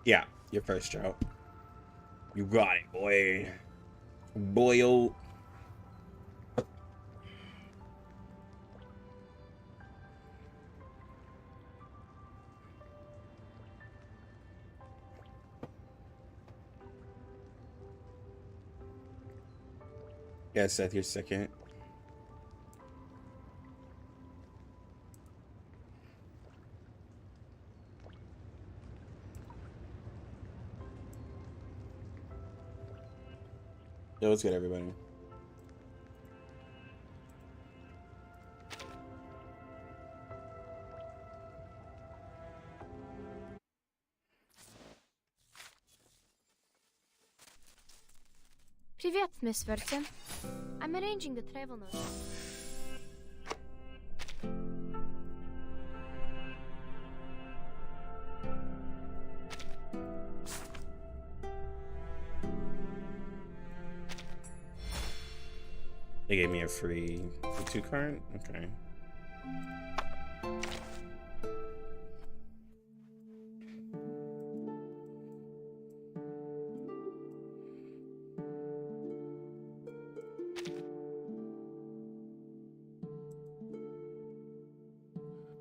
Yeah, your first drought. You got it, boy. Boyo. Yeah, Seth, you're second. Yo, what's good, everybody? Привет, Miss Vertin. I'm arranging the travel notes. They gave me a free 2 card? Okay.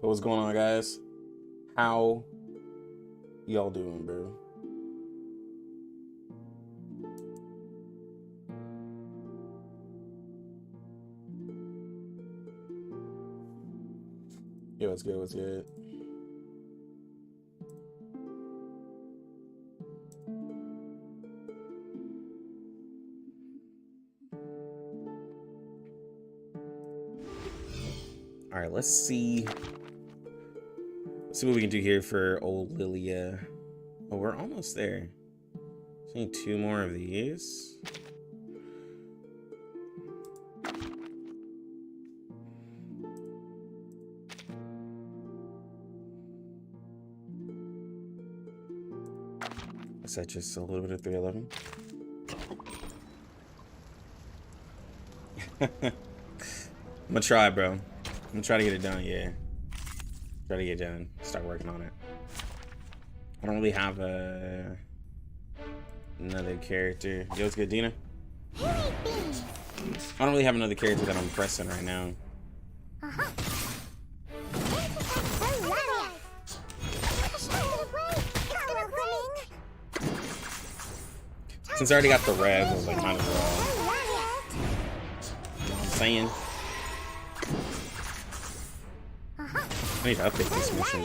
What's going on, guys? How y'all doing, bro? Yo, what's good? What's good? All right, let's see. Let's see what we can do here for old Lilia. Oh, we're almost there. Just need 2 more of these. Is that just a little bit of 311? I'm gonna try, bro. I'm gonna try to get it done, yeah. Try to get it done. Start working on it. I don't really have another character. Yo, what's good, Dina? I don't really have another character that I'm pressing right now. Since I already got the rev, I was like, might as well. You know what I'm saying? I need to update this mission.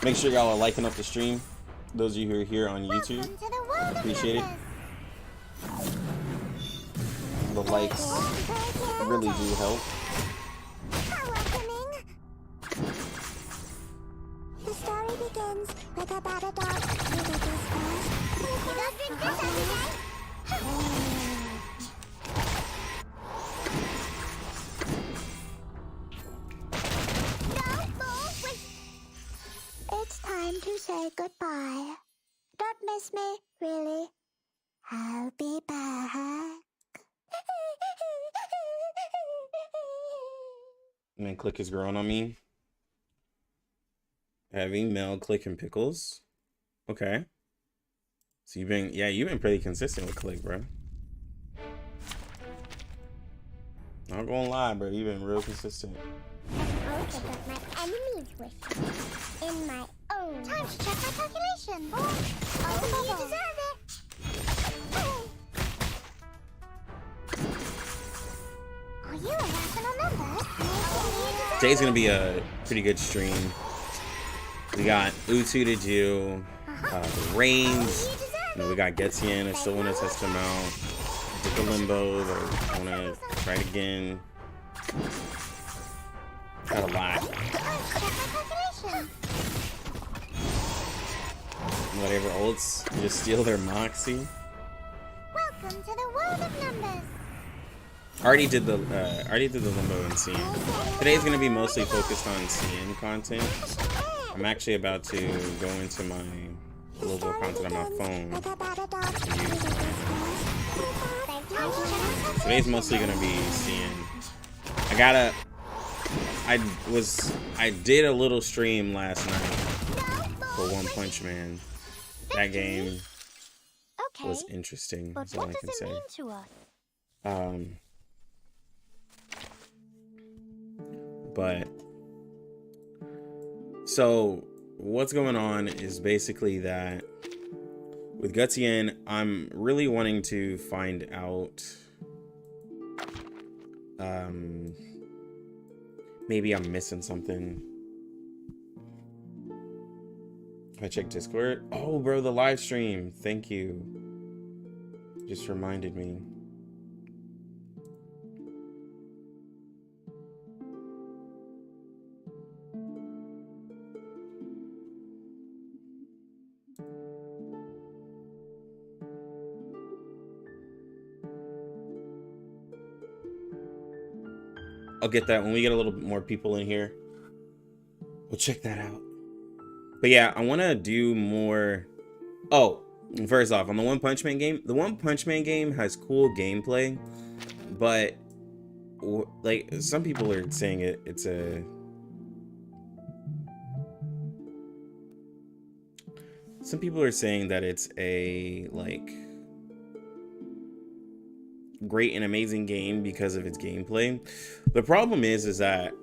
Make sure y'all are liking up the stream. Those of you who are here on YouTube, appreciate it. The likes really do help. The story begins with about a dog. It's time to say goodbye. Don't miss me, really. I'll be back. Man, Click is growing on me. Heavy, Mel, Click, and Pickles. Okay. So you've been pretty consistent with Click, bro. Not gonna lie, bro. You've been real consistent. My enemy's wish in my own. Time to check my calculation. Oh, you deserve it. Are you a rational number? Today's gonna be a pretty good stream. We got Utu to do, the range. You know, we got Getian. I still want to test him out. Did the limbo, but I want to try it again. Got a lot. Whatever ults, just steal their moxie. Welcome to the world of numbers. I already did the limbo and CN. Today's gonna be mostly focused on CN content. I'm actually about to go into my global content on my phone. Today's mostly gonna be seeing. I did a little stream last night for One Punch Man. That game was interesting. But That's all what I does can it say. mean to us? But so what's going on is basically that with Getian, I'm really wanting to find out. Maybe I'm missing something. If I check Discord. Oh, bro, the live stream. Thank you. Just reminded me. I'll get that when we get a little bit more people in here. We'll check that out. But yeah, I want to do more. Oh, first off, on the One Punch Man game, the One Punch Man game has cool gameplay, but like some people are saying it's a. Some people are saying that it's a like great and amazing game because of its gameplay. The problem is that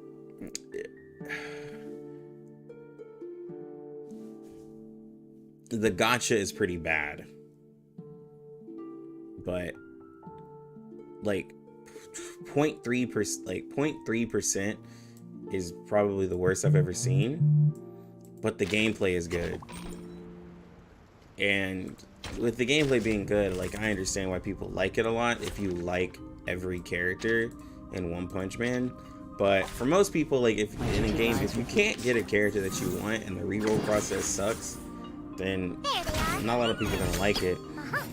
the gacha is pretty bad, but like 0.3%, like 0.3% is probably the worst I've ever seen, but the gameplay is good. And with the gameplay being good, like I understand why people like it a lot if you like every character in One Punch Man. But for most people, like if in a game, if you can't get a character that you want and the reroll process sucks, then not a lot of people are gonna like it.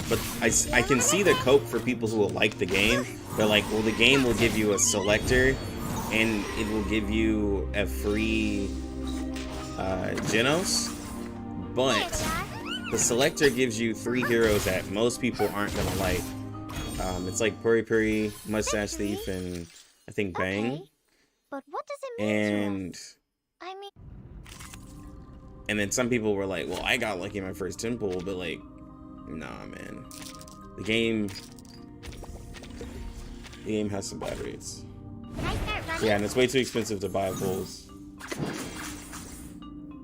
But I can see the cope for people who will like the game. They're like, well, the game will give you a selector and it will give you a free Genos, but the selector gives you 3 heroes that most people aren't gonna like. It's like Puri Puri, Mustache Thief, and I think Bang. Okay. But what does it mean to us? I mean, and then some people were like, well, I got lucky in my first temple, but like, nah, man. The game has some bad rates. can I start running? Yeah, and it's way too expensive to buy bulls.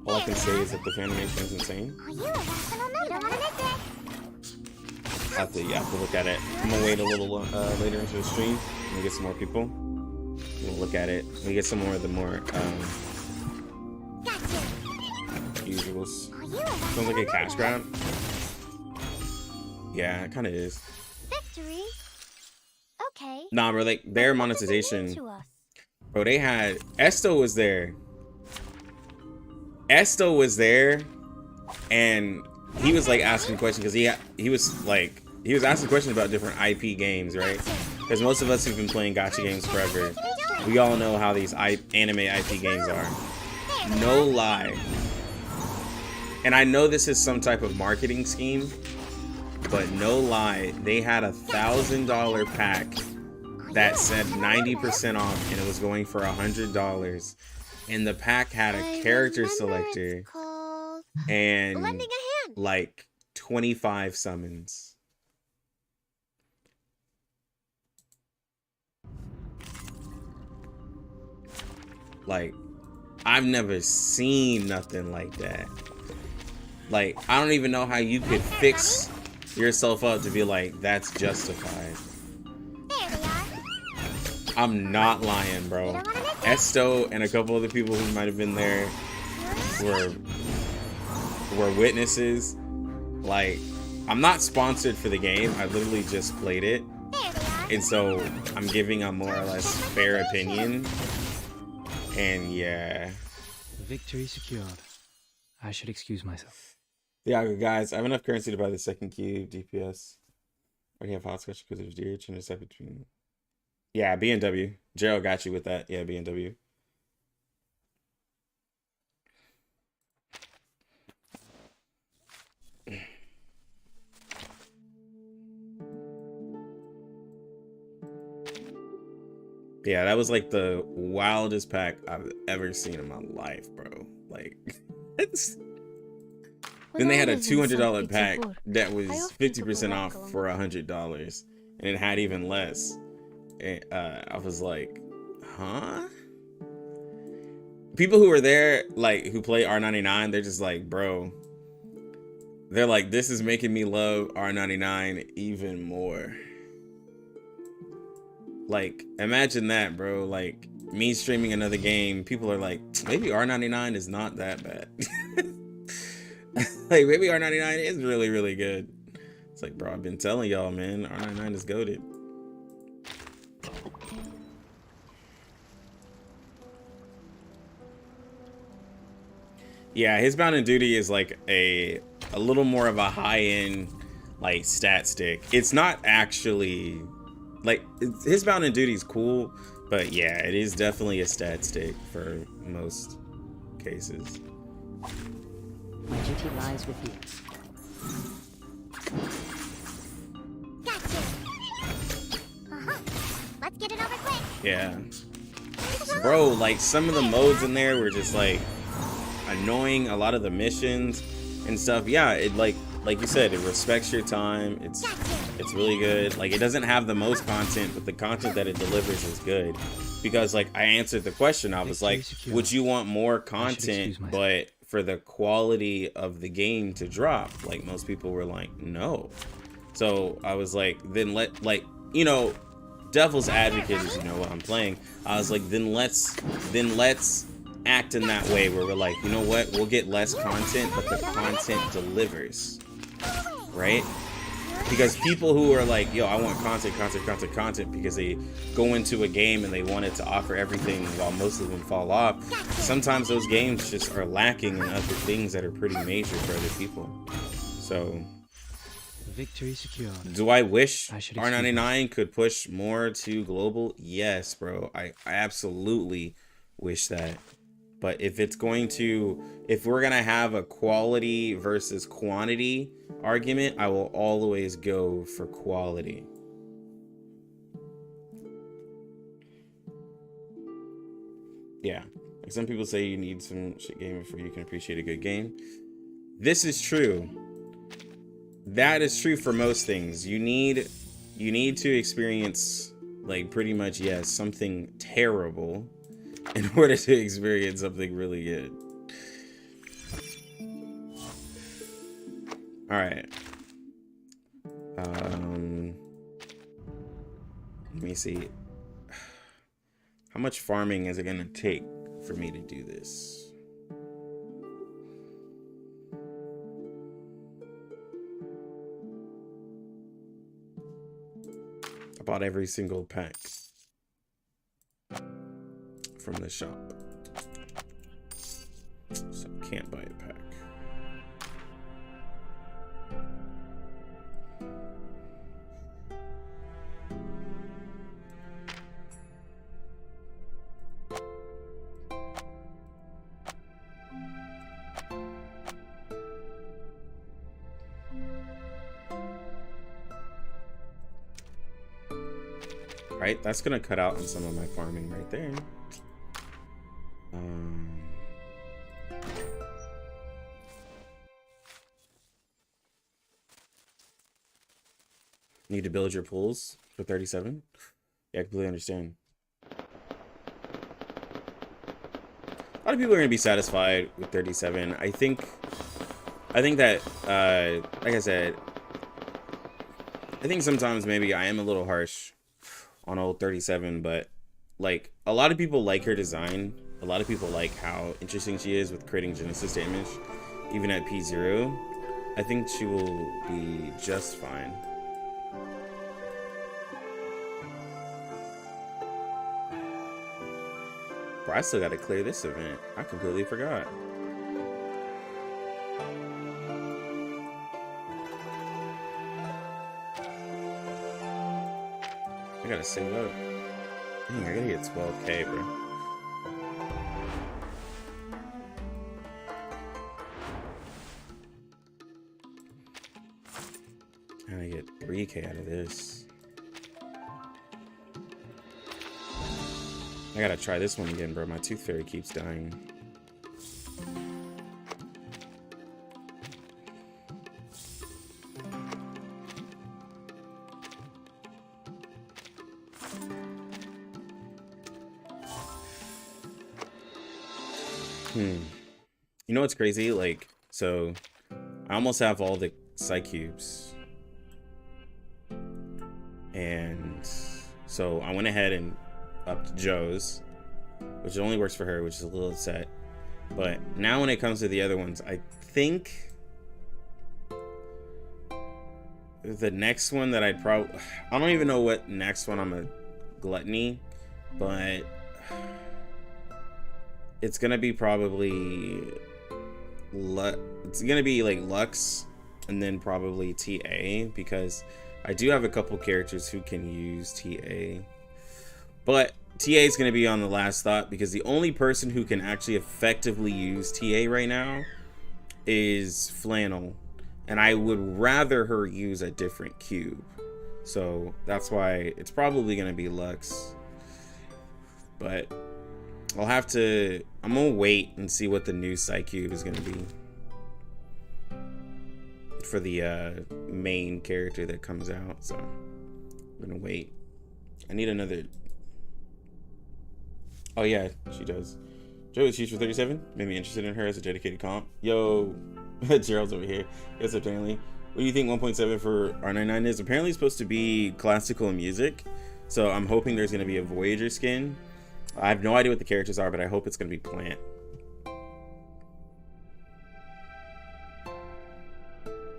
All I can say is that the animation is insane. Oh, you have an you don't want to miss it. I have to look at it. I'm gonna wait a little later into the stream when we get some more people. We'll look at it. We get some more of the more Gotcha. usuals. Oh, you have Sounds like a cash grab. Yeah, it kind of is. victory. Okay. Nah, bro, like their monetization, To us. bro. They had Esto was there. Esto was there, and he was like asking questions because he was asking questions about different IP games, right? Because most of us who've been playing gacha games forever, we all know how these anime IP games are. No lie. And I know this is some type of marketing scheme, but no lie, they had $1,000 pack that said 90% off, and it was going for $100. And the pack had a character selector and Lending a hand. like 25 summons. Like, I've never seen nothing like that. Like, I don't even know how you could fix yourself up to be like, that's justified. There we are. I'm not lying, bro. Esto and a couple other people who might have been there were witnesses. Like, I'm not sponsored for the game. I literally just played it. There we are. And so I'm giving a more or less fair opinion. And yeah. Victory secured. I should excuse myself. Yeah, guys, I have enough currency to buy the second cube, DPS. I already have hopscotch because there's deer to intercept between. Yeah, B&W. Gerald got you with that. Yeah, B&W. Yeah, that was like the wildest pack I've ever seen in my life, bro. Like, it's... Then they had a $200 pack that was 50% off for $100, and it had even less. And, I was like, huh? People who were there, like, who play R99, they're just like, bro. They're like, this is making me love R99 even more. Like, imagine that, bro. Like, me streaming another game, people are like, maybe R99 is not that bad. Like, maybe R99 is really, really good. It's like, bro, I've been telling y'all, man, R99 is goated. Yeah, his Bound and Duty is like a little more of a high-end, like, stat stick. It's not actually, like, his Bound and Duty is cool, but yeah, it is definitely a stat stick for most cases. My duty lies with you. Gotcha. Let's get it over quick. Yeah. Bro, like, some of the modes in there were just, like, annoying. A lot of the missions and stuff. Yeah, it, like you said, it respects your time. It's really good. Like, it doesn't have the most content, but the content that it delivers is good. Because, like, I answered the question. I was like, would you want more content, but for the quality of the game to drop? Like, most people were like, no. So I was like, then like, you know, devil's advocate is, you know, what I'm playing. I was like, then let's act in that way where we're like, you know what, we'll get less content, but the content delivers, right? Because people who are like, yo, I want content because they go into a game and they want it to offer everything while most of them fall off. Sometimes those games just are lacking in other things that are pretty major for other people. So, Victory secured. do I wish R99 could push more to global? Yes, bro. I absolutely wish that. But if it's going to, if we're going to have a quality versus quantity argument, I will always go for quality. Yeah. Like, some people say you need some shit game before you can appreciate a good game. This is true. That is true for most things. You need to experience, like, pretty much, yes, something terrible in order to experience something really good. All right. Let me see. How much farming is it gonna take for me to do this? I bought every single pack from the shop, so can't buy a pack. Right, that's gonna cut out on some of my farming right there. Need to build your pools for 37? Yeah, I completely understand. A lot of people are gonna be satisfied with 37. I think that, like I said, I think sometimes maybe I am a little harsh on old 37, but like, a lot of people like her design. A lot of people like how interesting she is with creating Genesis damage, even at P0. I think she will be just fine. Bro, I still gotta clear this event. I completely forgot. I gotta save up. Dang, I gotta get 12K, bro. I gotta get 3K out of this. I gotta try this one again, bro. My tooth fairy keeps dying. You know what's crazy? Like, so I almost have all the Psy cubes. And so I went ahead and upped Joe's, which only works for her, which is a little upset. But now when it comes to the other ones, I think the next one that I don't even know what next one I'm a gluttony, but it's gonna be probably it's gonna be like Lux and then probably TA, because I do have a couple characters who can use TA, but TA is gonna be on the last thought, because the only person who can actually effectively use TA right now is Flannel, and I would rather her use a different cube, so that's why it's probably gonna be Lux. But I'm gonna wait and see what the new Psy cube is gonna be for the main character that comes out. So I'm gonna wait. I need another. Oh yeah, she does. Joe is huge for 37. Made me interested in her as a dedicated comp. Yo, Gerald's over here. Yes, apparently. What do you think 1.7 for R99 is? Apparently it's supposed to be classical music. So I'm hoping there's gonna be a Voyager skin. I have no idea what the characters are, but I hope it's gonna be Plant.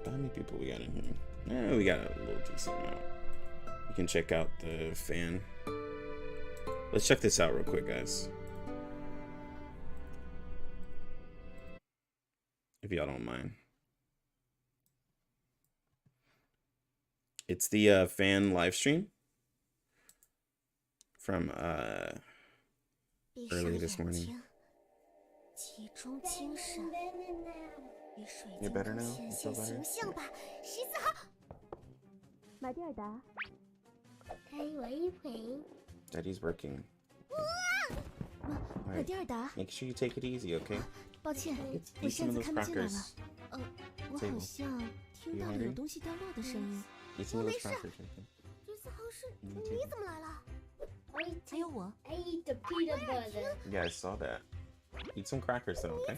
How many people we got in here? We got a little decent amount. You can check out the fan. Let's check this out real quick, guys. If y'all don't mind. It's the fan live stream from early this morning. You're better now? You feel better? Daddy's working. Right. Make sure you take it easy, okay? Eat some of those crackers. Eat some of those crackers, okay? Yeah, I saw that. Eat some crackers then, okay?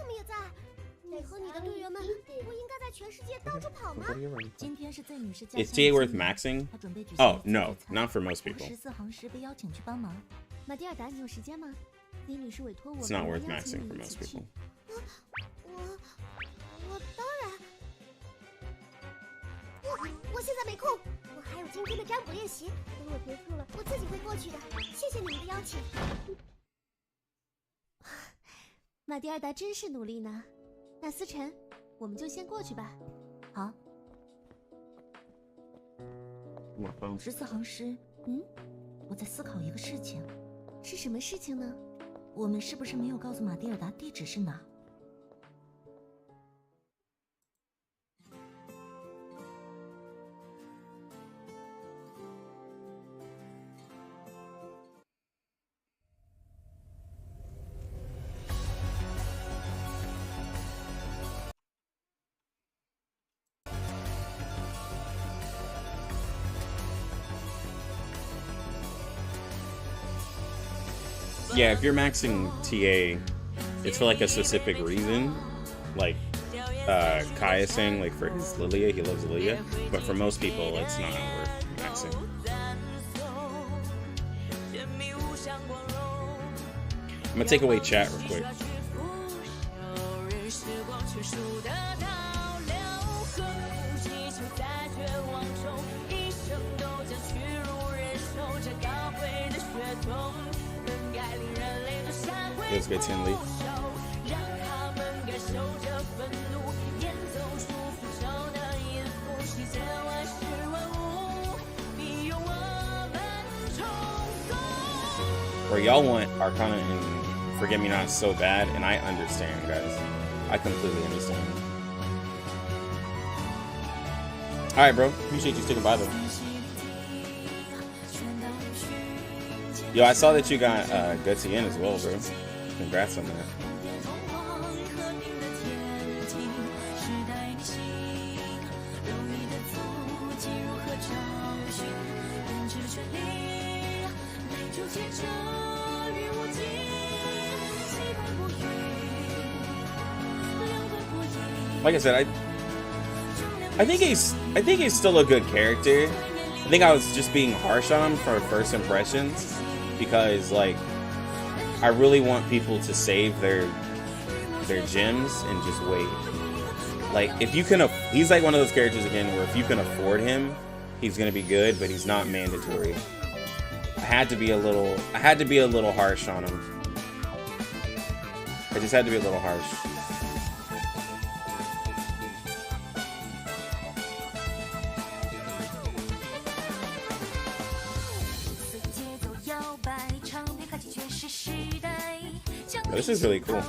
Is TA worth maxing? Oh, no, not for most people. It's not worth maxing for most people. Yeah, if you're maxing TA, it's for like a specific reason. Like Kai is saying, like for his Lilia, he loves Lilia. But for most people, it's not worth maxing. I'm gonna take away chat real quick. Here's Getian Lee. Where y'all want Arcana and Forget Me Not so bad, and I understand, guys. I completely understand. Alright, bro. Appreciate you sticking by, though. Yo, I saw that you got Getian as well, bro. Congrats on that. Like I said, I think he's still a good character. I think I was just being harsh on him for first impressions because like I really want people to save their gems and just wait. Like if you can, he's like one of those characters again where if you can afford him, he's gonna be good, but he's not mandatory. I had to be a little harsh on him. I just had to be a little harsh. Oh, this is really cool.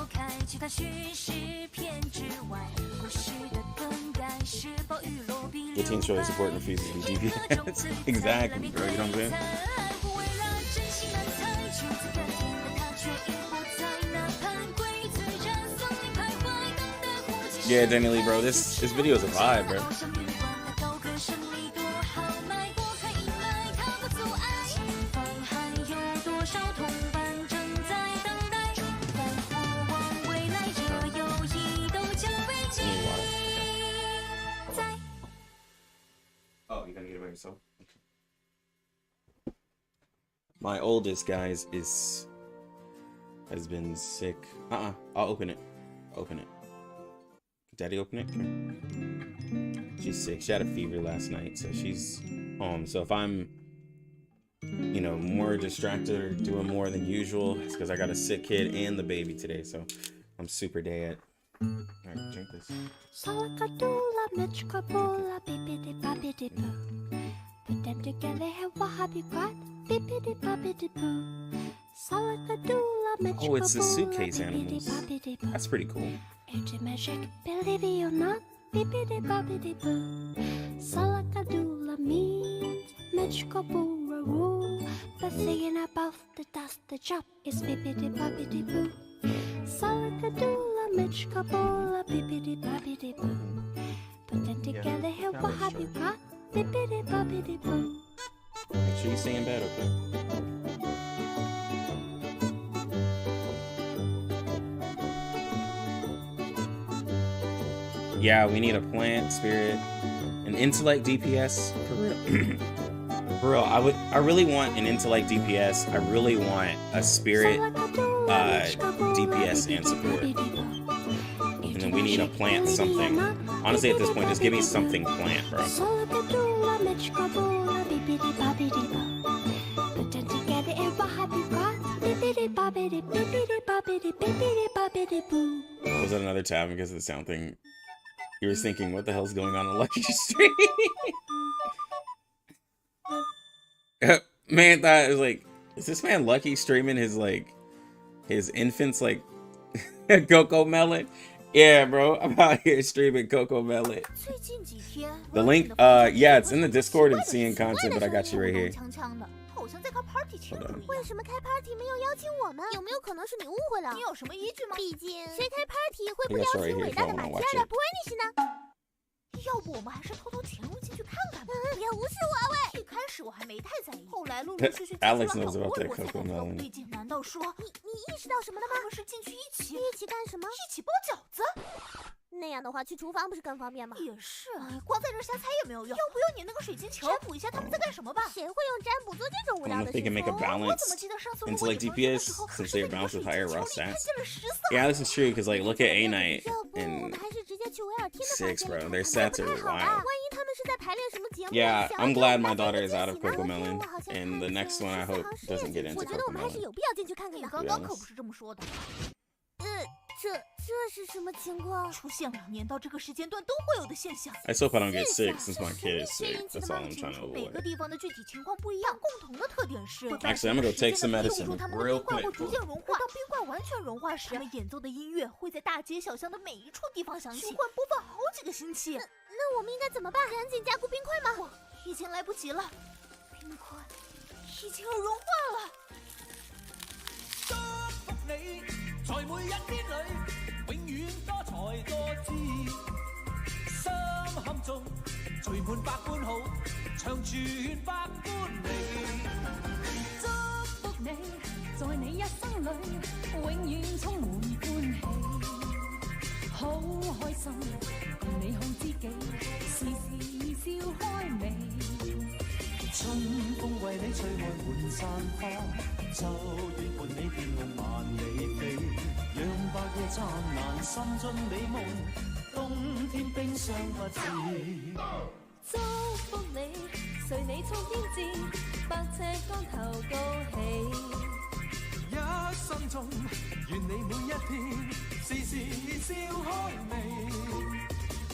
Getian shows support and refuses to be DPS. Exactly, bro. You know what I'm saying? Yeah, Daniel Lee, bro. This video is a vibe, bro. Oh, you gotta get it by yourself? Okay. My oldest, guys, has been sick. I'll open it. Open it. Daddy, open it? Come. She's sick. She had a fever last night, so she's home. So if I'm, you know, more distracted or doing more than usual, it's because I got a sick kid and the baby today. So I'm super dead. Alright, drink this. Put them together, have what have you got? Bippity boppity boo. Oh, it's the suitcase animals. That's pretty cool. It's magic, believe it or not. Bippity boppity boo. Salakadoola means magical boo. But thinking about the dust, the job is bippity boppity boo. Salakadoola magical boo. Bippity boppity boo. Put them together, have what have you got? Bippity boppity boo. Make sure you stay in bed, okay? Yeah, we need a plant, spirit, an intellect DPS for real. For real, I really want an intellect DPS. I really want a spirit DPS and support. And then we need a plant something. Honestly, at this point, just give me something plant, bro. Was that another tab because of the sound thing? You were thinking, what the hell's going on in Lucky Stream? Man thought it was like, is this man Lucky streaming his infants like Coco Melon? Yeah, bro, I'm out here streaming Coco Melon. The link, yeah, it's in the Discord and seeing content, but I got you right here. Hold on. 为什么开 party 没有邀请我们？有没有可能是你误会了？你有什么依据吗？毕竟谁开 party 会不邀请伟大的马基来不威尼斯呢？要不我们还是偷偷潜入进去看看吧。不要无视我，喂！一开始我还没太在意，后来陆陆续续接触了好多人，我才感觉到不对劲。难道说你意识到什么了吗？我们是进去一起干什么？一起包饺子。 那样的话，去厨房不是更方便吗？也是啊，光在这瞎猜也没有用。要不用你那个水晶球占卜一下他们在干什么吧？谁会用占卜做这种无聊的事情？我怎么记得上次我问你 DPS since they're balanced with higher raw stats. Yeah, this is true because like look at A Knight and 6, bro. Their stats are wild. Yeah, I'm glad my daughter is out of Coco Melon, and the next one I hope doesn't get into Coco Melon. 你刚刚可不是这么说的。这是什么情况？出现2年到这个时间段都会有的现象。I hope I don't get sick since my kid is sick. That's all I'm trying to 每 avoid. 个地方的具体情况不一样，共同的特点是 Actually, I'm gonna go take some medicine real quick. 会逐渐融化，当冰块完全融化时，他们演奏的音乐会在大街小巷的每一处地方响起，循环播放好几个星期。那我们应该怎么办？赶紧加固冰块吗？已经来不及了，冰块已经要融化了。你，在每一天里，永遠多才多姿。心坎中聚滿百般好，長存百般美。祝福你，在你一生裏，永遠充滿歡喜。好開心，共你好知己，時時笑開眉。春風為你吹開滿山花，秋雨伴你天空萬里飛，讓白夜燦爛，心中美夢，冬天冰霜不知。祝福你，隨你衝天志，百尺竿頭高起。一生中，願你每一天，時時笑開眉。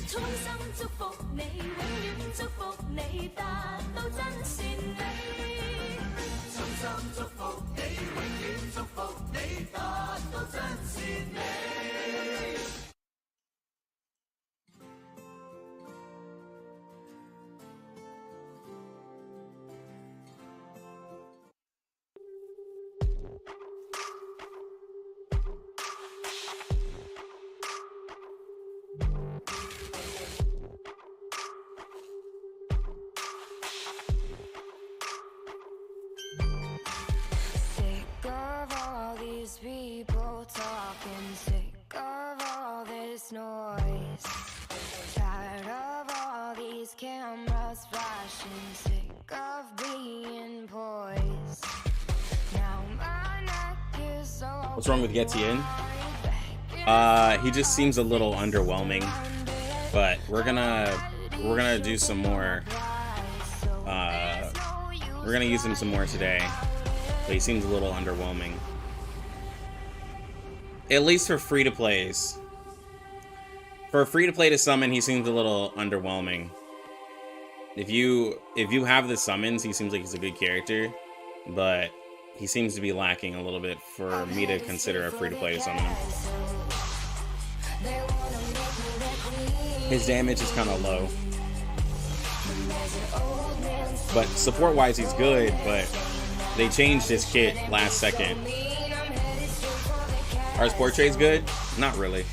衷心祝福你，永遠祝福你，達到真善美。衷心祝福你，永遠祝福你，達到真善美。People talking, sick of all this noise, tired of all these cameras flashing, sick of being poised. Now my neck is so. What's wrong with Getian? He just seems a little underwhelming, but we're gonna do some more. We're gonna use him some more today, but he seems a little underwhelming. At least for free-to-plays. For a free-to-play to summon, he seems a little underwhelming. If you have the summons, he seems like he's a good character, but he seems to be lacking a little bit for me to consider a free-to-play to summon him. His damage is kind of low. But support-wise, he's good, but they changed his kit last second. Are his portraits good? Not really.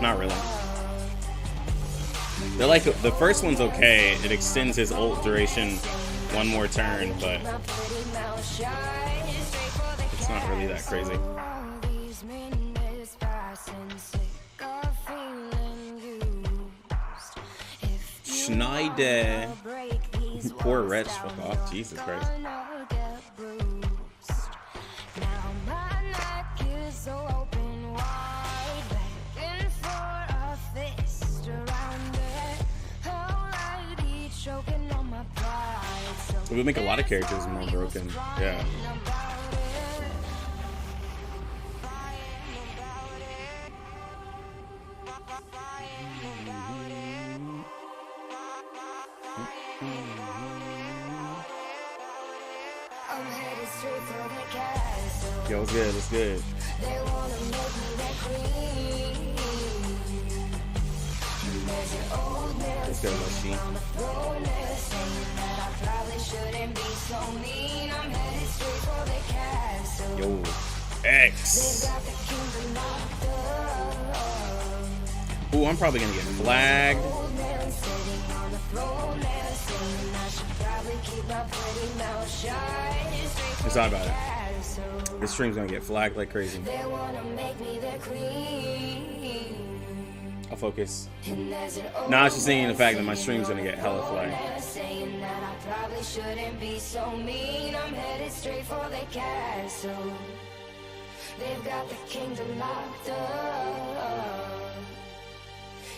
Not really. They're like, the first one's okay. It extends his ult duration one more turn, but it's not really that crazy. Schneider. Poor wretch. Fuck off. Jesus Christ. It would make a lot of characters more broken. Yeah. Yo, what's good? What's good? Let's go, Mushy. Yo, X. Ooh, I'm probably gonna get flagged. It's not about it. This stream's gonna get flagged like crazy. I'll focus. No, I was just saying the fact that my stream's gonna get hella flagged. They've got the kingdom locked up.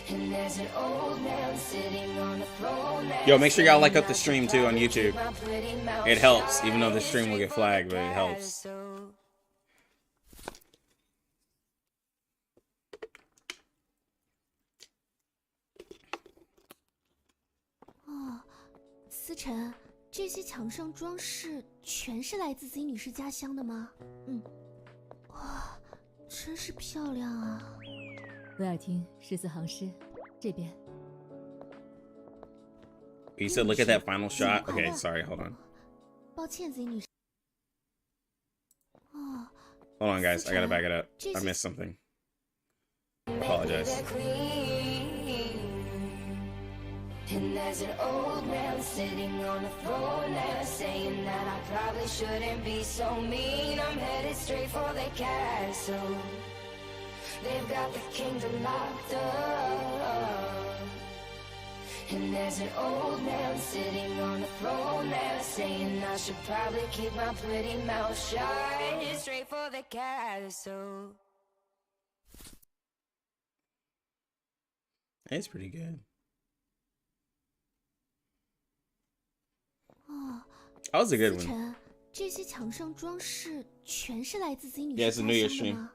And there's an old man sitting on the throne. Yo, make sure y'all like up the stream too on YouTube. It helps, even though the stream will get flagged, but it helps. Oh, 思辰，这些墙上装饰全是来自 Z 女士家乡的吗？哇，真是漂亮啊！威尔汀14行诗，这边。You said look at that final shot. Okay, sorry, hold on. 抱歉 ，Z 女士。Hold on, guys. I gotta back it up. I missed something. Apologize. And there's an old man sitting on a throne there, saying that I probably shouldn't be so mean. I'm headed straight for the castle. They've got the kingdom locked up. And there's an old man sitting on a throne there, saying I should probably keep my pretty mouth shut. Straight for the castle. It's pretty good. That was a good one. 这些墙上装饰全是来自 Z 女 Yeah, it's 士 a 家 New Year's 乡的 stream. 吗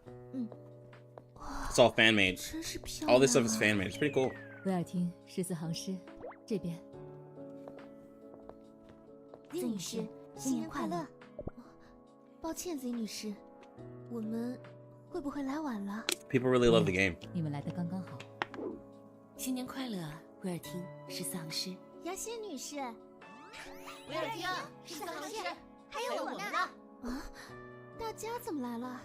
？It's all fan made. 真是漂 All 亮 this stuff is fan made. It's pretty cool. 威尔汀14行诗这边。 Z 女士，新年快乐！抱歉，Z 女士，我们会不会来晚了？ People really love the game. 你们来的刚刚好。新年快乐，威尔汀14行诗。雅仙女士，威尔汀14行诗，还有我们呢！啊，大家怎么来了？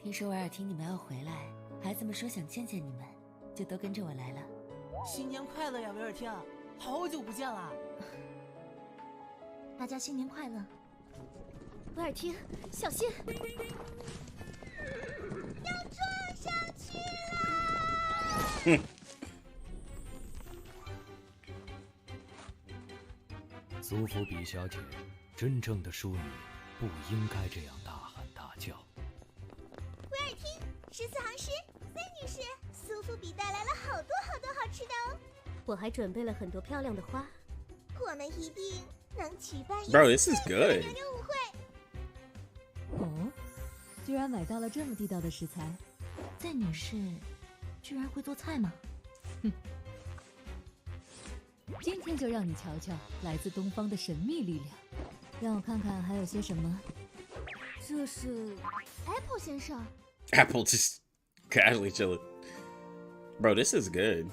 听说威尔汀你们要回来，孩子们说想见见你们，就都跟着我来了。新年快乐呀，威尔汀！好久不见了。大家新年快乐！威尔汀，小心！要撞上去了！苏芙比小姐，真正的淑女不应该这样大喊大叫。威尔汀，14行诗，Z 女士，苏芙比带来了好多好多好吃的哦。我还准备了很多漂亮的花。我们一定能举办一 Bro, this is good. 牛牛舞会。哦，居然买到了这么地道的食材。 Z 女士居然会做菜吗？今天就让你瞧瞧来自东方的神秘力量。让我看看还有些什么。这是 Apple 先生。Apple just casually chilling. Bro, this is good.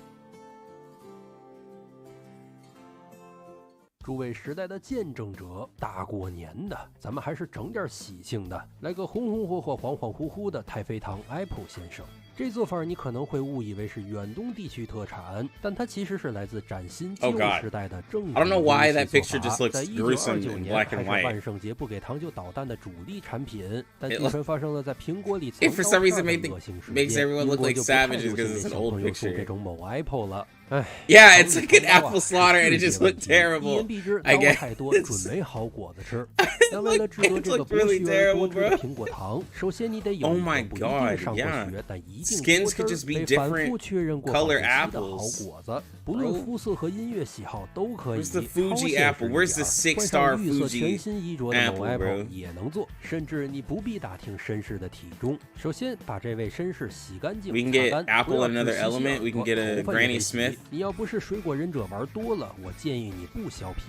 诸位时代的见证者，大过年的，咱们还是整点喜庆的，来个红红火火、恍恍惚惚的太妃糖 Apple 先生。这做法你可能会误以为是远东地区特产，但它其实是来自崭新旧时代的正宗 I don't know why that 做 picture 法 just looks 在 gruesome 1929 in 年 black 还 and 是 white. 万圣节不给糖就捣蛋的主力产品，但 It 自从发生了在苹果里 If for some reason 的 makes 恶性事 makes 件， everyone 英 look 国 like 就不太 savages 流 because 行 it's 给 an 小 old 朋友送 picture. 这种某 Apple 了。哎 Yeah, it's like an apple slaughter and it just looked 一 terrible. 言蔽之， I 刀 guess 太多，准没好果子吃。那为了制作这个 looked 博 really 学而多 terrible, 汁的 bro. 苹果糖，首先你得有 Oh 一 my 个不一定 God, 上过 yeah. 学但一定 Skins 多 could 汁 just be 被反复 different 确认过 color 保质期的好 apples. 果子，不论 Bro. 肤色和音乐喜好都可以。 Where's the 超 Fuji 现实 apple? 一 Where's the 点，换 6-star 上绿色 Fuji 全新衣着的某 apple, Apple bro? 也能做，甚至你不必打听绅士的体重。首先把这位绅士洗干净， We can 擦 get 干， Apple 不要 and another 只洗洗 element. 耳 We can 朵 get a 头发也 Granny 得洗 Smith. 你要不是水果忍者玩多了，我建议你不削皮。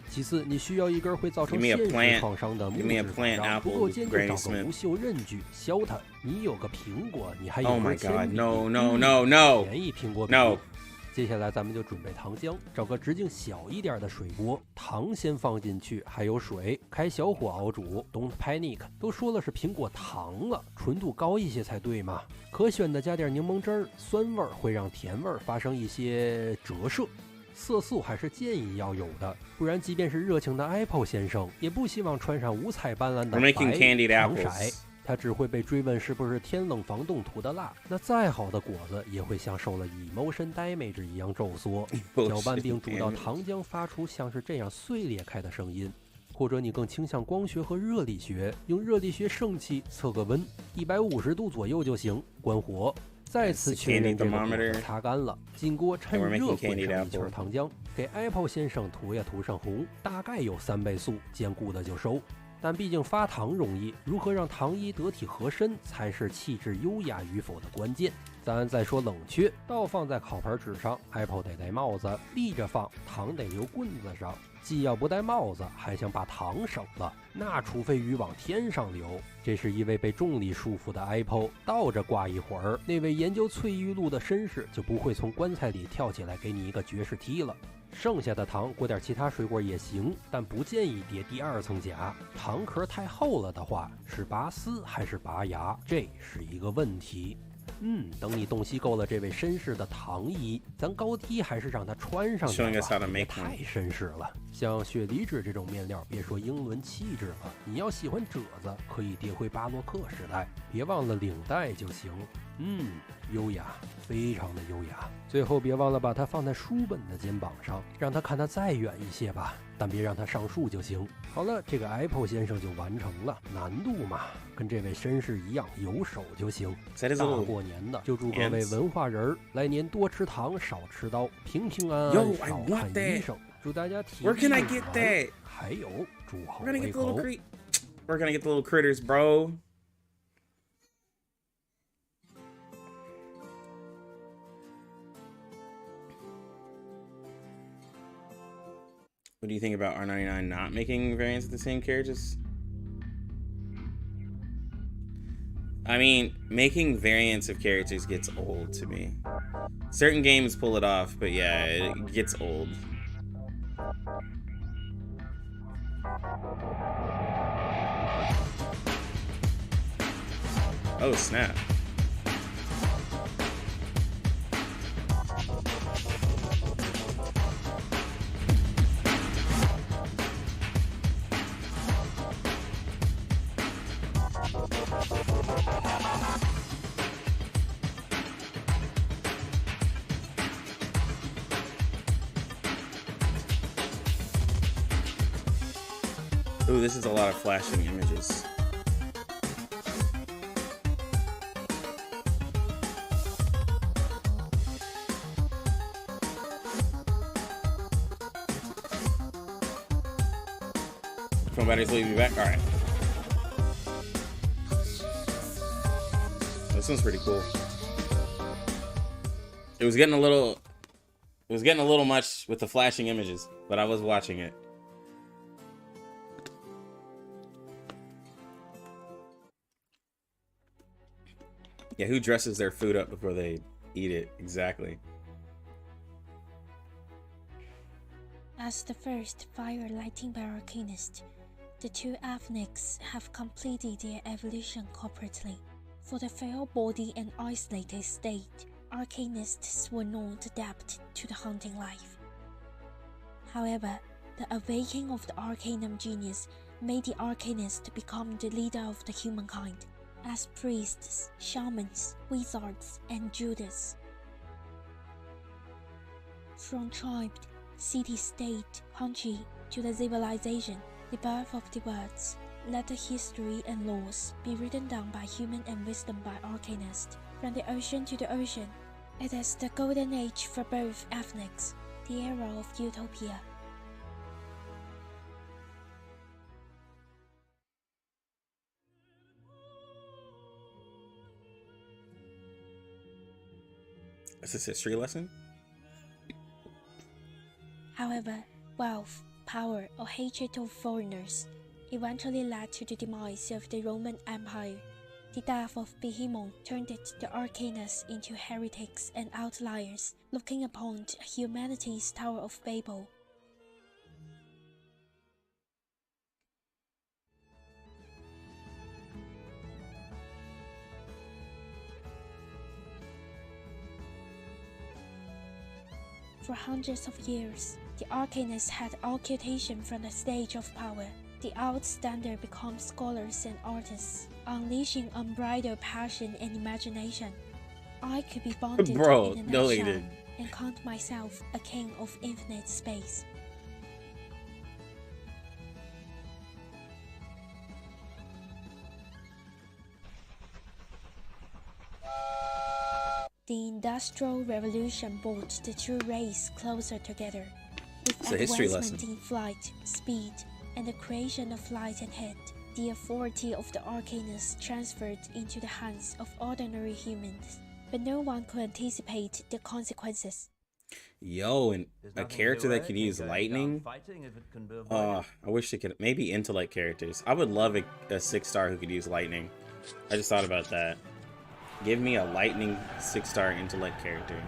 其次，你需要一根会造成 Give me a 现实 plant. 创伤的木 Give me a 质 plant 法杖，不 apple 够坚就 Granny 找 Smith. 个无锈刃锯削它。你有个苹果，你还有 Oh my 根铅 God, 笔 no, no, no, no. 便宜苹果笔。 No. 接下来咱们就准备糖浆，找个直径小一点的水锅，糖先放进去，还有水，开小火熬煮。Don't panic， 都说了是苹果糖了，纯度高一些才对嘛。可选的加点柠檬汁儿，酸味会让甜味发生一些折射。色素还是建议要有的，不然即便是热情的 Apple 先生，也不希望穿上五彩斑斓的 We're making 白 candied 糖 apples. 色。他只会被追问是不是天冷防冻涂的蜡，那再好的果子也会像受了 emotion damage 一样皱缩。搅拌并煮到糖浆发出像是这样碎裂开的声音。或者你更倾向光学和热力学，用热力学盛器测个温，150度左右就行。关火，再次确认这个果子擦干了，进锅趁热滚上一圈糖浆，给 Apple 先生涂呀涂上红，大概有3倍速，坚固的就收。但毕竟发糖容易，如何让糖衣得体合身才是气质优雅与否的关键。咱再说冷却，倒放在烤盘纸上 ，Apple 得戴帽子，立着放，糖得留棍子上。既要不戴帽子，还想把糖省了，那除非鱼往天上流。这是一位被重力束缚的 Apple， 倒着挂一会儿，那位研究翠玉露的绅士就不会从棺材里跳起来给你一个爵士踢了。剩下的糖裹点其他水果也行，但不建议叠第2层夹。糖壳太厚了的话，是拔丝还是拔牙，这是一个问题。等你洞悉够了这位绅士的糖衣，咱高低还是让他穿上点吧，别太绅士了。像雪梨纸这种面料，别说英伦气质了，你要喜欢褶子，可以叠回巴洛克时代，别忘了领带就行。优雅，非常的优雅。最后别忘了把它放在书本的肩膀上，让他看得再远一些吧，但别让他上树就行。好了，这个 Apple 先生就完成了。难度嘛，跟这位绅士一样，有手就行。大过年的，就祝各位文化人来年多吃糖，少吃刀，平平安安，少看医生。祝大家体力健康。还有，祝好胃口。We're gonna get the little critters, bro. What do you think about R99 not making variants of the same characters? I mean, making variants of characters gets old to me. Certain games pull it off, but yeah, it gets old. Oh, snap. Ooh, this is a lot of flashing images. Phone batteries will be back. All right. This one's pretty cool. It was getting a little much with the flashing images, but I was watching it. Yeah, who dresses their food up before they eat it? Exactly. As the first fire lighting by Arcanist, the two Avniks have completed their evolution corporately. For the frail body and isolated state, Arcanists were not adapted to the hunting life. However, the awakening of the Arcanum genius made the Arcanist become the leader of the humankind, as priests, shamans, wizards, and Judas. From tribe, city-state, country, to the civilization, the birth of the words, let the history and laws be written down by human and wisdom by Arcanist. From the ocean to the ocean, it is the golden age for both Avniks, the era of utopia. Is this a history lesson? However, wealth, power, or hatred of foreigners eventually led to the demise of the Roman Empire. The death of Behemoth turned the Arcanists into heretics and outliers, looking upon humanity's Tower of Babel. For hundreds of years, the Arcanists had occultation from the stage of power. The outstander became scholars and artists, unleashing unbridled passion and imagination. I could be bonded in a nutshell and count myself a king of infinite space. The Industrial Revolution brought the two races closer together. With advancement in flight, speed, and the creation of light and heat, the authority of the Arcanists transferred into the hands of ordinary humans. But no one could anticipate the consequences. Yo, and a character that could use lightning? I wish it could. Maybe intellect characters. I would love a 6-star who could use lightning. I just thought about that. Give me a lightning 6-star intellect character.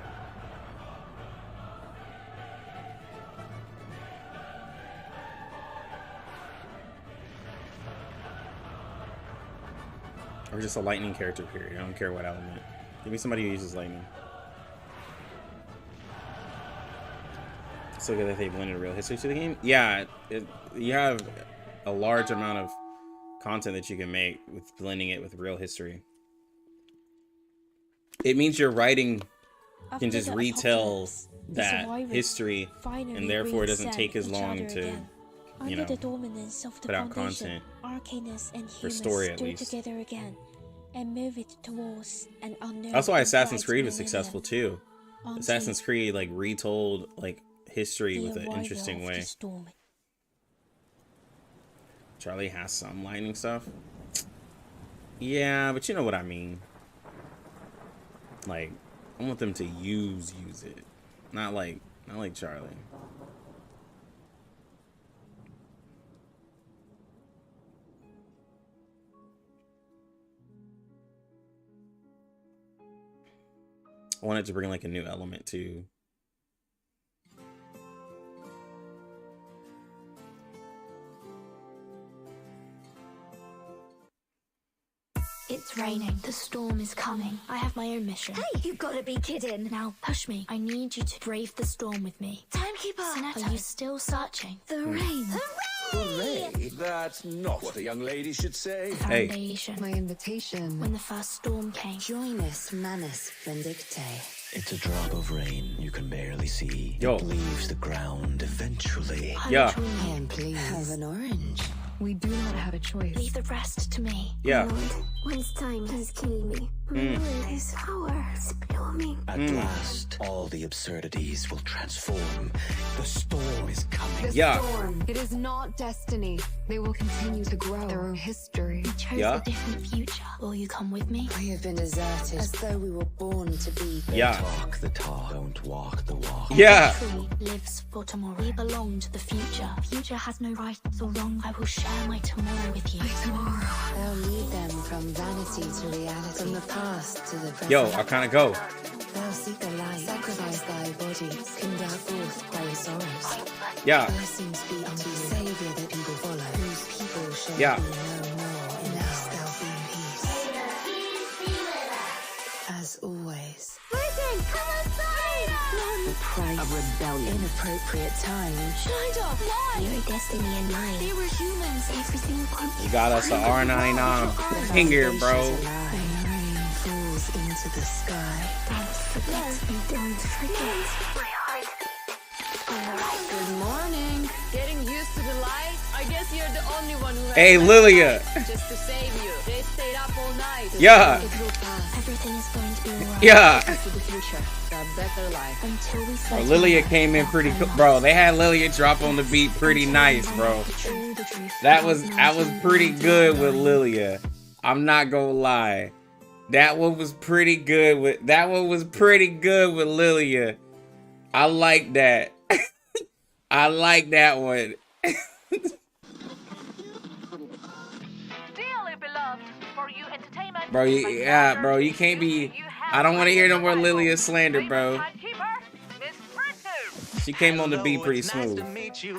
Or just a lightning character, period. I don't care what element. Give me somebody who uses lightning. So good that they blended real history to the game. Yeah, you have a large amount of content that you can make with blending it with real history. It means your writing can just retell that history, and therefore it doesn't take as long to, you know, put out content for story at least. That's why Assassin's Creed was successful too. Assassin's Creed like retold like history with an interesting way. Charlie has some lightning stuff. Yeah, but you know what I mean. Like, I want them to use it. Not like Charlie. I wanted to bring like a new element too. It's raining. The storm is coming. I have my own mission. Hey, you've got to be kidding. Now, push me. I need you to brave the storm with me. Timekeeper! Sonata, are you still searching? The rain. Hooray! That's not what a young lady should say. Foundation. My invitation. When the first storm came. Joinus manus benedicte. It's a drop of rain you can barely see. Yo. It leaves the ground eventually. Yeah. I am pleased. Have an orange. We do not have a choice. Leave the rest to me. Yeah. When it's time, he's killing me. His power is blooming. At last, all the absurdities will transform. The storm is coming. Yeah. Storm. It is not destiny. They will continue to grow. Their own history. We chose a different future. Will you come with me? We have been deserted as though we were born to be. Yeah. Talk the talk, don't walk the walk. Yeah. Every tree lives for tomorrow. We belong to the future. Future has no right or wrong. I will share my tomorrow with you. Tomorrow. They'll lead them from vanity to reality. From the past to the present. Yo, I kind of go. They'll seek the light. Sacrifice thy body. Conduct forth thy sorrows. Yeah. Blessings be unto the Savior that people follow. Whose people shall Yeah. be no more. In us they'll be in peace. As always. Listen, come outside! The price of rebellion. Inappropriate time. Schneider, why? Your destiny and mine. They were humans. Everything You got us a R99 finger, bro. And rain falls into the sky. Don't forget. Don't forget. My heart. Good morning. Getting used to the light? I guess you're the only one who has Hey, Lilia. just to save you. They stayed up all night. Yeah. It will pass. Everything is going to be alright. Yeah. To the future. A better life. Until we fight. Lilia came in pretty cool, bro. They had Lilia drop on the beat pretty nice, bro. That was pretty good with Lilia. I'm not gonna lie. That one was pretty good with Lilia. I like that. I like that one. Dearly beloved, for you entertainment. Bro, bro, you can't be. I don't want to hear no more Lilia slander, bro. She came on the beat pretty smooth. Nice to meet you.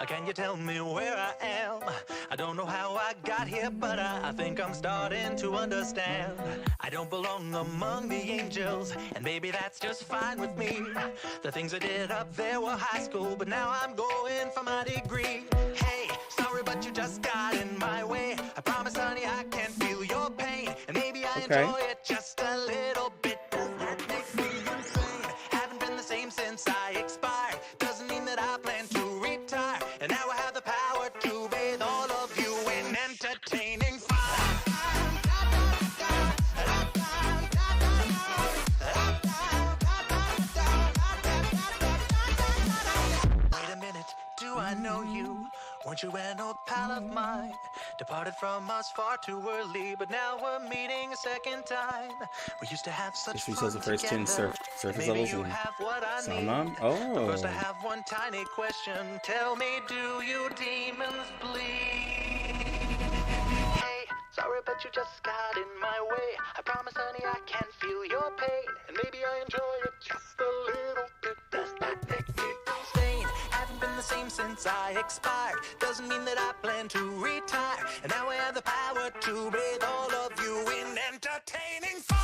Can you tell me where I am? I don't know how I got here, but I think I'm starting to understand. I don't belong among the angels, and maybe that's just fine with me. The things I did up there were high school, but now I'm going for my degree. Hey, sorry, but you just got in my way. I promise, honey, I can feel your pain, and maybe I enjoy it just a little bit. Does that make me insane? Haven't been the same since I expired. Doesn't mean that I plan to retire. And now I have the power to bathe all of you in entertaining fire. Wait a minute, do I know you? Weren't you an old pal of mine? Departed from us far too early, but now we're meeting a second time. We used to have such This fun the first 10 together. surface Maybe levels you in have what I need. Salmon. But first I Oh. have one tiny question. Tell me, do you demons bleed? Hey, sorry, but you just got in my way. I promise, honey, I can feel your pain, and maybe I enjoy it just a little bit. Does that make me insane? Haven't been the same since I expired. Doesn't mean that I plan to retire. And now I have the power to bathe all of you in entertaining fire.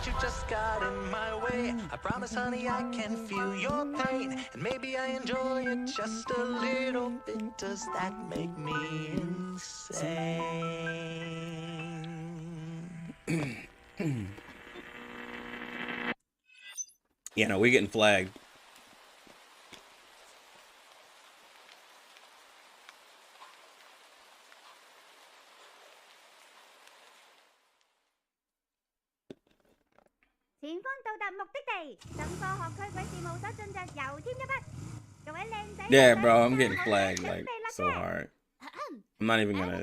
You just got in my way. I promise, honey, I can feel your pain. And maybe I enjoy it just a little bit. Does that make me insane? Yeah, no, we're getting flagged. Yeah, bro, I'm getting flagged like so hard. I'm not even gonna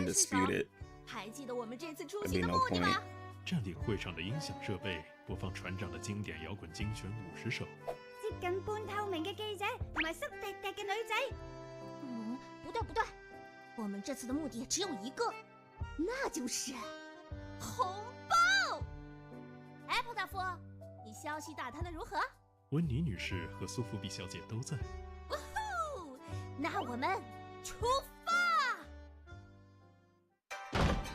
dispute it. There'd be no point. 站领会上的音响设备播放船长的经典摇滚精选50首。接近半透明嘅記者同埋濕滴滴嘅女仔。不對不對，我們這次的目的只有一個，那就是紅包。哎，普大夫，你消息打探的如何？温妮女士和苏富比小姐都在。哦吼，那我們出發！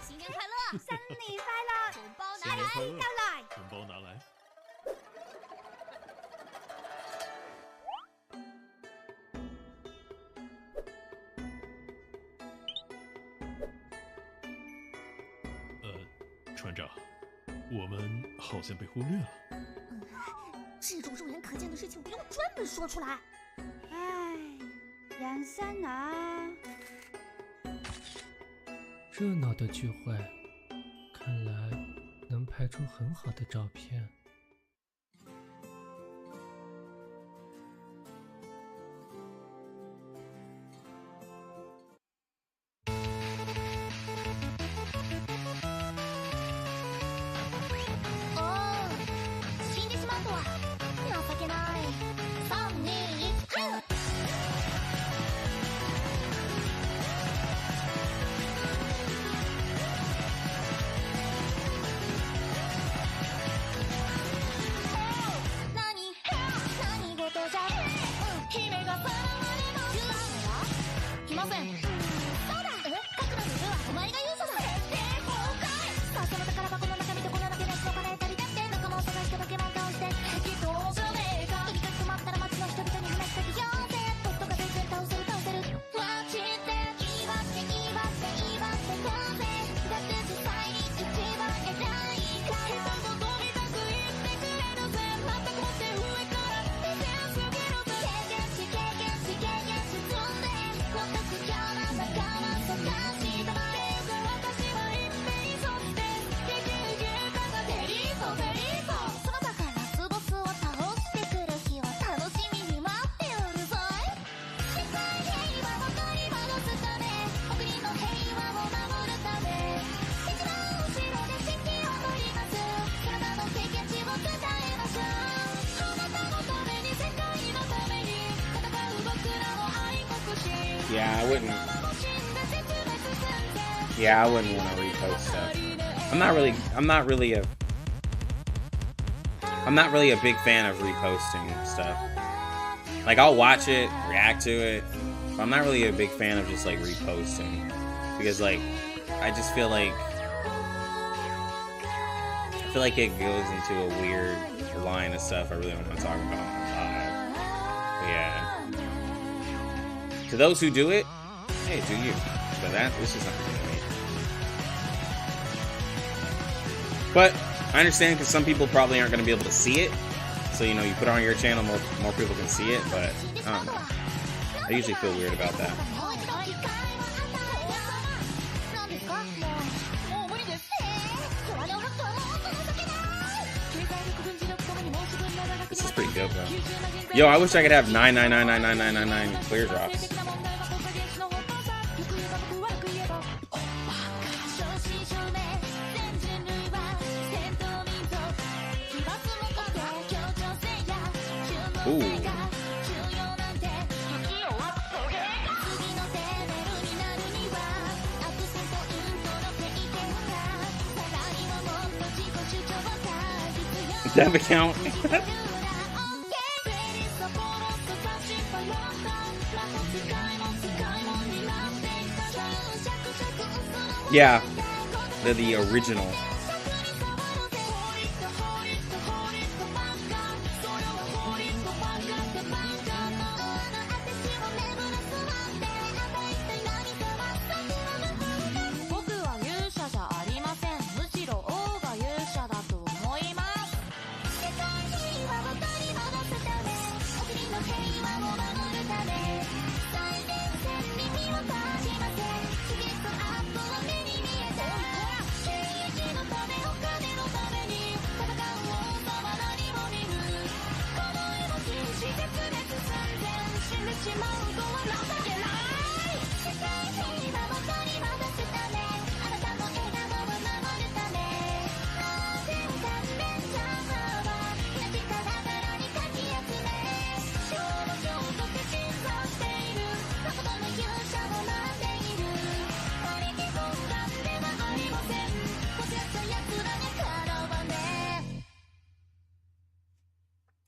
新年快樂，新年快樂，紅包拿來，就來，紅包拿來。船長，我們好像被忽略了。這種肉眼可見的事情不用專門說出來。唉，人生啊！熱鬧的聚會，看來能拍出很好的照片。Yeah, I wouldn't want to repost stuff. I'm not really a big fan of reposting stuff. Like, I'll watch it, react to it, but I'm not really a big fan of just like reposting, because like I just feel like it goes into a weird line of stuff I really don't want to talk about on live. But yeah. To those who do it, hey, do you? But this is not for me. But I understand, because some people probably aren't going to be able to see it. So, you know, you put it on your channel, more people can see it. But I don't know. I usually feel weird about that. This is pretty good, though. Yo, I wish I could have 9999999 clear drops. Ooh. That account. Yeah, they're the original.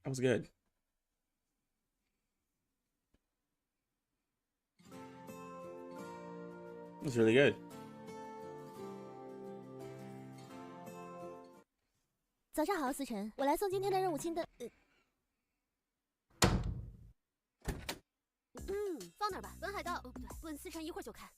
That was good. That was really good. 早上好，思辰，我来送今天的任务清单。放那儿吧。本海盗，哦不对，问思辰一会儿就看。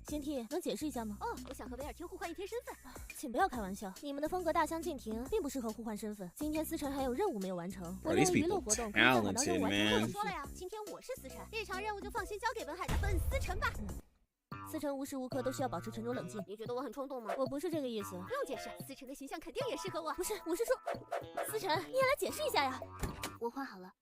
先替，能解释一下吗？哦，我想和维尔汀互换一天身份。请不要开玩笑，你们的风格大相径庭，并不适合互换身份。今天思辰还有任务没有完成，我认为娱乐活动可以在赶到任务完成后。我说了呀，今天我是思辰，这场任务就放心交给本海盗本思辰吧。思辰无时无刻都需要保持沉着冷静。你觉得我很冲动吗？我不是这个意思。不用解释，思辰的形象肯定也适合我。不是，我是说，思辰，你也来解释一下呀。我换好了。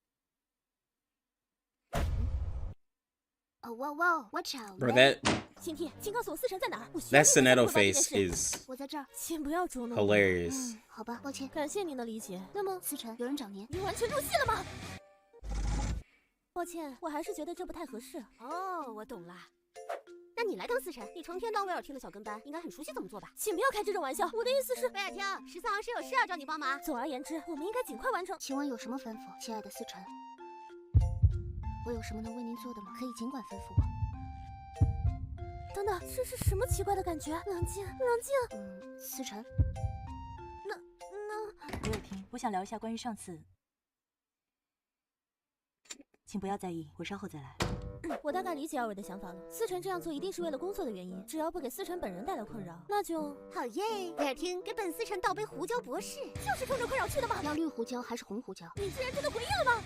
哦哇哇 ，Watch out！ Bro, that 请替，请告诉我思辰在哪儿。that Soneto face is 我在这儿，请不要捉弄。hilarious. 好吧，抱歉，感谢您的理解。那么，思辰，有人找您，您完全入戏了吗？抱歉，我还是觉得这不太合适。哦，我懂了。那你来当思辰，你成天当威尔汀的小跟班，应该很熟悉怎么做吧？请不要开这种玩笑，我的意思是，威尔汀，13行是有事要找你帮忙。总而言之，我们应该尽快完成。请问有什么吩咐，亲爱的思辰？我有什么能为您做的吗？可以尽管吩咐我。等等，这是什么奇怪的感觉？冷静，冷静。思辰，那威尔汀，我想聊一下关于上次，请不要在意，我稍后再来。我大概理解二位的想法了。思辰这样做一定是为了工作的原因，只要不给思辰本人带来困扰，那就好耶。威尔汀，给本思辰倒杯胡椒博士，就是冲着困扰去的吗？要绿胡椒还是红胡椒？你竟然真的回应了吗？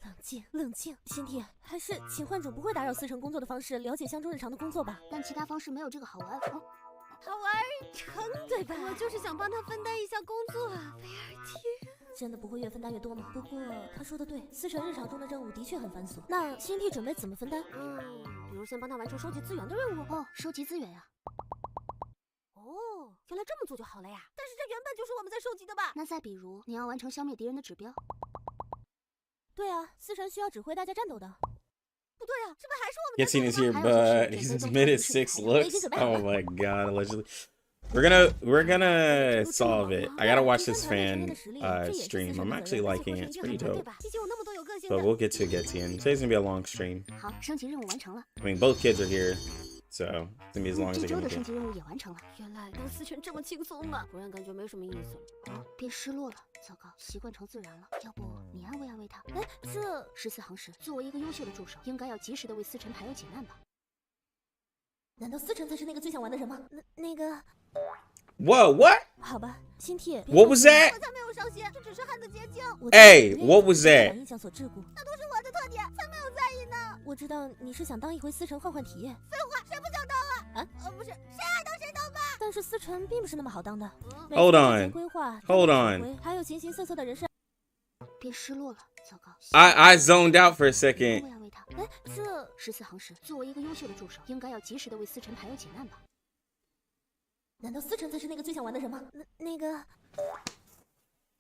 冷静，冷静，新弟，还是请换种不会打扰思辰工作的方式了解相中日常的工作吧。但其他方式没有这个好玩。好玩成对吧？我就是想帮他分担一下工作啊，威尔汀。真的不会越分担越多吗？不过他说的对，思辰日常中的任务的确很繁琐。那新弟准备怎么分担？比如先帮他完成收集资源的任务。哦，收集资源呀。哦，原来这么做就好了呀。但是这原本就是我们在收集的吧？那再比如，你要完成消灭敌人的指标。对啊，思辰需要指挥大家战斗的。不对啊，这不还是我们 Getian is here, but he's admitted 6 looks. Oh my god, allegedly. We're gonna solve it. I gotta watch this fan stream. I'm actually liking it. It's pretty dope. But we'll get to Getian. Today's gonna be a long stream. I mean, both kids are here, so it's gonna be as long as they can get. 原来当思辰这么轻松啊，突然感觉没什么意思了。变失落了，糟糕，习惯成自然了。要不你安慰安慰他？哎，这14行时，作为一个优秀的助手，应该要及时的为思辰排忧解难吧？难道思辰才是那个最想玩的人吗？那个。Whoa, what? 好吧，新替。What was that? 我才没有伤心，这只是汗的结晶。Hey, what was that? 印象所桎梏，那都是我的特点，才没有在意呢。我知道你是想当一回思辰换换体验。废话，谁不想当啊？不是，谁爱当谁当吧。但是思辰并不是那么好当的。Hold on. Hold on. 还有形形色色的人是。变失落了，糟糕。I zoned out for a second. 哎，这14行时，作为一个优秀的助手，应该要及时的为思辰排忧解难吧？难道思辰才是那个最想玩的人吗？那个。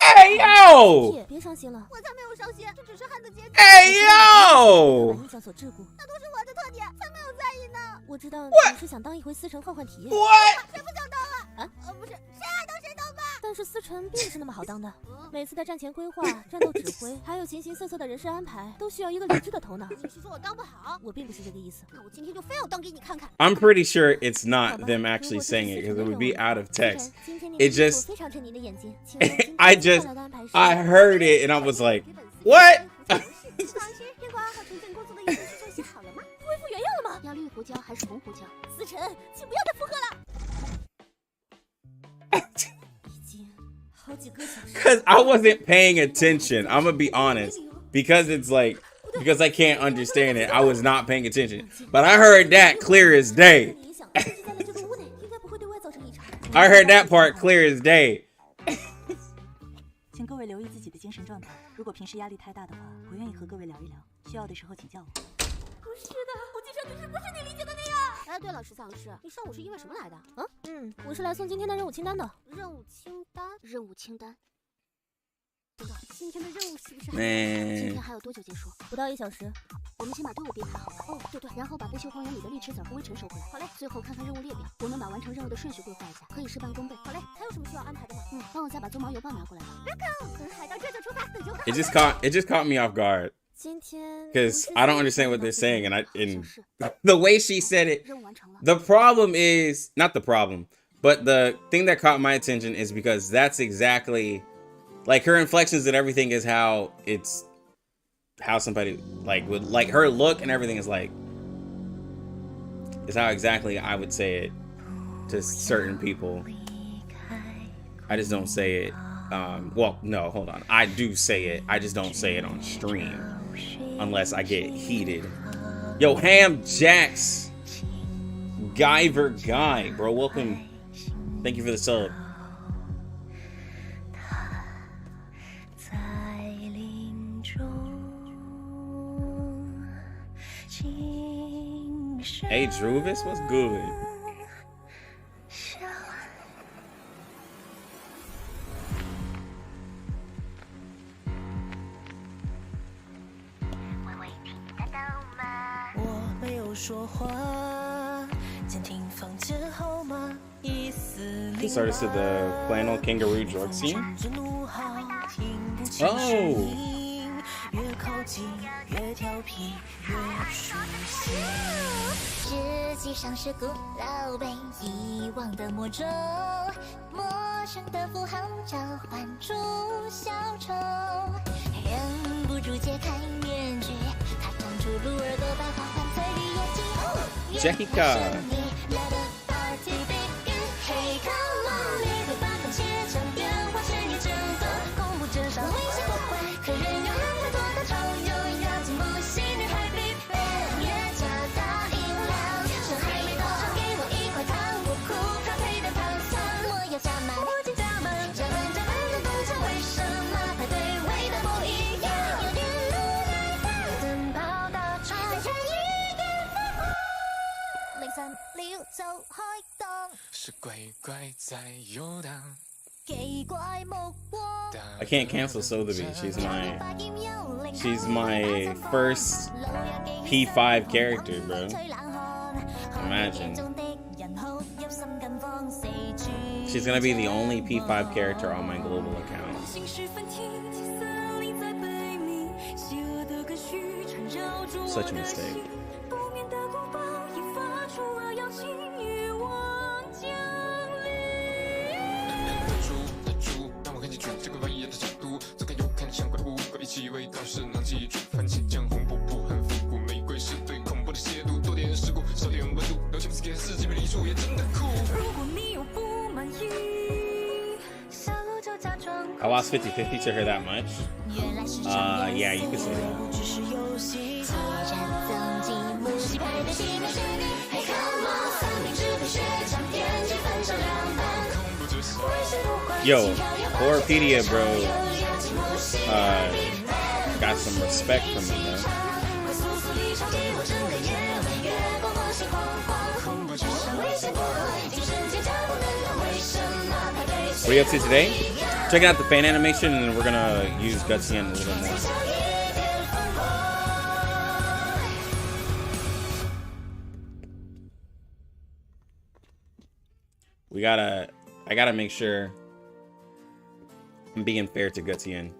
Hey yo! 别伤心了，我才没有伤心，这只是汉的结局。Hey yo! 印象所桎梏，那都是我的特点，才没有在意呢。我知道你是想当一回思辰换换体验。谁不想当啊？不是，谁爱当谁当吧。但是思辰并不是那么好当的，每次的战前规划、战斗指挥，还有形形色色的人事安排，都需要一个理智的头脑。你是说我当不好？我并不是这个意思。那我今天就非要当给你看看。I'm pretty sure it's not them actually saying it because it would be out of text. It just, I heard it and I was like, what? 天光和城镇公司的研究是写好了吗？恢复原样了吗？要绿胡椒还是红胡椒？思辰，请不要再附和了。已经好几个小时。Because I wasn't paying attention. I'm gonna be honest. Because it's like, because I can't understand it, I was not paying attention. But I heard that clear as day. I heard that part clear as day. 请各位留意自己的精神状态。如果平时压力太大的话，我愿意和各位聊一聊，需要的时候请叫我。不是的，我记上去是不是你理解的那样？哎，对了，13老师，你上午是因为什么来的？我是来送今天的任务清单的。任务清单？任务清单。今天的任务是不是今天还有多久结束？不到1小时。我们先把队伍编排好。哦，对，然后把不锈荒原里的绿池籽和微尘收回来。好嘞。最后看看任务列表，我们把完成任务的顺序规划一下，可以事半功倍。好嘞。还有什么需要安排的吗？帮我再把鬃毛邮报拿过来吧。海盗这就出发。It just caught me off guard. Because I don't understand what they're saying, and the way she said it. The problem is not the problem, but the thing that caught my attention is because that's exactly. Like her inflections and everything is how somebody like would like her look and everything is how exactly I would say it to certain people. I just don't say it. Well, no, hold on. I do say it. I just don't say it on stream unless I get heated. Yo, Ham Jax, Guyver Guy, bro, welcome. Thank you for the sub. Hey, Druvis, what's good? He started to the flannel kangaroo drug scene. Oh. 越靠近越调皮越熟悉，实际上是古老被遗忘的魔咒，陌生的符号召唤出小丑，忍不住揭开面具，他长出鹿耳朵白花环翠绿眼睛。Jessica。嘿，come on， 烈火把番茄酱变化鲜艳正宗，恐怖镇上危险破坏，可人有很多的超优雅，进步系女孩必备，越加大音量，趁还没到场给我一块糖，不哭咖啡的糖酸，我要加满，我尽加满，加满的动作为什么排队味道不一样？有点无奈吧，灯泡大窗，再看一点繁华，0365走开动。是怪怪在游荡。I can't cancel Sotheby. She's my first P5 character, bro. Imagine. She's gonna be the only P5 character on my global account. Such a mistake. I lost 50-50 to her that much. Yeah, you could say that. Yo, Horrorpedia, bro. Got some respect from me, man. What are you up to today? checking out the fan animation, and we're gonna use Getian a little more. I gotta make sure I'm being fair to Getian.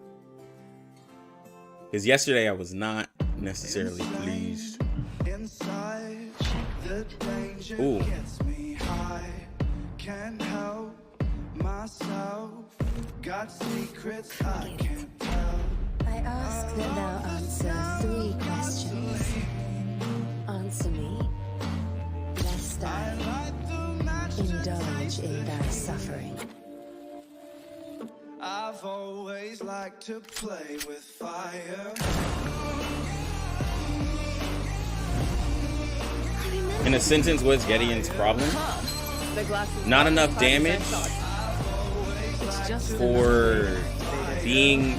Because yesterday I was not necessarily pleased. Ooh. Can't help myself. Got secrets I can't tell. I ask that thou answer 3 questions. Answer me, lest I indulge in thy suffering. I've always liked to play with fire. In a sentence, what's Getian's problem? Not enough damage for being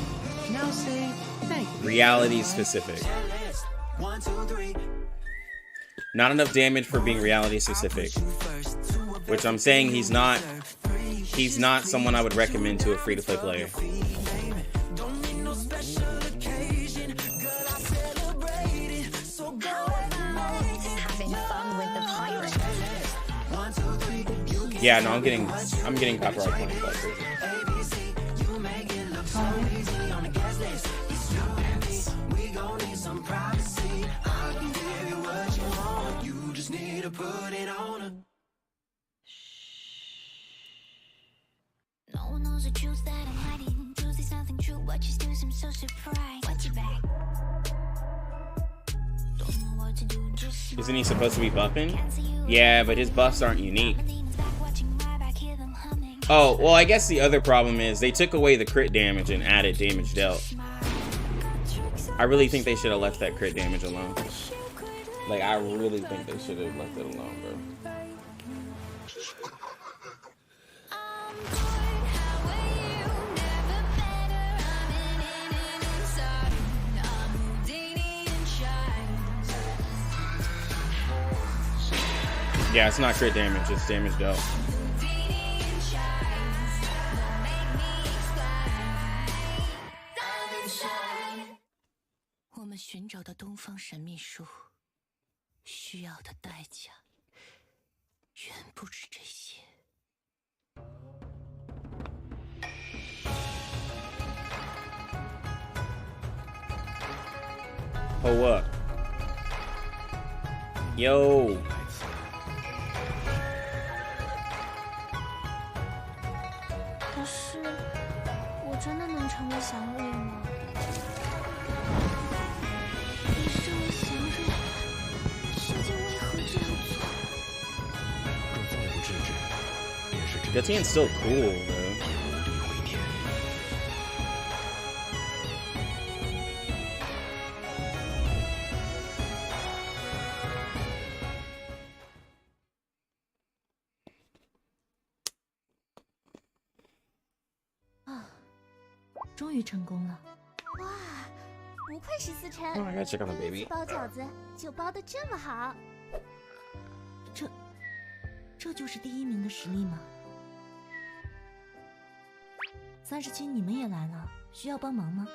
reality specific. Not enough damage for being reality specific. Which I'm saying he's not someone I would recommend to a free-to-play player. Yeah, no, I'm getting copyright claims like crazy. No one knows the truth that I'm hiding. Truth is nothing true, but you still seem so surprised. What's your back? Don't know what to do, just Isn't he supposed to be buffing? Yeah, but his buffs aren't unique. Oh, well, I guess the other problem is they took away the crit damage and added damage dealt. I really think they should have left that crit damage alone. Like, I really think they should have left it alone, bro. Yeah, it's not crit damage, it's damage dealt. 我们寻找的东方神秘书，需要的代价远不止这些。Oh, what? Yo. Getian's still cool, though. Ah, 终于成功了！哇，不愧是思辰， Oh, I gotta check on the baby. 包饺子就包得这么好。这就是第1名的实力吗？37，你们也来了，需要帮忙吗？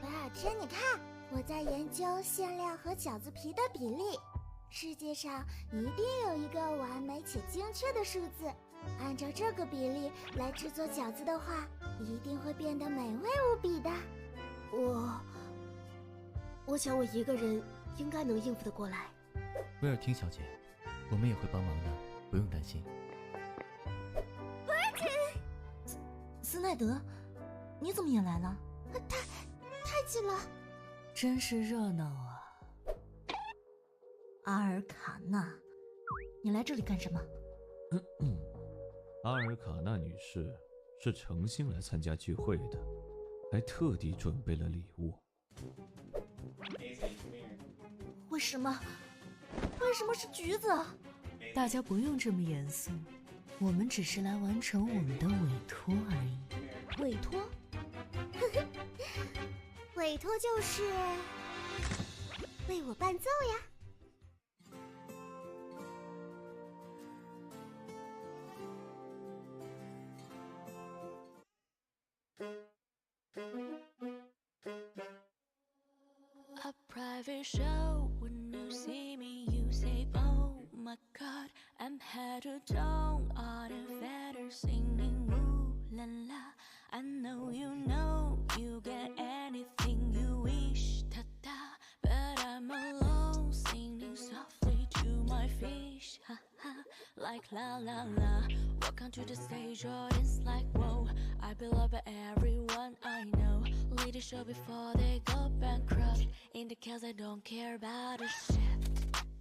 哇，天，你看，我在研究馅料和饺子皮的比例。世界上一定有一个完美且精确的数字，按照这个比例来制作饺子的话，一定会变得美味无比的。我想我一个人应该能应付得过来。威尔汀小姐，我们也会帮忙的，不用担心。斯奈德，你怎么也来了？太近了，真是热闹啊！阿尔卡纳，你来这里干什么？阿尔卡纳女士是诚心来参加聚会的，还特地准备了礼物。为什么是橘子？大家不用这么严肃，我们只是来完成我们的委托而已。委托？委托就是为我伴奏呀。every show. When you see me, you say, oh my god, I'm head to toe, all the feathers singing, ooh la la. I know you get anything you wish, ta-da. But I'm alone, singing softly to my fish, ha-ha. Like la la la, welcome to the stage, audience like whoa. I be loved by everyone I know. Lead the show before they go bankrupt. In the cause I don't care about a shit.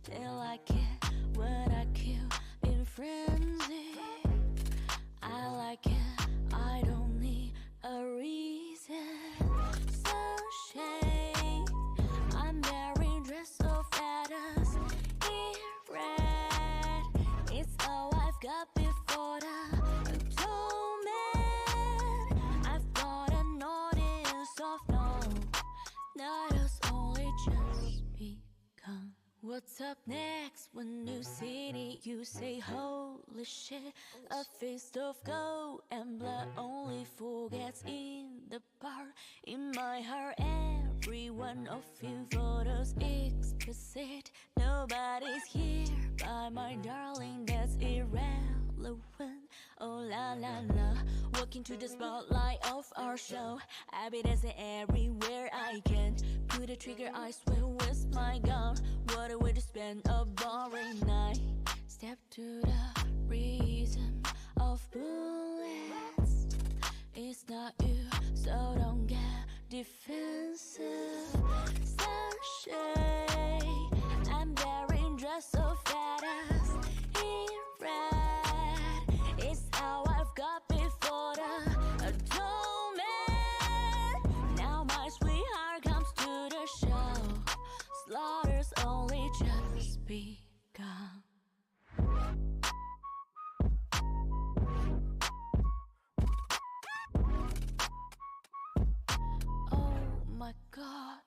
They like it when I kill in frenzy. I like it, I don't need a reason. Sunshine, I'm wearing dress so feathers in red. It's all I've got before the atonement. I've got an audience of no, not us, only just begun. What's up next? When you see it, you say holy shit. A fist of gold and blood only forgets in the bar. In my heart, every one of you photos explicit. Nobody's here but my darling, that's irrelevant. Oh la la la, walking to the spotlight of our show. I be dancing everywhere I can. Pull the trigger, I swear with my gun. What a way to spend a boring night. Step to the reason of bullets. It's not you, so don't get defensive. Sunshine, I'm wearing dress so feathers in red. It's how I've got before the atonement. Now my sweetheart comes to the show. Slaughter's only just begun. Oh my god.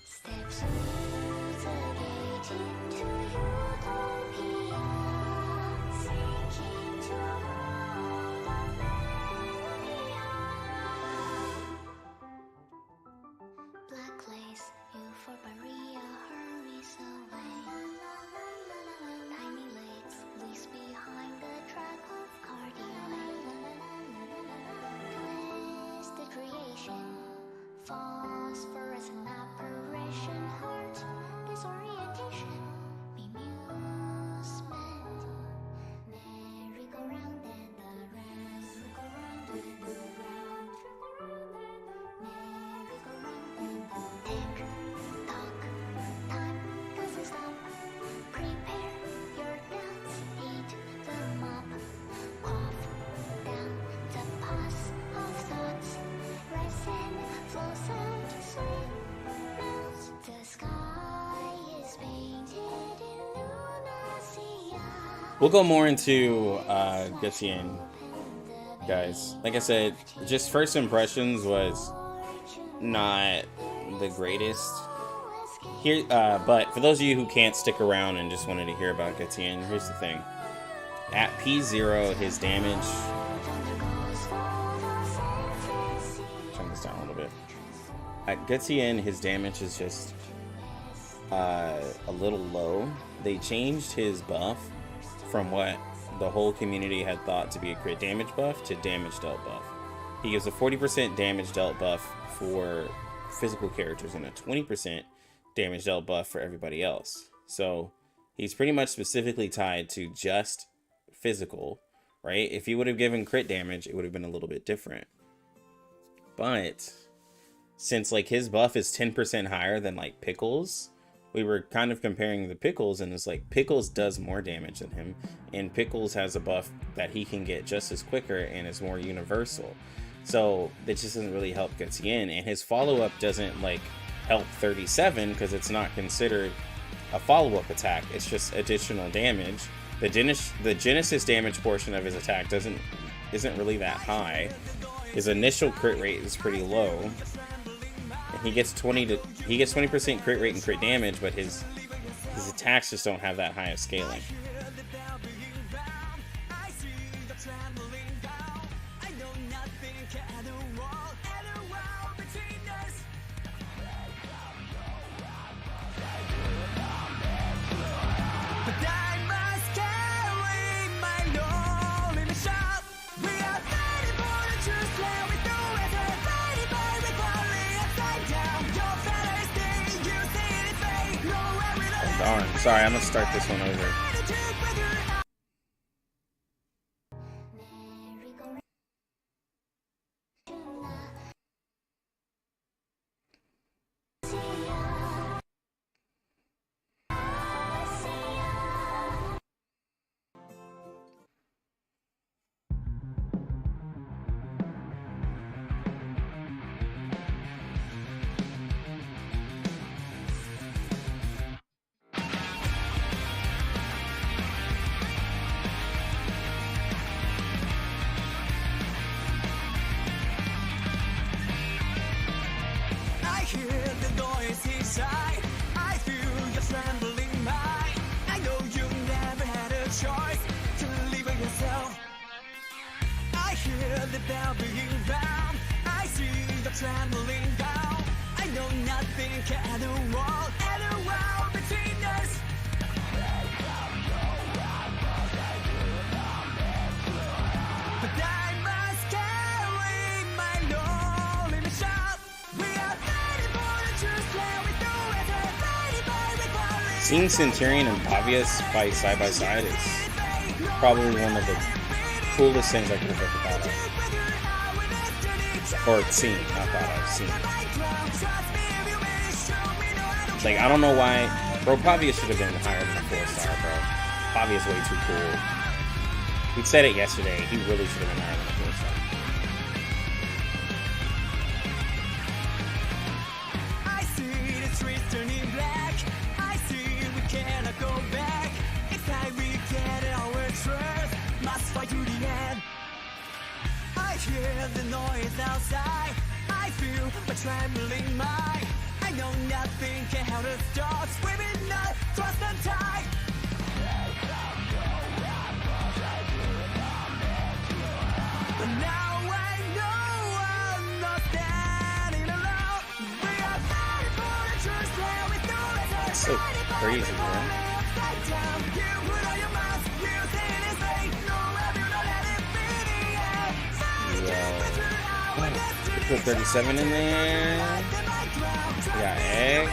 Steps through the gate into utopia, sinking to a world of melodia. Black lace, euphoria hurries away. Tiny legs leaves behind the track of cardio. Twisted creation, phosphorescent apparition, heart disorientation, bemusement. Merry-go-round and around, merry-go-round and around, merry-go-round and around. Tick tock, time doesn't stop. Prepare your nuts, eat them up. Cough down the pus of thoughts. Rise and flows out, sweet melts. The sky is painted in lunacia. We'll go more into Getian, guys. Like I said, just first impressions was not the greatest here, but for those of you who can't stick around and just wanted to hear about Getian, here's the thing. At P0, his damage, turn this down a little bit. At Getian, his damage is just a little low. They changed his buff from what the whole community had thought to be a crit damage buff to damage dealt buff. He gives a 40% damage dealt buff for physical characters and a 20% damage dealt buff for everybody else. So he's pretty much specifically tied to just physical, right? If he would have given crit damage, it would have been a little bit different. But since like his buff is 10% higher than like Pickles, we were kind of comparing the Pickles, and it's like Pickles does more damage than him, and Pickles has a buff that he can get just as quicker and is more universal. So that just doesn't really help Getian, and his follow-up doesn't like health 37 because it's not considered a follow-up attack. It's just additional damage. The Genesis damage portion of his attack isn't really that high. His initial crit rate is pretty low. And he gets 20% crit rate and crit damage, but his attacks just don't have that high of scaling. Darn. Sorry, I'm gonna start this one over. Seeing Centurion and Pavius fight side by side is probably one of the coolest things I could have ever thought of. Or seen, not thought of, seen. Like, I don't know why. Bro, Pavius should have been higher than a 4-star, bro. Pavius way too cool. We said it yesterday. He really should have been higher than a 4-star. Hear the noise outside. I feel a trembling mind. I know nothing can help us stop. Swimming up, trust and tide. But now I know I'm not standing alone. We are fighting for the truth. Where we do it. That's so crazy, man. Put 37 in there. We got X.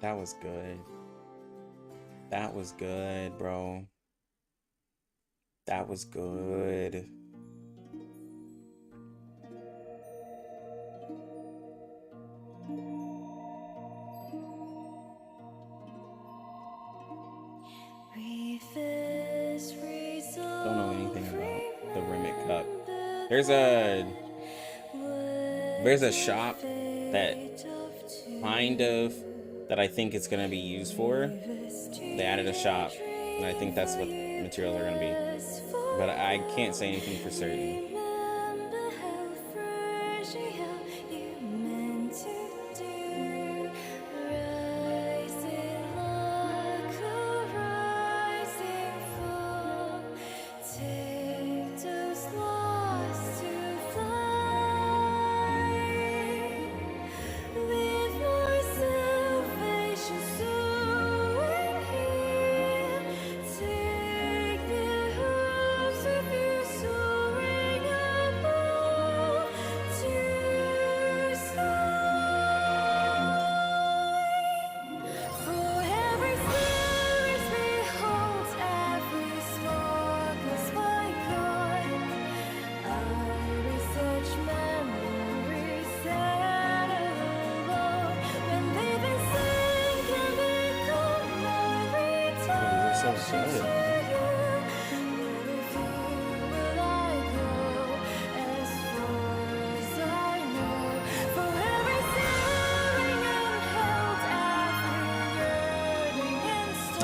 That was good. That was good, bro. That was good. Don't know anything about the Remit Cup. There's a shop that kind of that I think it's gonna be used for. They added a shop, and I think that's what materials are gonna be. But I can't say anything for certain.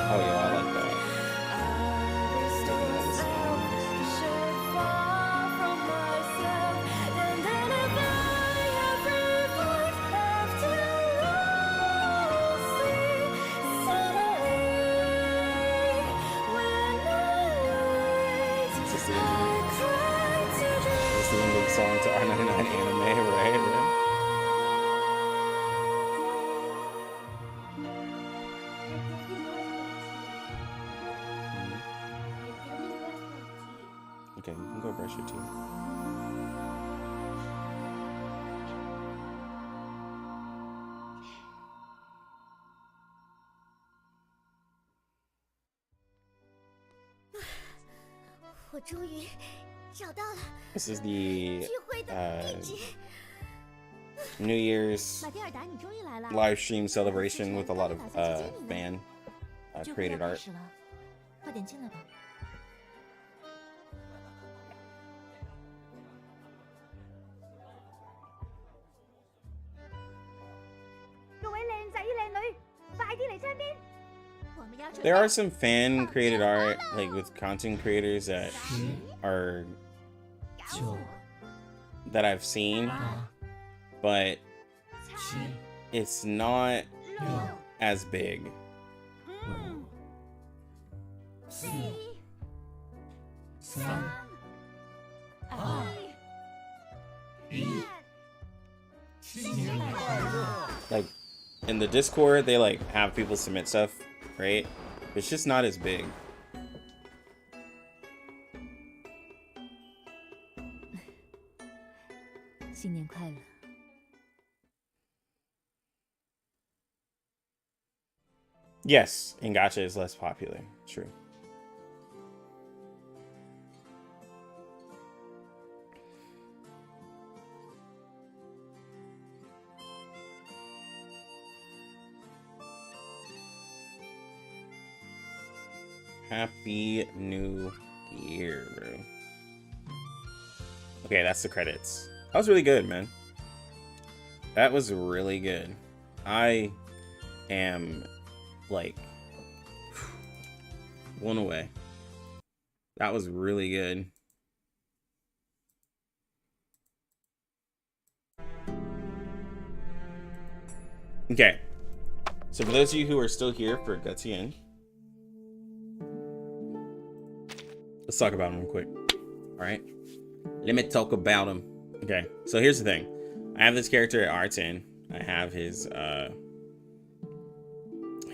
Oh yeah, I like that. This is a big song to R99 anime, right? Okay, you can go brush your teeth. This is the New Year's live stream celebration with a lot of fan created art. 快点进来吧。各位靚仔靚女，快啲嚟身邊！我們要 There are some fan created art, like with content creators that are that I've seen, but it's not as big. Like in the Discord, they like have people submit stuff, right? It's just not as big. Yes, and gacha is less popular. True. Happy New Year, bro. Okay, that's the credits. That was really good, man. That was really good. I am like blown away. That was really good. Okay. So for those of you who are still here for Getian, let's talk about him real quick. All right. Let me talk about him. Okay. So here's the thing. I have this character at R10. I have his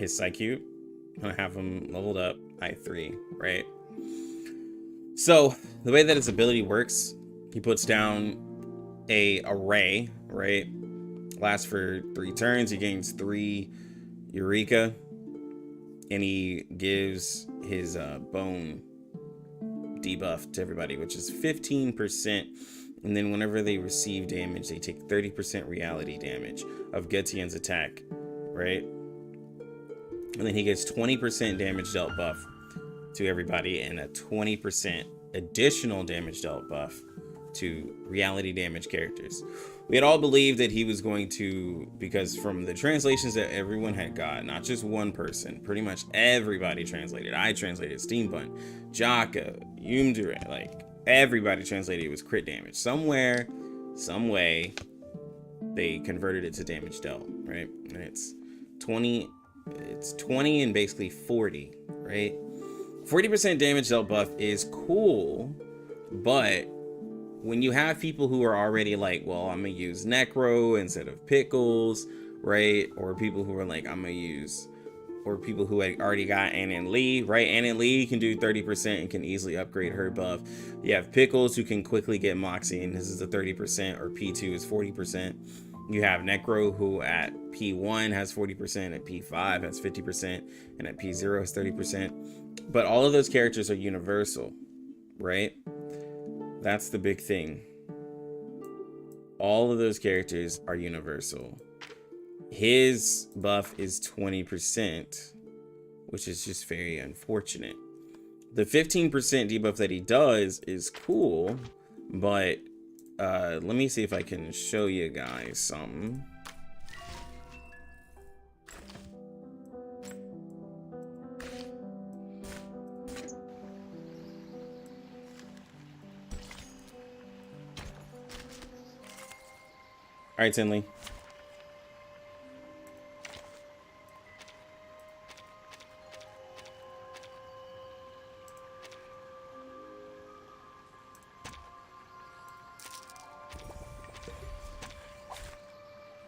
Psyche. I'm gonna have him leveled up I3, right? So the way that his ability works, he puts down a array, right? Lasts for 3 turns. He gains 3 Eureka, and he gives his bone debuff to everybody, which is 15%. And then whenever they receive damage, they take 30% reality damage of Getian's attack, right? And then he gets 20% damage dealt buff to everybody and a 20% additional damage dealt buff to reality damage characters. We had all believed that he was going to, because from the translations that everyone had got, not just one person, pretty much everybody translated. I translated Steampunk, Jaka, Yumdure, like everybody translated it was crit damage. Somewhere, some way, they converted it to damage dealt, right? And it's 20 and basically 40, right? 40% damage dealt buff is cool, but when you have people who are already like, well, I'm gonna use Necro instead of Pickles, right? Or people who are like, I'm gonna use, or people who had already got Ann and Lee, right? Ann and Lee can do 30% and can easily upgrade her buff. You have Pickles who can quickly get Moxie, and this is a 30%, or P2 is 40%. You have Necro who at P1 has 40%, at P5 has 50%, and at P0 has 30%. But all of those characters are universal, right? That's the big thing. All of those characters are universal. His buff is 20%, which is just very unfortunate. The 15% debuff that he does is cool, but let me see if I can show you guys something. All right, Tinley.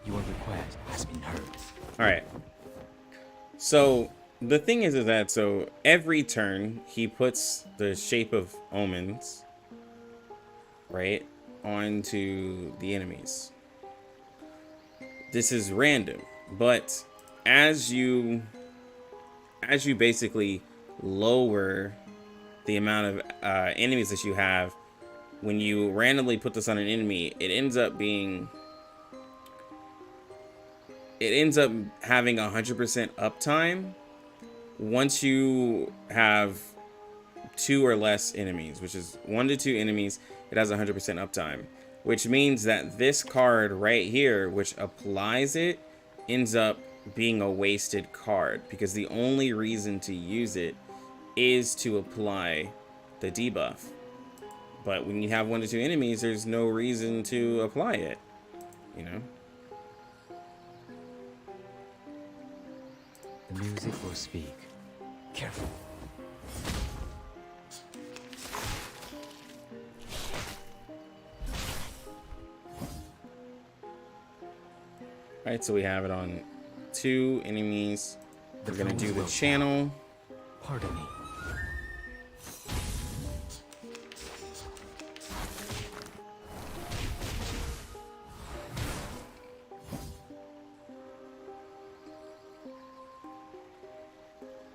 Your request has been heard. All right. So the thing is that so every turn he puts the Shape of Omens, right, onto the enemies. This is random, but as you basically lower the amount of enemies that you have, when you randomly put this on an enemy, it ends up having 100% uptime once you have 2 or less enemies, which is 1 to 2 enemies. It has 100% uptime, which means that this card right here, which applies it, ends up being a wasted card because the only reason to use it is to apply the debuff. But when you have 1 to 2 enemies, there's no reason to apply it, you know? The music will speak. Careful. Alright, so we have it on 2 enemies. We're gonna do the channel. Pardon me.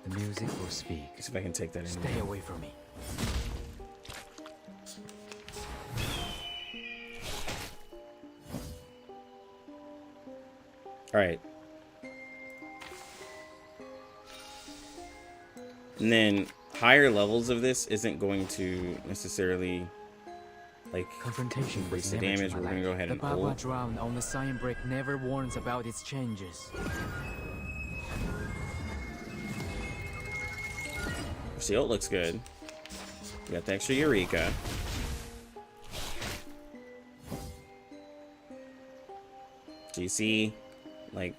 The music will speak. See if I can take that in. Stay away from me. All right. And then higher levels of this isn't going to necessarily like confrontation increase the damage. We're gonna go ahead and the ult. drown on the sign break never warns about its changes. See, ult looks good. We got the extra Eureka. Do you see? Like,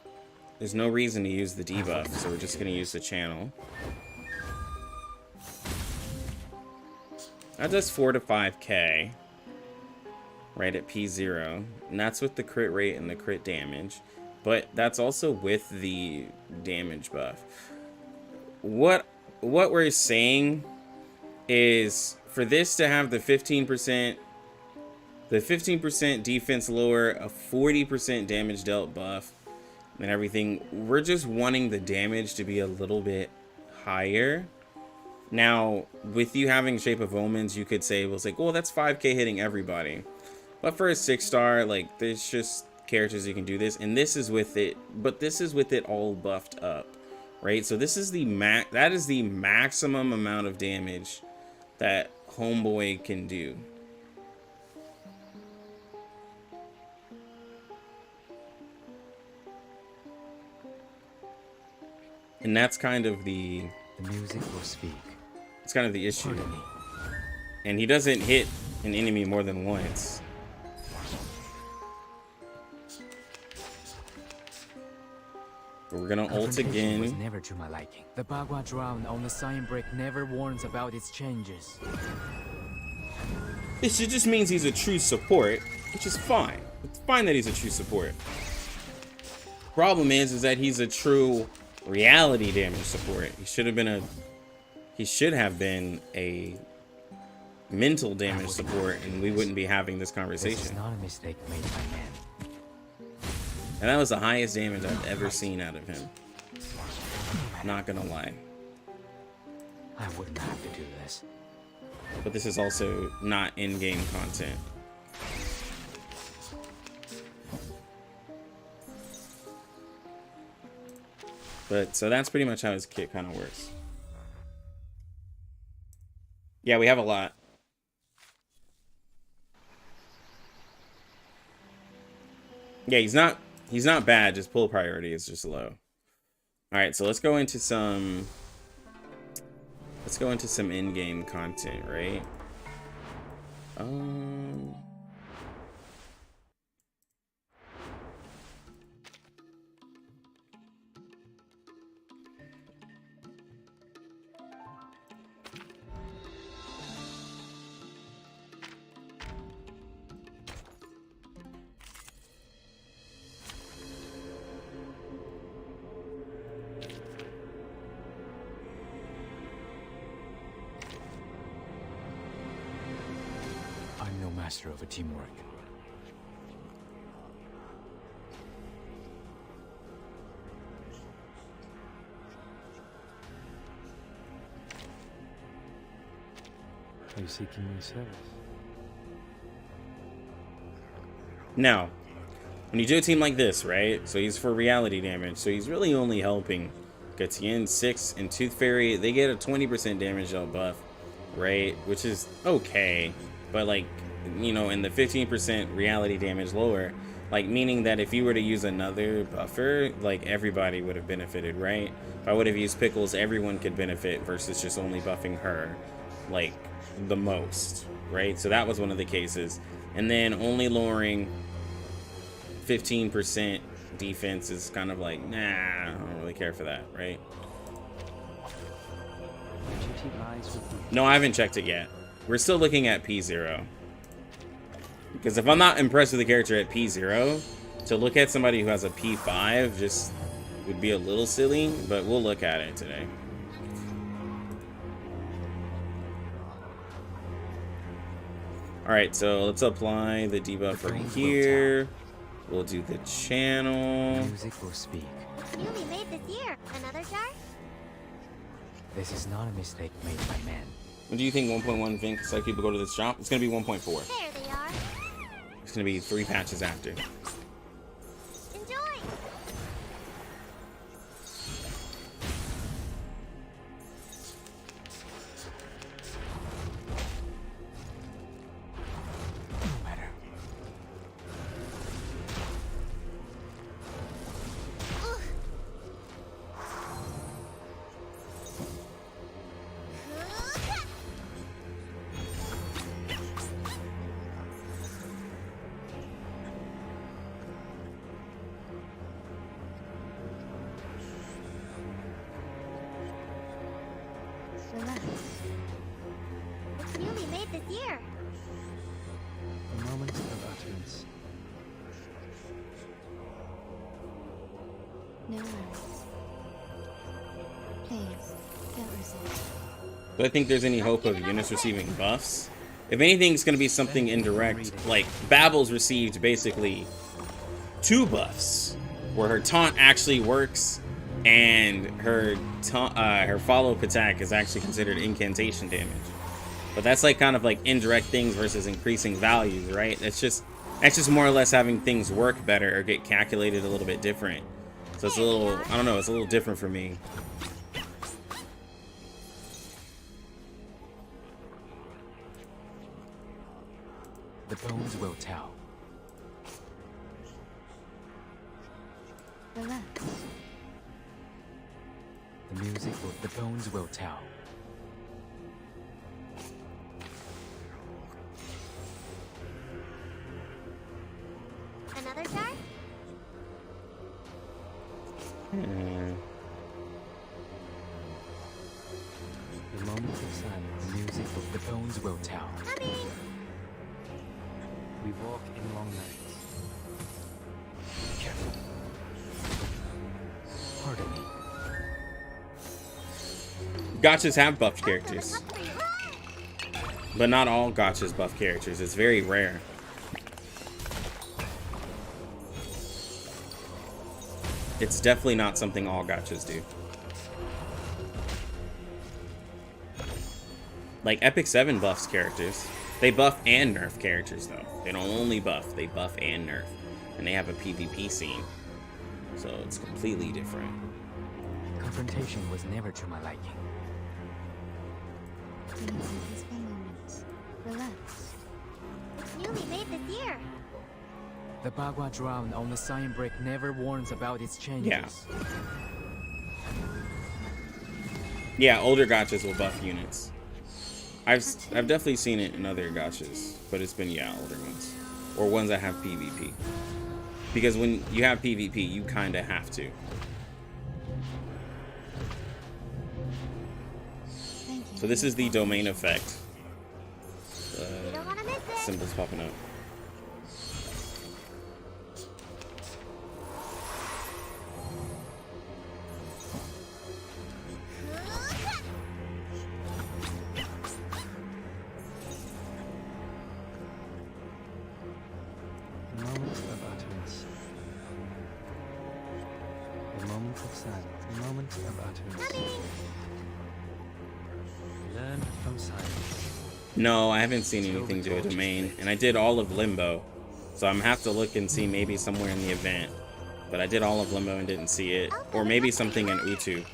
there's no reason to use the debuff, so we're just gonna use the channel. That does 4 to 5k, right at P0, and that's with the crit rate and the crit damage, but that's also with the damage buff. What we're saying is for this to have the 15% defense lower, a 40% damage dealt buff, and everything, we're just wanting the damage to be a little bit higher. Now, with you having Shape of Omens, you could say, well, it's like, well, that's 5k hitting everybody. But for a 6-star, like, there's just characters you can do this, and this is with it, but this is with it all buffed up, right? So this is the that is the maximum amount of damage that Homeboy can do. And that's kind of the music will speak. It's kind of the issue. And he doesn't hit an enemy more than once. But we're gonna ult again. Was never to my liking. The Bagua drown on the sign break never warns about its changes. It just means he's a true support, which is fine. It's fine that he's a true support. Problem is that he's a true reality damage support. He should have been a mental damage support, and we wouldn't be having this conversation. This is not a mistake made by man. And that was the highest damage I've ever seen out of him. Not gonna lie. I wouldn't have to do this. But this is also not in-game content. But so that's pretty much how his kit kind of works. Yeah, we have a lot. Yeah, he's not bad, just pull priority is just low. Alright, so let's go into some in-game content, right? I'm no master of teamwork. Are you seeking my service? Now, when you do a team like this, right? So he's for reality damage. So he's really only helping Getian, 6, and Tooth Fairy. They get a 20% damage out buff, right? Which is okay. But like, you know, in the 15% reality damage lower, like meaning that if you were to use another buffer, like everybody would have benefited, right? If I would have used Pickles, everyone could benefit versus just only buffing her, like the most, right? So that was one of the cases. And then only lowering 15% defense is kind of like, nah, I don't really care for that, right? No, I haven't checked it yet. We're still looking at P0. Because if I'm not impressed with the character at P0, to look at somebody who has a P5 just would be a little silly, but we'll look at it today. Alright, so let's apply the debuff right here. We'll do the channel. Music will speak. Newly made this year. Another jar? This is not a mistake made by man. What do you think 1.1 thinks like people go to this shop? It's gonna be 1.4. There they are. It's gonna be 3 patches after. Enjoy. It's newly made this year. A moment of utterance. No worries. Please, don't resist. Do I think there's any hope of Eunice receiving buffs? If anything, it's going to be something indirect. Like, Babel's received basically 2 buffs, where her taunt actually works, and her follow-up attack is actually considered incantation damage. But that's like kind of like indirect things versus increasing values, right? That's just more or less having things work better or get calculated a little bit different. So it's a little, I don't know, it's a little different for me. The bones will tell. Relax. The music will, the bones will tell. Another jar? The moment of silence. The music will, the bones will tell. Coming. We walk in long nights. Careful. Pardon me. Gotchas have buffed characters. But not all gotchas buff characters. It's very rare. It's definitely not something all gotchas do. Like Epic 7 buffs characters. They buff and nerf characters though. They don't only buff, they buff and nerf. And they have a PvP scene. So it's completely different. Confrontation was never to my liking. Take some peaceful moments. Relax. It's newly made this year. The Bagua drown on the sign brick never warns about its changes. Yeah. Yeah, older gachas will buff units. I've definitely seen it in other gachas, but it's been, yeah, older ones. Or ones that have PvP. Because when you have PvP, you kind of have to. So this is the domain effect. Symbols popping up. The moment of utterance. The moment of silence. The moment of utterance. Learn from silence. No, I haven't seen anything to a domain, and I did all of Limbo, so I'm gonna have to look and see maybe somewhere in the event. But I did all of Limbo and didn't see it, or maybe something in Utu.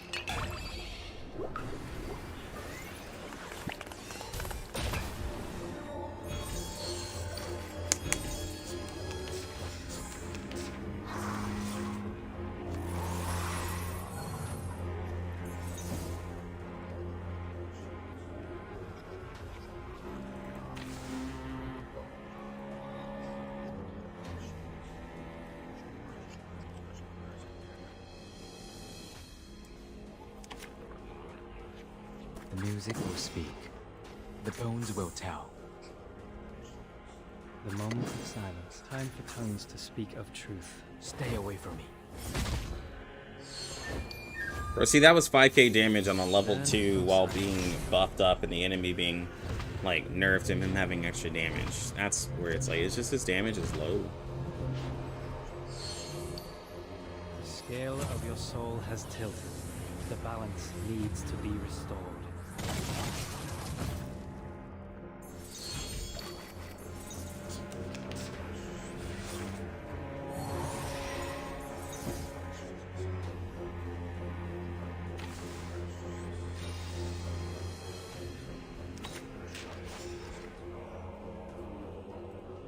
The music will speak. The bones will tell. The moment of silence. Time for tongues to speak of truth. Stay away from me. Bro, see, that was 5k damage on a level 2 while being buffed up and the enemy being, like, nerfed and him having extra damage. That's where it's like, it's just his damage is low. The scale of your soul has tilted. The balance needs to be restored.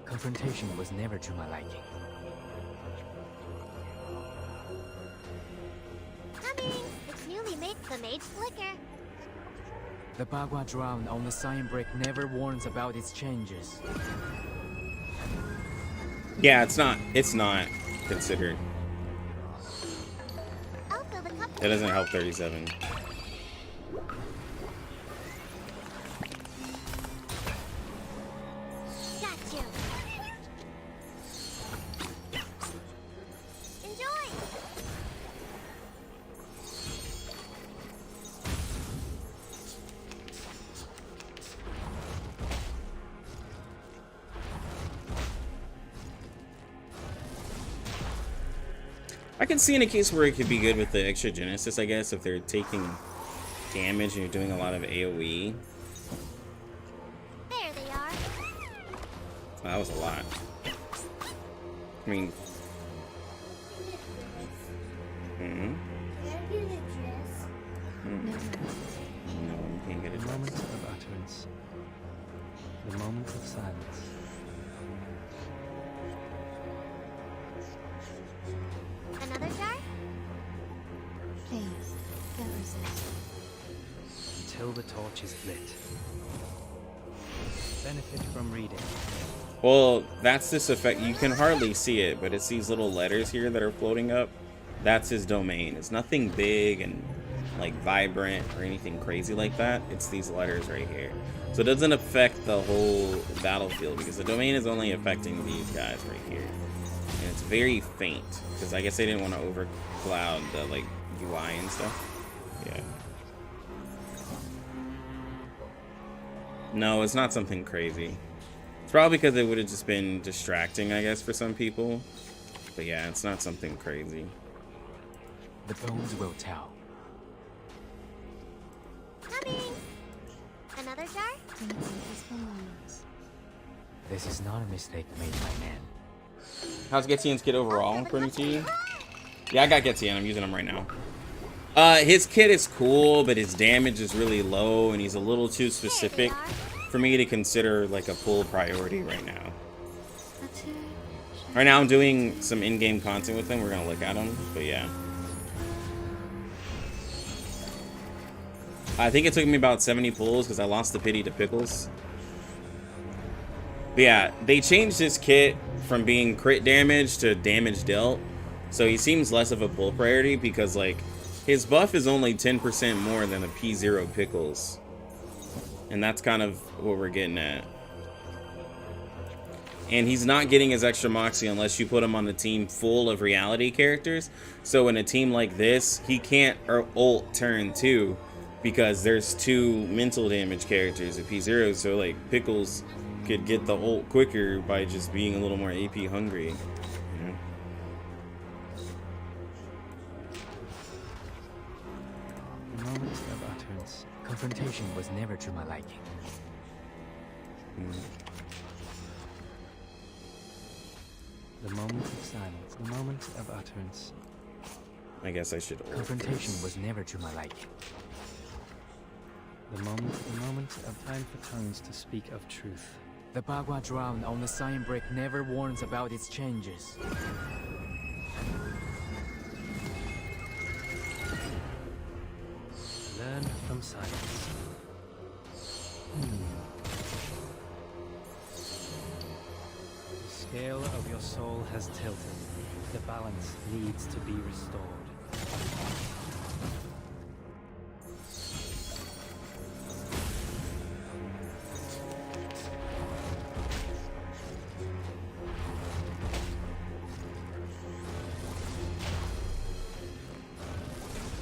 Confrontation was never to my liking. Coming! It's newly made the Mage Flicker. The Bagua drown on the sign brick never warns about its changes. Yeah, it's not considered. It doesn't help 37. I can see in a case where it could be good with the extra Genesis, I guess, if they're taking damage and you're doing a lot of AoE. There they are. Wow, that was a lot. I mean... No, you can't get it. The moment of utterance. The moment of silence. Another jar? Please, don't resist. Until the torch is lit. Benefit from reading. Well, that's this effect. You can hardly see it, but it's these little letters here that are floating up. That's his domain. It's nothing big and like vibrant or anything crazy like that. It's these letters right here. So it doesn't affect the whole battlefield because the domain is only affecting these guys right here. And it's very faint because I guess they didn't want to overcloud the like UI and stuff. Yeah. No, it's not something crazy. It's probably because it would have just been distracting, I guess, for some people. But yeah, it's not something crazy. The bones will tell. Coming! Another jar? Take some peaceful moments. This is not a mistake made by man. How's Getian's kit overall, according to you? Yeah, I got Getian. I'm using him right now. His kit is cool, but his damage is really low, and he's a little too specific for me to consider like a full priority right now. Right now I'm doing some in-game content with him. We're gonna look at him, but yeah. I think it took me about 70 pulls because I lost the pity to Pickles. But yeah, they changed his kit from being crit damage to damage dealt. So he seems less of a pull priority because like his buff is only 10% more than a P0 Pickles. And that's kind of what we're getting at. And he's not getting his extra moxie unless you put him on a team full of reality characters. So in a team like this, he can't ult turn 2 because there's 2 mental damage characters at P0. So like Pickles could get the ult quicker by just being a little more AP hungry. You know? Moment of utterance. Confrontation was never to my liking. The moment of silence, the moment of utterance. I guess I should. Confrontation was never to my liking. The moment of time for tongues to speak of truth. The Bagua drown on the sign brick never warns about its changes. Learn from silence. The scale of your soul has tilted. The balance needs to be restored.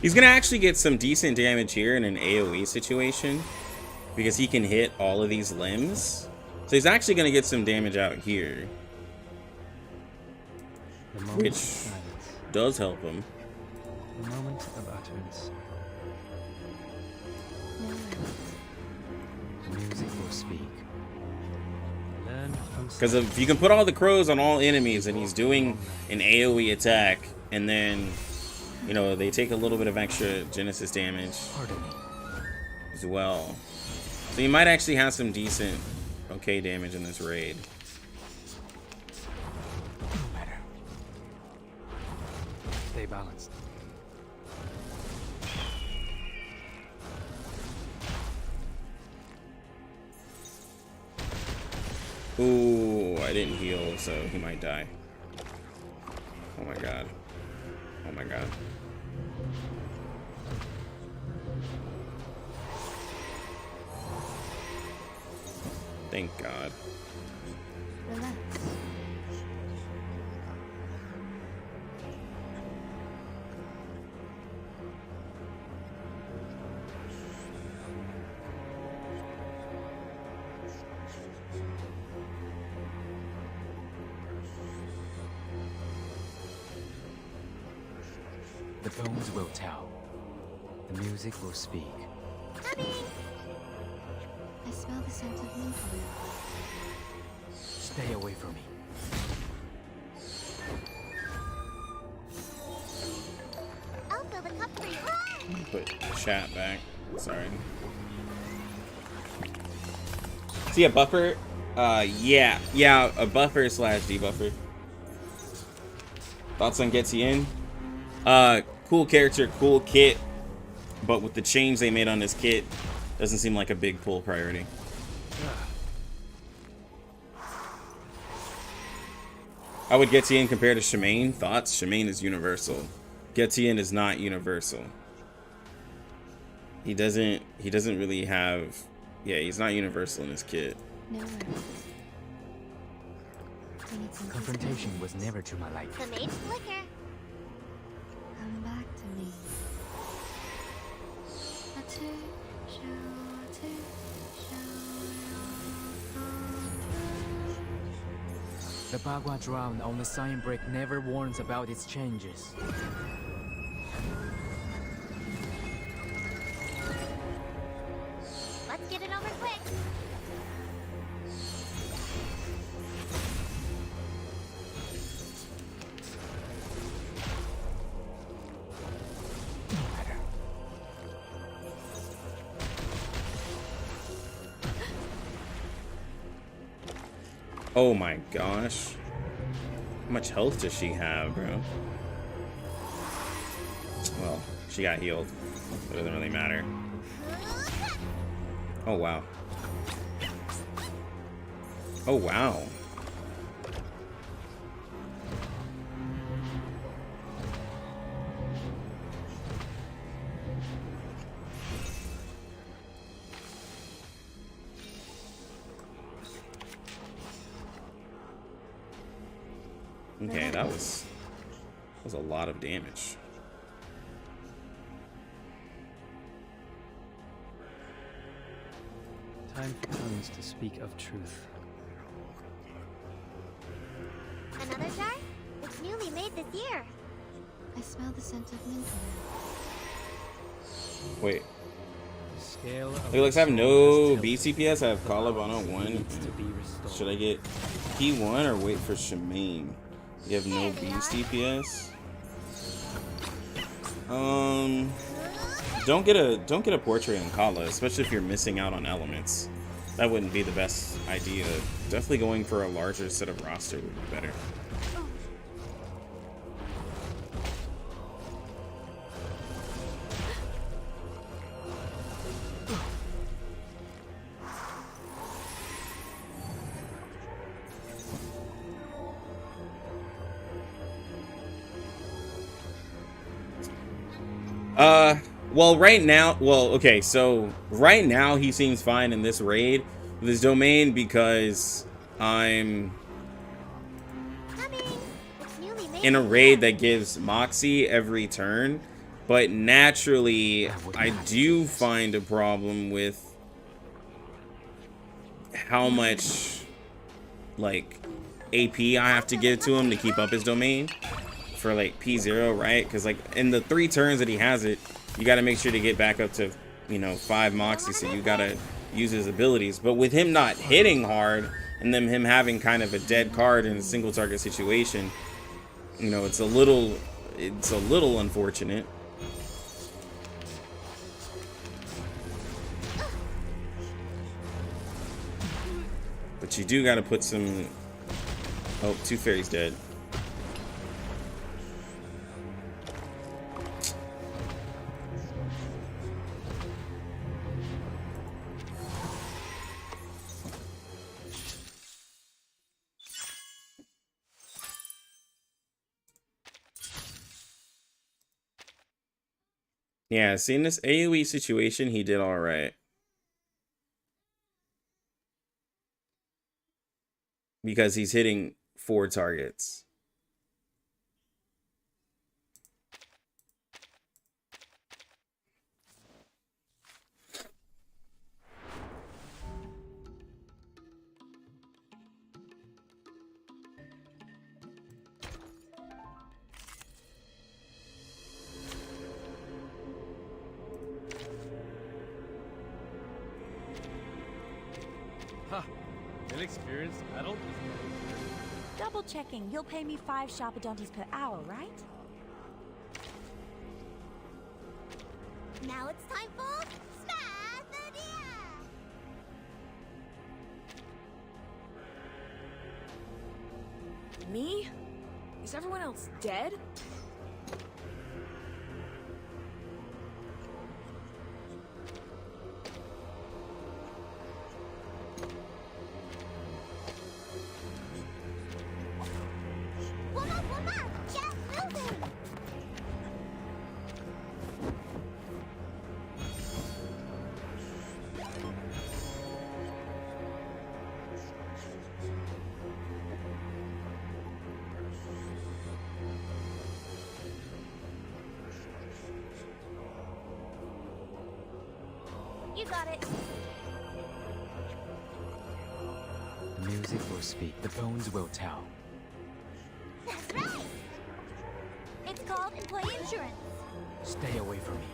He's gonna actually get some decent damage here in an AoE situation because he can hit all of these limbs. So he's actually gonna get some damage out here, which does help him. The moment of utterance. The music will speak. Because if you can put all the crows on all enemies and he's doing an AoE attack and then, you know, they take a little bit of extra Genesis damage as well. So you might actually have some decent, okay damage in this raid. No matter. Stay balanced. Ooh, I didn't heal, so he might die. Oh my god. Oh my god. Thank God. Relax. The bones will tell. The music will speak. Coming! I smell the scent of moonflower. Stay away from me. I'll fill the cup for you. Put chat back. Sorry. See a buffer? Yeah, a buffer slash debuffer. Thoughts on Getian? Cool character, cool kit, but with the change they made on this kit, doesn't seem like a big pull priority. How would Getian compare to Shemaine? Thoughts? Shemaine is universal. Getian is not universal. He doesn't really have, yeah, he's not universal in his kit. No. Confrontation was never to my liking. The maid's flicker. Come back to me. The Bagua drown on the sign brick never warns about its changes. Let's get it over quick. No matter. Oh my gosh. How much health does she have, bro? Well, she got healed. It doesn't really matter. Oh, wow. Oh, wow. Okay, that was a lot of damage. Time for tongues to speak of truth. Another jar? It's newly made this year. I smell the scent of mint. Wait. Scale of Hey, looks I have no B CPS. I have Caleb on a 1. needs to be restored. Should I get P1 or wait for Shemaine? You have no B CPS. Don't get a portrait in Kala, especially if you're missing out on elements. That wouldn't be the best idea. Definitely going for a larger set of roster would be better. Well, right now, okay, so right now he seems fine in this raid with his domain because I'm in a raid that gives Moxie every turn, but naturally I do find a problem with how much like AP I have to give to him to keep up his domain for like P0, right? Because like in the 3 turns that he has it, you got to make sure to get back up to, you know, 5 Moxie, so you got to use his abilities. But with him not hitting hard and then him having kind of a dead card in a single target situation, you know, it's a little unfortunate. But you do got to put some... Oh, 2 fairies dead. Yeah, see, in this AoE situation, he did all right. Because he's hitting 4 targets. Ha! Inexperienced adult? Double checking. You'll pay me 5 Sharpadontes per hour, right? Now it's time for Smash. Me? Is everyone else dead? You got it. The music will speak, the bones will tell. That's right. It's called employee insurance. Stay away from me.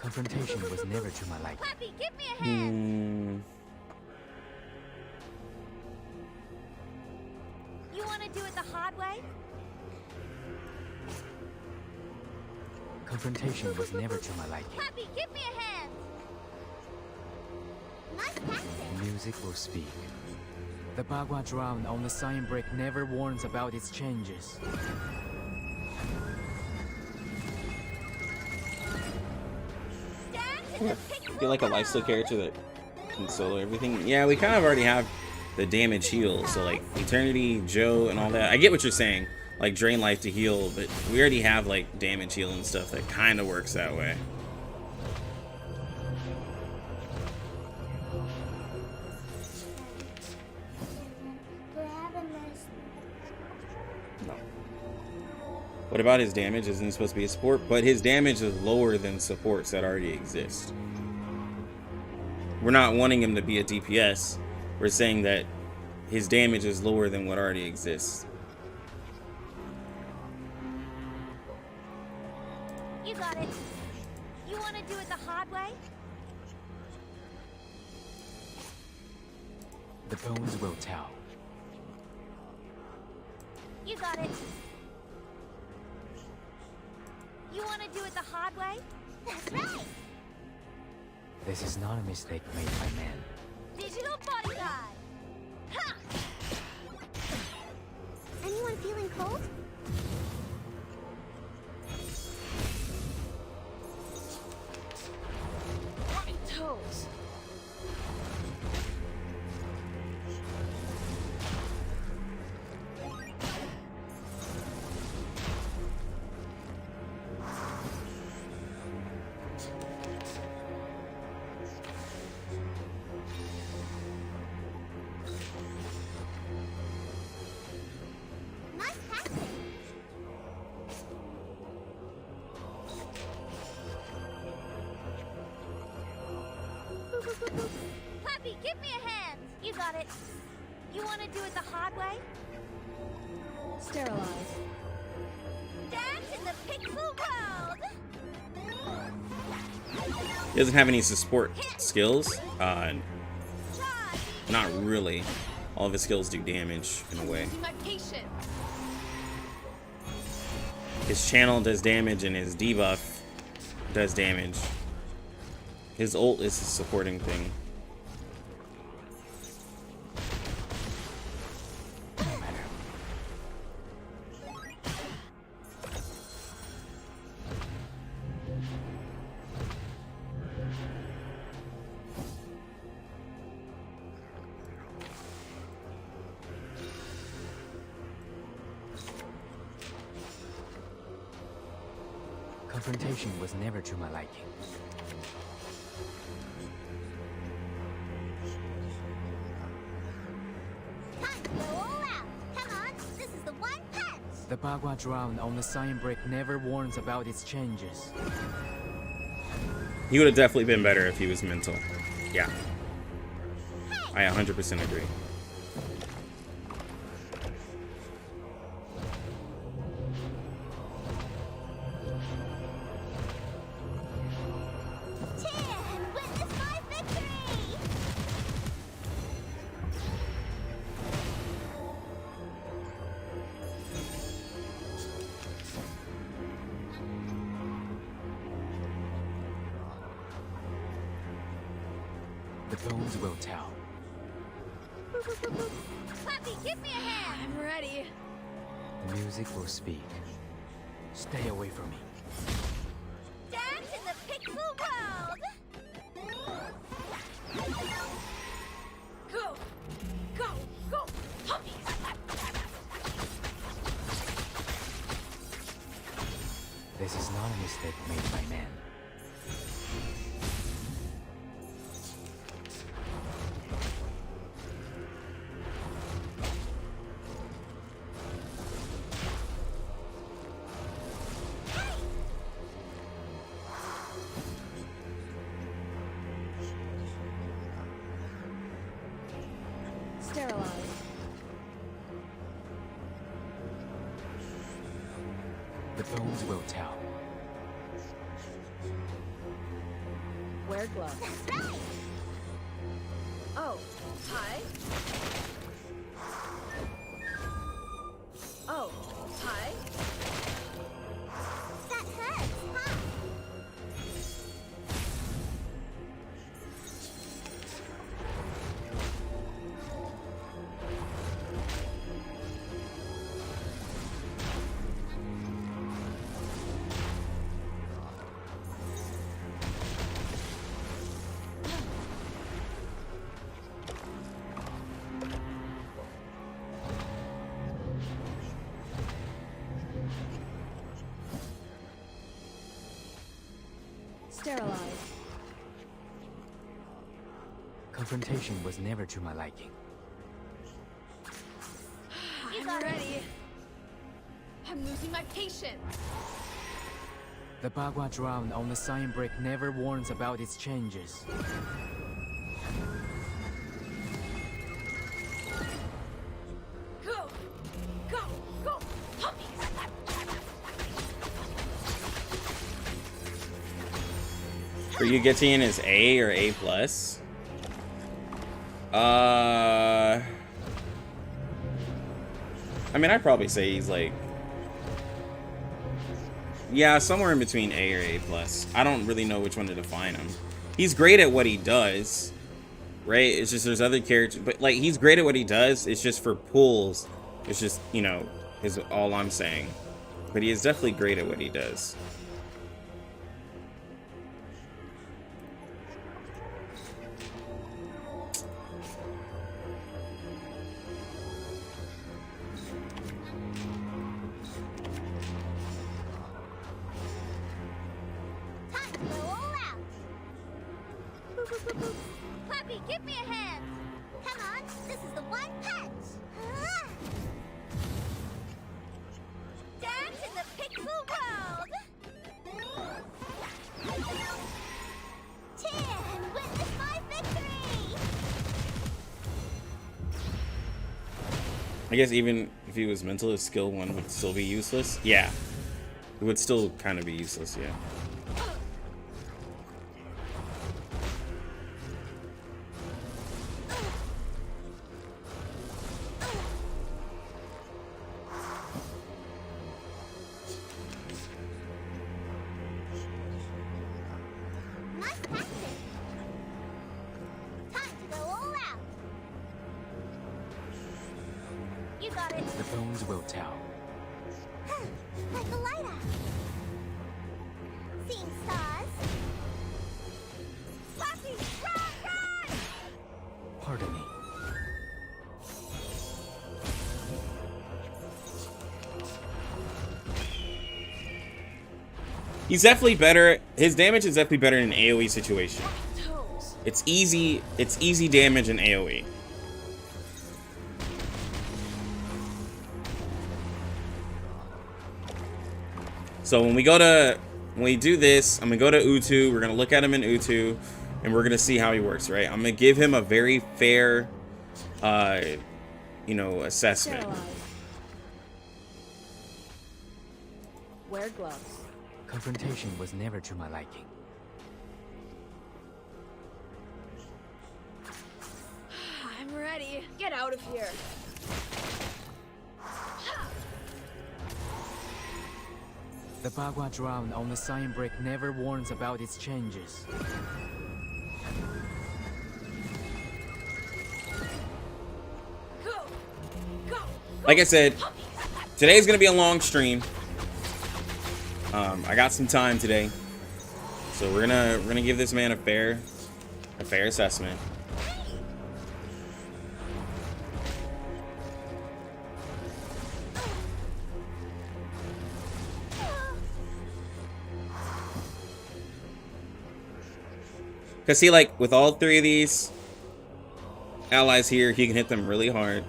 Confrontation was never to my liking. Puppy, give me a hand. You want to do it the hard way? Confrontation was never to my liking. Puppy, give me a hand. Nice tactic. Music will speak. The Bagua drowned on the sign brick never warns about its changes. I feel like a lifesteal character that can solo everything. Yeah, we kind of already have the damage heal, so like Eternity, Joe, and all that. I get what you're saying, like drain life to heal, but we already have like damage heal and stuff that kind of works that way. No. What about his damage? Isn't he supposed to be a support? But his damage is lower than supports that already exist. We're not wanting him to be a DPS. We're saying that his damage is lower than what already exists. You got it. You want to do it the hard way? The bones will tell. You got it. You want to do it the hard way? That's right. This is not a mistake made by man. Digital bodyguard. Ha! Anyone feeling cold? My toes. Nice tactic. Puppy, give me a hand. You got it. You want to do it the hard way? Sterilize. Dance in the pixel world. He doesn't have any support skills. Not really. All of his skills do damage in a way. My patience. His channel does damage and his debuff does damage. His ult is a supporting thing. Confrontation was never to my liking. Time to go all out. Come on, this is the one punch. The Bagua drowned on the sign brick never warns about its changes. He would have definitely been better if he was mental. Yeah. I 100% agree. Cheer and witness my victory. The bones will tell. Puppy, give me a hand. I'm ready. The music will speak. Stay away from me. Dance in the pixel world. Go. Go. Go. Puppy. This is not a mistake made by man. Sterilize. The bones will tell. Wear gloves. That's right. Oh, hi. Oh, hi. That hurts, huh? Sterilized. Confrontation was never to my liking. I'm ready. I'm losing my patience. The Bagua drowned on the sign brick never warns about its changes. Go! Go! Go! Puppies! For you, Getian is A or A+. I mean, I'd probably say he's like, yeah, somewhere in between A or A+. I don't really know which one to define him. He's great at what he does, right? It's just there's other characters, but like he's great at what he does. It's just for pulls. It's just, you know, is all I'm saying. But he is definitely great at what he does. Time to go all out. Boop, boop, boop, boop. Puppy, give me a hand. Come on, this is the one punch. Ah. Dance in the pixel world. Cheer and witness my victory. I guess even if he was mental, his skill 1 would still be useless. Yeah. It would still kind of be useless, yeah. Nice practice. Time to go all out. You got it. The bones will tell. Like a lighter. Seeing stars. Puppy, run! Pardon me. He's definitely better. His damage is definitely better in an AoE situation. It's easy damage in AoE. So when we do this, I'm gonna go to Utu. We're gonna look at him in Utu, and we're gonna see how he works. Right? I'm gonna give him a very fair, you know, assessment. Sterilized. Wear gloves. Confrontation was never to my liking. I'm ready. Get out of here. The Bagua drowned on the sign brick never warns about its changes. Go! Go! Like I said, today's gonna be a long stream. I got some time today, so we're gonna give this man a fair assessment. Cause see, like with all 3 of these allies here, he can hit them really hard.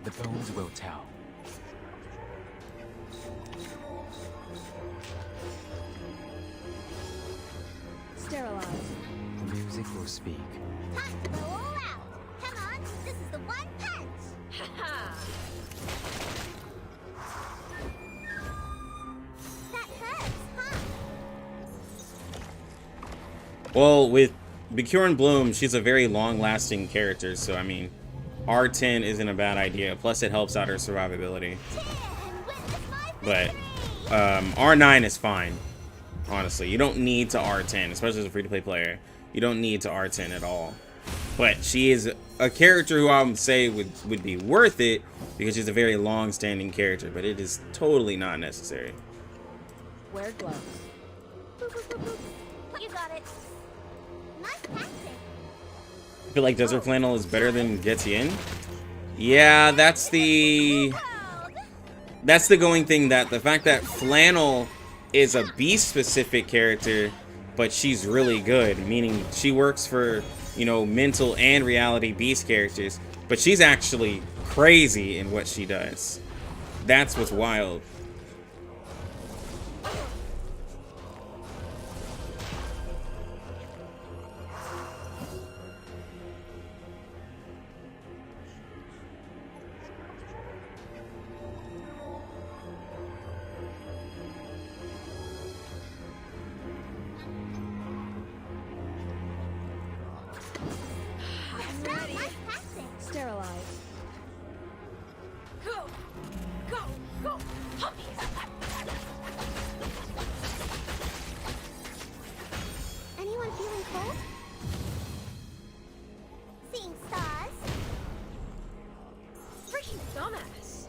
The bones will tell. Sterilized. The music will speak. Time to go all out. Come on, this is the one punch. Ha-ha! That hurt. Well, with Bjorn Bloom, she's a very long-lasting character, so I mean, R10 isn't a bad idea. Plus, it helps out her survivability. But R9 is fine. Honestly, you don't need to R10, especially as a free-to-play player. You don't need to R10 at all. But she is a character who I would say would be worth it because she's a very long-standing character. But it is totally not necessary. Wear gloves. You got it. Nice passing. I feel like Desert Flannel is better than Getian. Yeah, that's the going thing, that the fact that Flannel is a beast-specific character, but she's really good, meaning she works for, you know, mental and reality beast characters, but she's actually crazy in what she does. That's what's wild. Anyone feeling cold? Seeing stars? Freaking dumbass.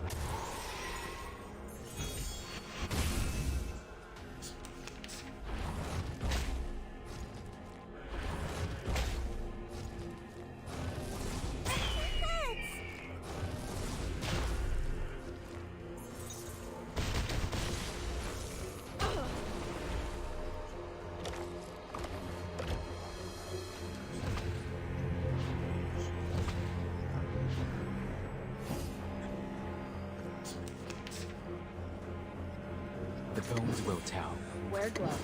The bones will tell. Wear gloves.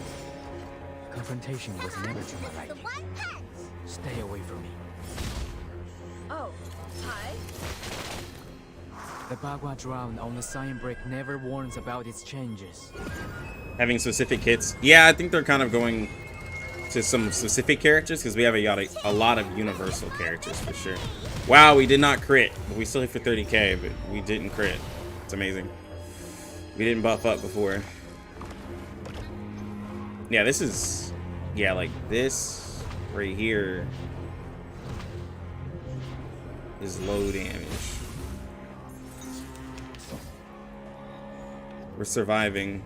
Confrontation was never to my liking. Stay away from me. Oh, hi. The Bagua drown on the Cyan Brick never warns about its changes. Having specific hits. Yeah, I think they're kind of going to some specific characters because we have a lot of universal characters for sure. Wow, we did not crit, but we still hit for 30k, but we didn't crit. It's amazing. We didn't buff up before. Yeah, this is, yeah, like this right here is low damage. We're surviving.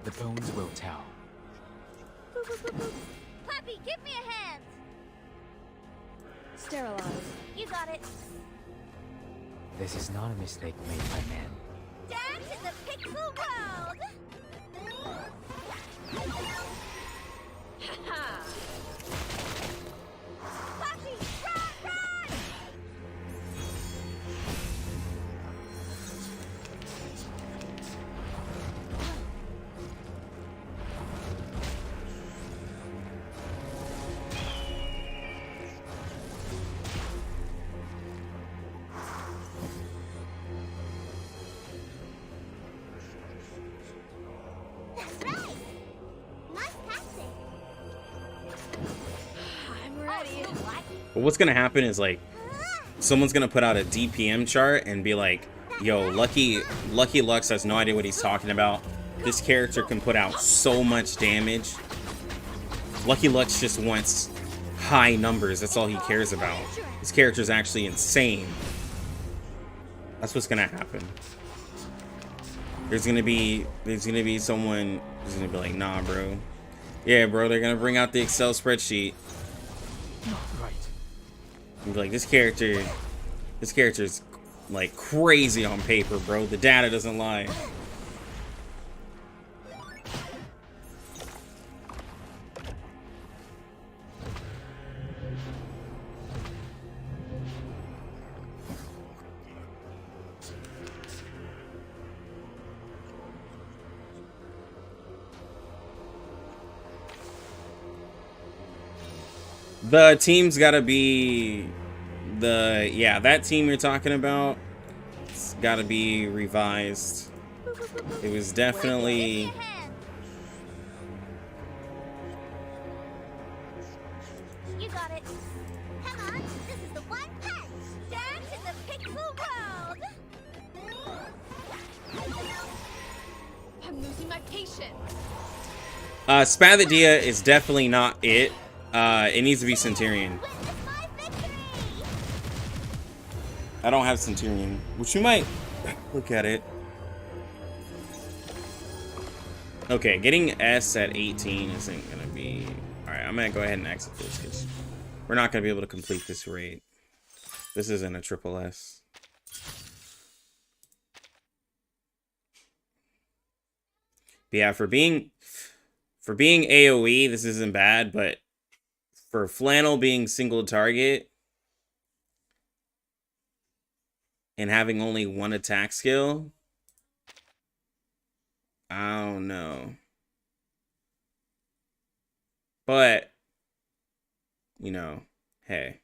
The bones will tell. Puppy, give me a hand. Sterilize. You got it. This is not a mistake made by man. Dance in the pixel world. Puppy, run! That's right. Nice passing. I'm ready. But what's gonna happen is like someone's gonna put out a DPM chart and be like, yo, Lucky Lux has no idea what he's talking about. This character can put out so much damage. Lucky Lux just wants high numbers. That's all he cares about. This character's actually insane. That's what's gonna happen. There's gonna be someone who's gonna be like, nah, bro. Yeah, bro, they're gonna bring out the Excel spreadsheet. Right. And be like, this character's like crazy on paper, bro. The data doesn't lie. The team's gotta be yeah, that team you're talking about, it's got to be revised. It was definitely. You got it. Come on, this is the one punch. Dance in the pixel world. I'm losing my patience. Spathadia is definitely not it. It needs to be Centurion. I don't have Centurion, which we might look at it. Okay, getting S at 18 isn't gonna be. Alright, I'm gonna go ahead and exit this because we're not gonna be able to complete this raid. This isn't a triple S. But yeah, for being AoE, this isn't bad, but for Flannel being single target and having only one attack skill, I don't know. But, you know, hey.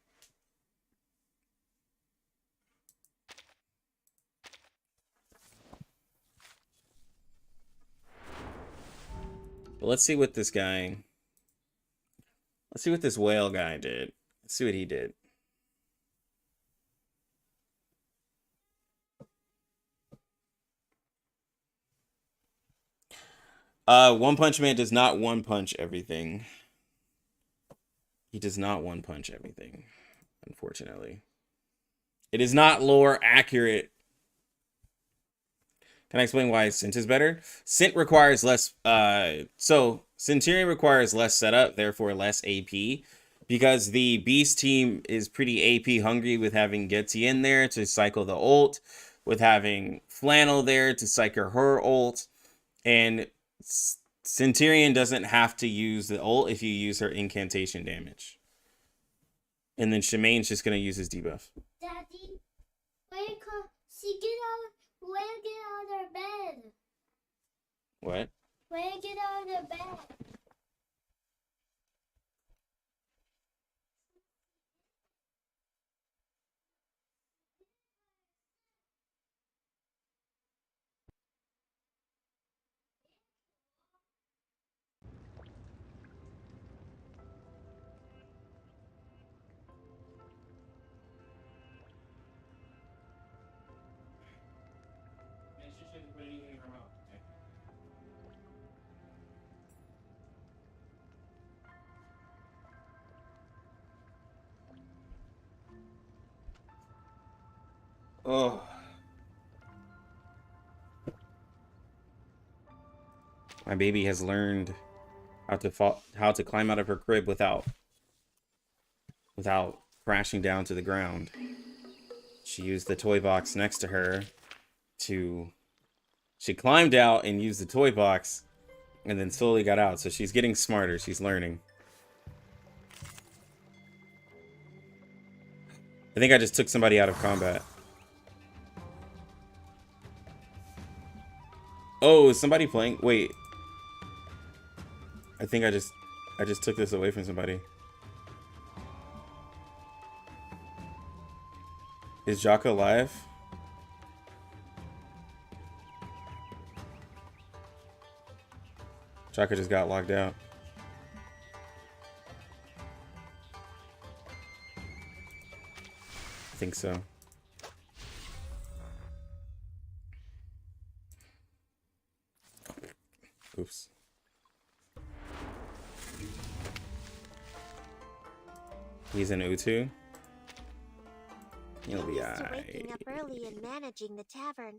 But let's see what this guy... Let's see what this whale guy did. Let's see what he did. One Punch Man does not one punch everything. He does not one punch everything, unfortunately. It is not lore accurate. Can I explain why Sint is better? Sint requires less, so Centurion requires less setup, therefore less AP, because the Beast team is pretty AP hungry with having Getian there to cycle the ult, with having Flannel there to cycle her ult, and Centurion doesn't have to use the ult if you use her incantation damage. And then Shemaine's just going to use his debuff. Daddy, where get out of bed? What? Where get out of bed? Oh. My baby has learned how to climb out of her crib without crashing down to the ground. She used the toy box next to her she climbed out and used the toy box and then slowly got out. So she's getting smarter. She's learning. I think I just took somebody out of combat. Oh, is somebody playing? Wait. I think I just took this away from somebody. Is Jocko live? Jocko just got locked out. I think so. Oops. He's an Utu. He'll be I'm used to waking up early and managing the tavern.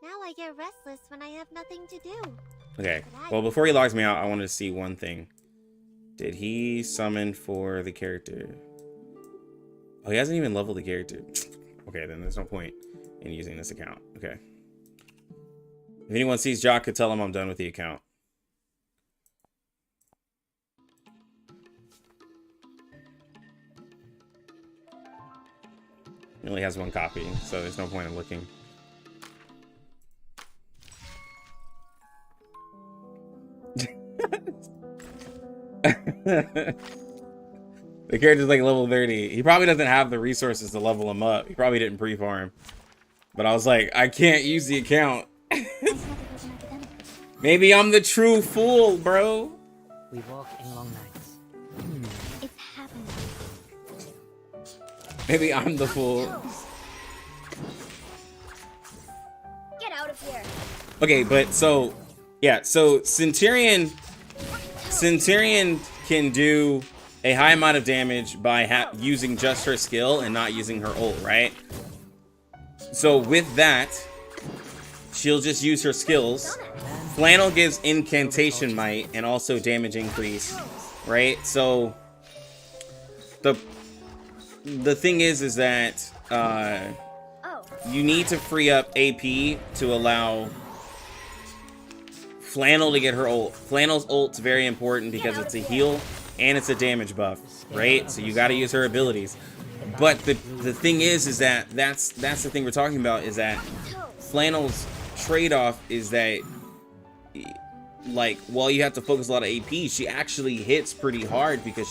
Now I get restless when I have nothing to do. Okay, well, before he logs me out, I wanted to see one thing. Did he summon for the character? Oh, he hasn't even leveled the character. Okay, then there's no point in using this account. Okay. If anyone sees Jock, could tell him I'm done with the account. He only has one copy, so there's no point in looking. The character's like level 30. He probably doesn't have the resources to level him up. He probably didn't pre-farm. But I was like, I can't use the account. Maybe I'm the true fool, bro. We walk in long nights. It's happening. Maybe I'm the fool. Get out of here. Okay, but so yeah, so Centurion can do a high amount of damage by using just her skill and not using her ult, right? So with that, she'll just use her skills. Flannel gives incantation might and also damage increase, right? So the thing is that you need to free up AP to allow Flannel to get her ult. Flannel's ult's very important because it's a heal and it's a damage buff, right? So you got to use her abilities. But the thing is that that's the thing we're talking about, is that Flannel's trade-off is that, like, while you have to focus a lot of AP, she actually hits pretty hard because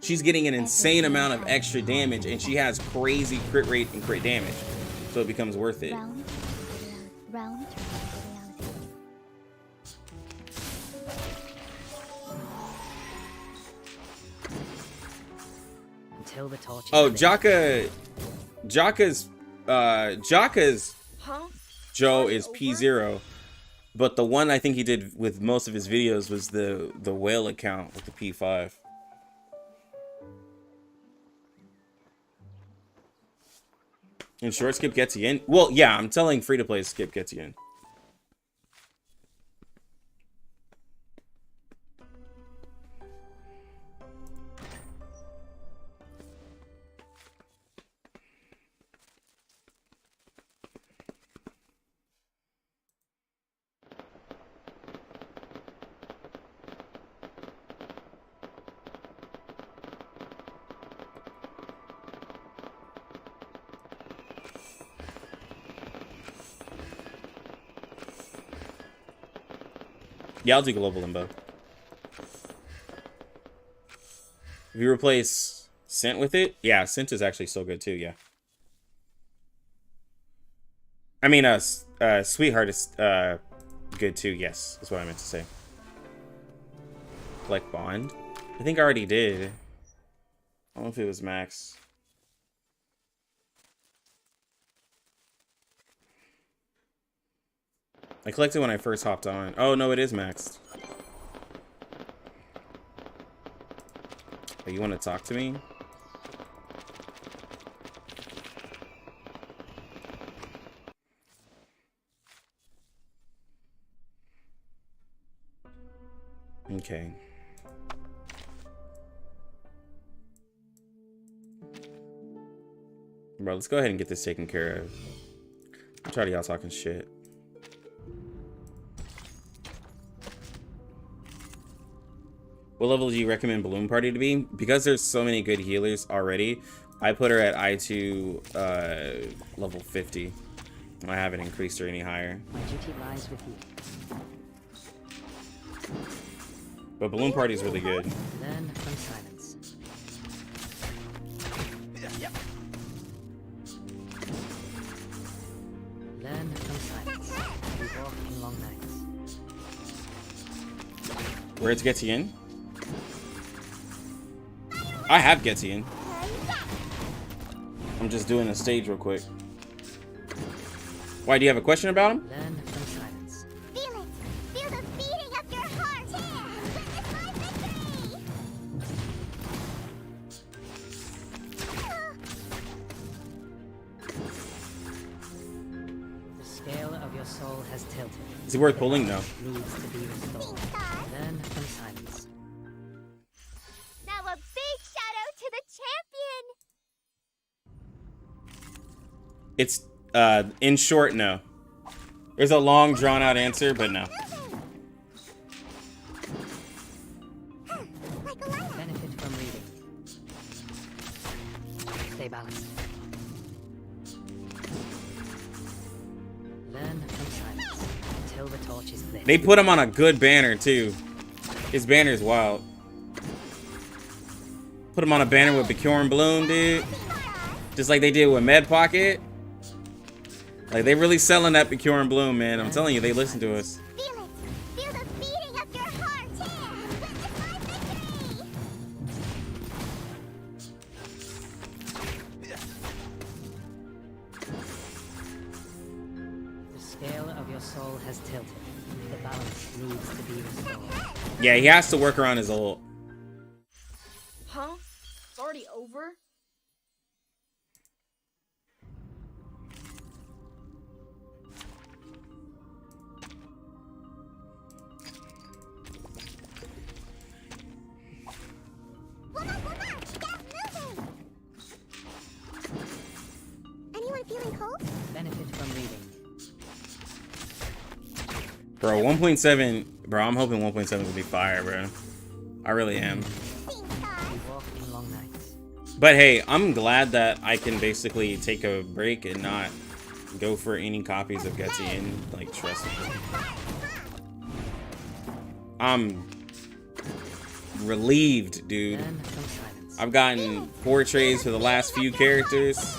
she's getting an insane amount of extra damage and she has crazy crit rate and crit damage. So it becomes worth it. Until the torch. Oh, Jaka's Joe is P0, but the one I think he did with most of his videos was the whale account with the P5. And short skip Getian. Well, yeah, I'm telling free to play skip Getian. Yeah, I'll do global limbo. If you replace Scent with it, yeah, Scent is actually so good too. Yeah. I mean, Sweetheart is good too. Yes, is what I meant to say. Collect Bond. I think I already did. I don't know if it was max. I collected when I first hopped on. Oh, no, it is maxed. Oh, you want to talk to me? Okay. Bro, let's go ahead and get this taken care of. I'm tired of y'all talking shit. What level do you recommend Balloon Party to be? Because there's so many good healers already, I put her at I2 level 50. I haven't increased her any higher. My duty lies with you. But Balloon Party is really good. Learn from silence. Learn from silence. We walk in long nights. Where's Getian? I have Getian. I'm just doing a stage real quick. Why, do you have a question about him? Learn from silence. Feel it. Feel the beating of your heart. Yeah. Witness my victory. The scale of your soul has tilted. Is it worth pulling? No. Needs to be restored. Learn from silence. Now a big shout out to the champion. It's, in short, no. There's a long, drawn-out answer, but no. Benefit from reading. Stay balanced. Learn from silence until the torch is lit. They put him on a good banner, too. His banner is wild. Put him on a banner with Bjorn Bloom, dude. Just like they did with Med Pocket. Like, they really selling that Bjorn Bloom, man. I'm telling you, they listen to us. The scale of your soul has tilted. The balance needs to be restored. Yeah, he has to work around his ult. Huh? It's already over? Anyone feeling cold? Benefit from reading. Bro, 1.7. Bro, I'm hoping 1.7 will be fire, bro. I really am. But hey, I'm glad that I can basically take a break and not go for any copies of Getian. Like, trust me. I'm relieved, dude. I've gotten 4 trades for the last few characters.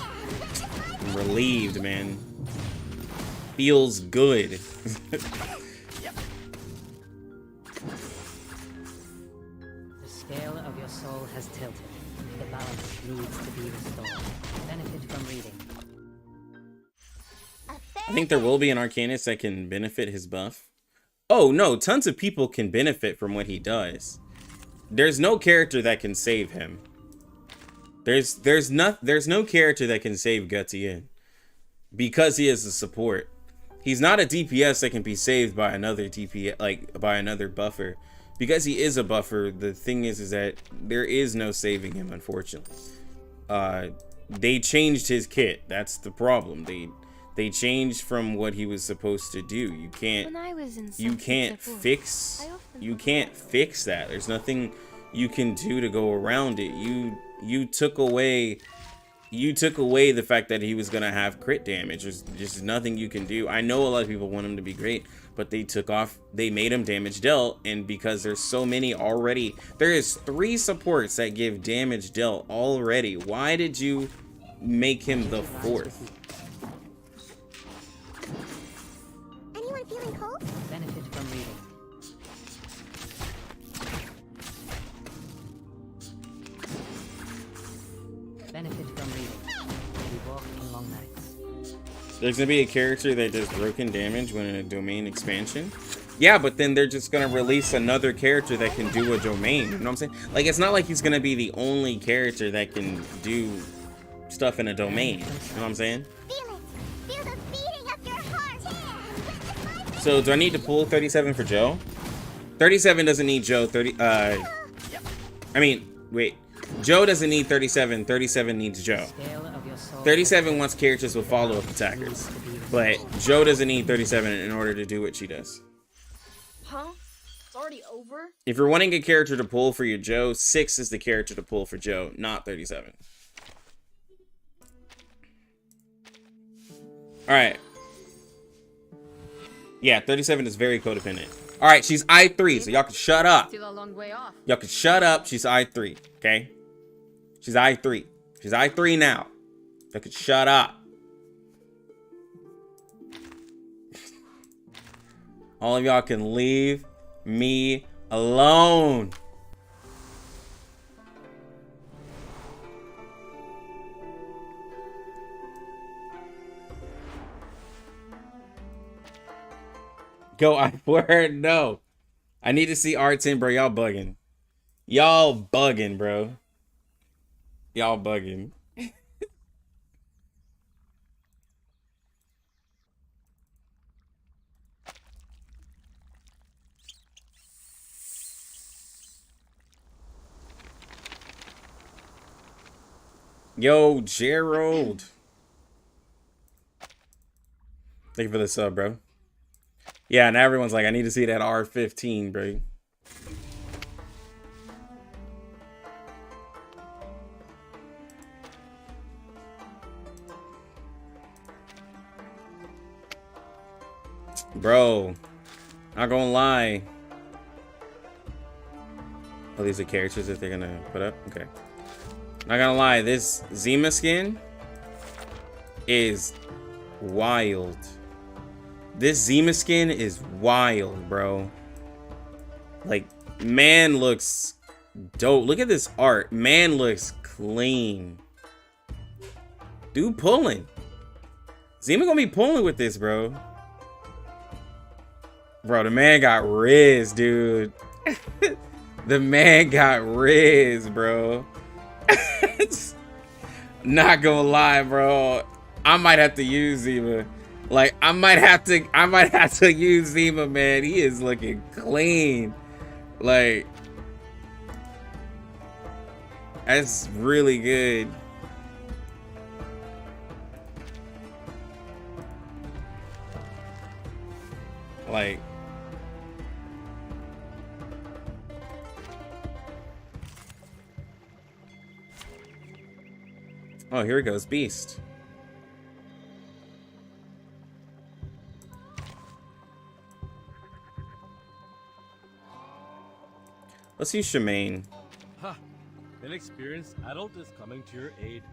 I'm relieved, man. Feels good. The scale of your soul has tilted. The balance needs to be restored. Benefit from reading. I think there will be an Arcanist that can benefit his buff. Oh no, tons of people can benefit from what he does. There's no character that can save him. There's no character that can save Getian because he is a support. He's not a DPS that can be saved by another DPS, like by another buffer. Because he is a buffer, the thing is that there is no saving him, unfortunately. They changed his kit. That's the problem. They changed from what he was supposed to do. You can't fix that. There's nothing you can do to go around it. You took away the fact that he was gonna have crit damage. There's just nothing you can do. I know a lot of people want him to be great, but they made him damage dealt, and because there's so many already, there is 3 supports that give damage dealt already. Why did you make him the 4th? Anyone feeling cold? Benefit from reading. Benefit from reading. We walk on long nights. There's gonna be a character that does broken damage when in a domain expansion. Yeah, but then they're just gonna release another character that can do a domain. You know what I'm saying? Like, it's not like he's gonna be the only character that can do stuff in a domain. You know what I'm saying? So do I need to pull 37 for Joe? 37 doesn't need Joe. Wait. Joe doesn't need 37. 37 needs Joe. 37 wants characters with follow-up attackers. But Joe doesn't need 37 in order to do what she does. Huh? It's already over? If you're wanting a character to pull for your Joe, 6 is the character to pull for Joe, not 37. Alright. Yeah, 37 is very codependent. Alright, she's I3, so y'all can shut up. Still a long way off. Y'all can shut up. She's I3, okay? She's I3. She's I3 now. Y'all can shut up. All of y'all can leave me alone. Go I4? No. I need to see R10, bro. Y'all bugging. Y'all bugging, bro. Y'all bugging. Yo, Gerald. Thank you for the sub, bro. Yeah, and everyone's like, I need to see that R15, bro. Bro, not gonna lie. Oh, these are characters that they're gonna put up? Okay. Not gonna lie, this Zima skin is wild. This Zima skin is wild, bro. Like, man looks dope. Look at this art. Man looks clean. Dude pulling. Zima gonna be pulling with this, bro. Bro, the man got riz, dude. The man got riz, bro. Not gonna lie, bro. I might have to use Zima. Like, I might have to use Zima, man. He is looking clean. Like, that's really good. Like, oh, here he goes, Beast. Let's use Shemaine. Ha! An experienced adult is coming to your aid.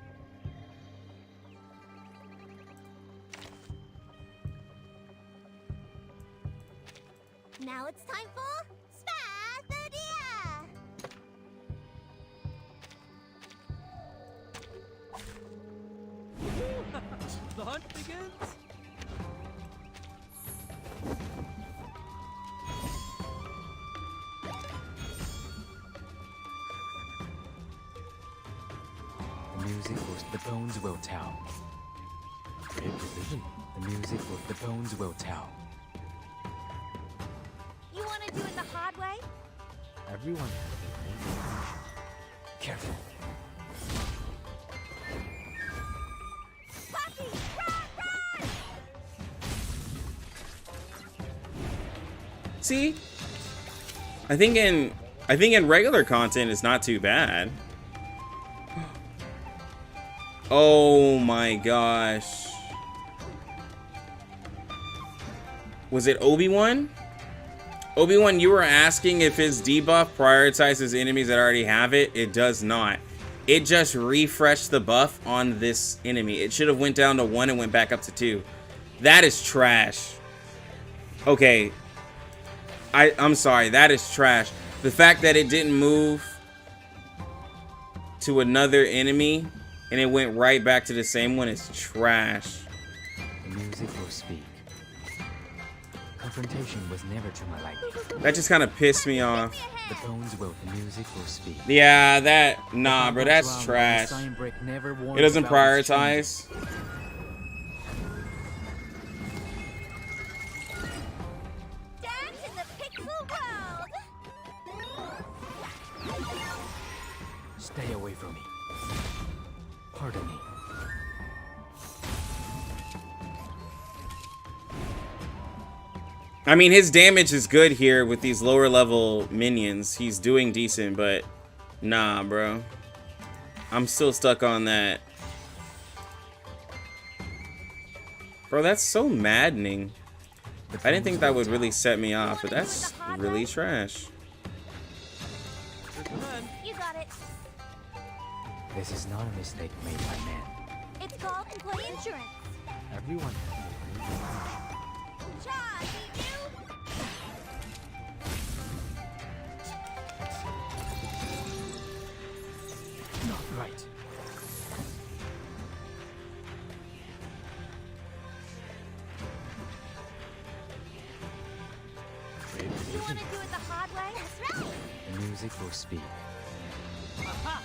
Now it's time for Spathodia! The hunt begins! The music was the bones will tell. Great precision. The music was the bones will tell. You want to do it the hard way? Everyone has their own definition. Careful. Poppy, run, run! See? I think in regular content it's not too bad. Oh my gosh. Was it Obi-Wan? Obi-Wan, you were asking if his debuff prioritizes enemies that already have it. It does not. It just refreshed the buff on this enemy. It should have went down to 1 and went back up to 2. That is trash. Okay. I'm sorry. That is trash. The fact that it didn't move to another enemy and it went right back to the same one is trash. The music will speak. Confrontation was never to my liking. That just kind of pissed me off. The bones will, the music will speak. Yeah, that, nah, bro, that's trash. It doesn't prioritize. Dance in the pixel world! Stay away from me. Pardon me. I mean, his damage is good here with these lower level minions. He's doing decent, but nah, bro. I'm still stuck on that. Bro, that's so maddening. I didn't think that would really set me off, but that's really trash. You got it. This is not a mistake made by man. It's called employee insurance. Everyone has their own definition. Not right. You want to do it the hard way? That's right. The music will speak. Aha!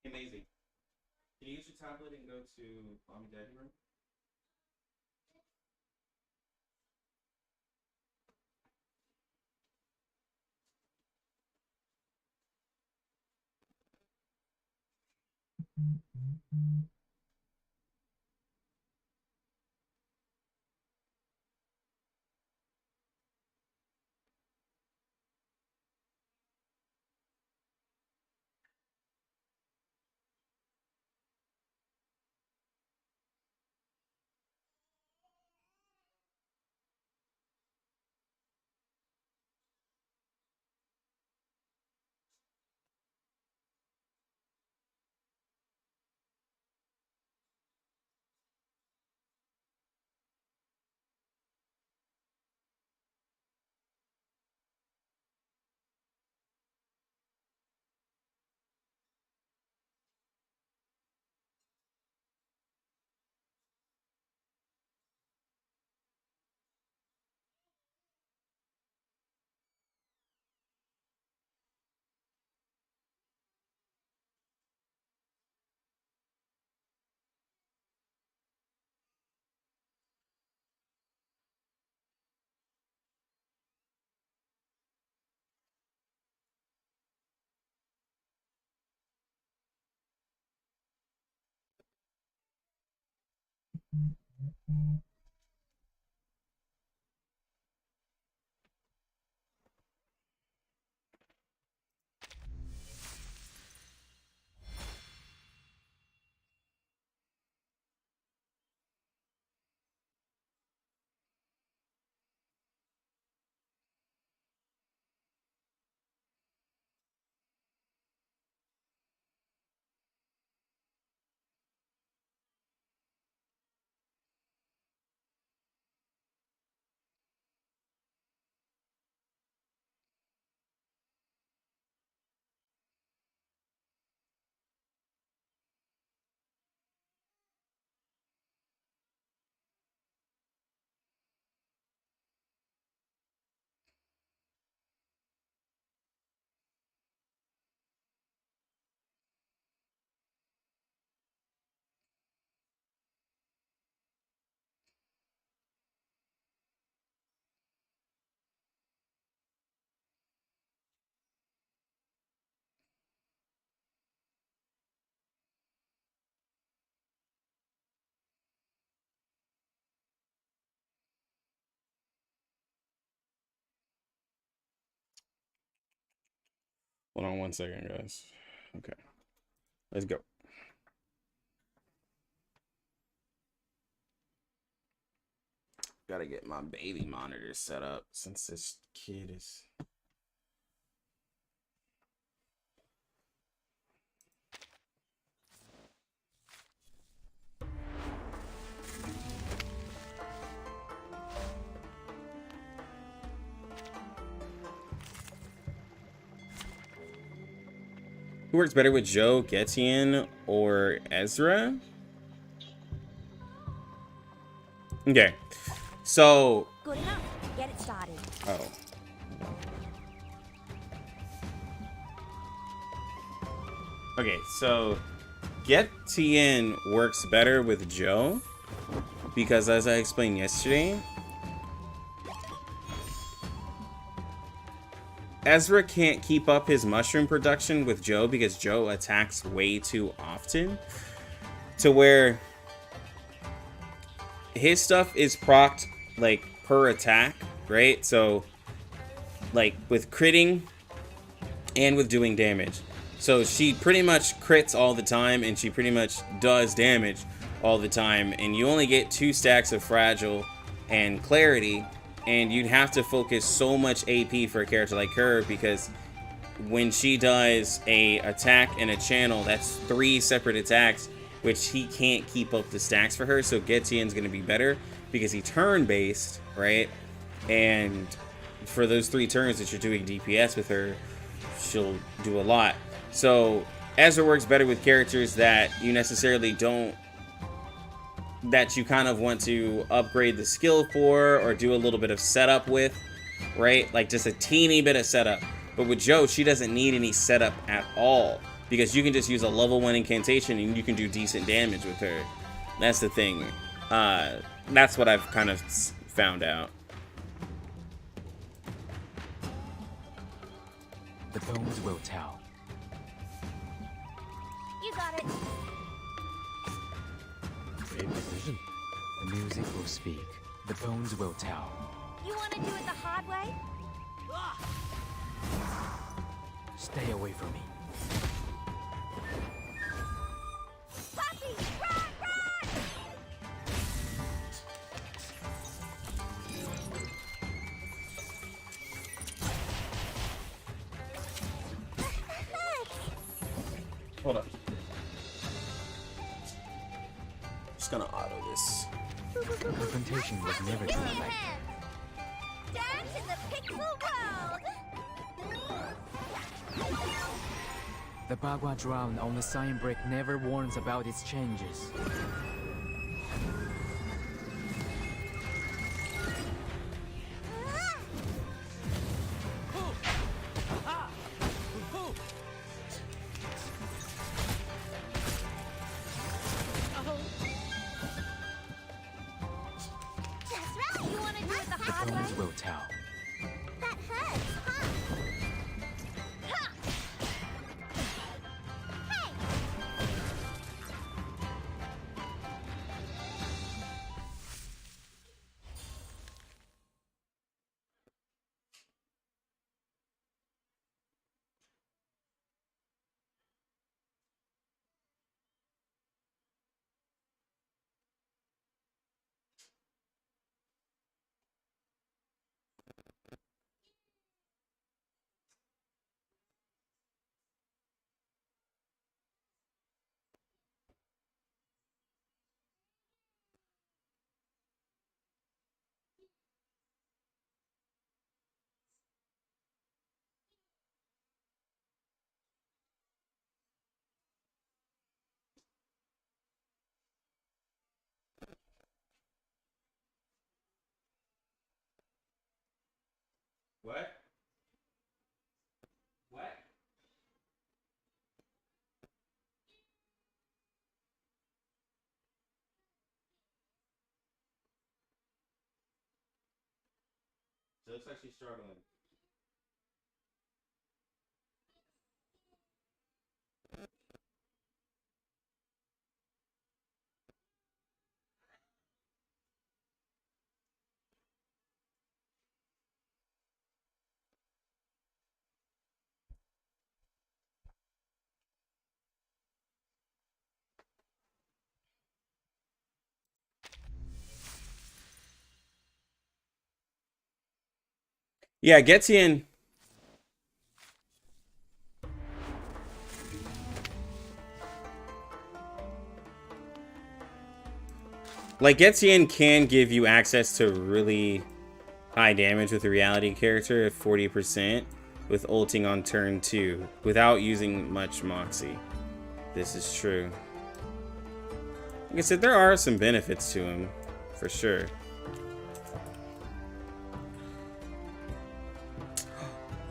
Amazing. Can you use your tablet and go to Mommy Daddy room? Hold on 1 second, guys. Okay, let's go. Gotta get my baby monitor set up since this kid is. Who works better with Joe, Getian, or Ezra? Okay, so. Good enough. Get it started. Oh. Okay, so Getian works better with Joe because, as I explained yesterday, Ezra can't keep up his mushroom production with Joe because Joe attacks way too often, to where his stuff is procced like per attack, right? So like with critting and with doing damage. So she pretty much crits all the time and she pretty much does damage all the time, and you only get 2 stacks of fragile and clarity, and you'd have to focus so much AP for a character like her, because when she does a attack and a channel, that's 3 separate attacks, which he can't keep up the stacks for her. So Getian's going to be better because he's turn-based, right? And for those 3 turns that you're doing DPS with her, she'll do a lot. So Ezra works better with characters that you necessarily don't, that you kind of want to upgrade the skill for or do a little bit of setup with, right? Like just a teeny bit of setup. But with Joe, she doesn't need any setup at all, because you can just use a level 1 incantation and you can do decent damage with her. That's the thing. That's what I've kind of found out. The bones will tell. You got it. Brave decision. The music will speak. The bones will tell. You want to do it the hard way? Stay away from me. Puppy, run, run! Hold up. Just gonna auto this. Confrontation was never too late. Dance in the pixel world! The Bagua drown on the sign brick never warns about its changes. The bones will tell. That hurts, huh? Hey! What? What? It looks like she's struggling. Yeah, Getian. Like, Getian can give you access to really high damage with a reality character at 40% with ulting on turn 2 without using much Moxie. This is true. Like I said, there are some benefits to him, for sure.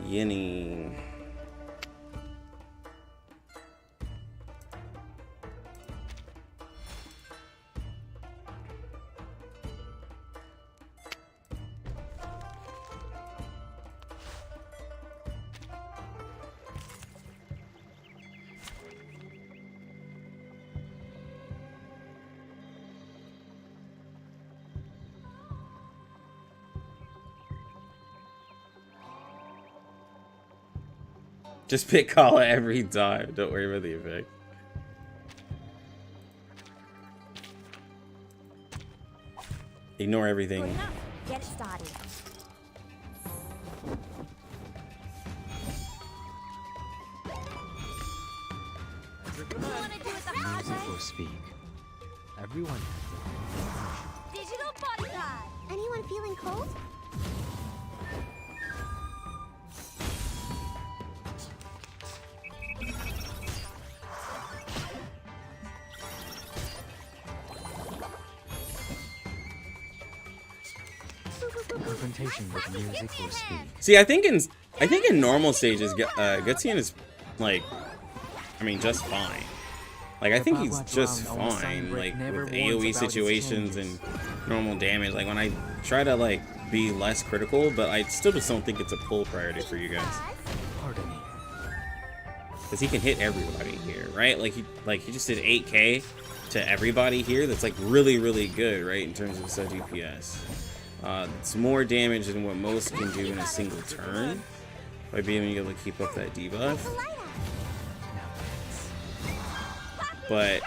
Yinny. Just pick Kala every time. Don't worry about the effect. Ignore everything. Get started. Music will speak. Everyone. Digital bodyguard. Anyone feeling cold? Confrontation with music will speak. See, I think in normal stages, Getian is like, I mean, just fine. Like, I think he's just fine, like, with AoE situations and normal damage. Like, when I try to, like, be less critical, but I still just don't think it's a pull priority for you guys. Pardon me. Because he can hit everybody here, right? Like, he just did 8k to everybody here. That's, like, really, really good, right, in terms of sub DPS. It's more damage than what most can do in a single turn by being able to keep up that debuff. But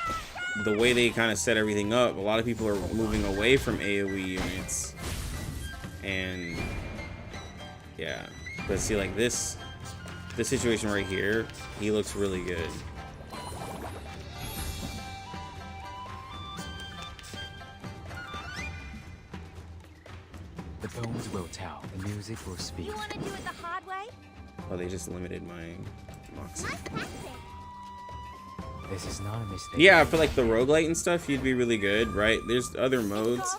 the way they kind of set everything up, a lot of people are moving away from AoE units. And yeah, but see, like this situation right here, he looks really good. The bones will tell. The music will speak. You want to do it the hard way? Oh, they just limited my Moxie. This is not a mistake. Yeah, for like the roguelite and stuff, you'd be really good, right? There's other modes.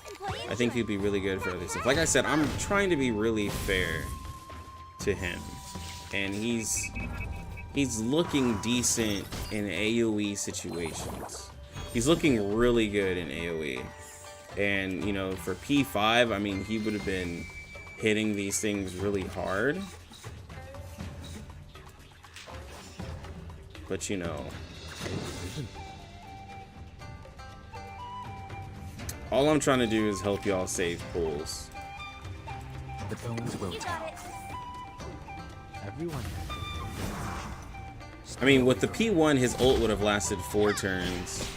I think you'd be really good for other stuff. Like I said, I'm trying to be really fair to him. And he's looking decent in AoE situations. He's looking really good in AoE. And, you know, for P5, I mean, he would have been hitting these things really hard. But, you know, all I'm trying to do is help y'all save pulls. The bones will tell. Everyone. I mean, with the P1, his ult would have lasted 4 turns.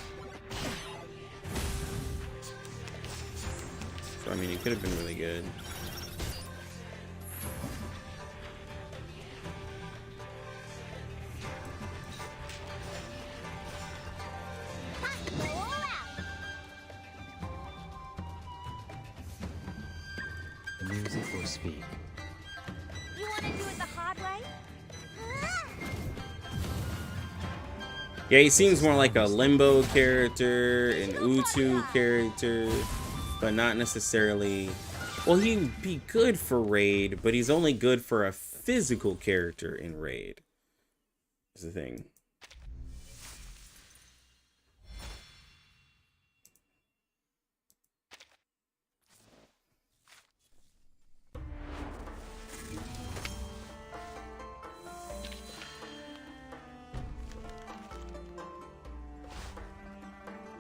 So, I mean, it could have been really good. The music will speak. You want to do it the hard way? Yeah, he seems more like a Limbo character, an Utu character, but not necessarily Well, he'd be good for Raid, but he's only good for a physical character in Raid. Is the thing.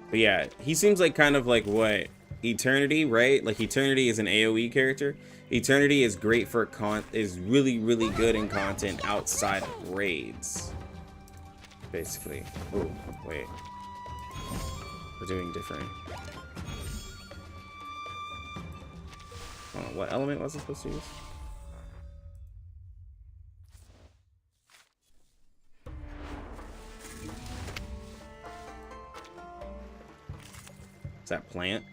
But yeah, he seems like kind of like what? Eternity, right? Like Eternity is an AoE character. Eternity is great for is really, really good in content outside of raids. Basically. Oh, wait. We're doing different. What element was I supposed to use? Is that plant?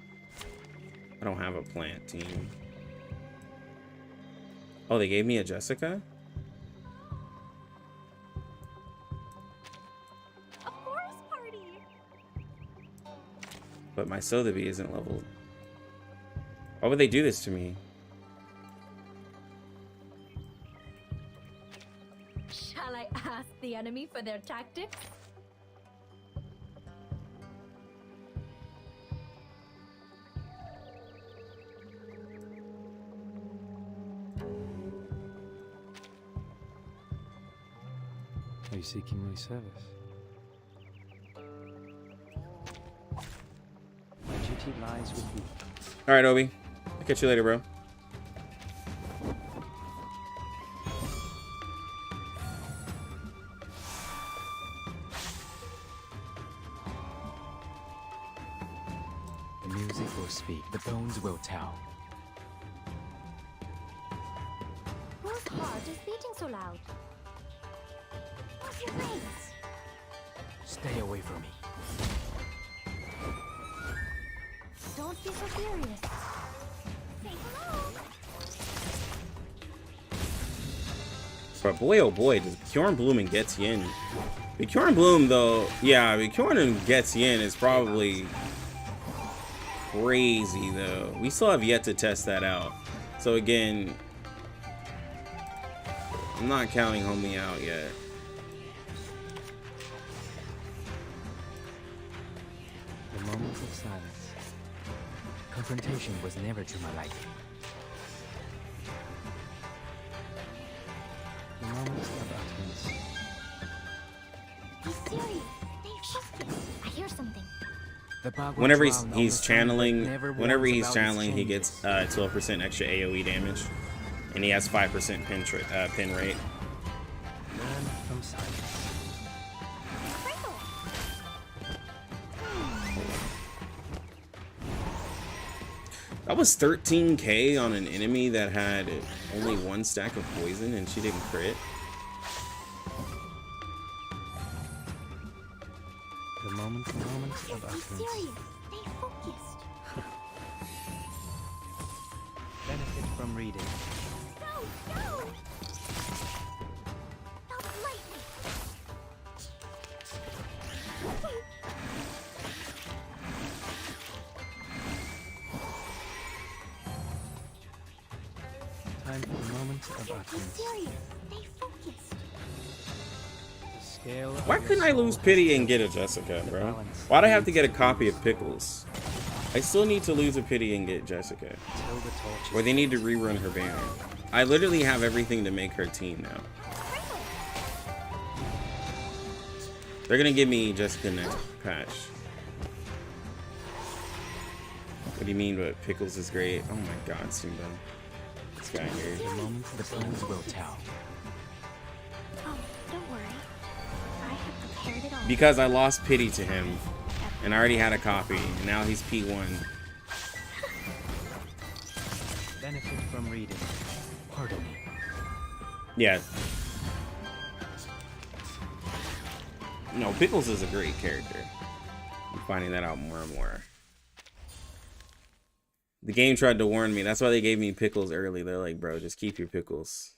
I don't have a plant team. Oh, they gave me a Jessica? A forest party. But my Sotheby isn't leveled. Why would they do this to me? Shall I ask the enemy for their tactics? Are you seeking my service? My duty lies with you. All right, Obi. I'll catch you later, bro. The music will speak, the bones will tell. Whose heart is beating so loud? What's your face? Stay away from me. Don't be so furious. Say hello. But boy, oh boy, does Bjorn Bloom and Getian. Bjorn Bloom, though, yeah, Bjorn and Getian is probably crazy, though. We still have yet to test that out. So again, I'm not counting Homie out yet. The moments of silence. Confrontation was never to my liking. The moments of utterance. Be serious. Stay focused. I hear something. Whenever he's channeling, he gets 12% extra AoE damage, and he has 5% pin rate. Learn from silence. That was 13k on an enemy that had only 1 stack of poison, and she didn't crit. The moments of utterance. Be serious. Stay focused. Benefit from reading. Go, go. Stop lightning. Time for the moments of Be utterance. serious. Stay focused. The scale of Why your couldn't I soul lose has Pity and get a tilted. Jessica, The bro? balance Why'd I have to needs get a copy of Pickles? I still need to lose a Pity and get Jessica. Till the torch is Or they need to rerun her banner. I literally have everything to make her team now. They're gonna give me Jessica next patch. What do you mean, but Pickles is great? Oh my god, Simba. This guy here. The moments the bones will tell. Oh, don't worry. I have prepared it all. Because I lost Pity to him, and I already had a copy, and now he's P1. benefit from reading. Pardon me. Yeah. No, Pickles is a great character. I'm finding that out more and more. The game tried to warn me. That's why they gave me Pickles early. They're like, bro, just keep your Pickles.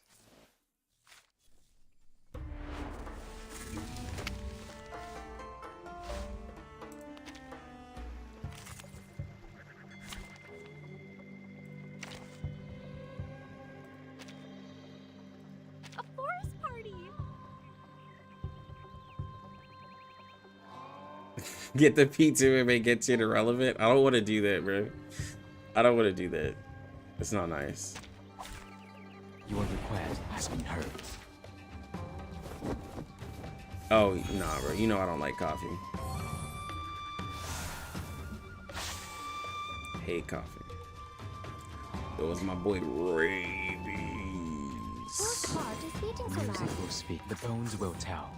Get the P2 and make Getian irrelevant. I don't want to do that, bro. I don't want to do that. It's not nice. Your request has been heard. Oh, nah, bro. You know I don't like coffee. Hate coffee. It was my boy Rabies. The music will speak. The bones will tell.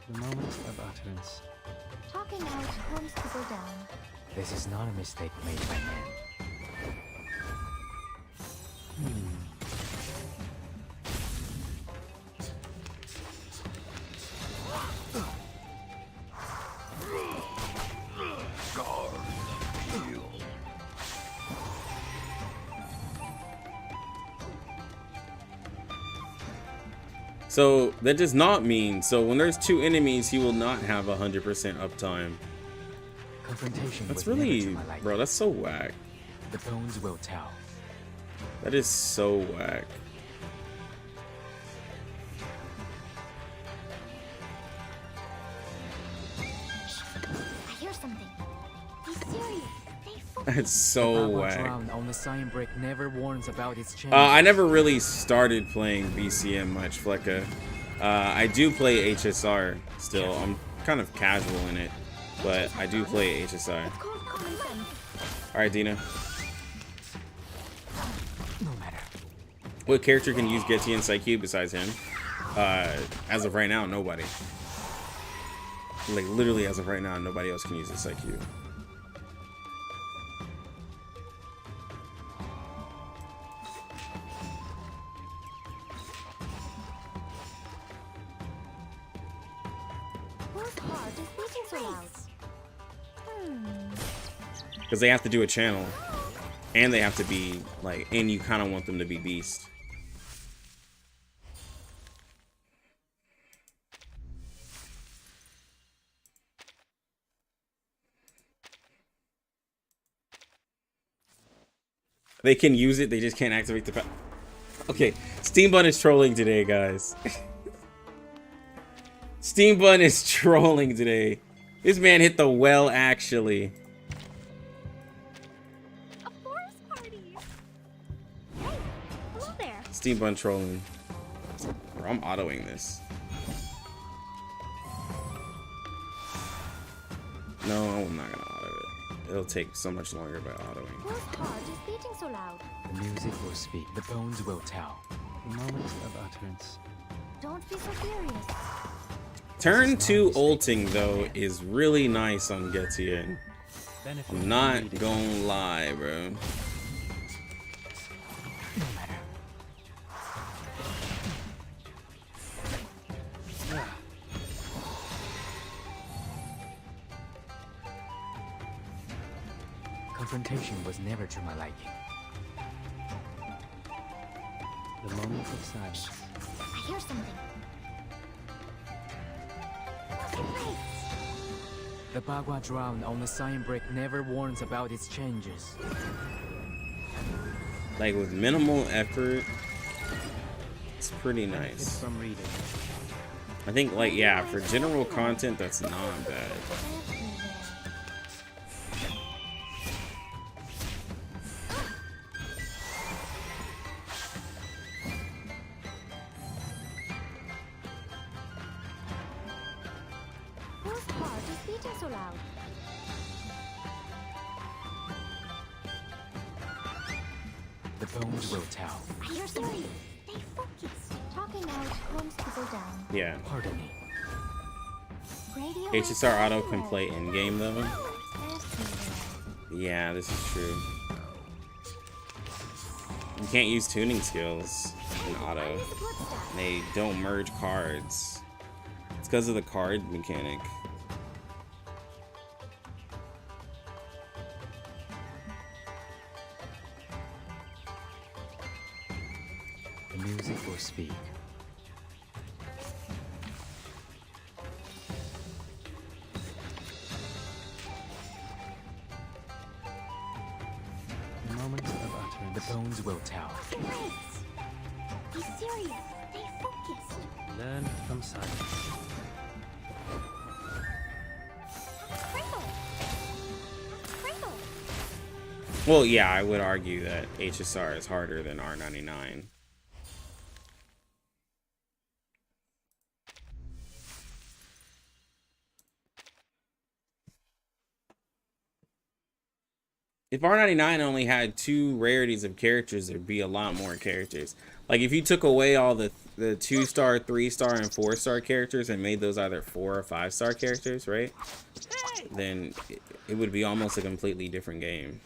The moment of utterance. Talking out calms people down. This is not a mistake made by men. So that does not mean, so when there's two enemies, he will not have 100% uptime. Confrontation. That's really, bro, that's so whack. The bones will tell. That is so whack. I hear something. Be serious. That's so whack. On the sign brick never warns about its change. I never really started playing BCM much, Flecka. I do play HSR still. I'm kind of casual in it, but I do play HSR. Alright, Dina. No matter. What character can use Getian Psyche besides him? As of right now, nobody. Like, literally as of right now, nobody else can use the Psyche. Because they have to do a channel, and they have to be like, and you kind of want them to be beast. They can use it, they just can't activate the. Okay, Steam Bun is trolling today, guys. Steam Bun is trolling today. This man hit the well, actually. Steam Bun trolling. Bro, I'm autoing this. No, I'm not gonna auto it. It'll take so much longer by autoing. Whose heart is beating so loud? The music will speak. The bones will tell. The moment of utterance. Don't be so serious. Turn 2 ulting, though, is really nice on Getian. I'm not gonna lie, bro. No matter. Confrontation was never to my liking. The moment of silence. I hear something. The Bagua drown on the sign brick never warns about its changes. Like, with minimal effort, it's pretty nice. From reading. I think, like, yeah, for general content, that's not bad. Whose heart is beating so loud? The bones will tell. I hear something. Stay focused. Talking out calms people down. Yeah. Pardon me. Radio HSR Auto can play in-game, though. Yeah, this is true. You can't use tuning skills in Auto. They don't merge cards. It's because of the card mechanic. The music will speak. The moment of utterance. The bones will tell. Be serious. Stay focused. Learn from silence. Well, yeah, I would argue that HSR is harder than R99. If R99 only had 2 rarities of characters, there'd be a lot more characters. Like, if you took away all the 2-star, 3-star, and 4-star characters and made those either 4 or 5-star characters, right? Then it would be almost a completely different game.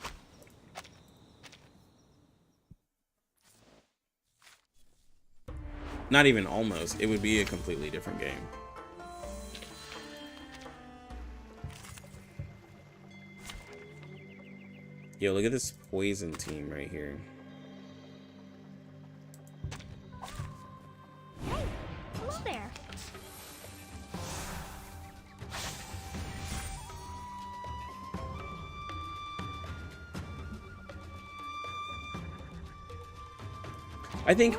Not even almost. It would be a completely different game. Yo, look at this poison team right here. Hey, hello there. I think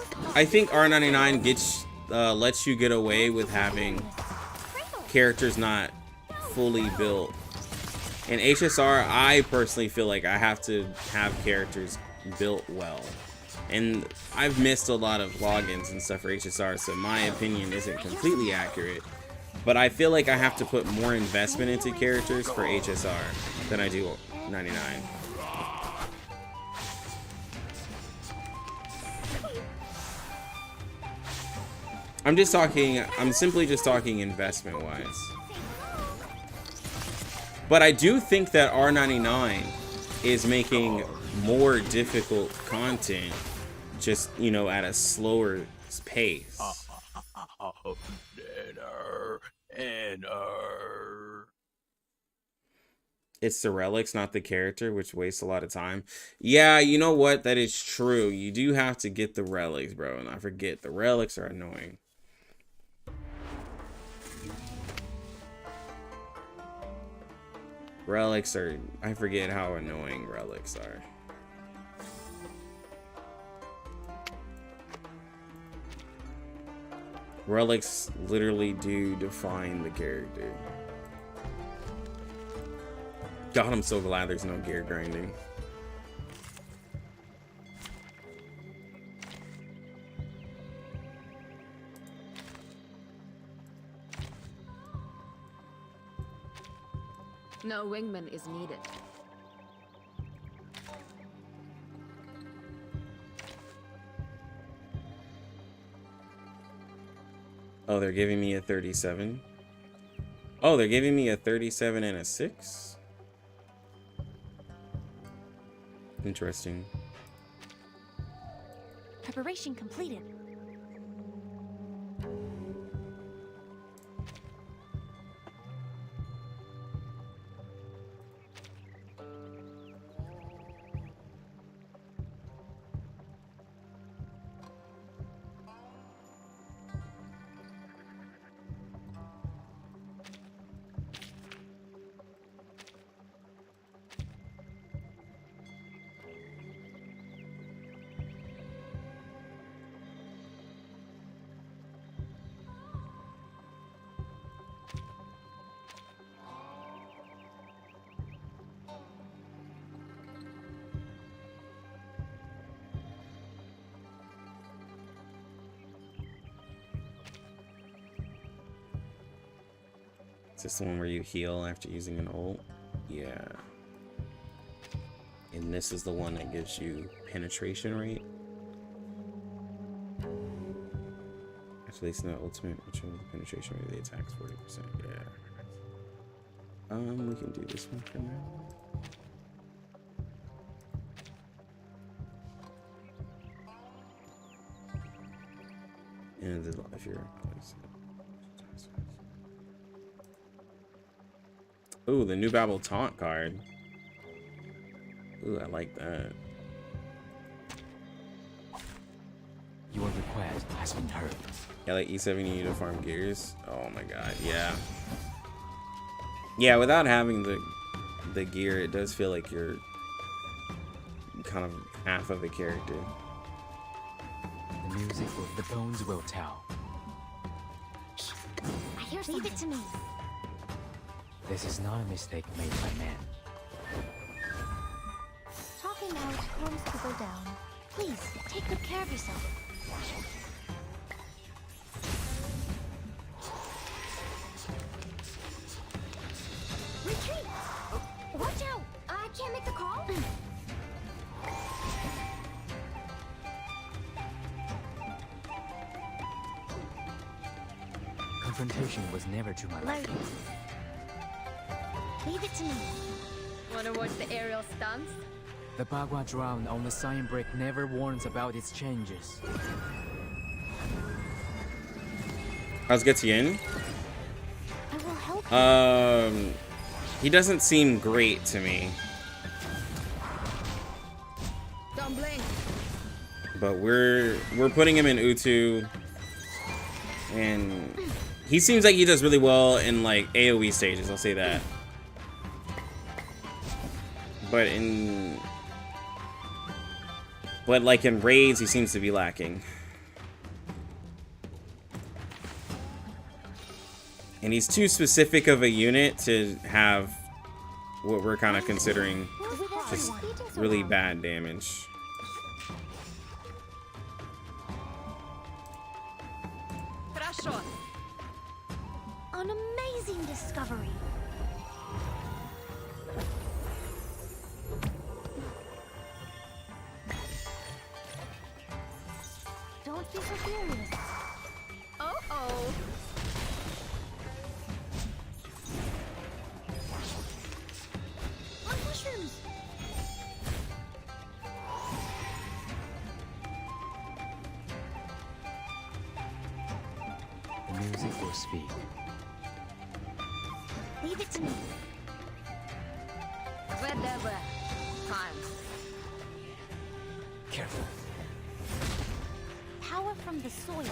R99 gets lets you get away with having characters not fully built. In HSR, I personally feel like I have to have characters built well. And I've missed a lot of logins and stuff for HSR, so my opinion isn't completely accurate. But I feel like I have to put more investment into characters for HSR than I do 99. I'm simply just talking investment-wise. But I do think that R99 is making more difficult content just, you know, at a slower pace. It's the relics, not the character, which wastes a lot of time. Yeah, you know what? That is true. You do have to get the relics, bro. And I forget, the relics are annoying. Relics are... I forget how annoying relics are. Relics literally do define the character. God, I'm so glad there's no gear grinding. No wingman is needed. Oh, they're giving me a 37. Oh, they're giving me a 37 and a 6. Interesting. Preparation completed. Is this the one where you heal after using an ult? Yeah. And this is the one that gives you penetration rate. Actually, it's not ultimate, which one with the penetration rate of the attack's 40%. Yeah. We can do this one for now. And if you're... Ooh, the new Babel taunt card. Ooh, I like that. Your request has been heard. Yeah, like E7 you need to farm gears. Oh my god, yeah. Yeah, without having the gear, it does feel like you're kind of half of a character. The music of the bones will tell. I hear something. Leave it to me. This is not a mistake made by man. Talk Sorry, now it's crumbs to go down. Please, take good care of yourself. Retreat! Watch out! I can't make the call. Confrontation was never to my liking. Leave it to me. Wanna watch the aerial stunts? The Bagua drown on the sign brick never warns about its changes. How's Getian? I will help you. He doesn't seem great to me. Don't blink. But we're putting him in Utu, and he seems like he does really well in like AoE stages, I'll say that. But like in raids, he seems to be lacking. And he's too specific of a unit to have what we're kind of considering just really bad damage. An amazing discovery. Don't be so furious. Oh. My mushrooms. The music will speak. Leave it to me. Whatever. Time. Careful. Power from the soil.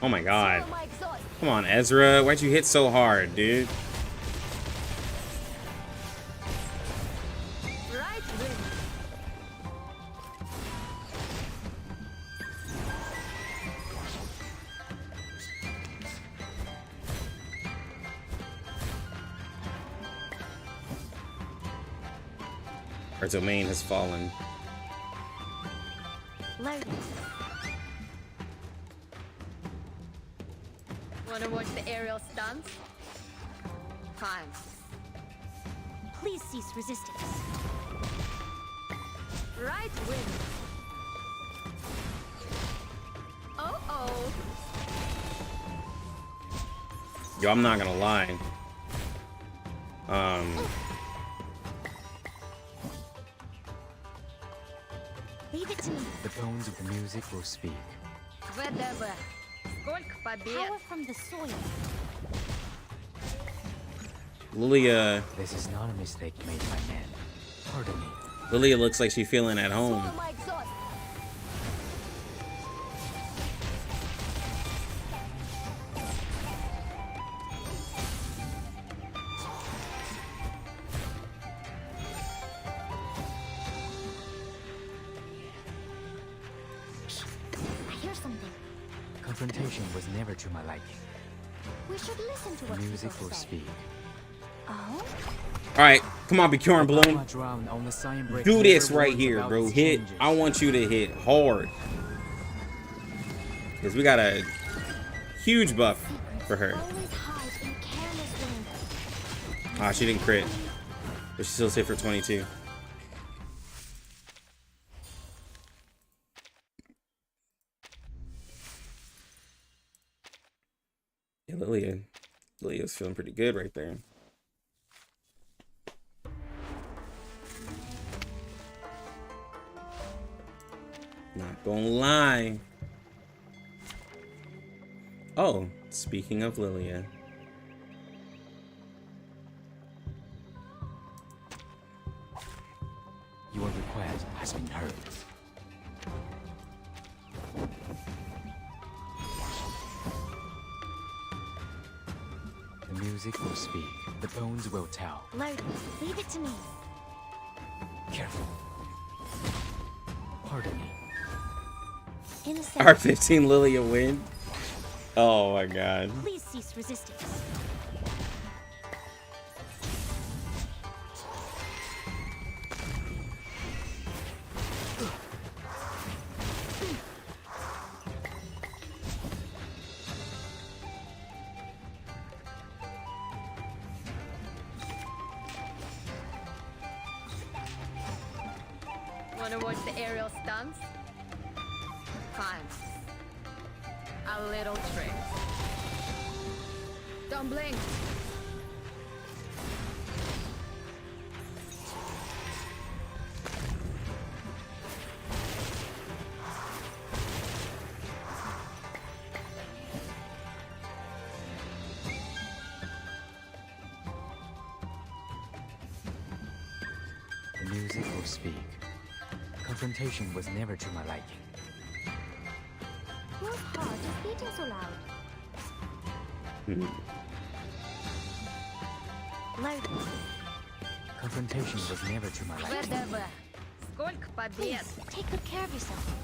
Oh my god. Come on, Ezra. Why'd you hit so hard, dude? Right wing. Our domain has fallen. Loading. Wanna watch the aerial stunts? Time. Please cease resistance. Right wing. Oh. Yo, I'm not gonna lie. Leave it to me. The tones of the music will speak. Whatever. Сколько побед? Power from the soil. Lilia. This is not a mistake made by men. Pardon me. Lilia looks like she's feeling at home. My exhaust. I hear something. Confrontation was never to my liking. We should listen to The what music people will say. speak. Oh? Alright, come on, Bjorn Bloom. Do Do this right here, bro. Hit. I want you to hit hard. Because we got a huge buff for her. Always hide in careless ways. Ah, she didn't crit. But she still hit for 22. Yeah, Lilia's feeling pretty good right there. Not gonna lie. Oh, speaking of Lilia. Your request has been heard. The music will speak. The bones will tell. Loading. Leave it to me. Careful. Pardon me. In a second. R15 Lilia win. Oh my god. Please cease resistance. Wanna watch the aerial stunts? Fine. A little trick. Don't blink. The music will speak. Confrontation was never to my liking. Whose heart is beating so loud? Confrontation was never to my liking. ВДВ. Сколько побед? Take good care of yourself.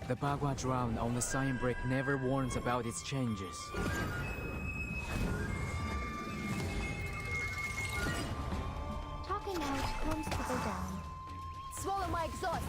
The Bagua drown on the sign brick never warns about its changes. Talking out calms people down. Swallow my exhaust.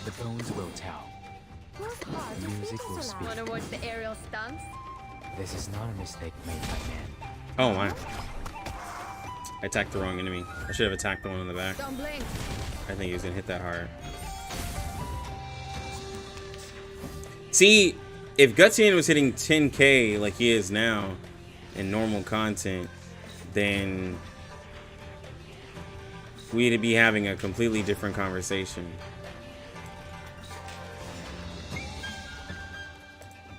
The bones will tell. Whose heart The is music beating will so speak. loud? Wanna watch the aerial stunts? This is not a mistake made by man. Oh my. I attacked the wrong enemy. I should have attacked the one in the back. Don't blink. I think he was gonna hit that hard. See, if Getian was hitting 10k like he is now in normal content, then we'd be having a completely different conversation.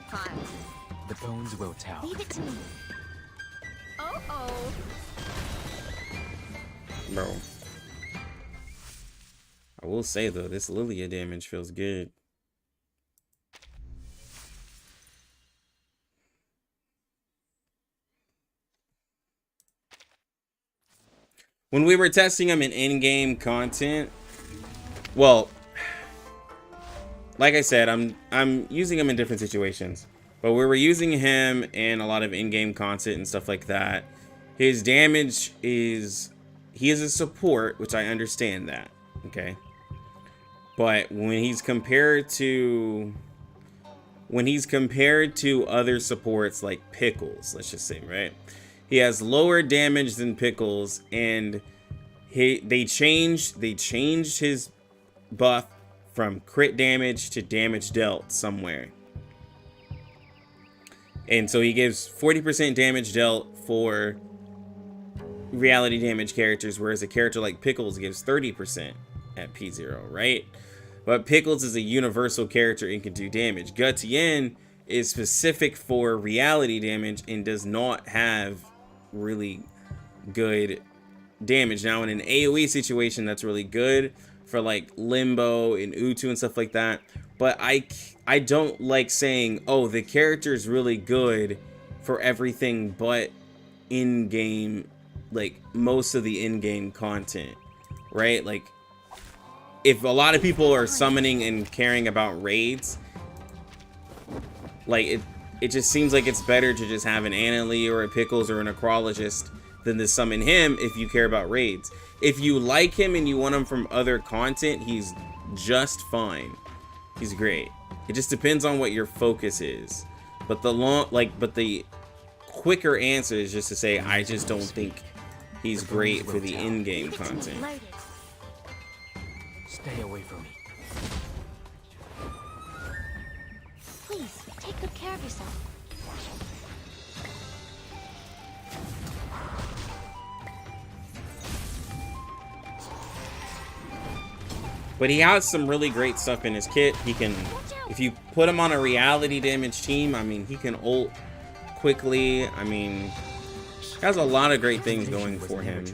Fine. The bones will tell. Leave it to me. Oh. Bro. I will say though, this Lilia damage feels good. When we were testing him in in-game content, well, like I said, I'm using him in different situations, but we were using him in a lot of in-game content and stuff like that. His damage is, he is a support, which I understand that, okay? But when he's compared to other supports like Pickles, let's just say, right? He has lower damage than Pickles, and they changed his buff from crit damage to damage dealt somewhere. And so he gives 40% damage dealt for reality damage characters, whereas a character like Pickles gives 30% at P0, right? But Pickles is a universal character and can do damage. Getian is specific for reality damage and does not have really good damage. Now in an AoE situation, that's really good for like Limbo and Utu and stuff like that, but I don't like saying, oh, the character is really good for everything but in-game, like most of the in-game content, right? Like if a lot of people are summoning and caring about raids, like it just seems like it's better to just have an Annalie or a Pickles or a Necrologist than to summon him if you care about raids. If you like him and you want him from other content, he's just fine. He's great. It just depends on what your focus is. But the quicker answer is just to say, I just don't think he's great for the in-game content. Stay away from me. Please, take good care of yourself. But he has some really great stuff in his kit. He can, if you put him on a reality damage team, I mean, he can ult quickly. I mean, he has a lot of great things going for him.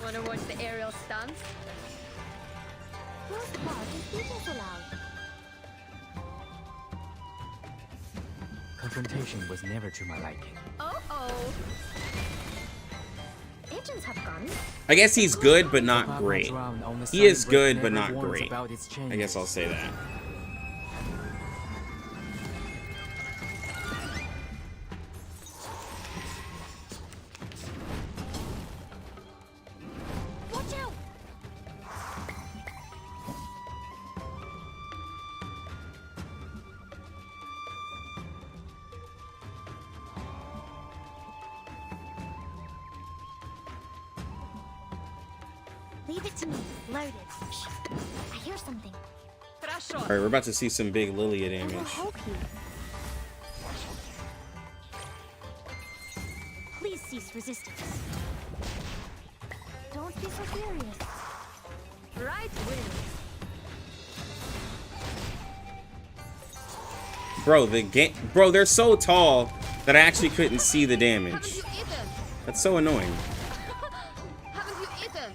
Wanna watch the aerial stunts? Whose heart is beating so loud? Confrontation was never to my liking. Oh. It legends have guns. I guess he's good, but not great. He is good, but not great. I guess I'll say that. Watch out! Leave it to me. Loaded. Shh. I hear something. All right, we're about to see some big Lilia I will damage. help you. Please cease resistance. Don't be so furious. Right wing. Bro, they're so tall that I actually couldn't see the damage. That's so annoying. Haven't you eaten?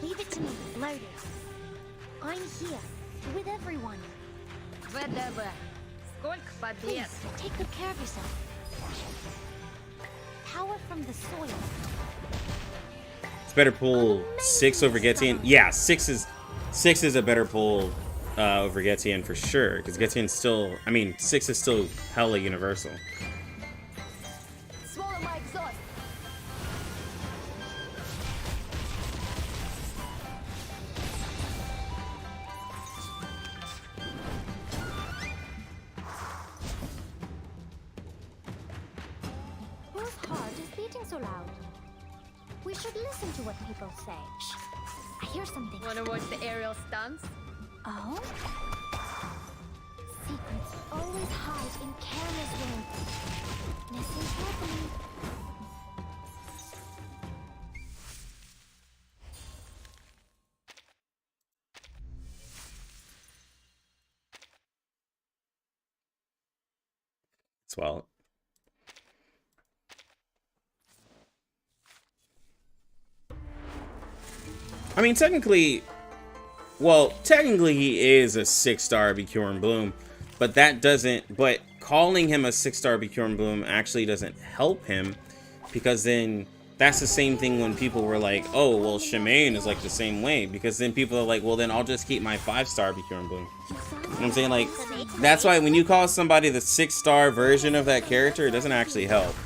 Leave it to me. Loaded. I'm here. With everyone. ВДВ. Сколько побед? Please, take good care of yourself. Power from the soil. It's better pull 6 over Getian. Yeah, 6 is a better pull over Getian for sure. Because Getian's still, I mean, 6 is still hella universal. Swallow my exhaust. Whose heart is beating so loud? We should listen to what people say. Shh. I hear something. Wanna watch the aerial stunts? Oh? Secrets always hide in careless words. Listen carefully. Swallow. I mean, technically he is a 6-star Bjorn Bloom, but calling him a 6-star Bjorn Bloom actually doesn't help him, because then that's the same thing when people were like, oh, well, Shemaine is like the same way, because then people are like, well, then I'll just keep my 5-star Bjorn Bloom. You know what I'm saying? Like, that's why when you call somebody the 6-star version of that character, it doesn't actually help.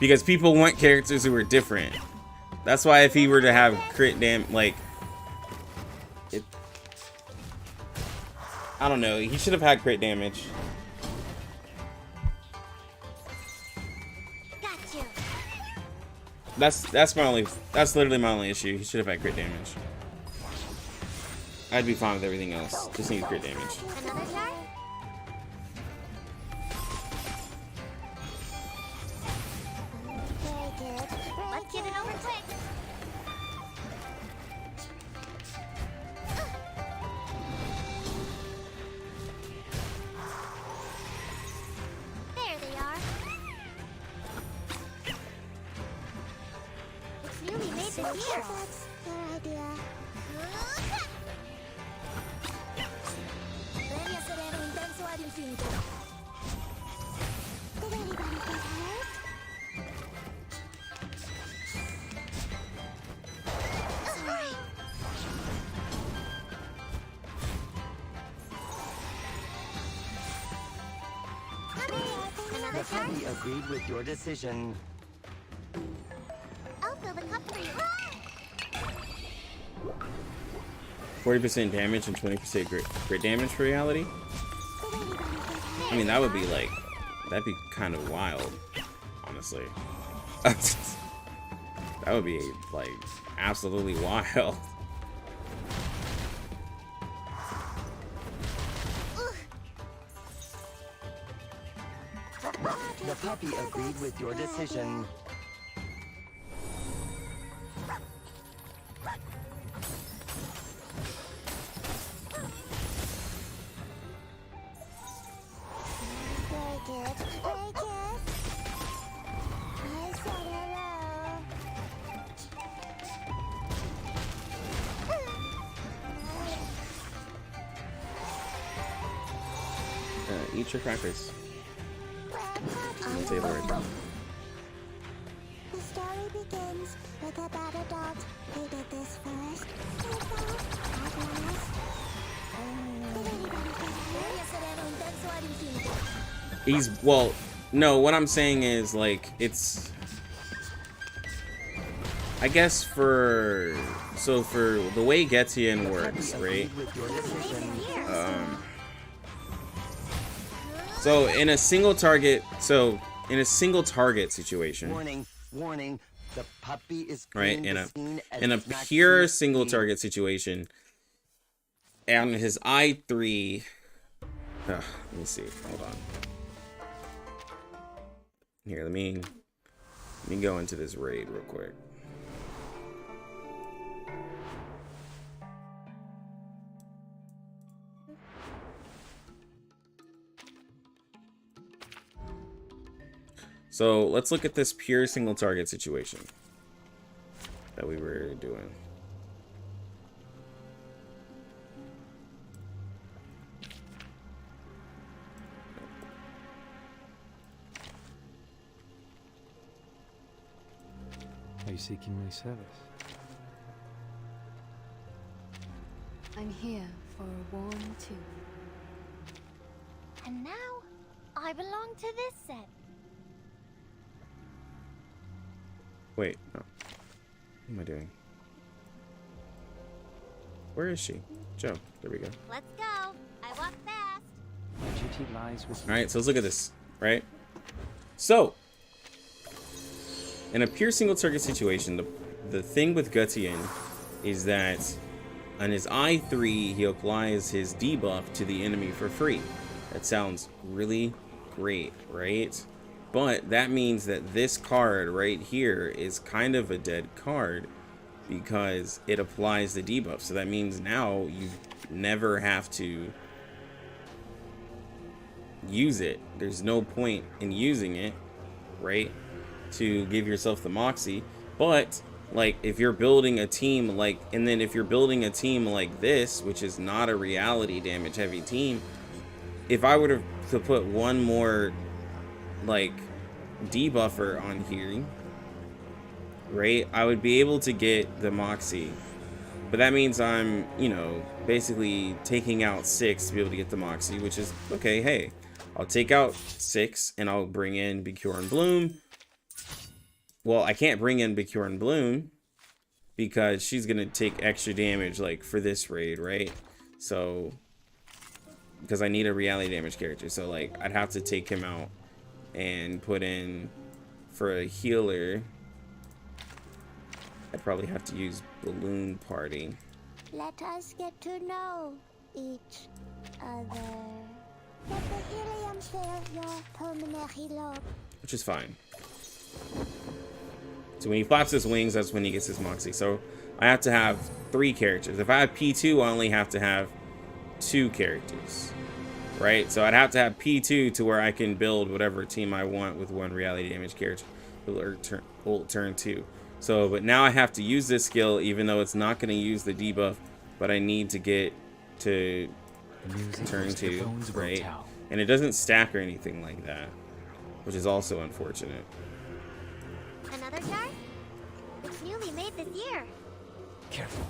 Because people want characters who are different. That's why if he were to have crit like, I don't know, he should have had crit damage. That's literally my only issue. He should have had crit damage. I'd be fine with everything else. Just need crit damage. Another try? Very good. Let's get it over quick. There they are. It's nearly made the gear. That's their idea. Premio sereno intenso ad infinito. Did anybody get hurt? Sorry. Another The turn? party agreed with your decision. I'll fill the cup for you. 40% damage and 20% crit damage for reality? I mean, that would be like, that'd be kind of wild, honestly. That would be like absolutely wild. The puppy agreed with your decision. Very good. Very good. I said hello. eat your crackers. I'm gonna say the word. The story begins with a bad adult who did this first. He's, well, no, what I'm saying is, like, it's, I guess for the way Getian works, right? So in a single target situation, warning, the puppy is right? In a pure single target situation, and his I3, let me see, hold on. Here, let me go into this raid real quick. So let's look at this pure single target situation that we were doing. Are you seeking my service? I'm here for a warm too. And now, I belong to this set. Wait, no. What am I doing? Where is she? Joe, there we go. Let's go. I walk fast. My duty lies with Alright, so let's look at this, right? So, in a pure single target situation, the thing with Getian is that on his I3, he applies his debuff to the enemy for free. That sounds really great, right? But that means that this card right here is kind of a dead card because it applies the debuff. So that means now you never have to use it. There's no point in using it, right? To give yourself the moxie. But like if you're building a team like, and then if you're building a team like this, which is not a reality damage heavy team, if I were to put one more like debuffer on here, right, I would be able to get the moxie. But that means I'm, you know, basically taking out 6 to be able to get the moxie, which is okay. Hey, I'll take out 6 and I'll bring in Becure and Bloom. Well, I can't bring in Becure and Bloom because she's gonna take extra damage like for this raid, right? So because I need a reality damage character, so like I'd have to take him out and put in for a healer. I'd probably have to use Balloon Party. Let us get to know each other. Let the helium fill your pulmonary lobe. Which is fine. So when he flaps his wings, that's when he gets his moxie. So I have to have 3 characters. If I have P2, I only have to have 2 characters. Right? So I'd have to have P2 to where I can build whatever team I want with 1 reality damage character. Ult turn 2. So, but now I have to use this skill, even though it's not going to use the debuff, but I need to get to turn 2, right? And it doesn't stack or anything like that, which is also unfortunate. Another jar? It's newly made this year. Careful.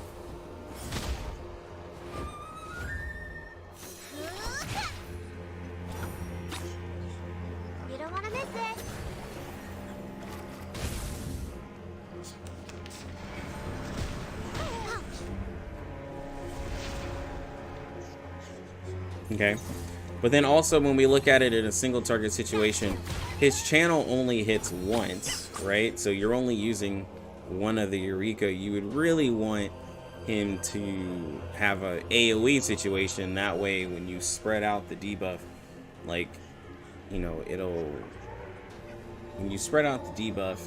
You don't want to miss it. Okay, but then also when we look at it in a single target situation, his channel only hits once, right? So you're only using 1 of the Eureka. You would really want him to have a AoE situation. That way when you spread out the debuff, like, you know, when you spread out the debuff,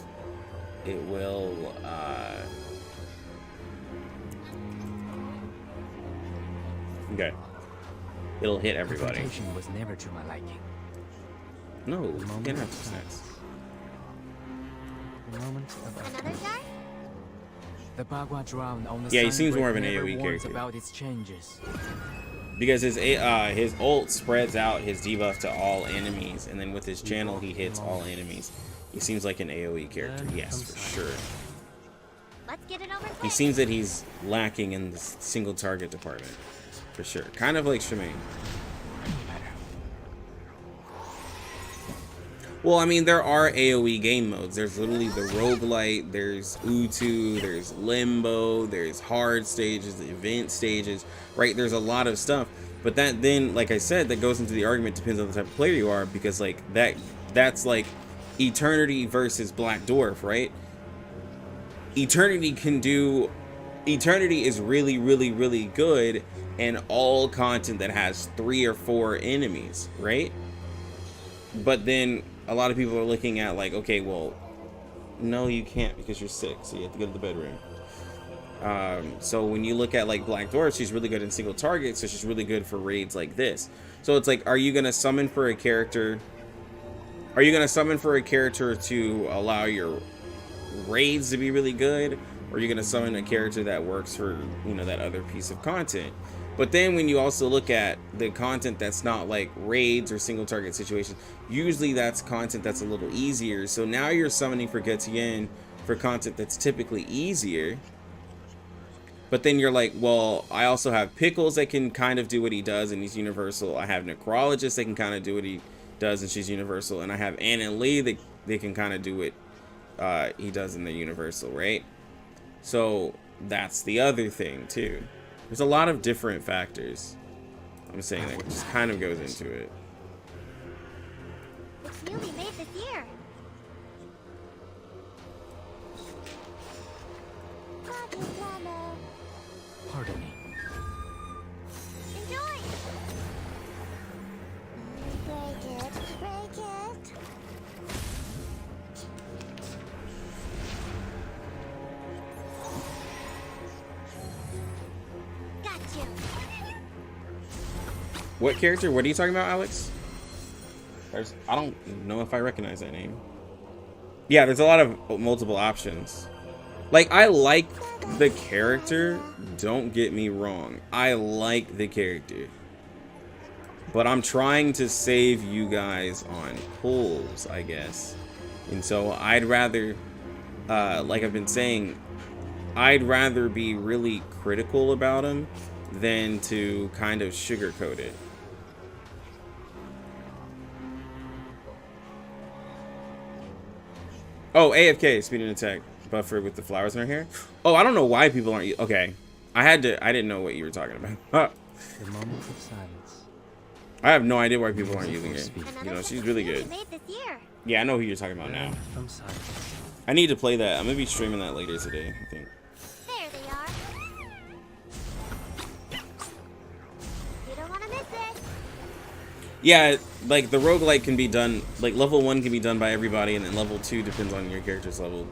it will okay, it'll hit everybody. Was never to my liking. No, you can't have sex. The moment of Another jar? The Bagua drowned on the Yeah, he sun seems more break of an never AoE warns character. about its changes. Because his ult spreads out his debuff to all enemies, and then with his channel he hits all enemies. He seems like an AoE character, yes, for sure. Let's get it over quick. He seems that he's lacking in the single target department, for sure. Kind of like Shemaine. Well, I mean, there are AoE game modes. There's literally the roguelite, there's Utu, there's Limbo, there's hard stages, event stages, right? There's a lot of stuff. But that then, like I said, that goes into the argument, depends on the type of player you are, because like that's like Eternity versus Black Dwarf, right? Eternity is really, really, really good in all content that has 3 or 4 enemies, right? But then a lot of people are looking at like, okay, well, no, you can't because you're sick, so you have to go to the bedroom. So when you look at like Black Dwarf, she's really good in single targets, so she's really good for raids like this. So it's like, are you gonna summon for a character? Are you gonna summon for a character to allow your raids to be really good, or are you gonna summon a character that works for, you know, that other piece of content? But then when you also look at the content that's not like raids or single target situations, usually that's content that's a little easier. So now you're summoning for Getian for content that's typically easier. But then you're like, well, I also have Pickles that can kind of do what he does and he's universal. I have Necrologist that can kind of do what he does and she's universal. And I have Ann and Lee that they can kind of do what he does in the universal, right? So that's the other thing too. There's a lot of different factors. I'm saying that just kind of goes into it. It's newly made this year. Pardon me. Enjoy. Break it, break it. Got you. What character? What are you talking about, Alex? I don't know if I recognize that name. Yeah, there's a lot of multiple options. Like, I like the character, don't get me wrong. I like the character. But I'm trying to save you guys on pulls, I guess. And so I'd rather, like I've been saying, I'd rather be really critical about him than to kind of sugarcoat it. Oh, AFK, speed and attack buffer with the flowers in her hair. Oh, I don't know why people aren't. Okay, I didn't know what you were talking about. The moment of silence. I have no idea why people aren't using it. You know, she's really good. Yeah, I know who you're talking about now. I need to play that. I'm gonna be streaming that later today, I think. There they are. You don't want to miss it. Yeah, like the roguelike can be done, like level 1 can be done by everybody, and then level 2 depends on your character's level.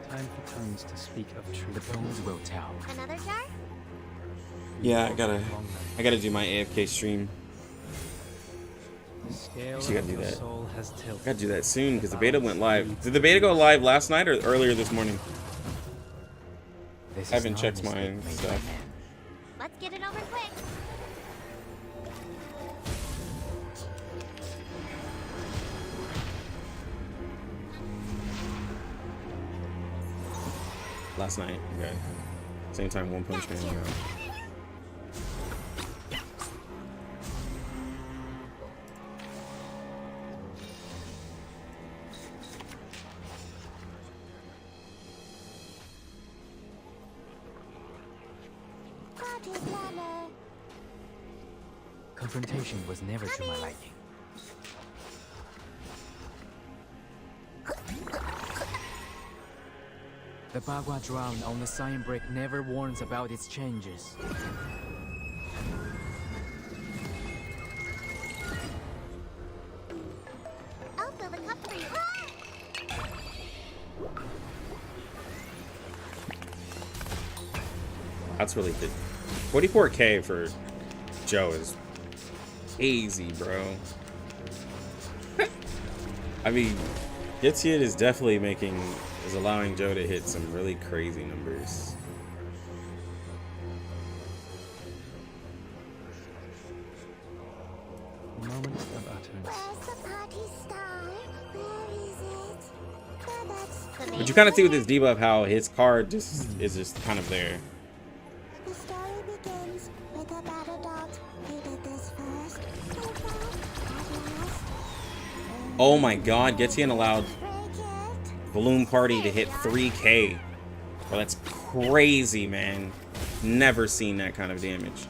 Time for tongues to speak of truth. The bones will tell. Another jar? Yeah, I gotta do my AFK stream. Actually, gotta do that. Gotta do that soon because the beta went live. Did the beta go live last night or earlier this morning? I haven't checked my stuff. Let's get it over quick. Last night, okay. Same time One Punch Man. Confrontation was never to my liking. The Bagua drown on the sign brick never warns about its changes. I'll fill the cup for you. That's really good. 44K for Joe is easy, bro. I mean, Getian is definitely allowing Joe to hit some really crazy numbers. Moment of utterance. But you kind of see with this debuff how his card is just kind of there. The story begins with a battle dot. He did this first. Oh my god, Getian allowed Balloon Party to hit 3K. Well, that's crazy, man. Never seen that kind of damage.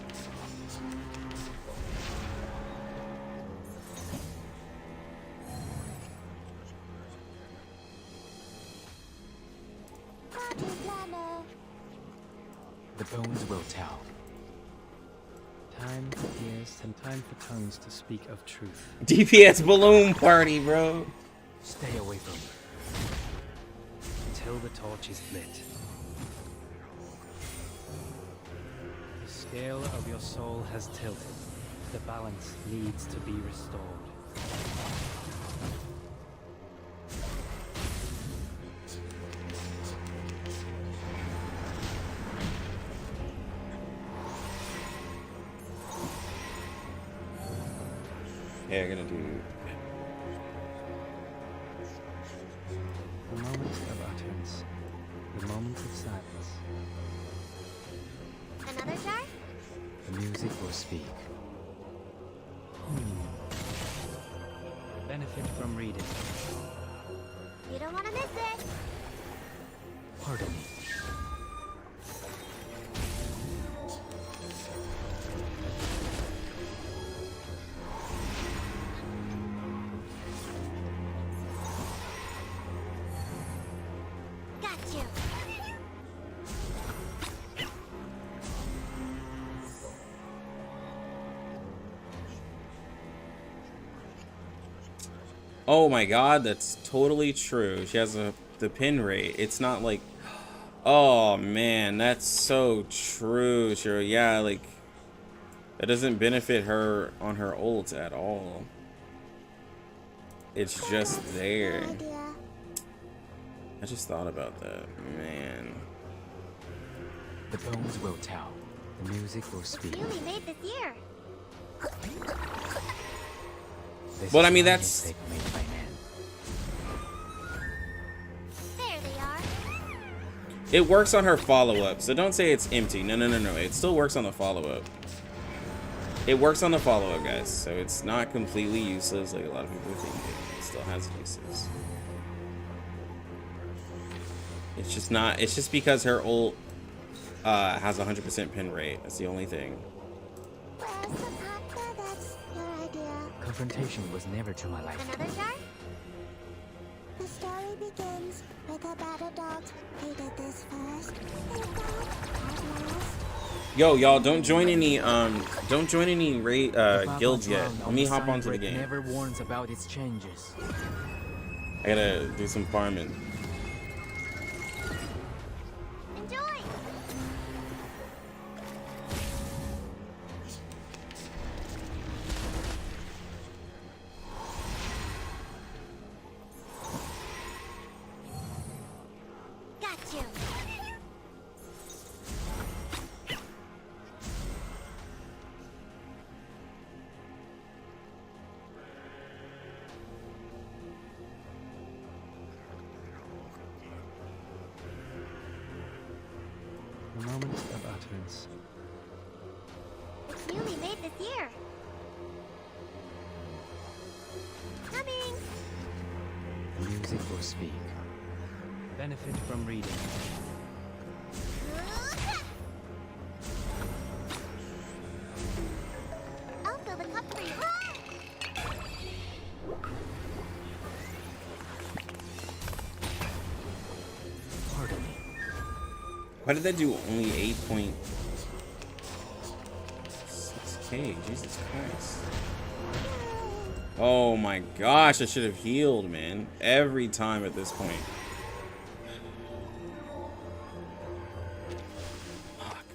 The bones will tell. Time for ears and time for tongues to speak of truth. DPS Balloon Party, bro. Stay away from her. Until the torch is lit. The scale of your soul has tilted. The balance needs to be restored. Yeah, I'm gonna do. The moment of utterance. The moment of silence. Another jar? The music will speak. Benefit from reading. You don't want to miss it. Pardon me. Got you. Oh my god, that's totally true. She has the pin rate. It's not like, oh man, that's so true. Sure, yeah, like that doesn't benefit her on her ult at all. It's just there. I just thought about that, man. The bones will tell. The music will speak. You only made this year. But I mean, that's. There they are. It works on her follow-up, so don't say it's empty. No. It still works on the follow-up. It works on the follow-up, guys. So it's not completely useless like a lot of people think. It still has uses. It's just not. It's just because her ult has 100% pin rate. That's the only thing. Confrontation was never to my life. Another jar? The story begins with a battle dot. He did this first. Yo, y'all, don't join any guilds yet. Let me hop onto the game. Never warns about its changes. I gotta do some farming. Enjoy. Got you. The moment of utterance. It's newly made this year. Coming. The music will speak. Benefit from reading. I'll fill the cup for you. Pardon me. Why did that do only 8.6K? Jesus Christ. Oh my gosh, I should have healed, man. Every time at this point. Fuck.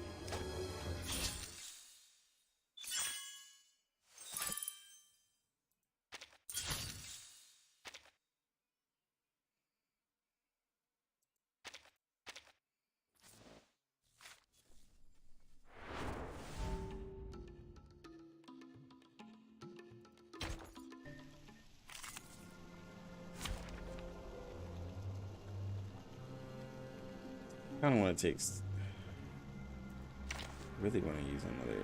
I don't want to take. Really want to use another.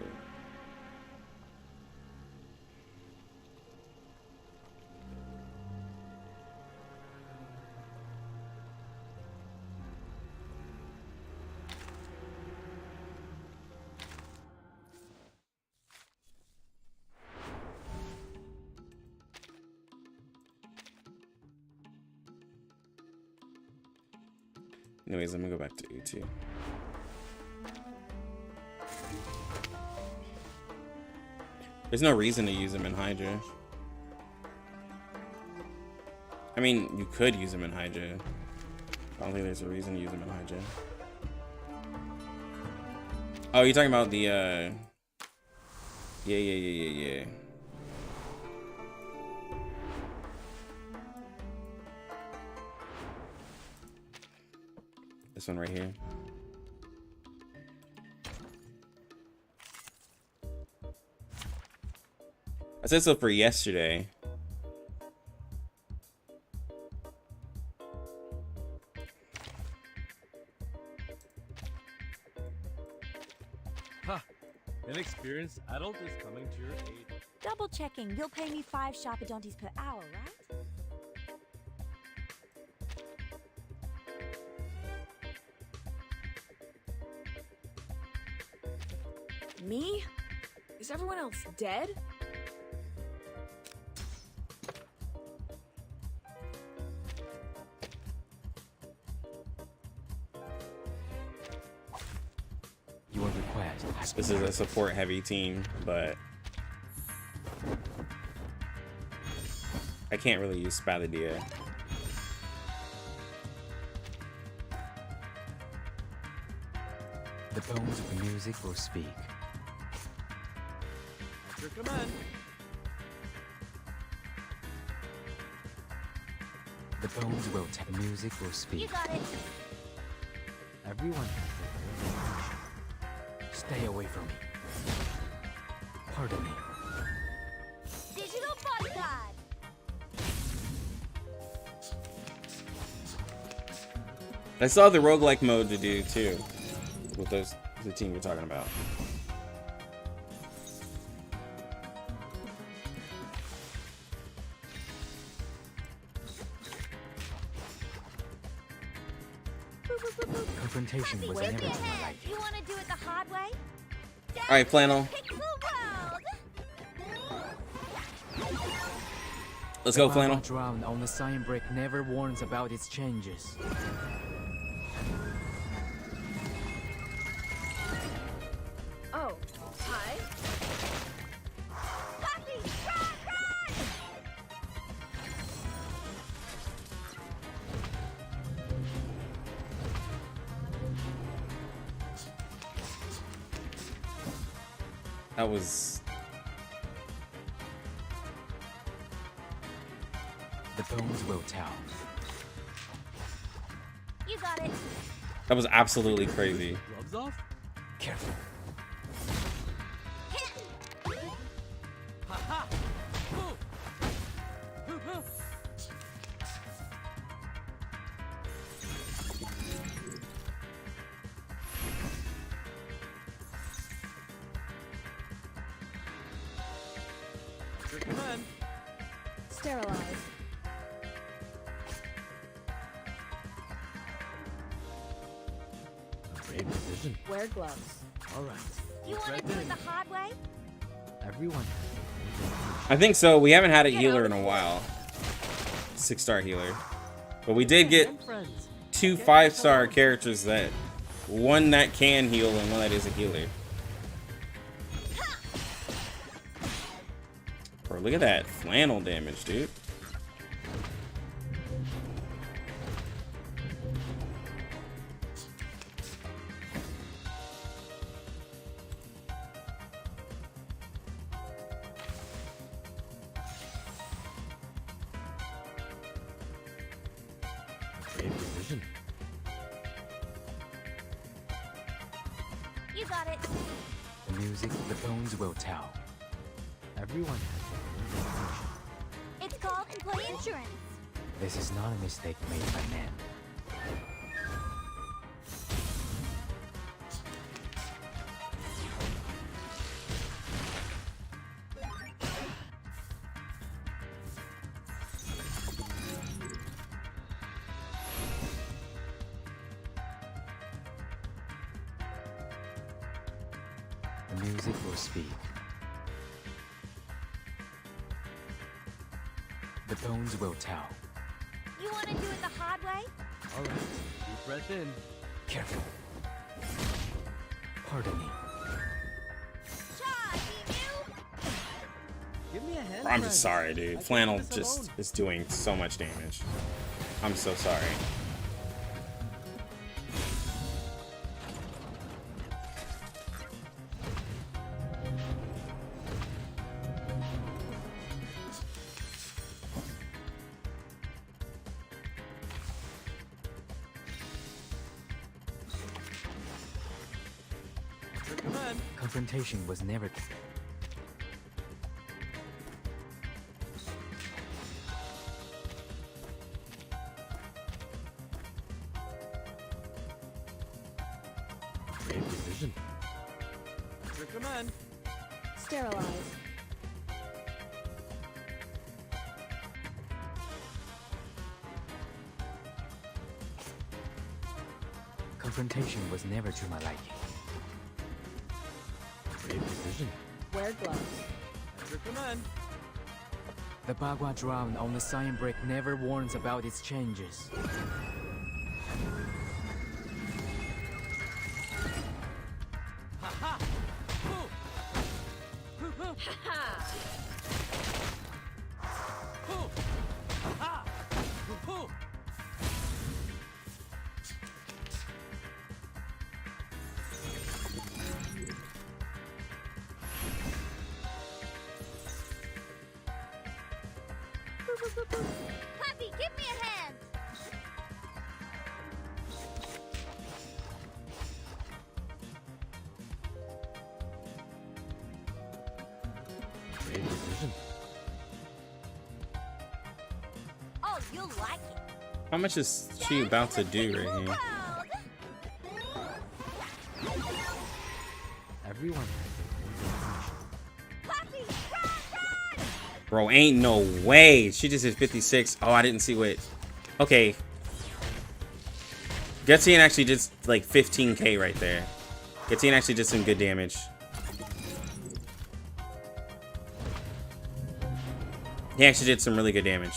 Anyways, I'm gonna go back to U2. There's no reason to use him in Hydra. I mean, you could use him in Hydra. I don't think there's a reason to use him in Hydra. Oh, you're talking about the, Yeah. This one right here. I said so for yesterday. Ha! An experienced adult is coming to your aid. Double checking. You'll pay me 5 Sharpadontes per hour, right? Me? Is everyone else dead? Your request has This is a support heavy team, but I can't really use Spadadia. The bones of the music will speak. At your command. The bones will tell. The music will speak. You got it. Everyone has their own. Stay away from me. Pardon me. Digital bodyguard. I saw the roguelike mode to do too. With the team we're talking about. Confrontation was never to my liking. You want to do it the hard way? All right, Flannel. Let's go, Flannel. The drown on the sign brick never warns about its changes. Oh, hi. Puppy, run! That was. The bones will tell. You got it. That was absolutely crazy. Gloves off? Careful. Ha-ha! Your command. Sterilize. Great decision. Wear gloves. All right. You want to do it the hard way? Everyone. I think so. We haven't had a healer in a while. 6-star healer. But we did get 2 5-star characters that one that can heal and one that is a healer. Bro, look at that flannel damage, dude. Great decision. You got it. The music, the bones will tell. Everyone has their own definition. It's called employee insurance. This is not a mistake made by men. The music will speak. The bones will tell. You want to do it the hard way? All right, deep breath in. Careful. Pardon me. Give me a hand. I'm friend. just sorry, dude. Flannel just is doing so much damage. I'm so sorry. Confrontation was never. Great decision. Your command. Sterilize. Confrontation was never to my liking. Great decision. Wear gloves. At your command. The Bagua drown on the sign brick never warns about its changes. Ha-ha! Puppy, give me a hand! Great decision. Oh, you'll like it. How much is she about to do right here? Everyone. Bro, ain't no way. She just hit 56. Oh, I didn't see what. Okay. Getian actually did like 15k right there. Getian actually did some good damage. He actually did some really good damage.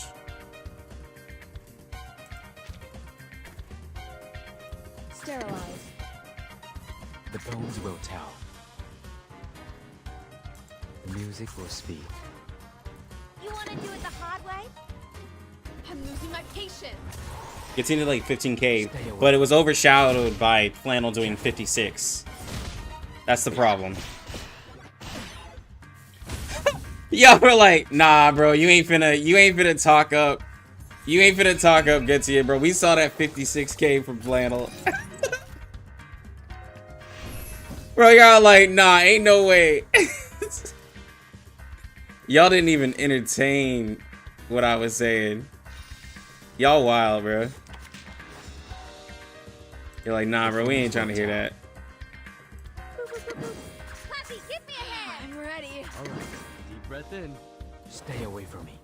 Sterilize. The bones will tell. The music will speak. You want to do it the hard way? I'm losing my patience. Getian did like 15k, but it was overshadowed by Flannel doing 56. That's the problem. Y'all were like, nah, bro, you ain't finna talk up. You ain't finna talk up Getian, bro. We saw that 56k from Flannel. Bro, y'all like, nah, ain't no way. Y'all didn't even entertain what I was saying. Y'all wild, bro. You're like, nah, bro, we ain't trying to hear that. Puppy, give me a hand! I'm ready. All right, deep breath in. Stay away from me.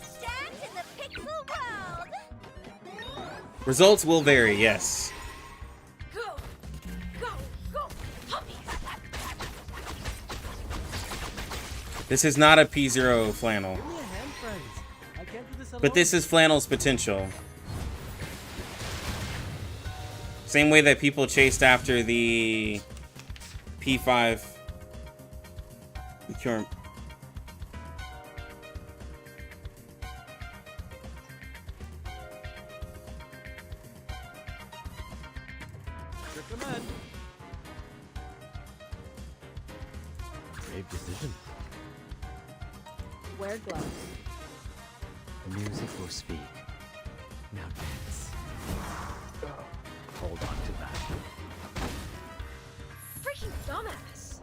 Stand in the pixel world! Results will vary, yes. Go, go, go, puppy. This is not a P0 Flannel. Give me a hand, friends. I can't do this alone. But this is Flannel's potential. Same way that people chased after the P5 Cure. Your command. Brave decision. Wear gloves. The music will speak. Now dance. Hold on to that. Freaking dumbass.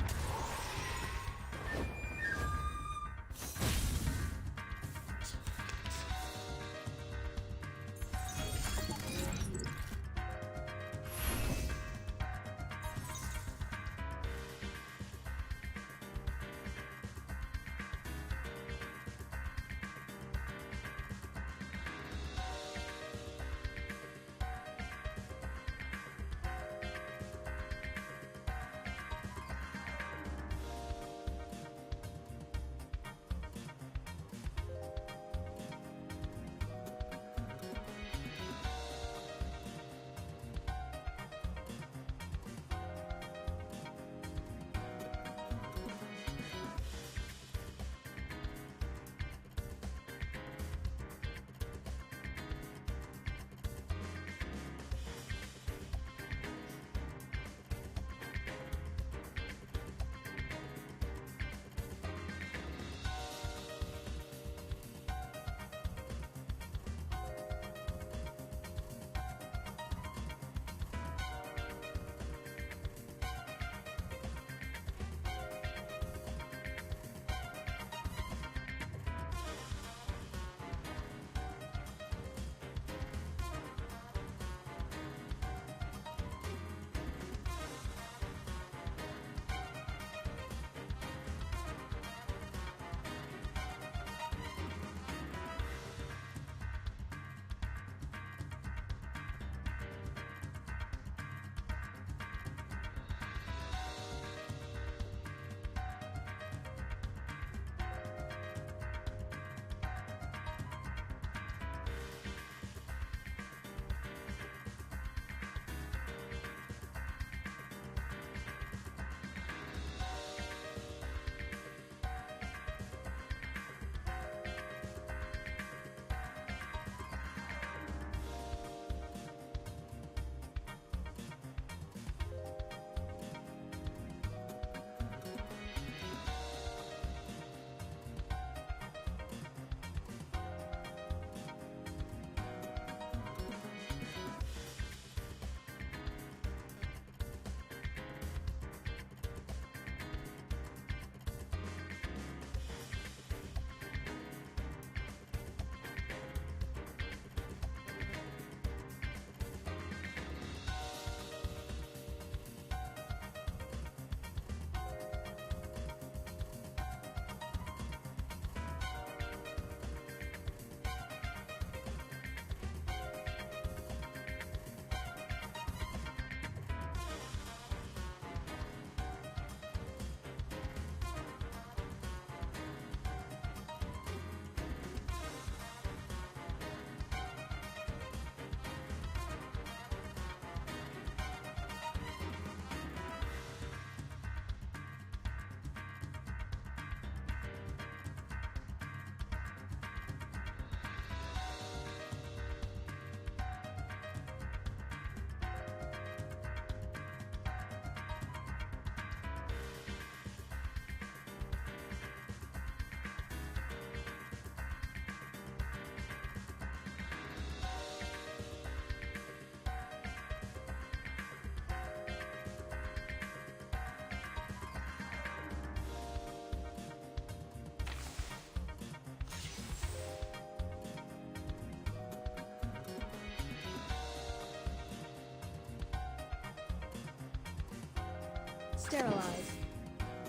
Sterilize.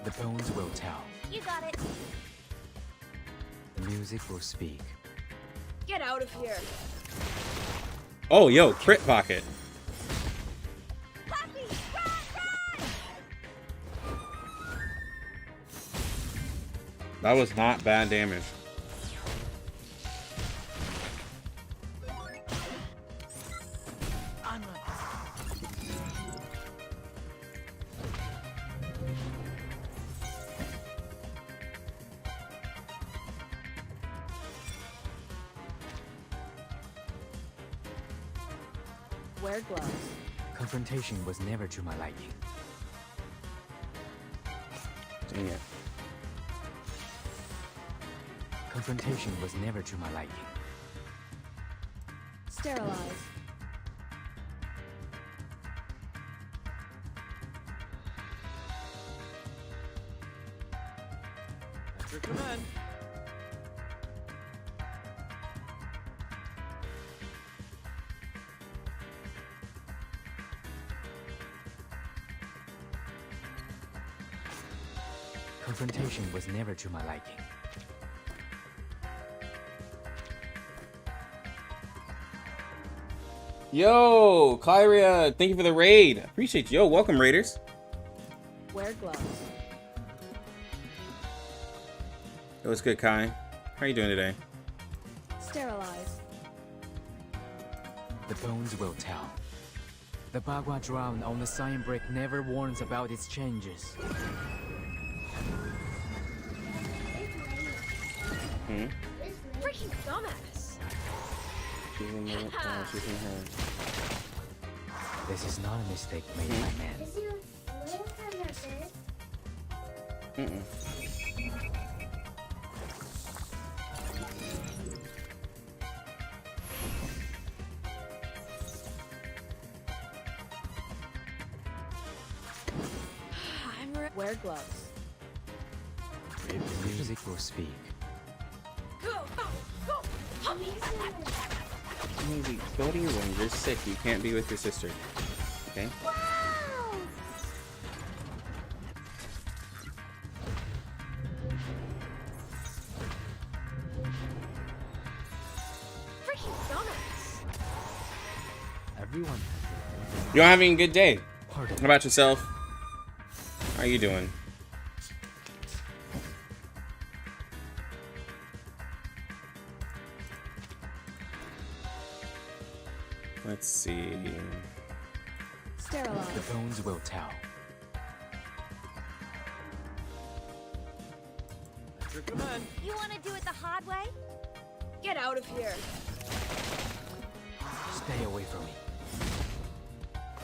The bones will tell. You got it. The music will speak. Get out of here. Oh, yo, crit pocket. That was not bad damage. Wear gloves. Confrontation was never to my liking. Dang it. Confrontation was never to my liking. Sterilize. At your command. Confrontation was never to my liking. Yo, Kyria, thank you for the raid. Appreciate you. Yo, welcome, Raiders. Wear gloves. It was good, Kai. How are you doing today? Sterilize. The bones will tell. The Bagua drown on the sign brick never warns about its changes. Hmm? Freaking dumbass. She's in the, she's in her. This is not a mistake made by man. Mm-mm. Wear gloves. The music will speak. Maybe go to your room. You're sick. You can't be with your sister. Okay? Freaking dumbass. Everyone. You're having a good day. How about yourself? How are you doing? Let's see. Sterilize. The bones will tell. At your command. You want to do it the hard way? Get out of here. Stay away from me.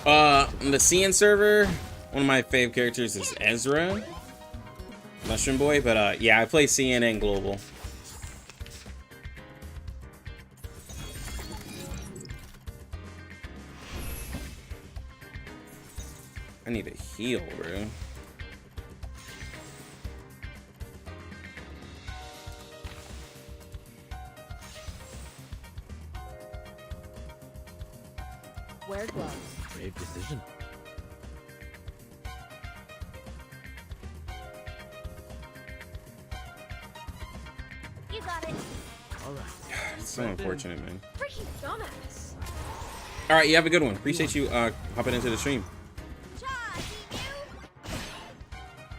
On the CN server, one of my fave characters is Ezra, Mushroom Boy, but yeah, I play CN and Global. I need a heal, bro. Wear gloves. Brave decision. You got it. All right. It's so unfortunate, man. Freaking dumbass. All right, you have a good one. Appreciate you hopping into the stream.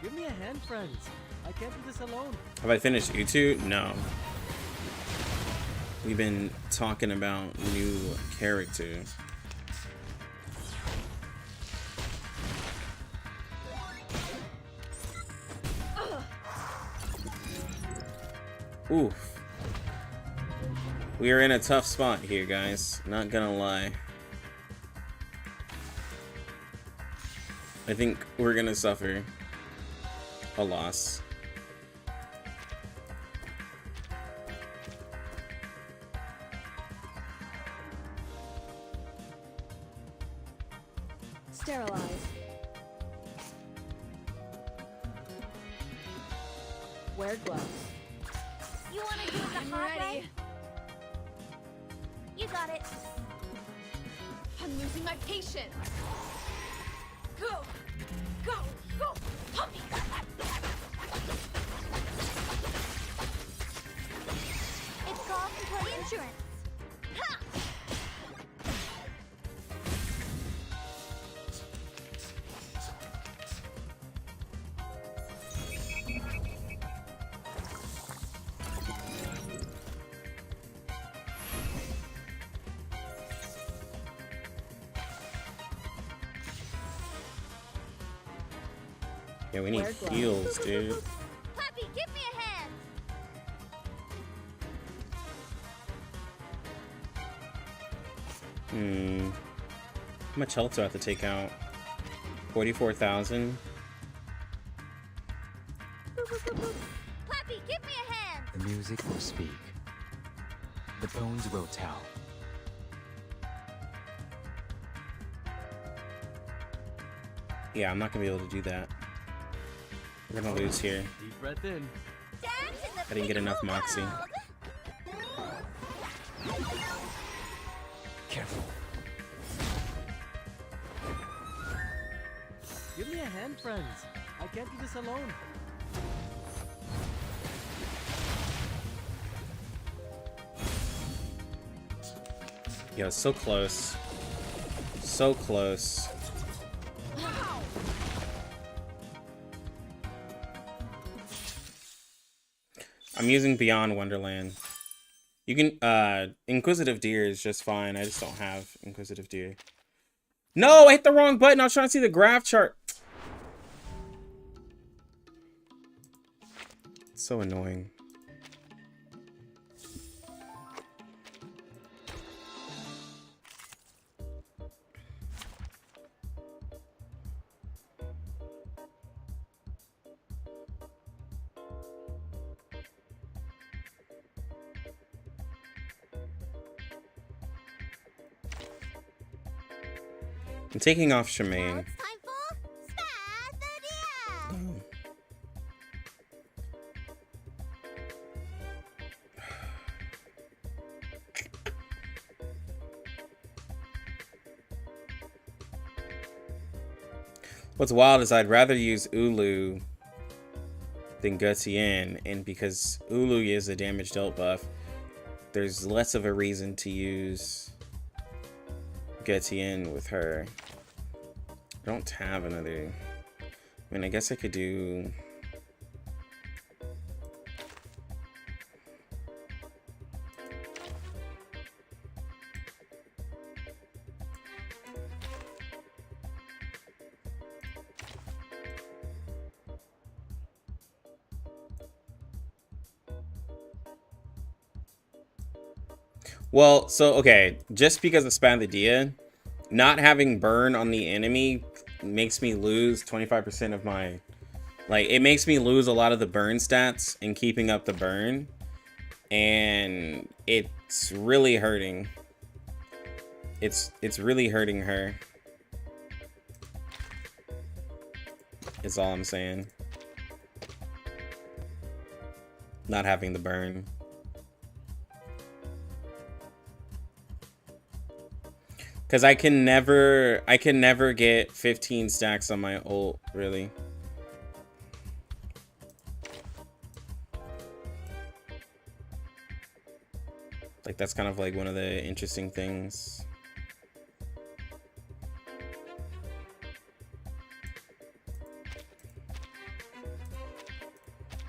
Give me a hand, friends. I can't do this alone. Have I finished U2? No. We've been talking about new characters. Oof. We are in a tough spot here, guys. Not gonna lie. I think we're gonna suffer a loss. Sterilize. Wear gloves. You want to do it the hard way? You got it. I'm losing my patience. Go! Go! Go! Puppy! It's called employee insurance. Ha! Yeah, we need heals, dude. Puppy, give me a hand. How much health do I have to take out? 44,000. Puppy, give me a hand. The music will speak. The bones will tell. Yeah, I'm not gonna be able to do that. We're gonna lose here. Deep breath in. I didn't get enough moxie. Careful. Give me a hand, friends. I can't do this alone. Yo, so close. So close. I'm using Beyond Wonderland. You can, Inquisitive Deer is just fine. I just don't have Inquisitive Deer. No, I hit the wrong button. I was trying to see the graph chart. It's so annoying. I'm taking off Shemaine. What's wild is I'd rather use Ulu than Getian, and because Ulu is a damage dealt buff, there's less of a reason to use Getian with her. I don't have another. I mean, I guess I could do. Well, so, okay, just because of Spandadia, not having burn on the enemy makes me lose 25% of my, like, it makes me lose a lot of the burn stats in keeping up the burn, and it's really hurting. It's really hurting her. Is all I'm saying. Not having the burn. Because I can never get 15 stacks on my ult, really. Like, that's kind of like one of the interesting things.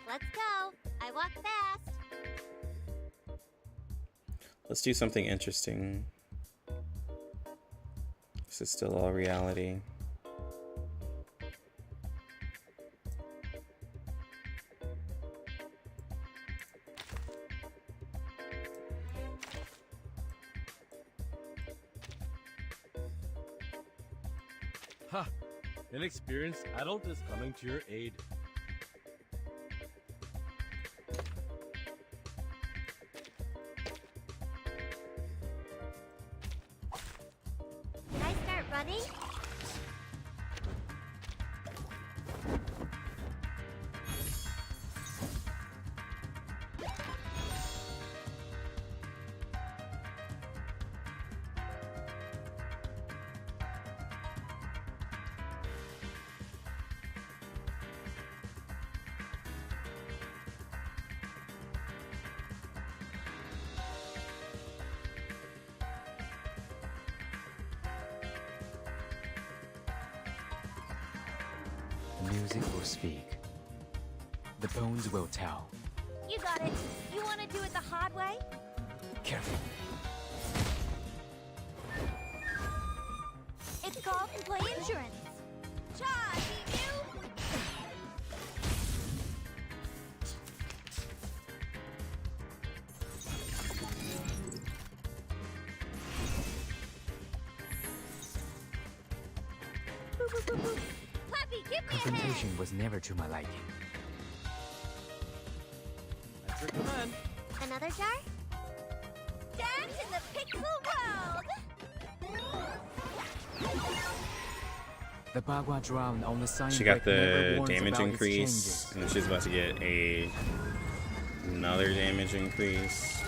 Let's go. I walk fast. Let's do something interesting. This is still all reality. Ha! An experienced adult is coming to your aid. Can I start running? music will speak. The bones will tell. You got it. You want to do it the hard way? Careful. It's called employee insurance. Charge, you! Flappy, give me a hand! Confrontation was never to my liking. That's your command. Another jar? Dance in the pixel world! The Bagua drown on the sign. She got the damage increase, and then she's about to get another damage increase.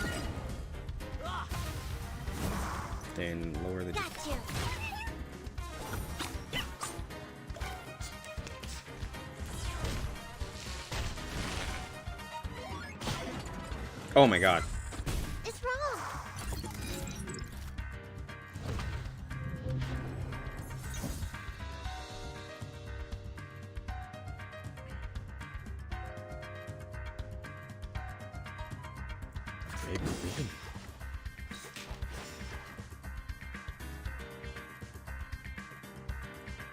Then lower the. Gotcha. Oh my god. It's wrong.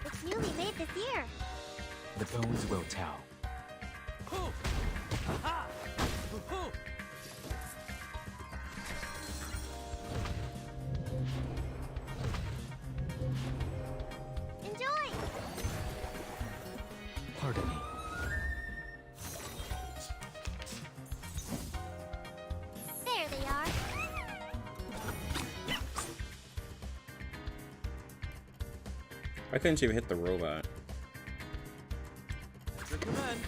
It's newly made this year. The bones will tell. Enjoy. Pardon me. There they are. Why couldn't you even hit the robot? That's your command.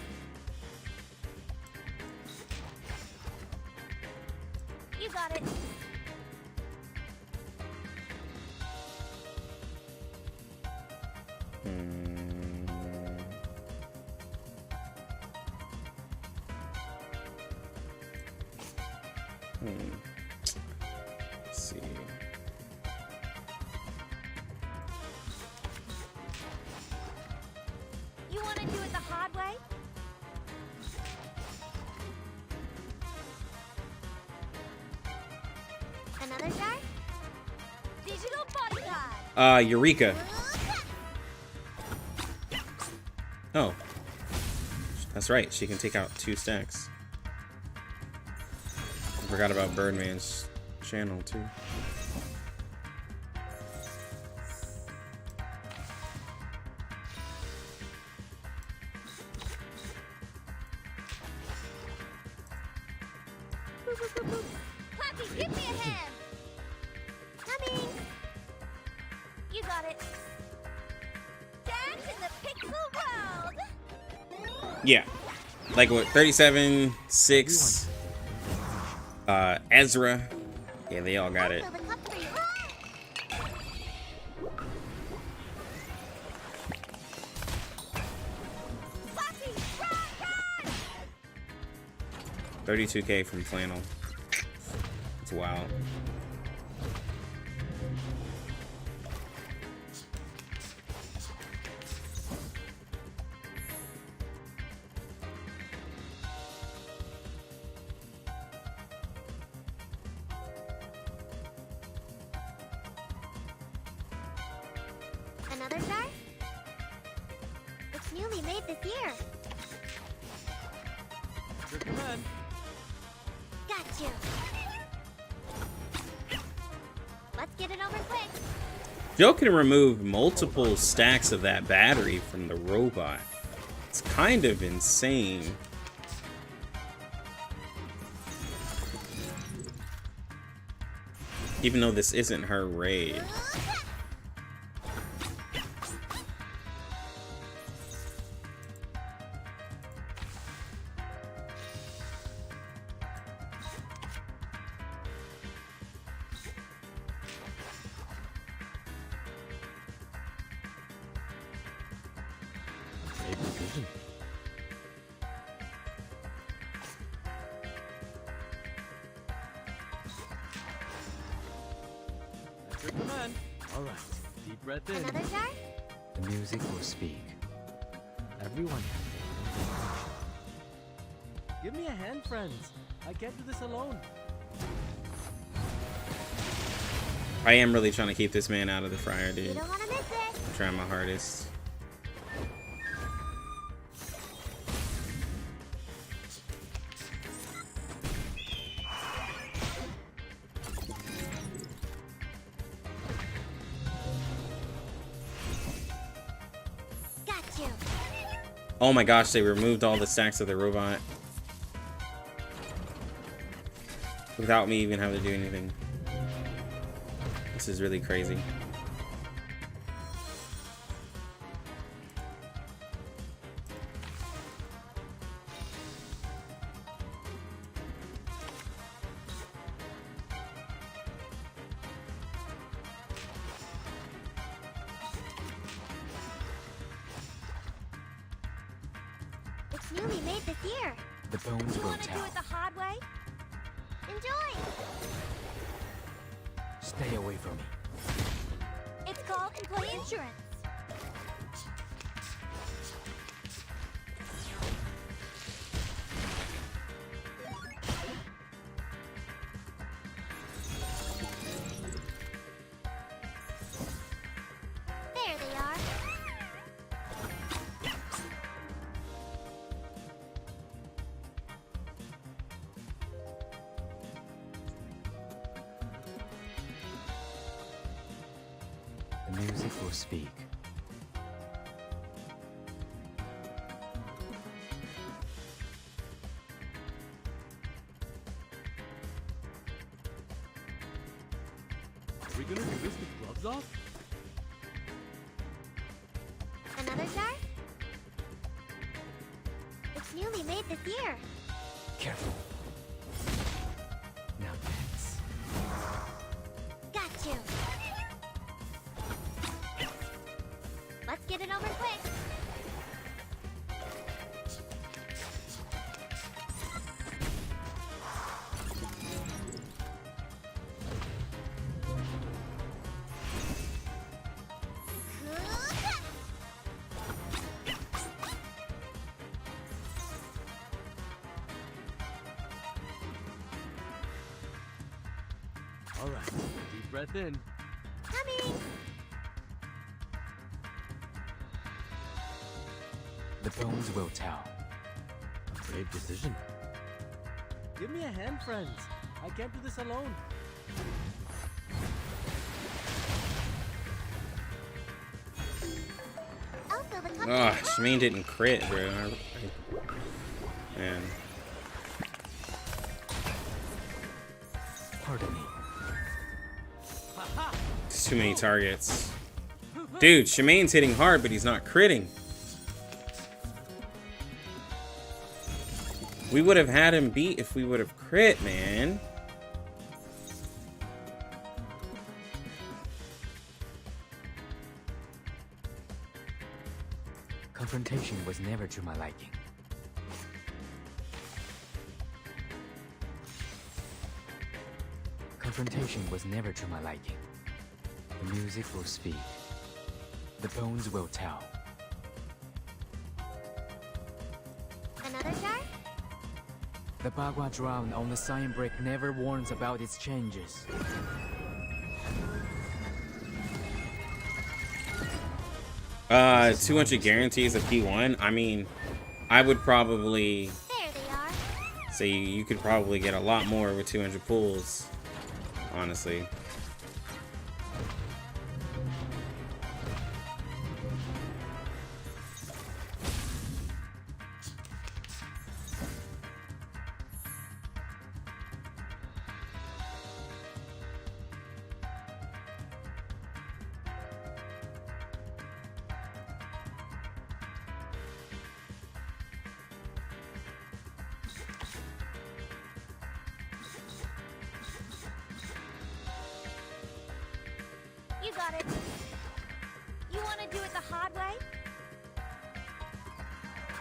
You got it. Let's see. You want to do it the hard way? Another jar? Digital bodyguard. Eureka. Oh. That's right, she can take out 2 stacks. I forgot about Birdman's channel too. Flappy, give me a hand. Coming. You got it. Dance in the pixel world. Yeah. Like what, 37, 6, Ezra. Yeah, they all got it. Flappy, run! 32K from Flannel. It's wild. Another jar? It's newly made this year. Your command. Got you. Let's get it over quick. Joe can remove multiple stacks of that battery from the robot. It's kind of insane. Even though this isn't her raid. That's your command. All right. Deep breath in. Another jar? The music will speak. Everyone has their own definition. Give me a hand, friends. I can't do this alone. I am really trying to keep this man out of the fryer, dude. You don't want to miss it. I'm trying my hardest. Got you. Oh my gosh, they removed all the stacks of the robot without me even having to do anything. This is really crazy. It's newly made this year. The bones You will want to do tell. it the hard way? Enjoy. Stay away from me. It's called employee insurance. There they are. The music will speak. Are we gonna do this with gloves off? Another jar? It's newly made this year. Careful. Now dance. Got you. Let's get it over quick. All right, deep breath in. Coming. The bones will tell. A brave decision. Give me a hand, friends. I can't do this alone. I'll fill the cup. Ugh, Shemaine didn't crit, bro. Man. Pardon me. There's too many targets. Dude, Shemaine's hitting hard, but he's not critting. We would have had him beat if we would have crit, man. Confrontation was never to my liking. Confrontation was never to my liking. The music will speak. The bones will tell. Another jar? The Bagua drown on the sign brick never warns about its changes. 200 guarantees of P1. I mean, I would probably There they are. say you could probably get a lot more with 200 pulls, honestly. You got it. You want to do it the hard way?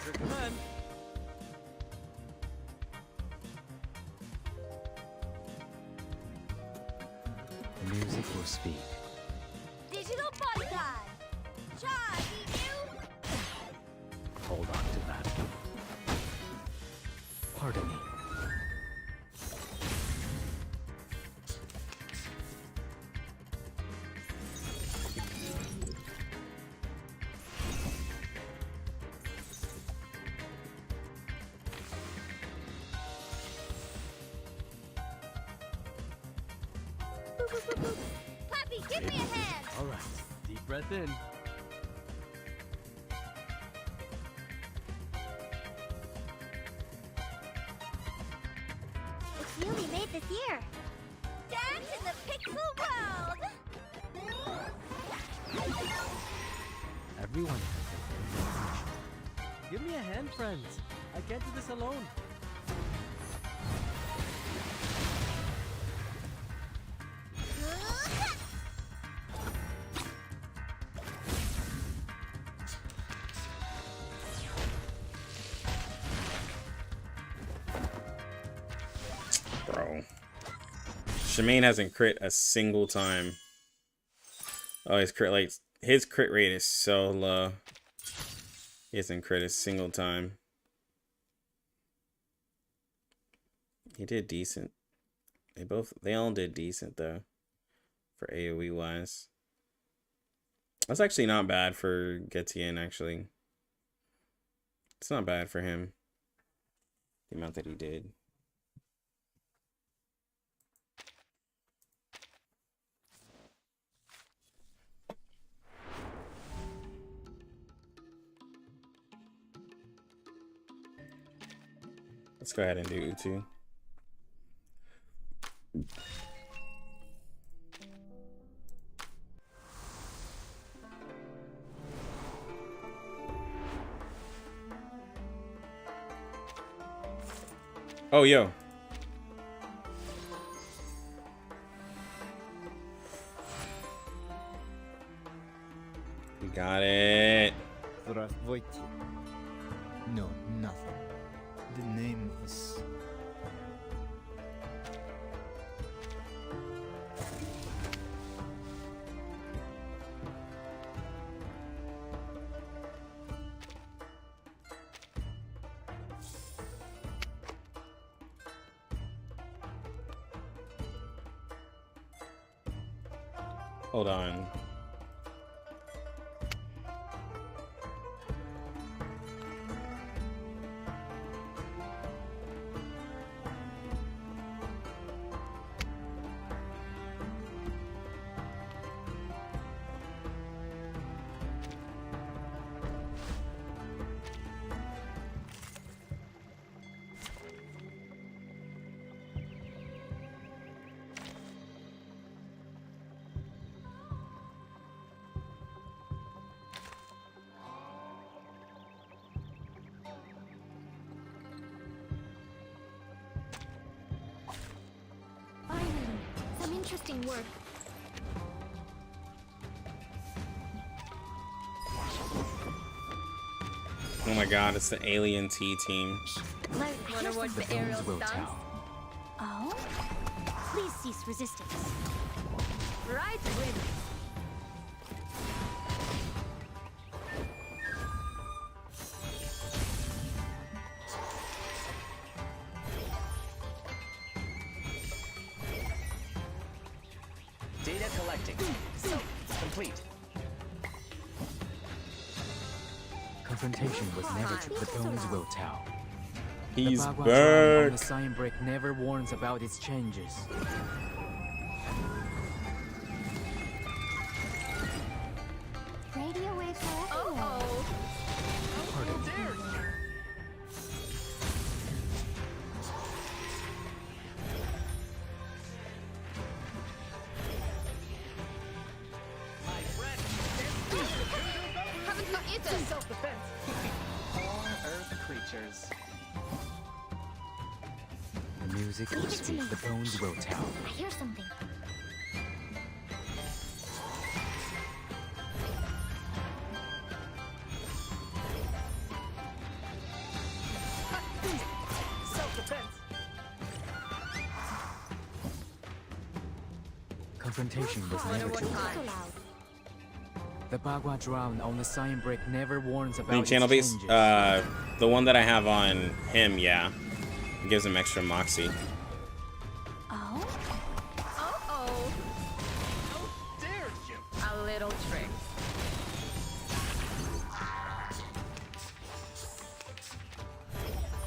Here come in. The music will speak. Digital bodyguard. Charge, you. Poppy, give me a hand. All right, deep breath in. What's newly made this year? Dance in the pixel world. Everyone has their own definition. Give me a hand, friends. I can't do this alone. Bro. Shemaine hasn't crit a single time. Oh, his crit rate is so low. He hasn't crit a single time. He did decent. They all did decent though. For AoE wise. That's actually not bad for Getian, actually. It's not bad for him. The amount that he did. Let's go ahead and do Utu. Oh, yo. You got it. Здравствуйте. No, nothing. The name is... Hold on. Finally, some interesting work. Oh my god, it's the Alien T team. Wanna watch the aerial stunts? Oh? Please cease resistance. Right win. Data collecting. Complete. Confrontation was never to the bones will tell. He's the back. on the sign break never warns about its changes. Radio waves are everywhere. Pardon me. Haven't got eaten. Self-defense. All Earth creatures. The music will Leave it to speak, me. the bones will tell. I hear something. Self-defense. Confrontation was never to So loud. The Bagua drown on the sign break never warns I about mean, its channel base. changes. The one that I have on him, yeah, it gives him extra moxie. Oh? Oh. How dare you? A little trick.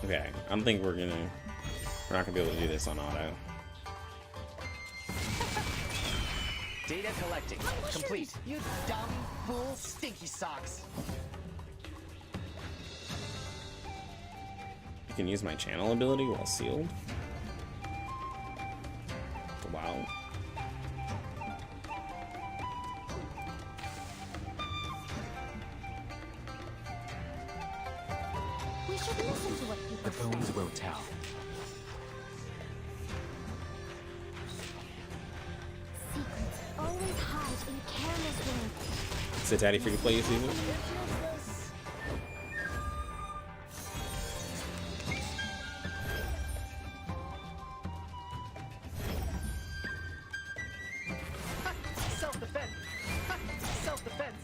Okay, I don't think we're not gonna be able to do this on auto. Data collecting. Complete. You dumb fool stinky socks. You can use my channel ability while sealed. Wow. We should listen to what people The bones will tell. Secrets always hide in careless words. Is it daddy free to play YouTube? Self-defense. Self-defense.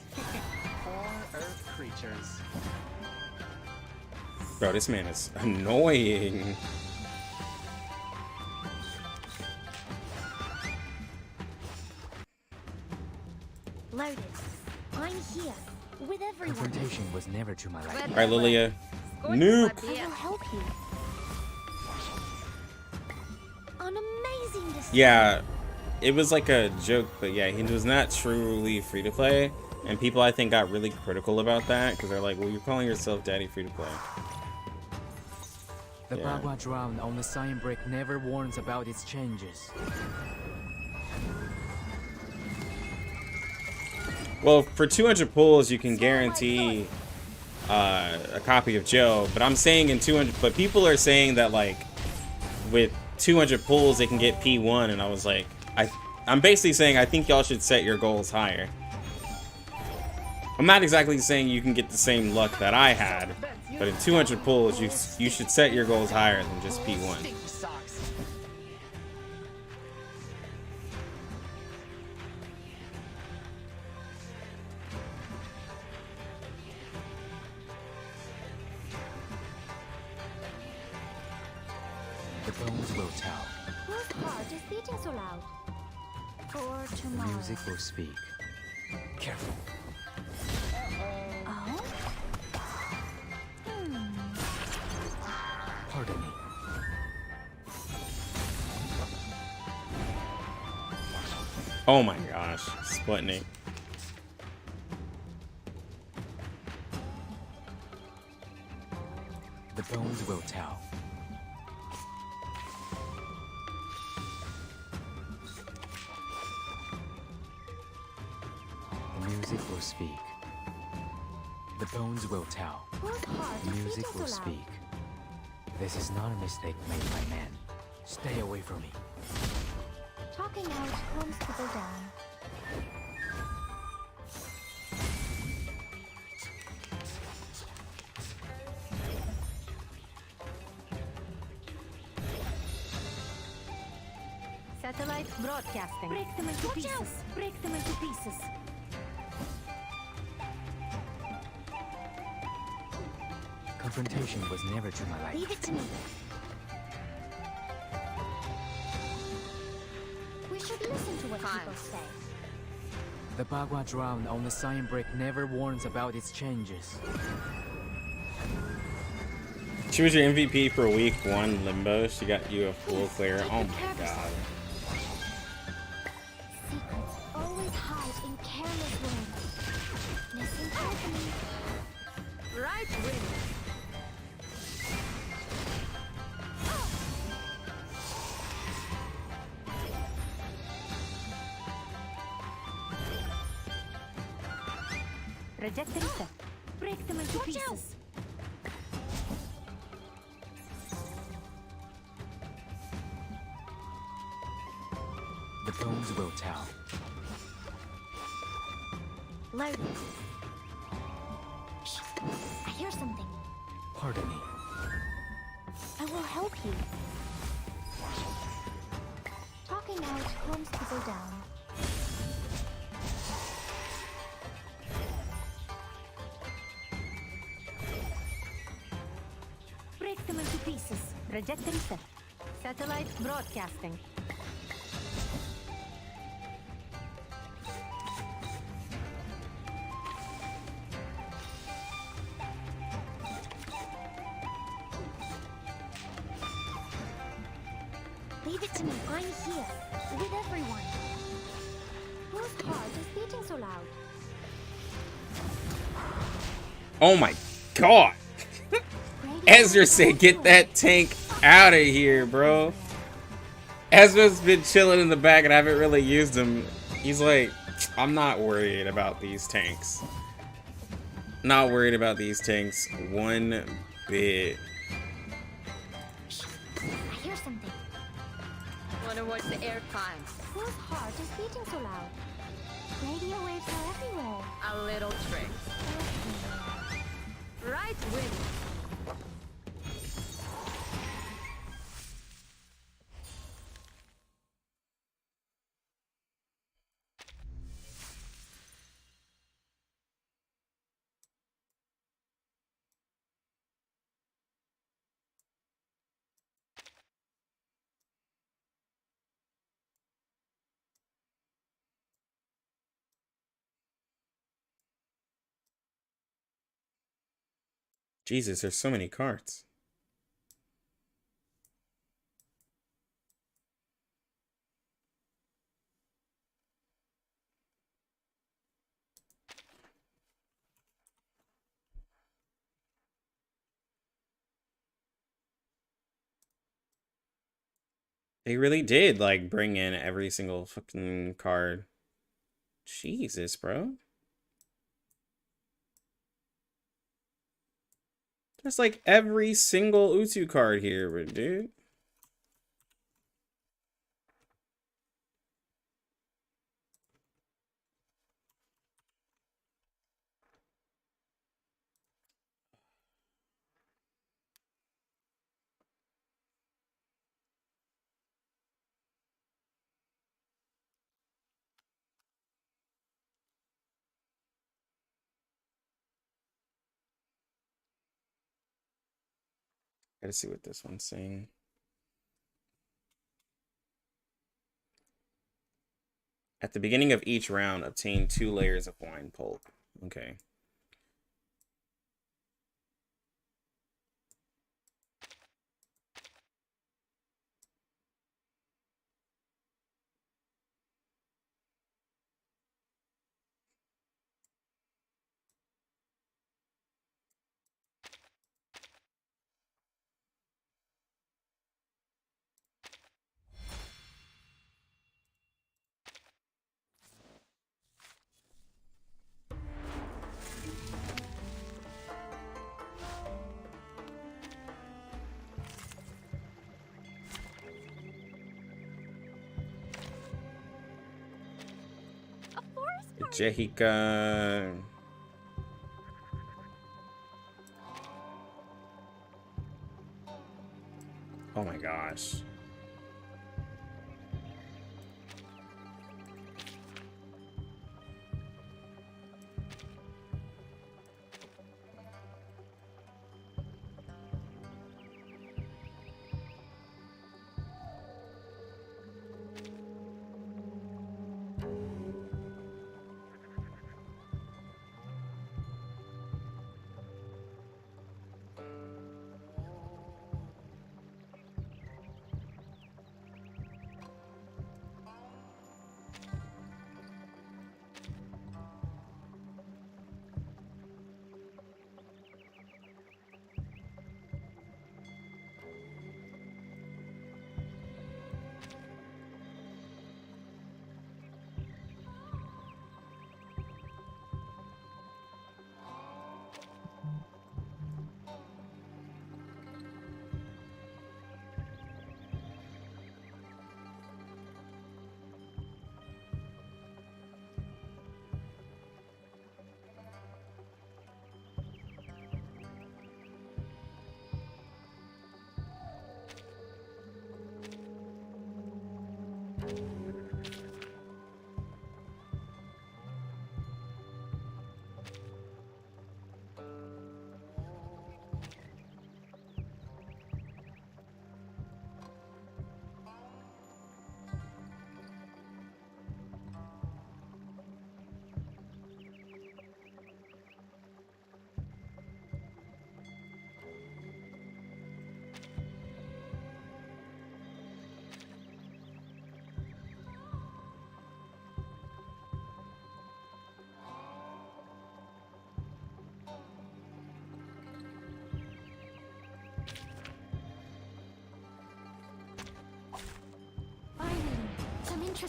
Poor Earth creatures. Bro, this man is annoying. Loaded. I'm here with everyone. Confrontation was never to my liking. Alright, Lilia. Nuke! I will help you. An amazing decision. Yeah, it was like a joke, but yeah, he was not truly free to play. And people, I think, got really critical about that because they're like, well, you're calling yourself daddy free to play. The Bagua drown on the sign brick never warns about its changes. Well, for 200 pulls, you can guarantee a copy of Joe. But I'm saying in 200, but people are saying that like with 200 pulls, they can get P1, and I was like, I'm basically saying I think y'all should set your goals higher. I'm not exactly saying you can get the same luck that I had, but in 200 pulls, you should set your goals higher than just P1. The bones will tell. Whose heart is beating so loud? For The tomorrow. music will speak. Careful. Oh? Pardon me. Oh my gosh, Sputnik. The bones will tell. The music will speak. The bones will tell. Whose heart The is music beating will so loud? speak. This is not a mistake made by man. Stay away from me. Talking out calms people down. Satellite broadcasting. Break them into pieces. Break them into pieces. Confrontation was never to my liking. Leave it to me. We should listen to what people say. The Bagua drown on the sign brick never warns about its changes. She was your MVP for week 1 Limbo. She got you a full clear. Oh my god. Secrets always hide in careless words. Listen carefully. Right wing. Trajectory set. Break them into pieces. The bones will tell. Loaded. Shh. I hear something. Pardon me. I will help you. Talking out calms people down. Break them into pieces. Trajectory set. Satellite broadcasting. Leave it to me. I'm here with everyone. Whose so loud? Oh my god. Ezra said, get that tank out of here, bro. Ezra's been chilling in the back and I haven't really used him. He's like, I'm not worried about these tanks. Not worried about these tanks one bit. I hear something. Wanna watch the air climb? Whose heart is beating so loud? Radio waves are everywhere. A little trick. Right wing. Jesus, there's so many carts. They really did, like, bring in every single fucking card. Jesus, bro. There's like every single Utu card here, dude. Gotta see what this one's saying. At the beginning of each round, obtain 2 layers of wine pulp. Okay. Jehika. Oh my gosh.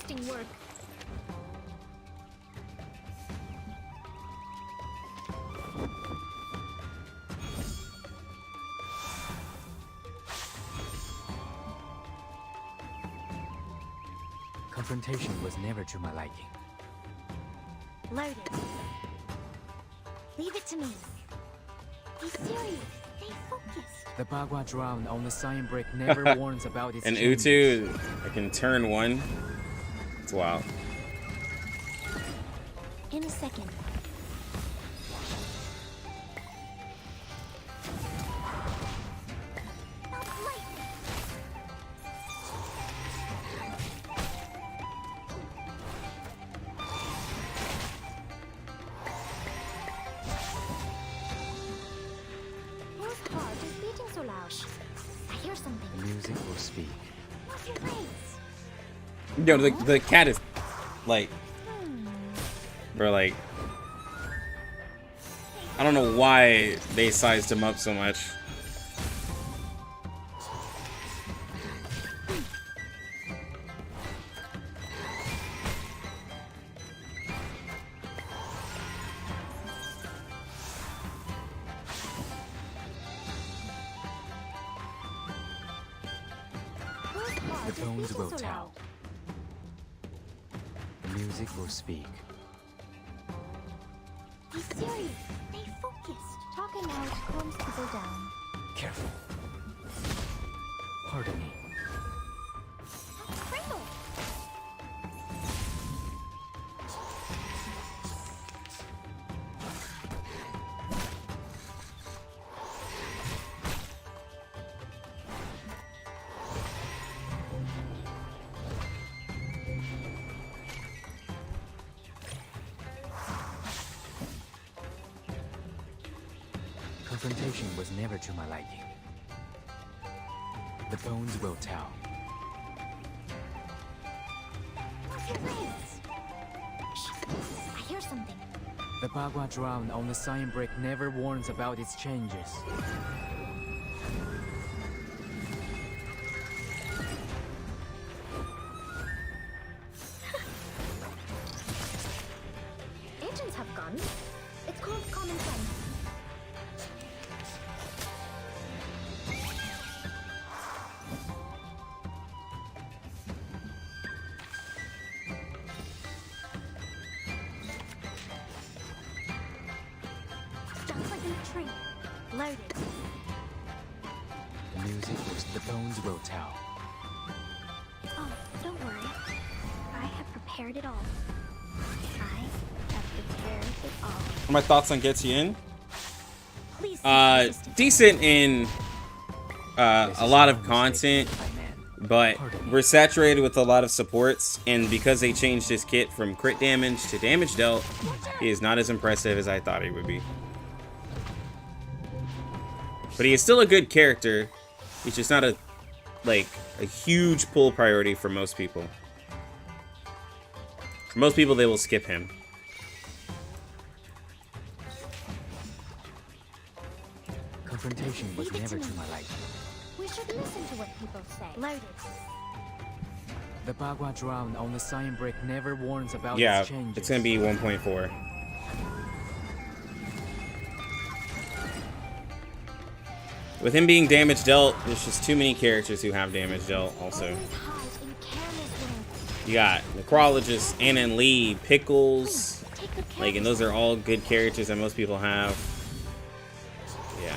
Interesting work. Confrontation was never to my liking. Loaded. Leave it to me. Be serious. Stay focused. The Bagua drown on the sign brick never warns about its And changes. Utu, I can turn one. It's wild. In a second. Whose heart is beating so loud? I hear something. Music will speak. What's your face? Yo, the cat is like, bro, like, I don't know why they sized him up so much. The tones will tell. The music will speak. Be serious. Stay focused. Talking out calms people down. Careful. Pardon me. Kringle. Confrontation was never to my liking. The bones will tell. What's your face? Shh. I hear something. The Bagua drown on the sign brick never warns about its changes. Agents have guns. It's called common sense. Just like in a tree. Loaded. The music the bones will tell. Oh, don't worry. I have prepared it all. I have prepared it all. My thoughts on Getian? Please. Decent in a lot of content, but we're saturated with a lot of supports, and because they changed his kit from crit damage to damage dealt, he is not as impressive as I thought he would be. But he is still a good character. He's just not a huge pull priority for most people. For most people, they will skip him. Confrontation was never to my liking. We should listen to what people say. Loaded. The Bagua drown on the sign brick never warns about Yeah, its changes. it's gonna be 1.4. With him being damage dealt, there's just too many characters who have damage dealt also. You got Necrologist, Annan Lee, Pickles, and those are all good characters that most people have. Yeah.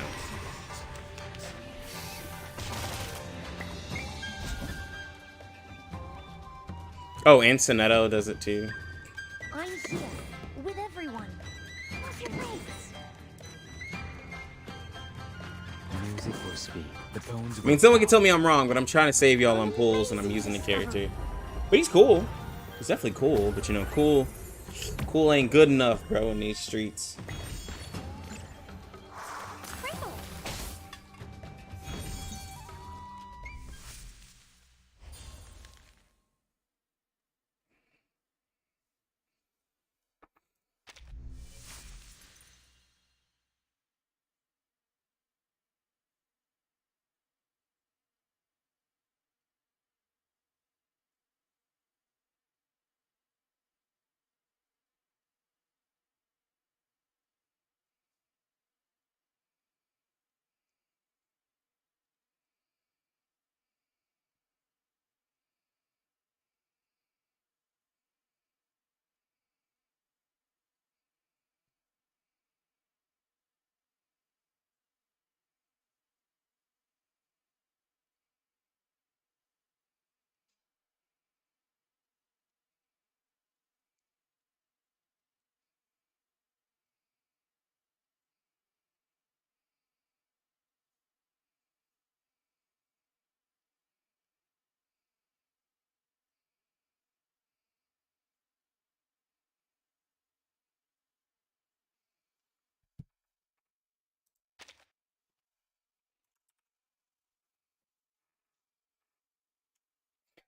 Oh, and Sonetto does it too. I'm here with everyone. What's your face? Music will speak. The bones I mean, someone can tell me I'm wrong, but I'm trying to save y'all on pulls, and I'm using the character. But he's cool. He's definitely cool, but you know, cool ain't good enough, bro, in these streets.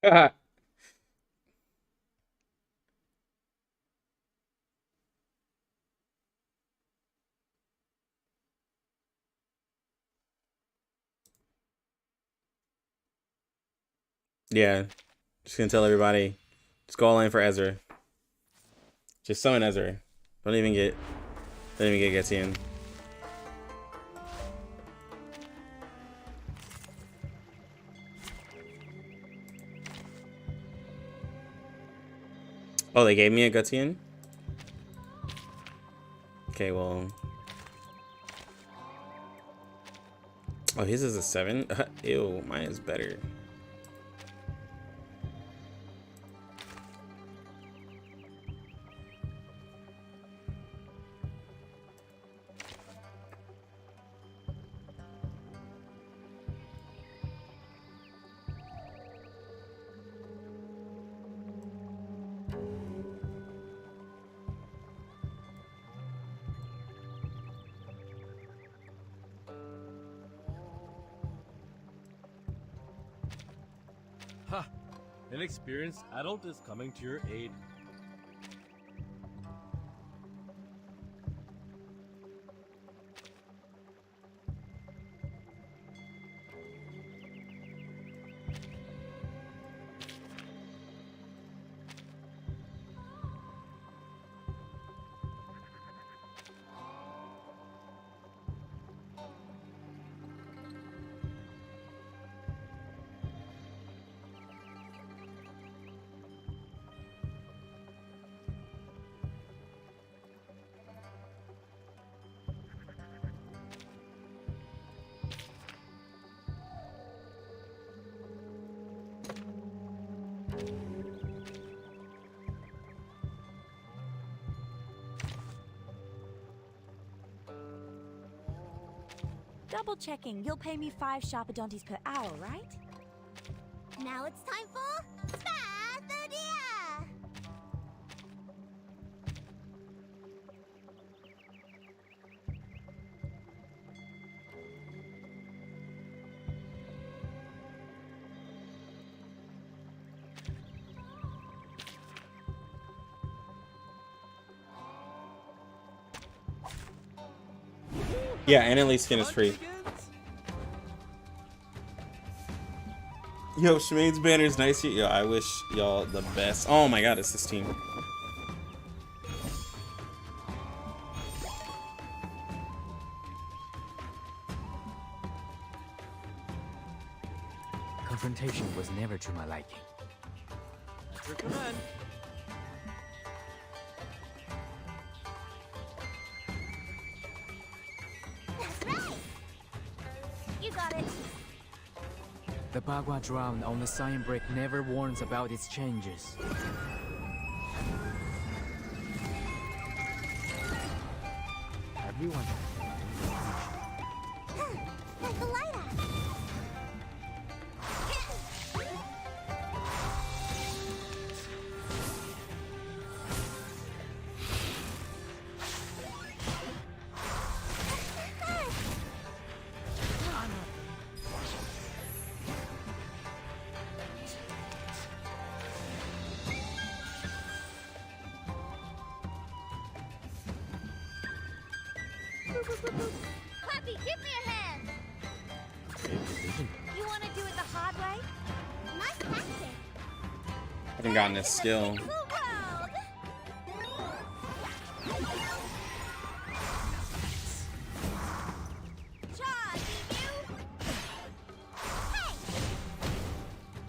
Yeah, just gonna tell everybody. Just go all in for Ezra. Just summon Ezra. Don't even get Getian. Oh, they gave me a Getian? Okay, well. Oh, his is a 7? Ew, mine is better. Ha! An experienced adult is coming to your aid. Double checking. You'll pay me 5 Sharpadontes per hour, right? Now it's time for Spathodia! Yeah, and at least skin is free. Yo, Shmane's banner's nice. Yo, I wish y'all the best. Oh my god, it's this team. Confrontation was never to my liking. Your command. That's right! You got it! The Bagua drown on the sign brick never warns about its changes. Everyone. Like the light axe! Puppy, give me a hand! You want to do it the hard way? Nice tactic! I haven't gotten this skill.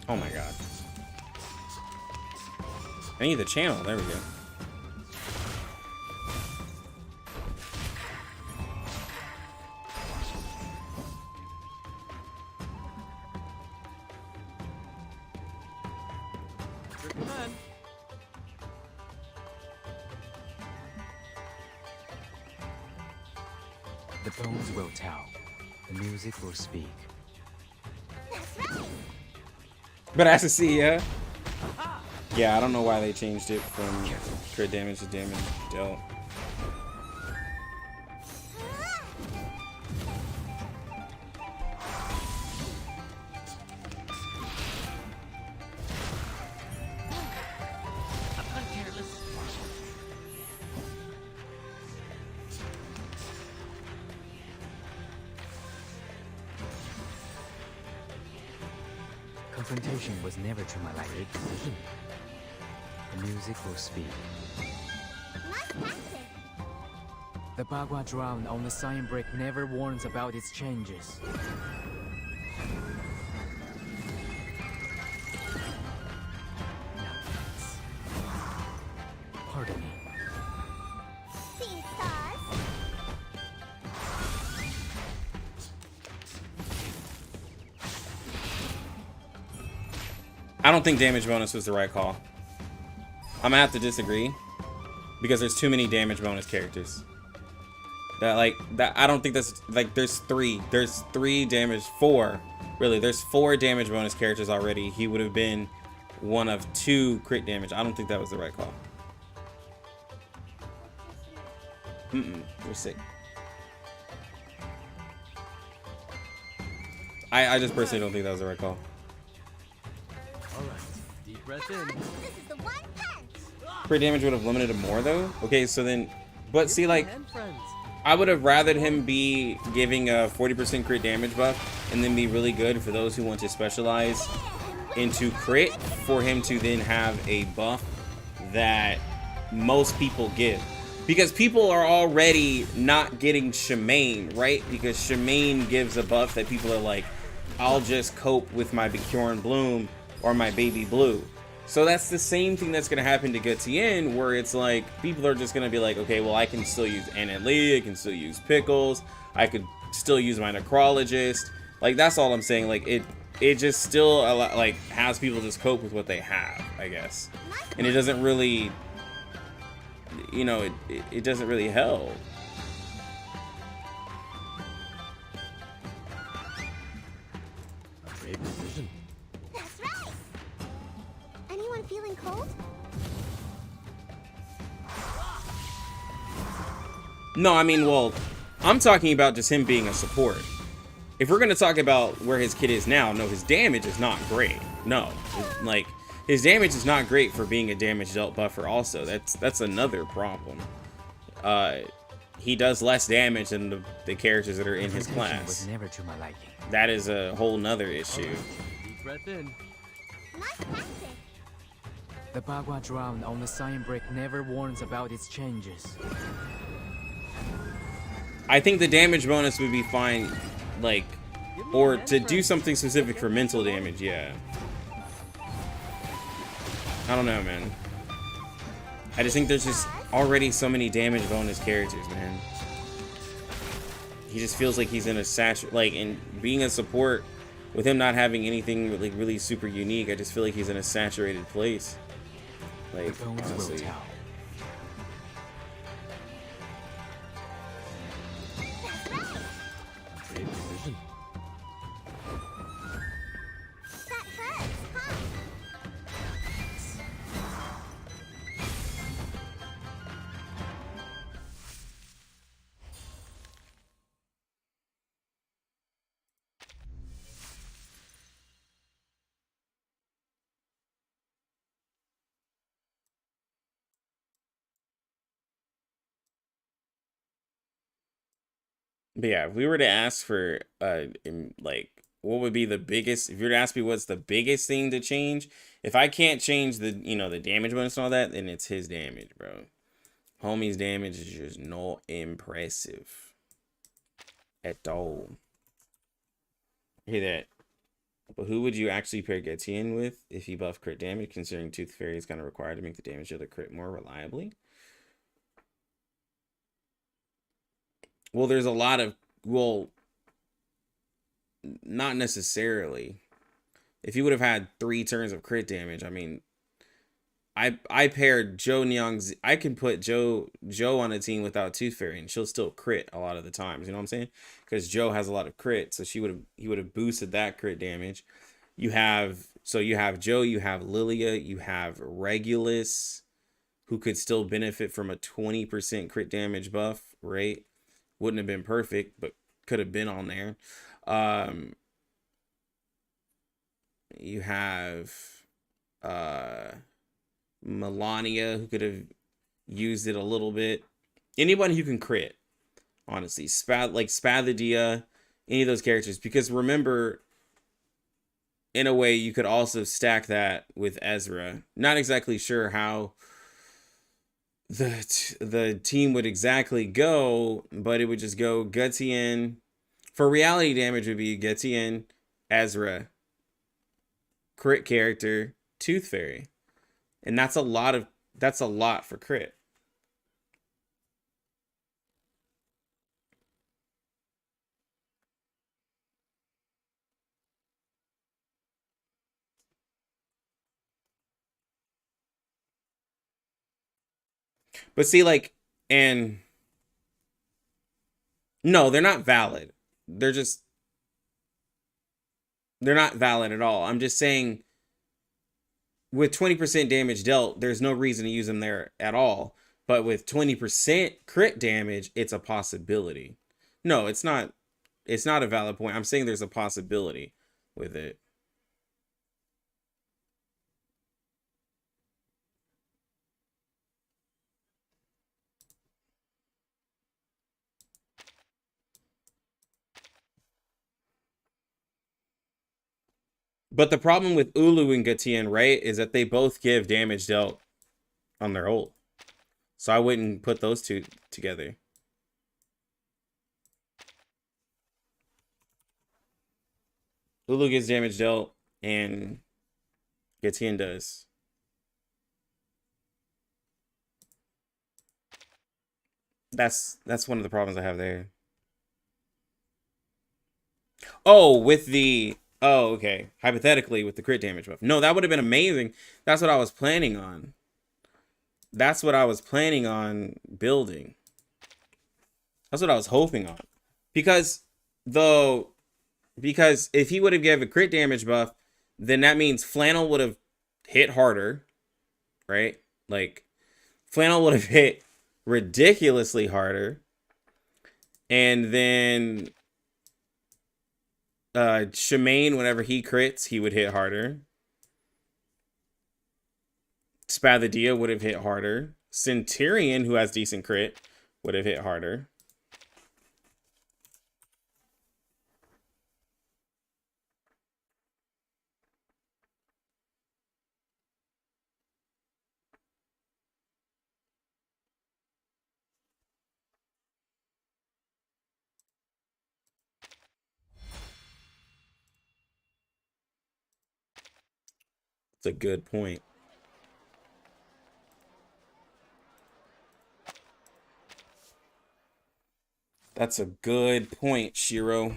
Oh my god. I need the channel. There we go. The bones will tell. The music will speak. But as a see, yeah. Yeah, I don't know why they changed it from crit damage to damage dealt. Confrontation was never to my liking. The music will speak. The Bagua drowned on the sign brick never warns about its changes. Now dance. Pardon me. See stars. I don't think damage bonus was the right call. I'm gonna have to disagree because there's too many damage bonus characters. That I don't think that's like there's three damage, four really. There's 4 damage bonus characters already. He would have been one of 2 crit damage. I don't think that was the right call. We're sick. I just personally don't think that was the right call. All right, deep breath in. This is the one punch. Crit damage would have limited him more though. Okay, so then, but see, like, I would have rathered him be giving a 40% crit damage buff and then be really good for those who want to specialize into crit, for him to then have a buff that most people give. Because people are already not getting Shemaine, right? Because Shemaine gives a buff that people are like, I'll just cope with my Bjorn Bloom or my Baby Blue. So that's the same thing that's going to happen to Getian, where it's like, people are just going to be like, okay, well, I can still use Anna Lee, I can still use Pickles, I could still use my Necrologist. Like, that's all I'm saying. Like, it just still, like, has people just cope with what they have, I guess. And it doesn't really, you know, it doesn't really help. Great decision. That's right. Anyone feeling cold? No, I mean, well, I'm talking about just him being a support. If we're going to talk about where his kit is now, no, his damage is not great. No, like, his damage is not great for being a damage dealt buffer also. That's another problem. He does less damage than the characters that are in his class. Was never to my liking. That is a whole nother issue. Deep breath in. The Bagua drowned on the sign brick never warns about its changes. I think the damage bonus would be fine, like, or to do something specific for mental damage, yeah. I don't know, man. I just think there's just already so many damage bonus characters, man. He just feels like he's in a like, in being a support, with him not having anything like really super unique, I just feel like he's in a saturated place. Like, honestly. Great decision. That hurts, huh? But yeah, if we were to ask for, like, what would be the biggest, if you were to ask me what's the biggest thing to change, if I can't change the, you know, the damage bonus and all that, then it's his damage, bro. Homie's damage is just not impressive at all. Hear that? But who would you actually pair Getian with if he buffed crit damage, considering Tooth Fairy is kind of required to make the damage of the crit more reliably? Well, there's a lot of, well, not necessarily. If you would have had 3 turns of crit damage, I mean, I paired Joe Nyong's, I can put Joe on a team without Tooth Fairy and she'll still crit a lot of the times, you know what I'm saying? Because Joe has a lot of crit, so he would have boosted that crit damage. You have Joe, you have Lilia, you have Regulus, who could still benefit from a 20% crit damage buff, right? Wouldn't have been perfect, but could have been on there. You have Melania, who could have used it a little bit. Anybody who can crit, honestly. Spathia, any of those characters. Because remember, in a way, you could also stack that with Ezra. Not exactly sure how the team would exactly go, but it would just go Getian. For reality damage would be Getian, Ezra, crit character, Tooth Fairy. And that's a lot for crit. But see, like, and no, they're not valid. They're not valid at all. I'm just saying with 20% damage dealt, there's no reason to use them there at all. But with 20% crit damage, it's a possibility. No, it's not. It's not a valid point. I'm saying there's a possibility with it. But the problem with Ulu and Getian, right, is that they both give damage dealt on their ult. So I wouldn't put those two together. Ulu gets damage dealt and Getian does. That's one of the problems I have there. Oh, with the... Oh, okay. Hypothetically, with the crit damage buff. No, that would have been amazing. That's what I was planning on. That's what I was planning on building. That's what I was hoping on. Because if he would have given a crit damage buff, then that means Flannel would have hit harder, right? Like, Flannel would have hit ridiculously harder. And then Shemaine, whenever he crits, he would hit harder. Spathia would have hit harder. Centurion, who has decent crit, would have hit harder. It's a good point. That's a good point, Shiro.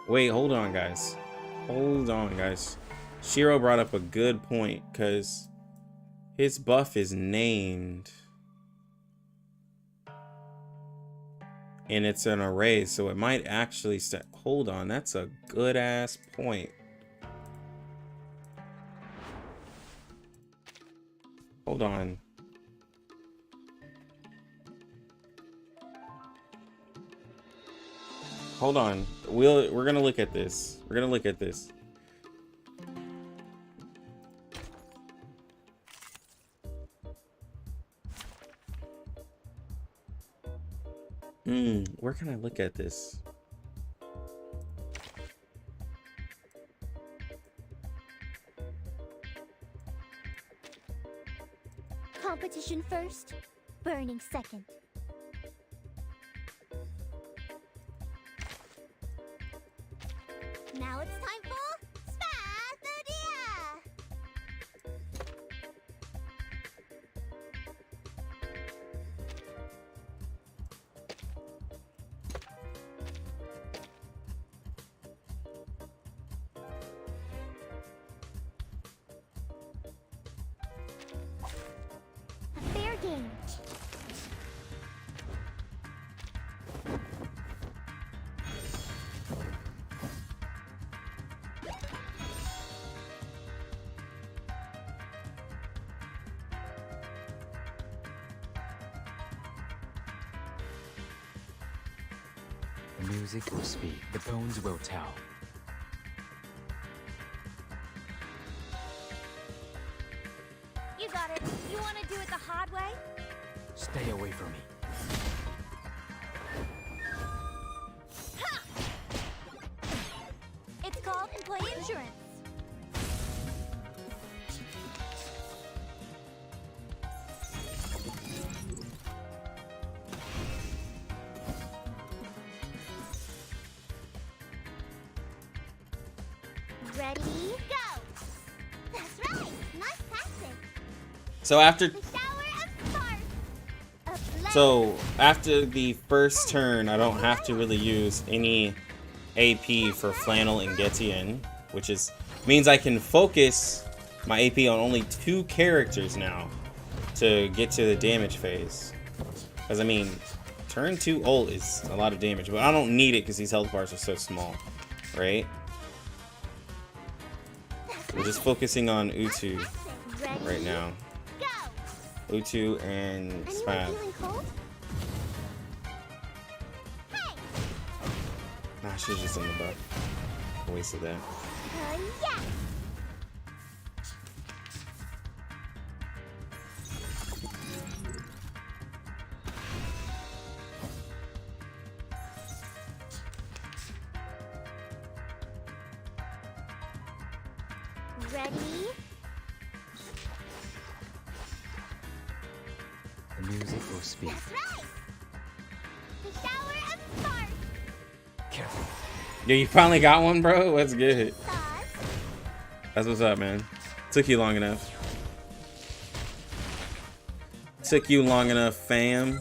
Wait, hold on, guys. Hold on, guys. Shiro brought up a good point, because his buff is named. And it's an array, so it might actually set. Hold on, that's a good-ass point. Hold on. Hold on. We're gonna look at this. We're gonna look at this. Where can I look at this? Competition first, burning second. Now it's time for Spathia! A fair game. music will speak. The bones will tell. You got it. You want to do it the hard way? Stay away from me. It's called employee insurance. Ready, go! That's right! Nice tactic! So after the first turn, I don't have to really use any AP for Flannel and Getian, which means I can focus my AP on only 2 characters now to get to the damage phase. Because I mean, turn 2 ult is a lot of damage, but I don't need it because these health bars are so small, right? We're just focusing on Utu right now. Utu and Spaz. Nah, I should've just done the buff. I wasted that. Yeah. Ready? The music will speak. That's right. The shower of sparks. Careful. Yeah, you finally got one, bro? That's good. That's what's up, man. Took you long enough. Took you long enough, fam.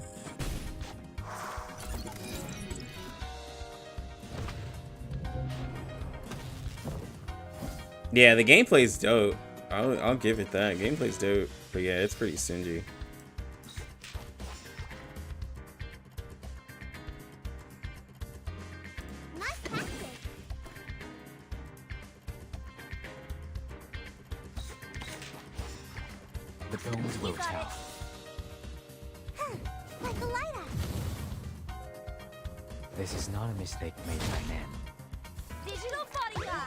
Yeah, the gameplay's dope. I'll give it that. Gameplay's dope. But yeah, it's pretty stingy. The bones will tell. Like a lighter. This is not a mistake made by men. Digital bodyguard.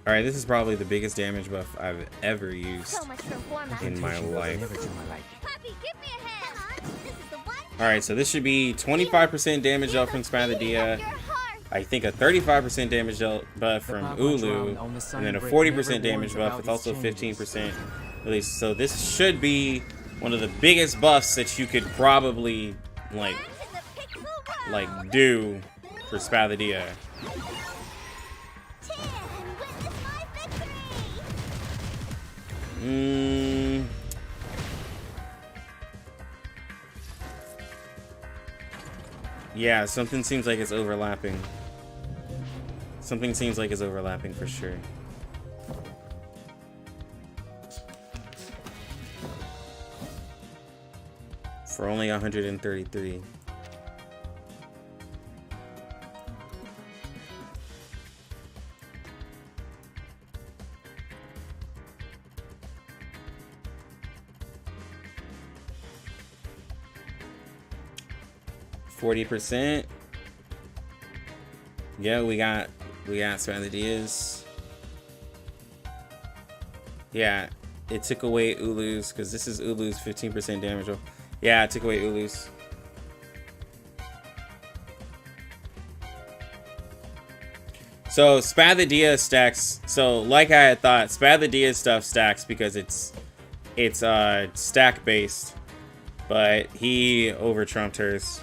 All right, this is probably the biggest damage buff I've ever used So much for format. in my life. Puppy, give me a hand. Come on, this is the one. All right, so this should be 25% damage up from Spathia, I think a 35% damage buff from Ulu, and then a 40% damage buff with also 15% release. So this should be one of the biggest buffs that you could probably like do for Spathia. Yeah, something seems like it's overlapping. Something seems like it's overlapping for sure. For only 133. %. Yeah, we got Spathia. Yeah, it took away Ulu's because this is Ulu's 15% damage. Yeah, it took away Ulu's. So Spathia stacks. So like I had thought, Spathia stuff stacks because it's stack based, but he over trumped hers.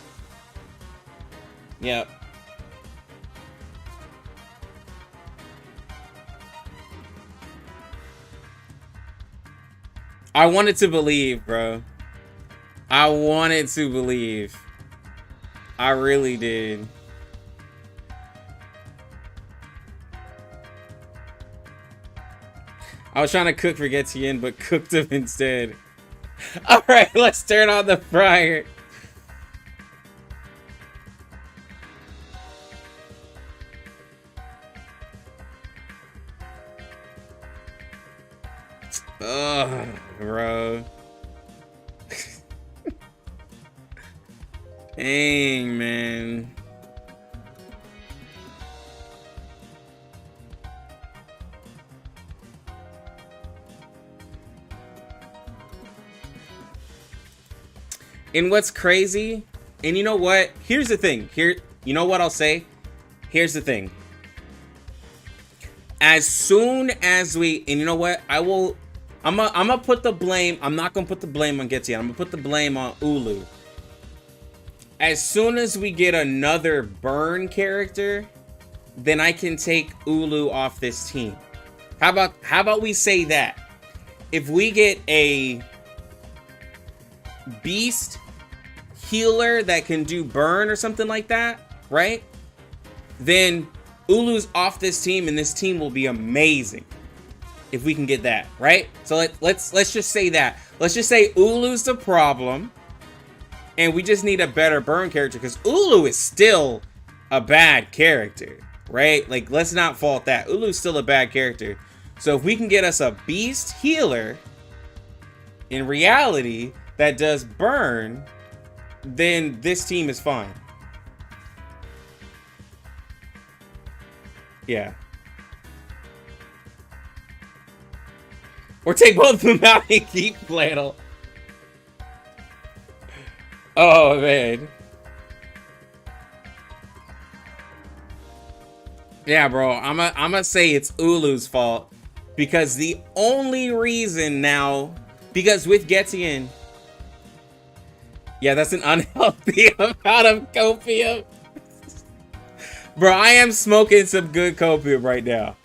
Yep. I wanted to believe, bro. I wanted to believe. I really did. I was trying to cook for Getian, but cooked him instead. Alright, let's turn on the fryer. Ugh, bro. Dang, man. And what's crazy, and you know what? Here's the thing. You know what I'll say? Here's the thing. As soon as and you know what? I'm gonna put the blame, I'm not gonna put the blame on Getian. I'm gonna put the blame on Ulu. As soon as we get another burn character, then I can take Ulu off this team. How about we say that? If we get a beast healer that can do burn or something like that, right? Then Ulu's off this team and this team will be amazing if we can get that, right? So let's just say that. Let's just say Ulu's the problem and we just need a better burn character because Ulu is still a bad character, right? Like, let's not fault that. Ulu's still a bad character. So if we can get us a beast healer in reality that does burn, then this team is fine. Yeah. Or take both of them out and keep Flannel. Oh, man. Yeah, bro. I'm gonna say it's Ulu's fault. Because the only reason now... Because with Getian... Yeah, that's an unhealthy amount of copium. Bro, I am smoking some good copium right now.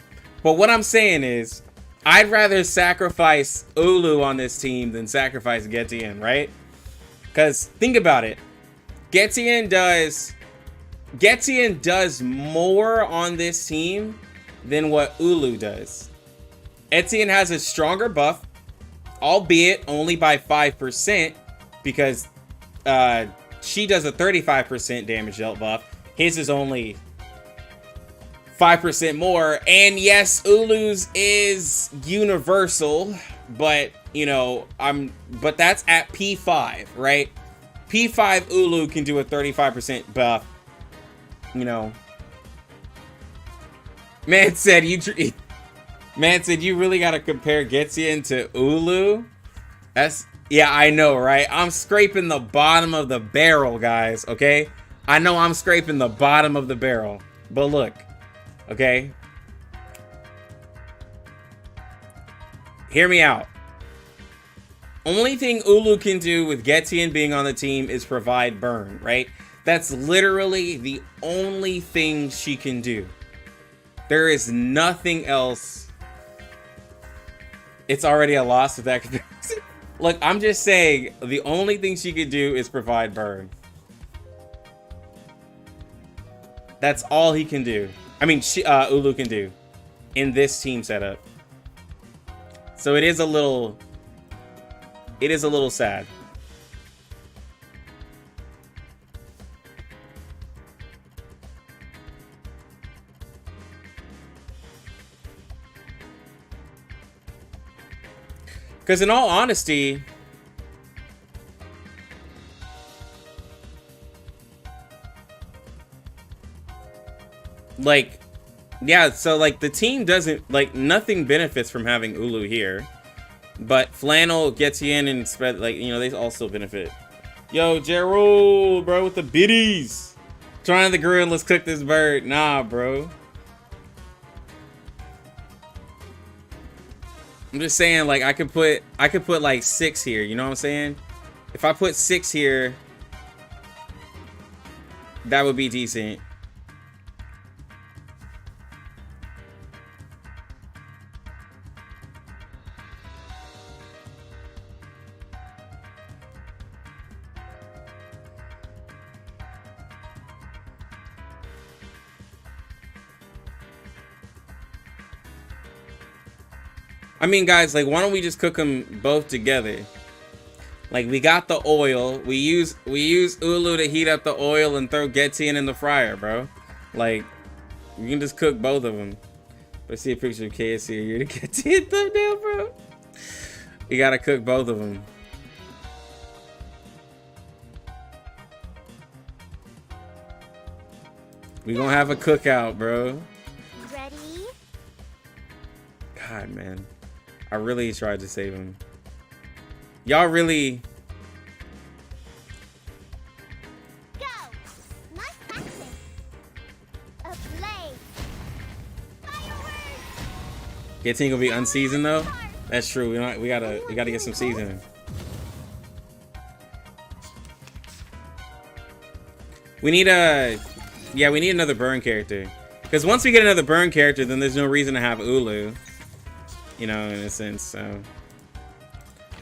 But what I'm saying is, I'd rather sacrifice Ulu on this team than sacrifice Getian, right? Because think about it. Getian does more on this team than what Ulu does. Getian has a stronger buff, albeit only by 5%, because she does a 35% damage dealt buff. His is only 5% more. And yes, Ulu's is universal, but you know, but that's at P5, right? P5 Ulu can do a 35% buff. You know. Man said you really gotta compare Getian to Ulu. Yeah, I know, right? I'm scraping the bottom of the barrel, guys, okay? I know I'm scraping the bottom of the barrel. But look, okay? Hear me out. Only thing Ulu can do with Getian being on the team is provide burn, right? That's literally the only thing she can do. There is nothing else. It's already a loss with that comparison. Look, I'm just saying, the only thing she could do is provide burn. That's all he can do. I mean, Ulu can do in this team setup. So it is a little sad. Because in all honesty, like, yeah, so like the team doesn't, like, nothing benefits from having Ulu here. But Flannel, Getian, and Spread, like, you know, they also benefit. Yo, Gerald, bro, with the biddies. Trying the grill, let's cook this bird. Nah, bro. I'm just saying, like, I could put like 6 here, you know what I'm saying? If I put 6 here, that would be decent. I mean, guys, like, why don't we just cook them both together? Like, we got the oil. We use Ulu to heat up the oil and throw Getian in the fryer, bro. Like, you can just cook both of them. Let's see a picture of KSC here to Getian thumbnail, bro. You gotta cook both of them. We gonna have a cookout, bro. Ready? God, man. I really tried to save him. Y'all really... Go! Nice practice. A play. Fireworks! Getian gonna be unseasoned though? That's true. We gotta get some seasoning. We need we need another burn character. Because once we get another burn character, then there's no reason to have Ulu. You know, in a sense, so.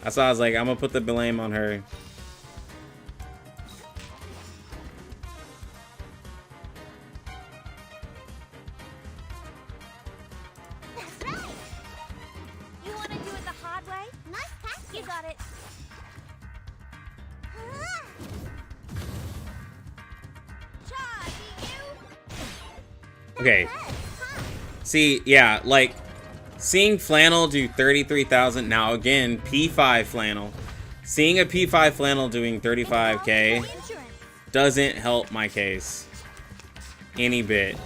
That's why I was like, I'm gonna put the blame on her. That's right. You want to do it the hard way? Nice practice. You got it. Okay. See, yeah, like, seeing Flannel do 33,000, now again, P5 Flannel. Seeing a P5 Flannel doing 35k doesn't help my case any bit.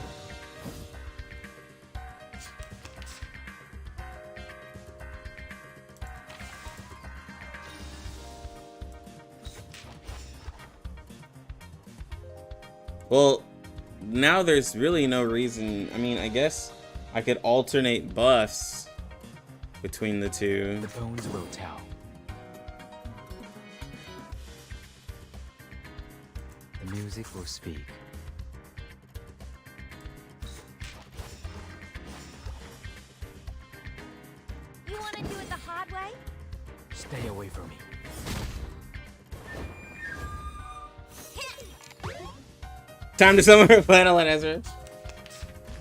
Well, now there's really no reason. I mean, I guess I could alternate buffs between the two. The bones will tell. The music will speak. You want to do it the hard way? Stay away from me. Time to summon her Flannel and Ezra.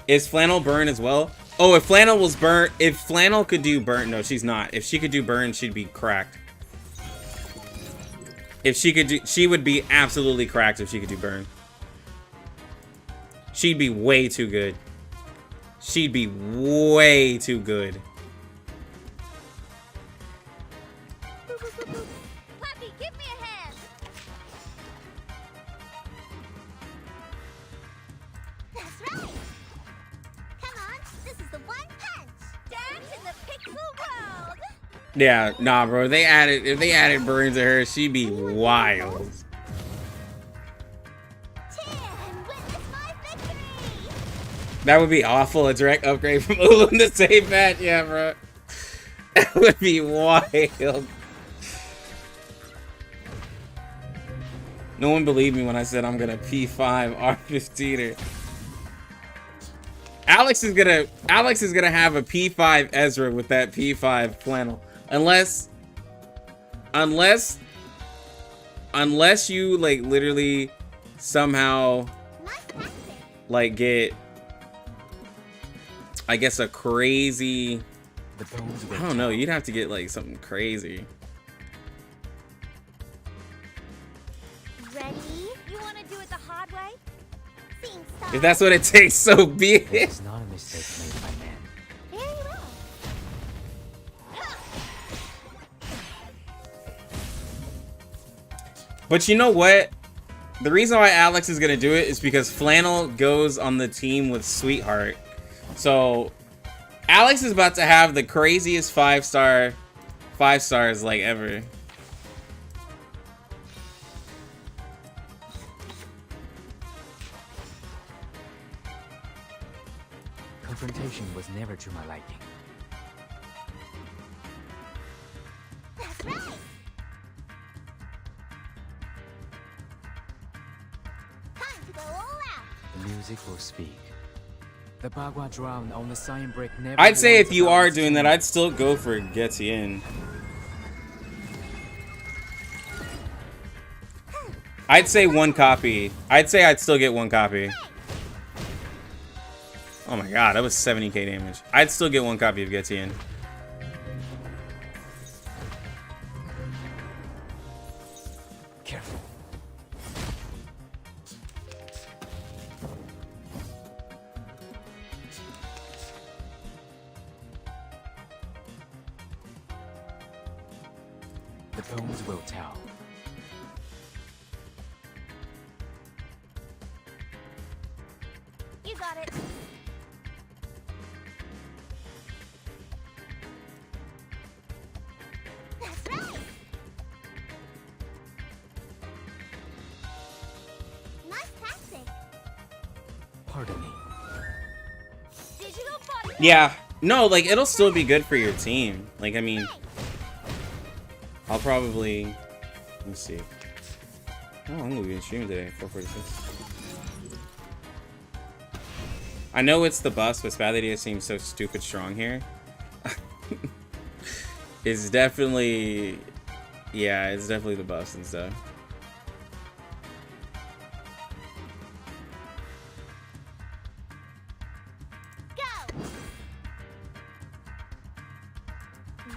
Is Flannel burn as well? Oh, if Flannel was burnt, if Flannel could do burn, no, she's not. If she could do burn, she'd be cracked. If she could do, she would be absolutely cracked if she could do burn. She'd be way too good. She'd be way too good. Puppy, give me a hand. That's right. Come on, this is the one punch. Dance in the pixel world. Yeah, nah, bro. If they added burn to her, she'd be wild. That would be awful. A direct upgrade from Ulu in the same match. Yeah, bro. That would be wild. No one believed me when I said I'm gonna P5 R15er. Alex is gonna have a P5 Ezra with that P5 Flannel. Unless you like literally somehow like get, I guess, a crazy, I don't know, you'd have to get like something crazy. Ready? You want to do it the hard way? If that's what it takes, so be it. It's not a mistake made by man. Very well. But you know what? The reason why Alex is gonna do it is because Flannel goes on the team with Sweetheart. So Alex is about to have the craziest 5-stars like ever. Confrontation was never to my liking. That's right. Time to go all out. The music will speak. The Bagua drown on the sign brick never. I'd say warns if you about are its doing that, change. I'd still go for Getian. I'd say one copy. I'd say I'd still get one copy. Oh my god, that was 70k damage. I'd still get one copy of Getian. Careful. The bones will tell. You got it. That's right. Nice tactic. Pardon me. Digital body. Yeah. No, like, it'll still be good for your team. Like, I mean, I'll probably, let me see. Oh, I'm gonna be streaming today, 446. I know it's the bus, but Spathia seems so stupid strong here. It's definitely, yeah, it's definitely the bus and stuff.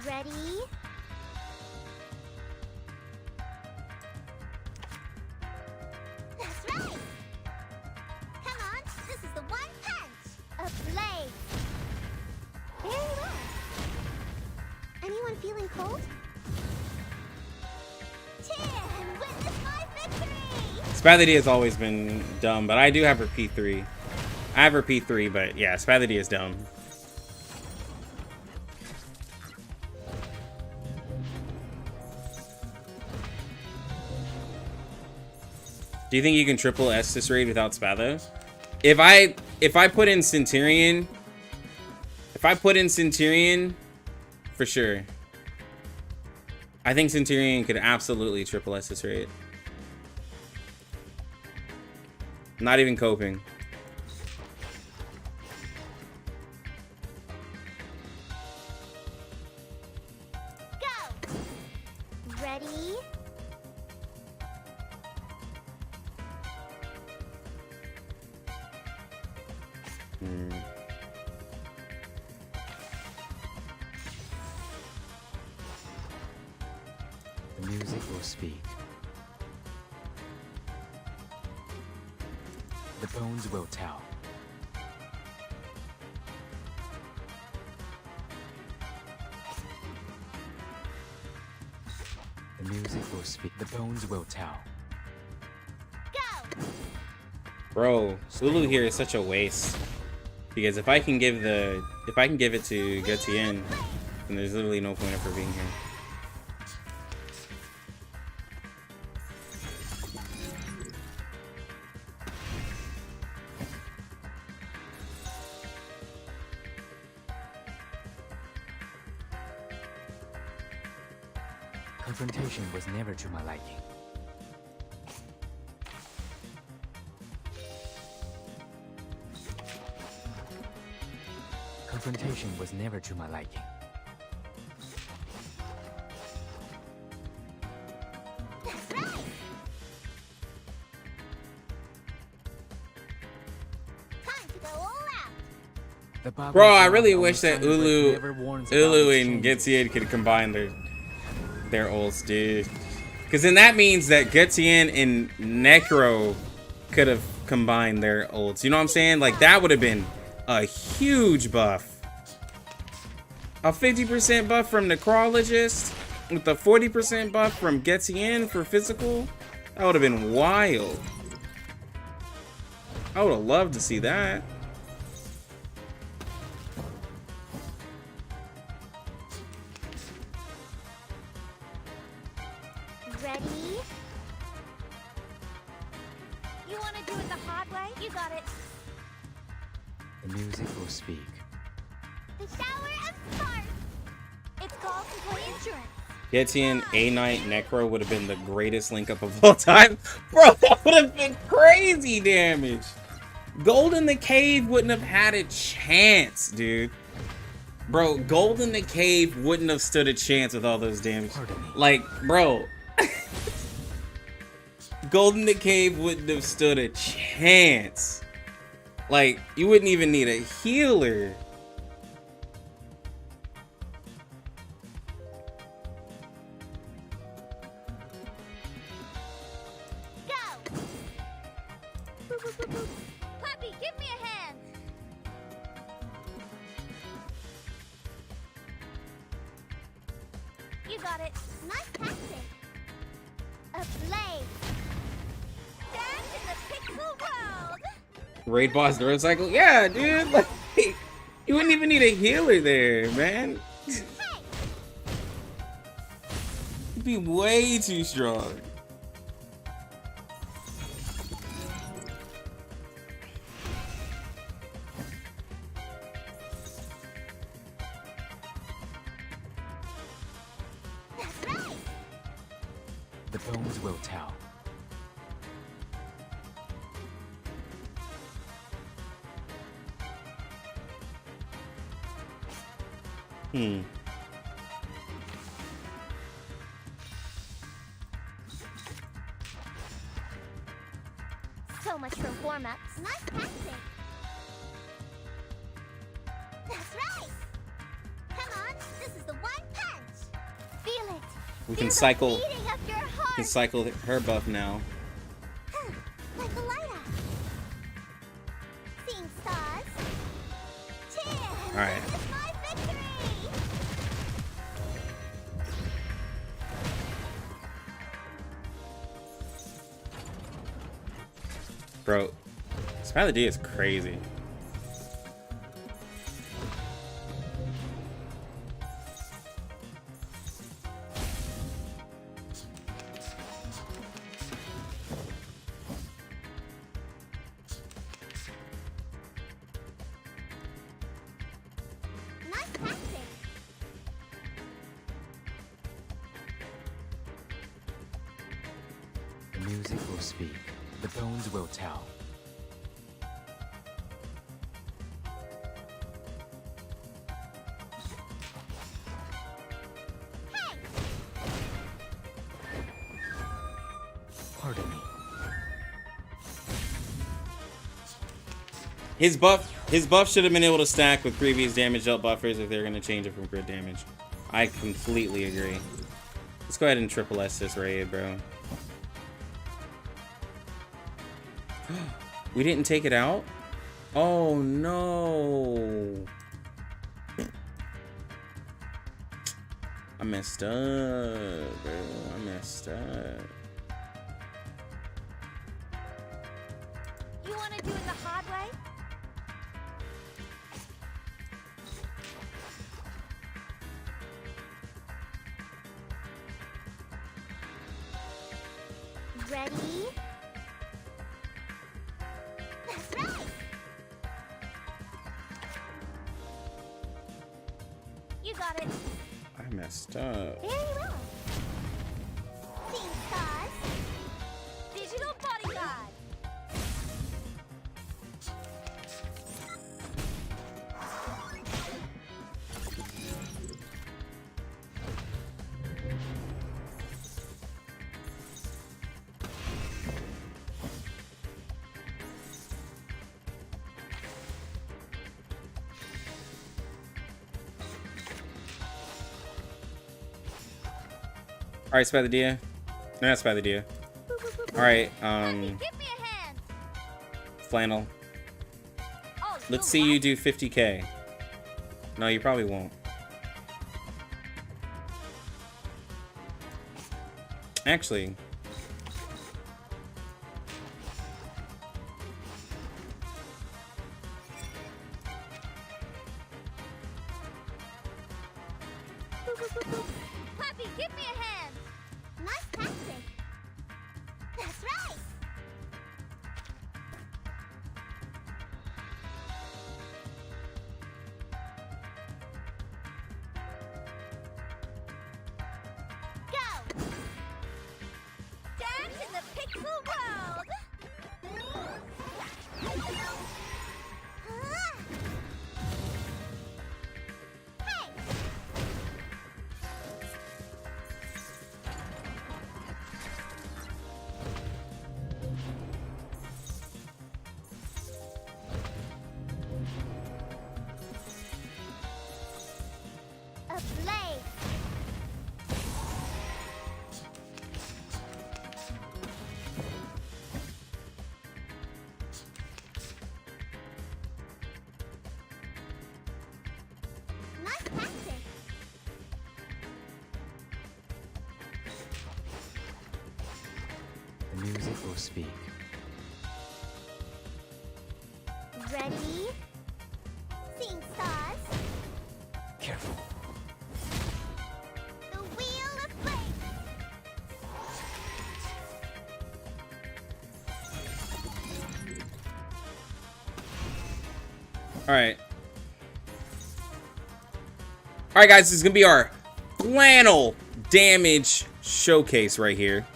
Ready? That's right! Come on, this is the one punch! A blade! Very well. Anyone feeling cold? Cheer and witness my victory! Spathia has always been dumb, but I do have her P3. I have her P3, but yeah, Spathia is dumb. Do you think you can triple Estus raid without Spatho? If I put in Centurion, for sure. I think Centurion could absolutely triple Estus raid. Not even coping. Go! Ready? The music will speak. The bones will tell. The music will speak. The bones will tell. Bro, Ulu here is such a waste. Because if I can give it to Getian, then there's literally no point of her being here. Confrontation was never to my liking. Confrontation was never to my liking. That's right! Time to go all out! Bro, I really wish that Ulu and Getian could combine their ults, dude. Because then that means that Getian and Necro could have combined their ults. You know what I'm saying? Like, that would have been a huge buff. A 50% buff from Necrologist with a 40% buff from Getian for physical. That would have been wild. I would have loved to see that. Ready? You want to do it the hard way? You got it. The music will speak. The shower of sparks. It's called complete insurance. Getian, A-Knight, Necro would have been the greatest link up of all time. Bro, that would have been crazy damage. Gold in the Cave wouldn't have had a chance, dude. Bro, Gold in the Cave wouldn't have stood a chance with all those damage. Like, bro. Gold in the Cave wouldn't have stood a chance. Like, you wouldn't even need a healer. Puppy, give me a hand. You got it. Nice tactic. A blade. Dance in the pixel world. Raid boss during cycle? Yeah, dude. Like, you wouldn't even need a healer there, man. You'd be way too strong. The bones will tell. So much for warm-ups. Nice tactic. That's right. Come on, this is the one punch. Feel it. We Feel can the cycle. beating of your We heart. can cycle her buff now. Like the light up. Seeing stars. Cheer. All right. This is my victory. Bro, Smiley D is crazy. Nice tactic. The music will speak. The bones will tell. Pardon me. His buff should have been able to stack with previous damage dealt buffers if they're gonna change it from crit damage. I completely agree. Let's go ahead and triple S this raid, bro. We didn't take it out? Oh no. I messed up, bro. I messed up. You want to do it the hard way? Ready? That's right. You got it. I messed up. Very well. Seeing stars. Digital bodyguard. All right, Spider Dia. No, not Spider Dia. All right, Give me a hand. Flannel. Oh, Let's see you do 50k. No, you probably won't. Actually, Puppy, give me a hand. Nice tactic. That's right. Go. Dance in the pixel world. Hey. A blade. Nice tactic. will speak. Ready? Think sauce. Careful. The wheel of flame. Alright. Alright, guys, this is going to be our flannel damage showcase right here.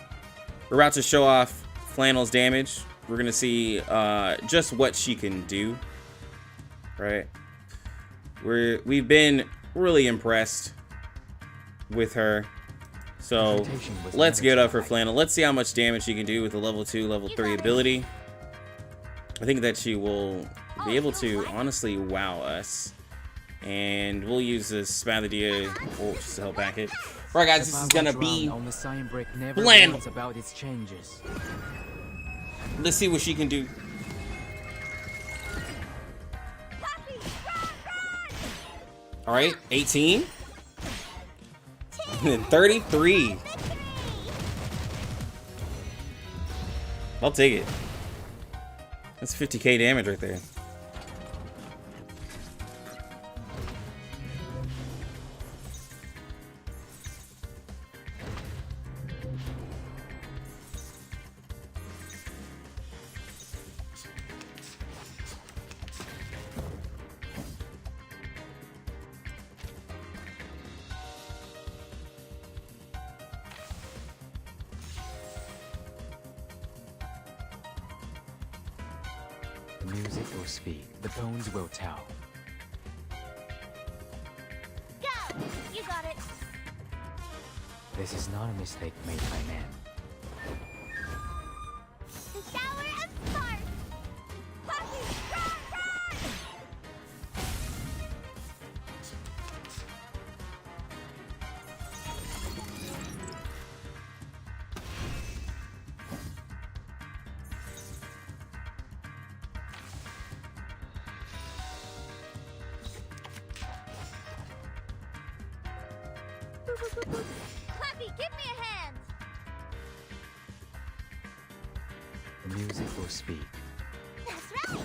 We're about to show off Flannel's damage. We're going to see just what she can do. Right? We've been really impressed with her. So, let's get up for Flannel. Let's see how much damage she can do with the level 2, level 3 ability. I think that she will be able to honestly wow us. And we'll use this Spathadia just to help back it. Alright, guys, this is gonna be Flannel. Let's see what she can do. Alright, 18. And then 33. I'll take it. That's 50k damage right there. The music will speak. The bones will tell. Go! You got it. This is not a mistake made by man. The shower of sparks. Puppy, run, run! Clappy, give me a hand! The music will speak. That's right!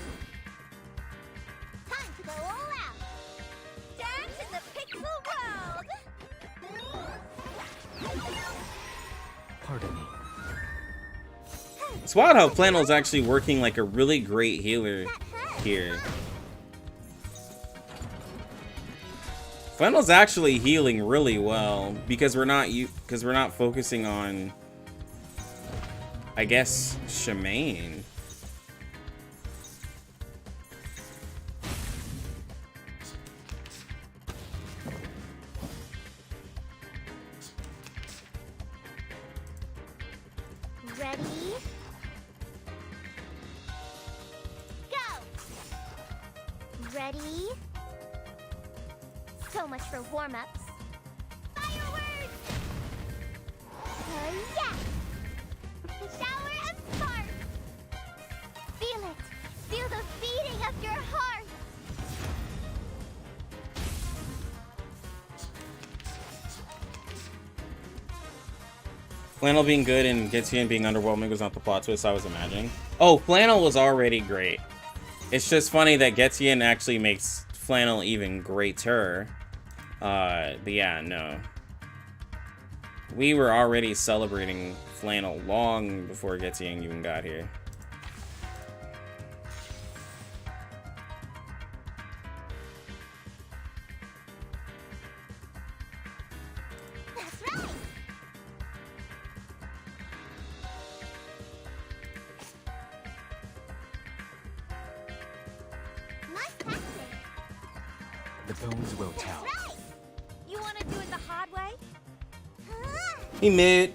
Time to go all out! Dance in the pixel world! Pardon me. It's wild how Flannel's actually working like a really great healer here. Flannel's actually healing really well because we're not focusing on, I guess, Shemaine. Ready? Go! Ready? So much for warm-ups. Fireworks! Yeah! The shower of sparks! Feel it! Feel the beating of your heart! Flannel being good and Getian being underwhelming was not the plot twist I was imagining. Oh, Flannel was already great. It's just funny that Getian actually makes Flannel even greater. But yeah, no. We were already celebrating Flannel long before Getian even got here. That's right! Nice tactic! The bones will tell. Right! You want to do it the hard way? He mid.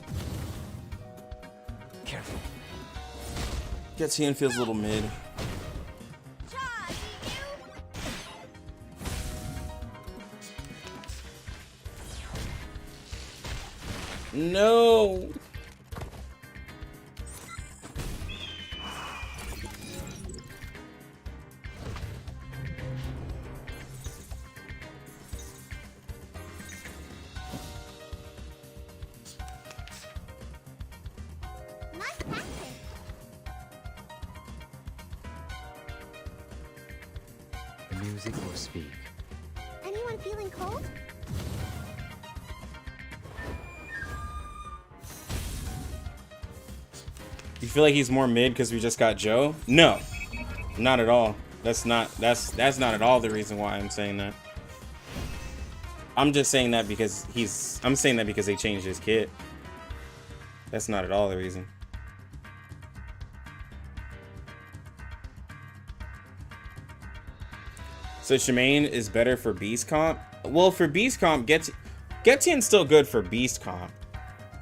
Careful. Getian feels a little mid. No. Nice tactic! music or speak. Anyone feeling cold? You feel like he's more mid because we just got Joe? No, not at all. That's not at all the reason why I'm saying that. I'm just saying that because I'm saying that because they changed his kit. That's not at all the reason. So Shemaine is better for Beast Comp? Well, for Beast Comp, Getian's still good for Beast Comp.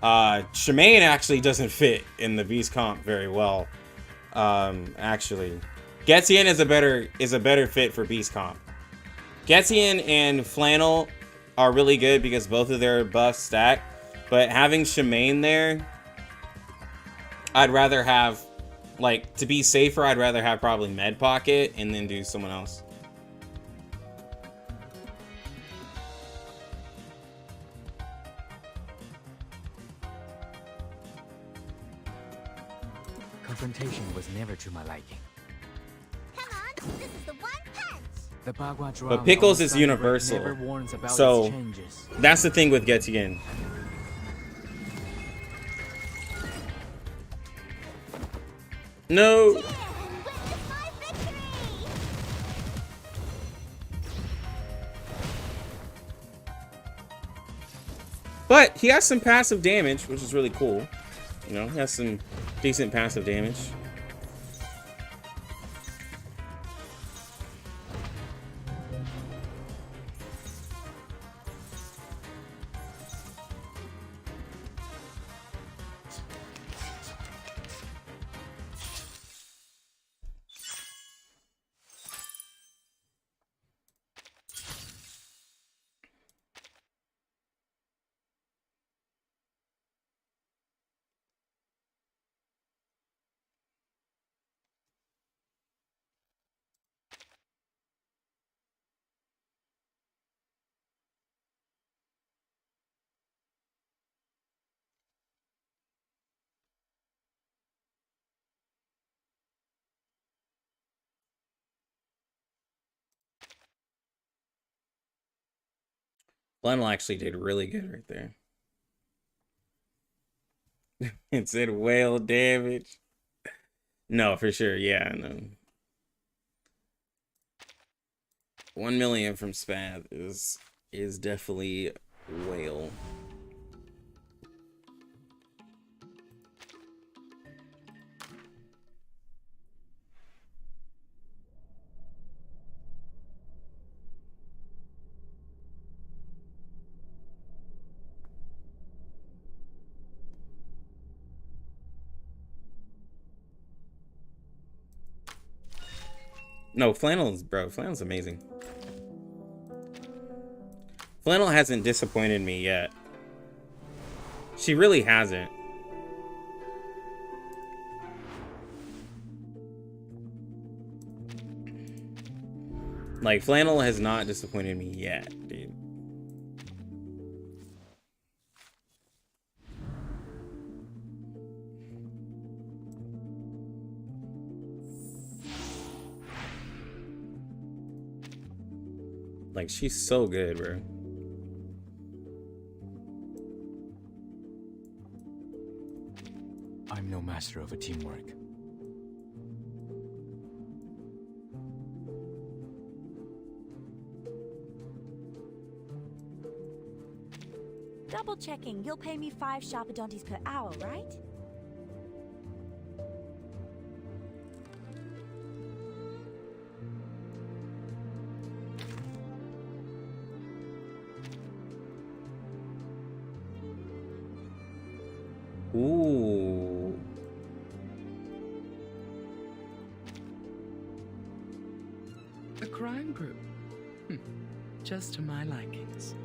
Shemaine actually doesn't fit in the Beast Comp very well. Actually. Getian is a better fit for Beast Comp. Getian and Flannel are really good because both of their buffs stack. But having Shemaine there, I'd rather have, like, to be safer, I'd rather have probably Med Pocket and then do someone else. Confrontation was never to my liking. Come on, this is the one punch. The Bagua drum But Pickles on the is Sign Break universal. never warns about So its changes. that's the thing with Getian. No. But he has some passive damage, which is really cool. You know, he has some decent passive damage. Flannel actually did really good right there. It said whale damage. No, for sure. Yeah, no. 1 million from Spath is definitely whale. No, Flannel's amazing. Flannel hasn't disappointed me yet. She really hasn't. Like, Flannel has not disappointed me yet, dude. Like, she's so good, bro. I'm no master of a teamwork. Double checking. You'll pay me 5 Sharpadontes per hour, right? Ooh. A crime group. Just to my likings.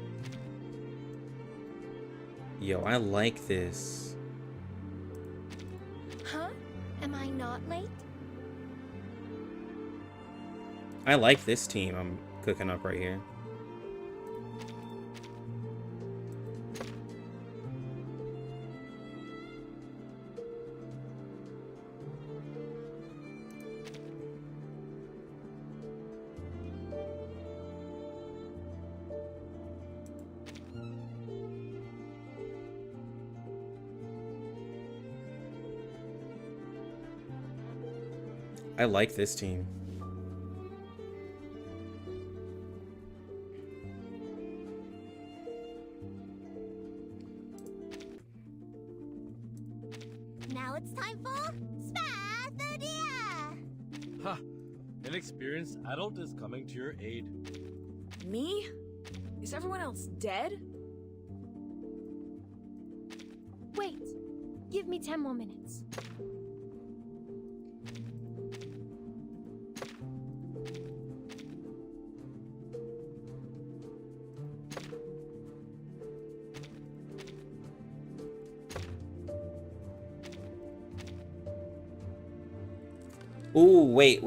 Yo, I like this. Huh? Am I not late? I like this team I'm cooking up right here. I like this team. Now it's time for Spathadia! Ha! An experienced adult is coming to your aid. Me? Is everyone else dead? Wait, give me 10 more minutes. Ooh, wait.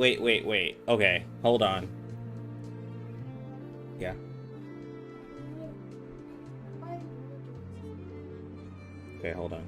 Okay, hold on. Yeah. Okay, hold on.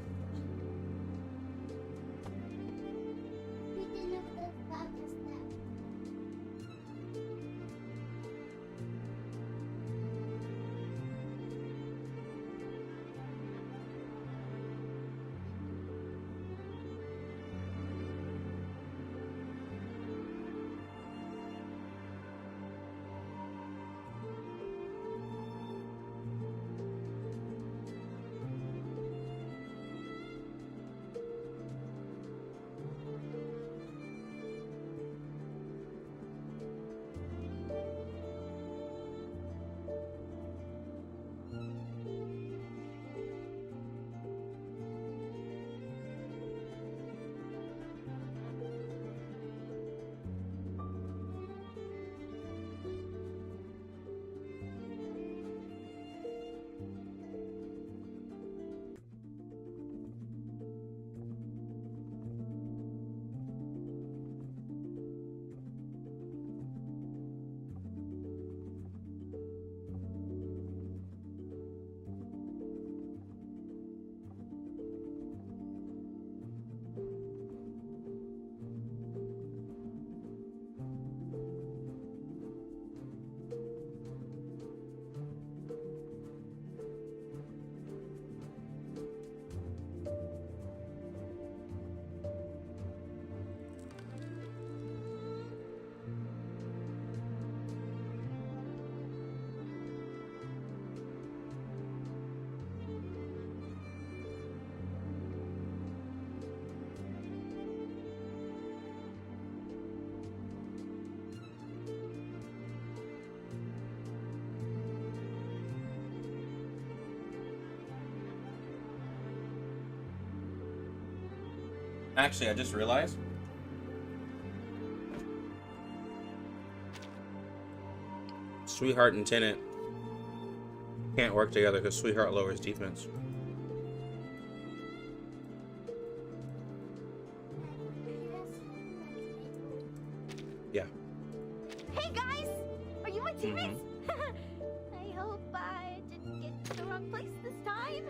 Actually, I just realized. Sweetheart and Tenant can't work together because Sweetheart lowers defense. Yeah. Hey guys! Are you my teammates? I hope I didn't get to the wrong place this time.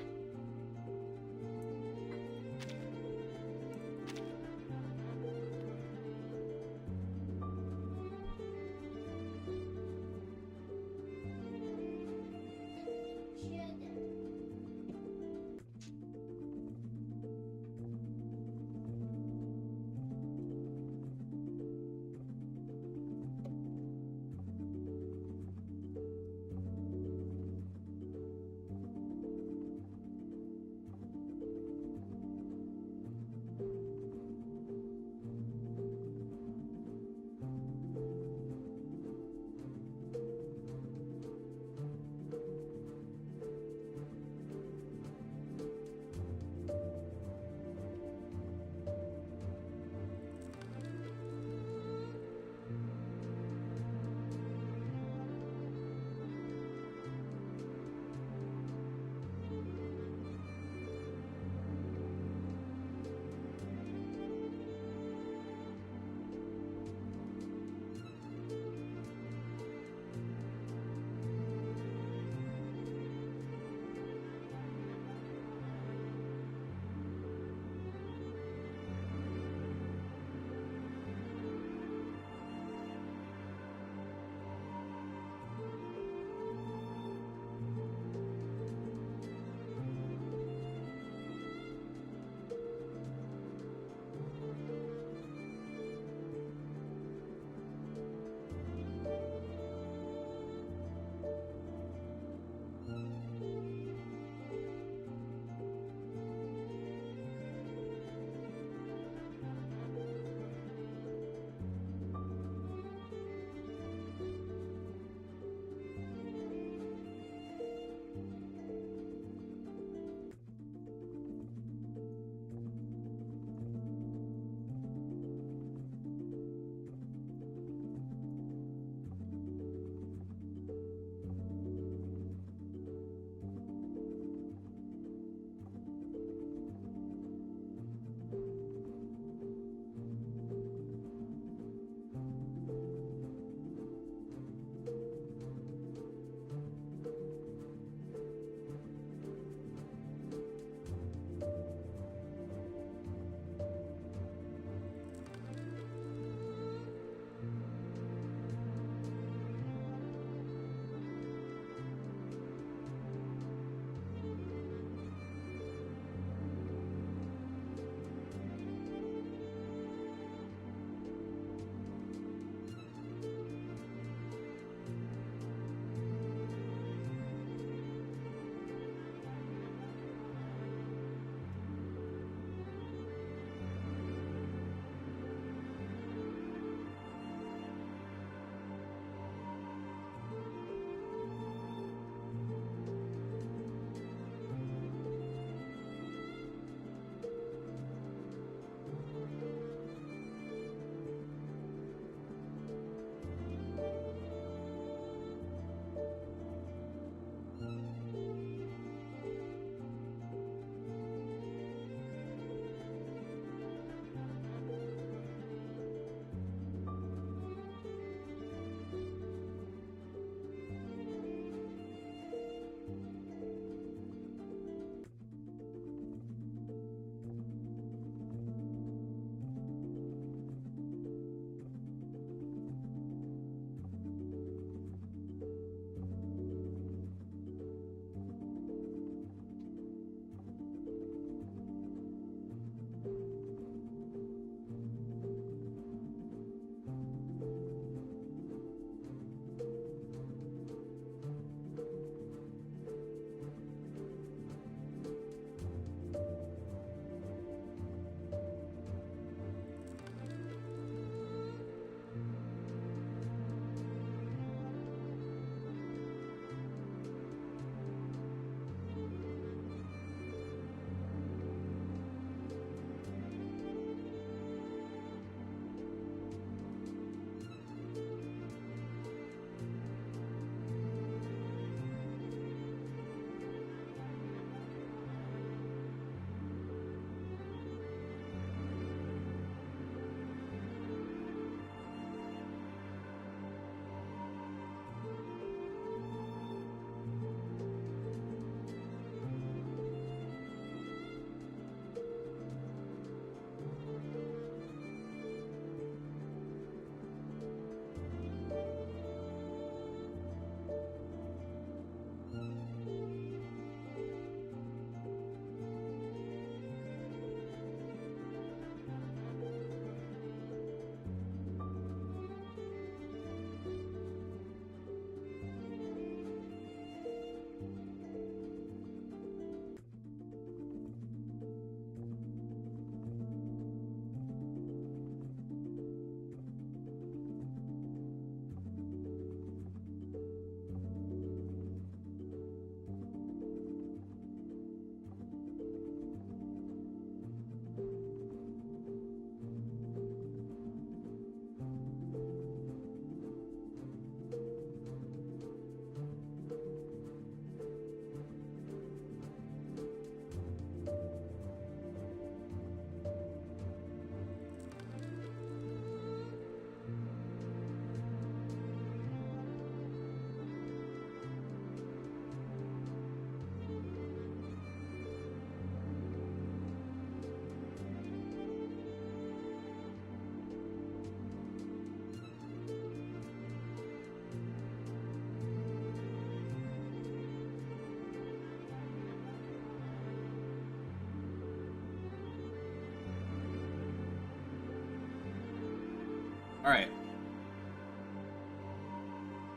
Alright.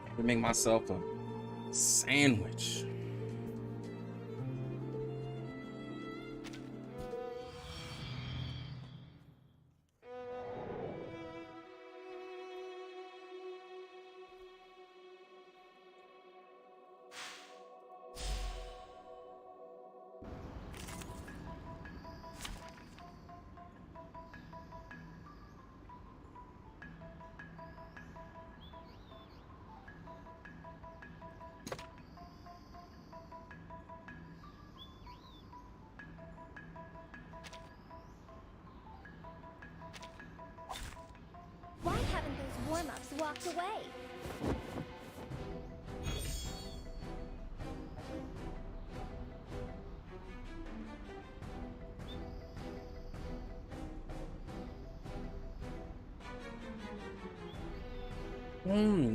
I'm gonna make myself a sandwich. Why haven't those warm-ups walked away?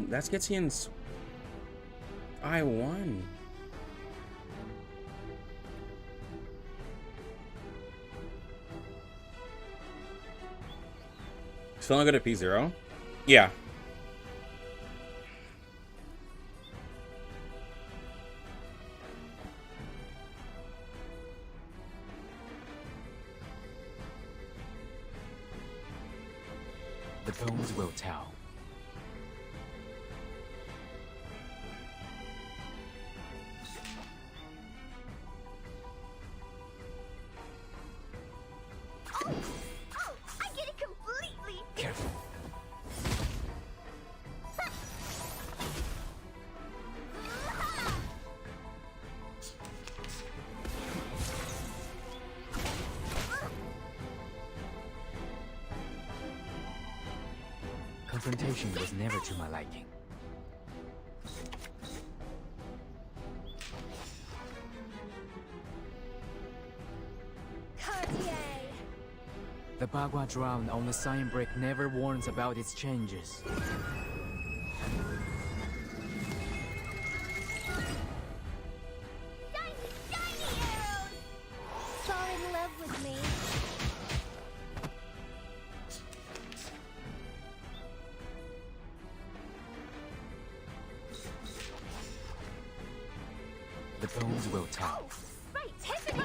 That's Getian's I1. Feeling good at P0? Yeah. The bones will tell. I get it completely! Careful. Confrontation was never to my liking. The Bagua drown on the sign brick never warns about its changes. Fall in love with me. The bones will tell. Right, Tiffany!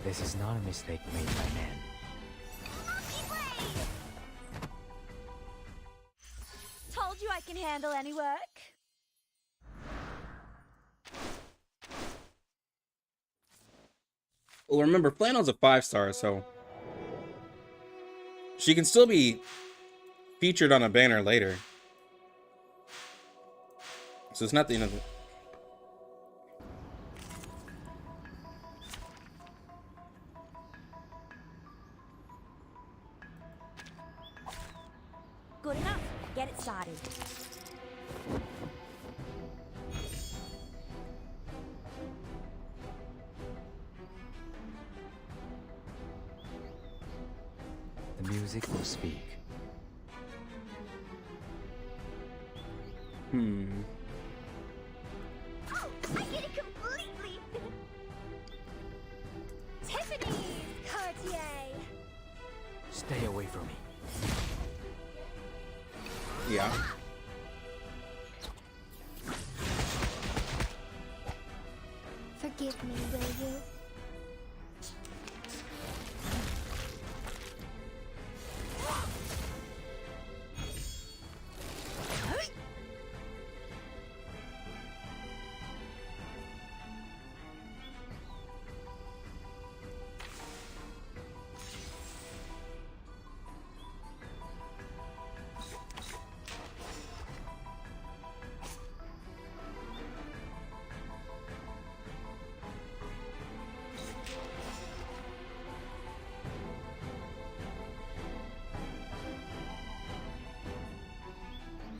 This is not a mistake made by man. Told you I can handle any work. Well, remember, Flannel's a 5-star, so she can still be featured on a banner later. So it's not the end of it. Good enough. Get it started. The music will speak. Oh, I get it completely! Tiffany! Cartier! Stay away from me. Yeah. Forgive me, will you?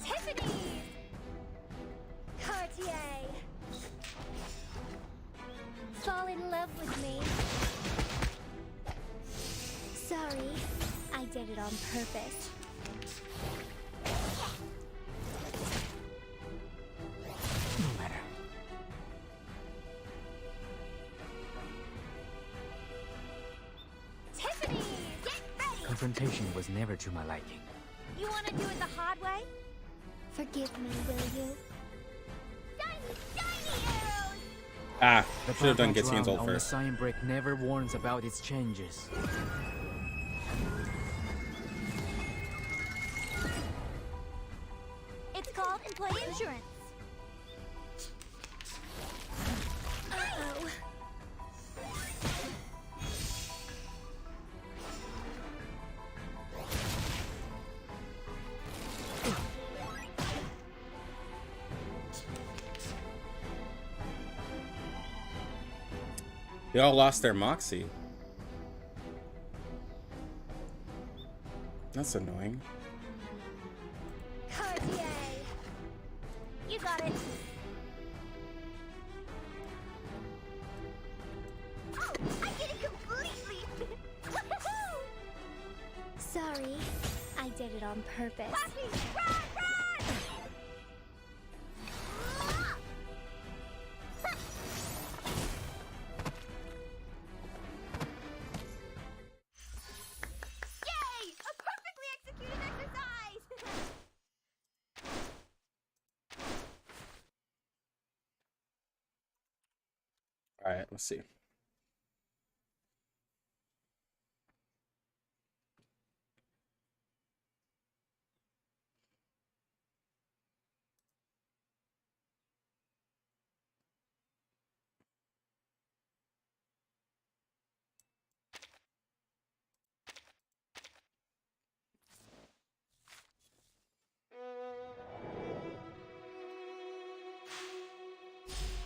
Tiffany! Cartier! Fall in love with me. Sorry, I did it on purpose. No matter. Tiffany! Get ready! Confrontation was never to my liking. You want to do it the hard way? Forgive me, will you? Shiny arrows! Ah, The should have done background Getian's drone ult on the first. sign brick never warns about its changes. It's called employee insurance. Uh-oh. They all lost their moxie. That's annoying. Cartier! You got it. Oh, I get it completely! Sorry, I did it on purpose. Poppy, run, run! Yay! A perfectly executed exercise! All right, let's see.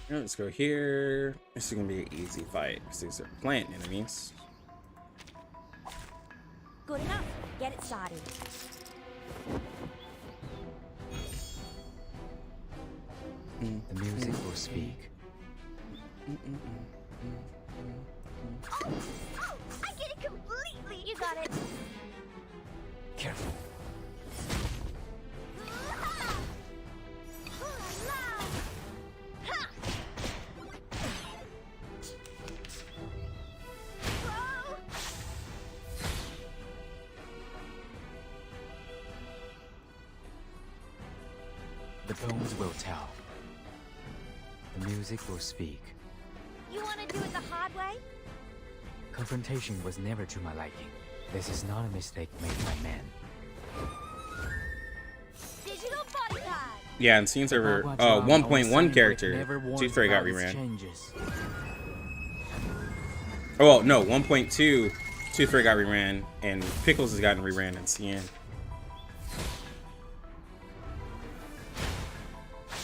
Alright, let's go here. This is gonna be an easy fight because these are plant enemies. Good enough. Get it started. The music will speak. Oh, I get it completely! You got it. Careful. The bones will tell. The music will speak. You want to do it the hard way? Confrontation was never to my liking. This is not a mistake made by men. Digital body pad. Yeah, and Scene Server 1.1 character. Tooth Fairy got reran. Oh well, no, 1.2 Tooth Fairy got reran, and Pickles has gotten reran in CN.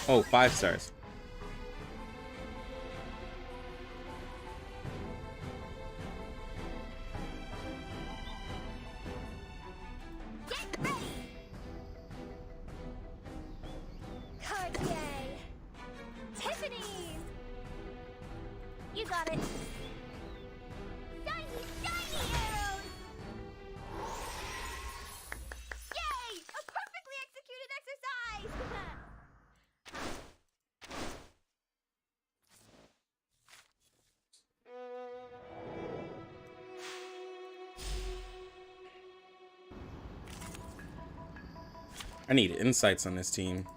Oh, 5 stars. Get ready. Cartier. Tiffany's. You got it. Shiny, shiny arrows. Yay! A perfectly executed exercise. I need insights on this team.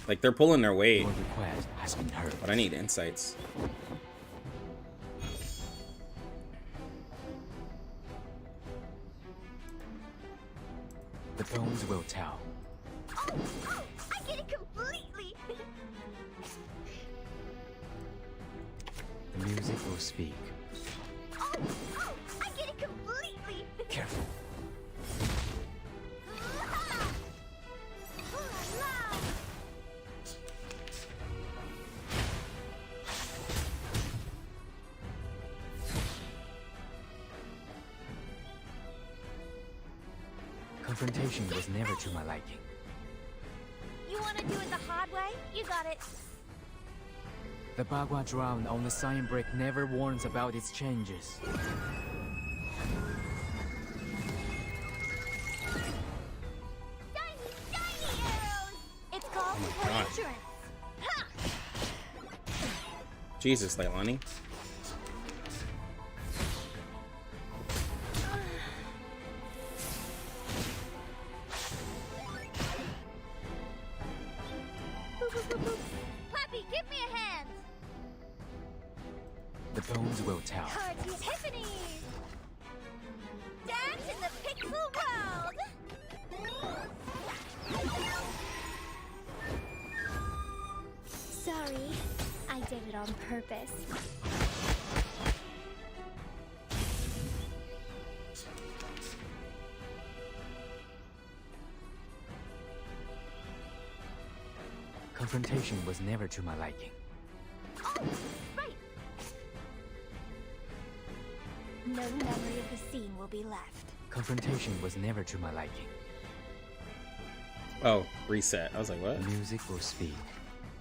Like, they're pulling their weight. Your request has been heard. But I need insights. The bones will tell. Oh, I get it completely. The music will speak. Oh, I get it completely. Careful. Confrontation was never to my liking. You want to do it the hard way? You got it. The Bagua drown on the sign brick never warns about its changes. Shiny, shiny arrows. It's called Oh my employee God. insurance. Ha! Jesus, Leilani. The bones will tell. Tiffany! Dance in the pixel world! Sorry, I did it on purpose. Confrontation was never to my liking. Oh, right! No memory of the scene will be left. Confrontation was never to my liking. Oh, reset. I was like, what? Music will speak.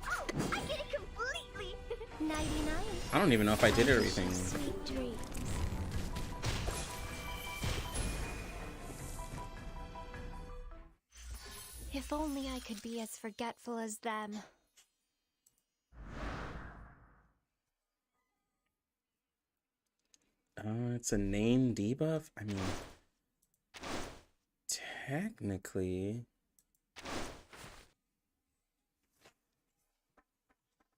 Oh, I get it completely! 99. I don't even know if I did everything. Sweet dreams. If only I could be as forgetful as them. It's a name debuff? I mean, technically...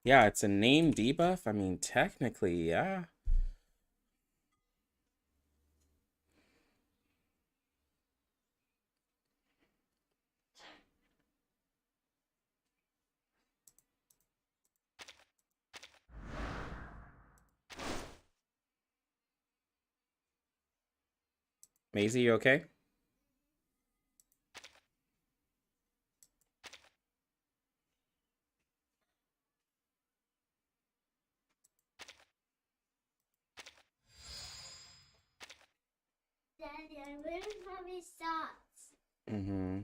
Yeah, it's a name debuff? I mean, technically, yeah. Maisie, you okay? Daddy, I really have his socks. Mm-hmm.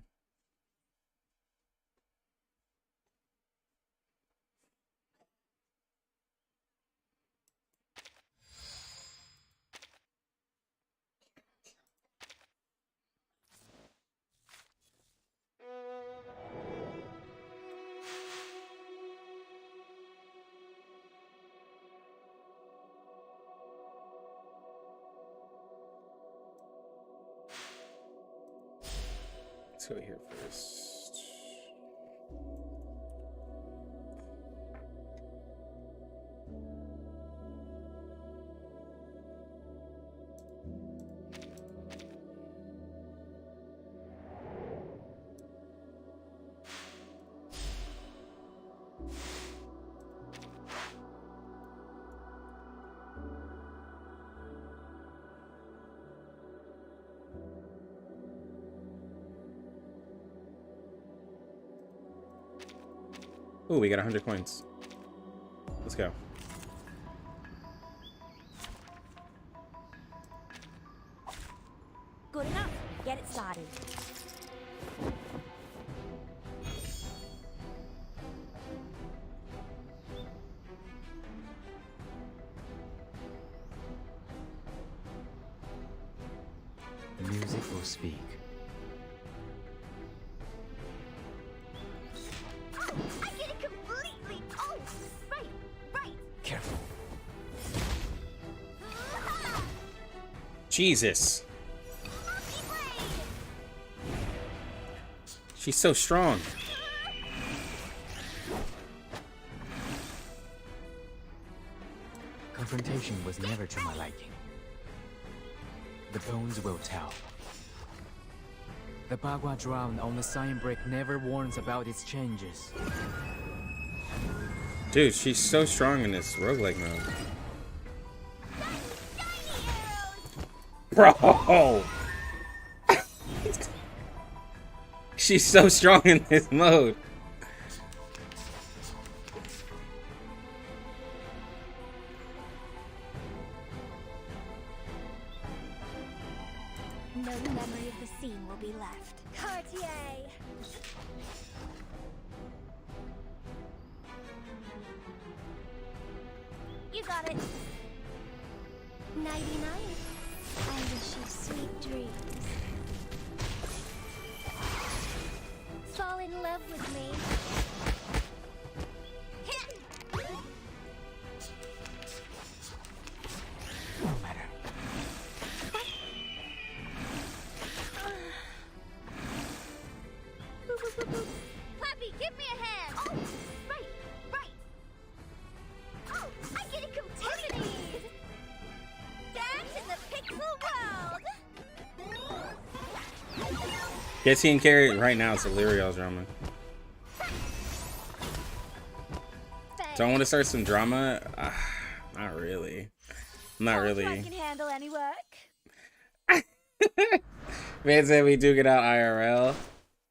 Let's go here first. Ooh, we got 100 coins. Let's go. Good enough. Get it started. The music will speak. I get it completely! Oh, right! Careful. Jesus. She's so strong. Confrontation was never to my liking. The bones will tell. The Bagua drown on the sign brick never warns about its changes. Dude, she's so strong in this roguelike mode. Bro! She's so strong in this mode. No memory of the scene will be left. Cartier! You got it. 99. I wish you sweet dreams. Fall in love with me. No matter. Puppy, give me a hand! Oh, right! Oh, I get it completely! Getian carry right now. It's a Lyriel drama. Do I want to start some drama? Not really. Not really. I can handle any work. Man said we do get out IRL.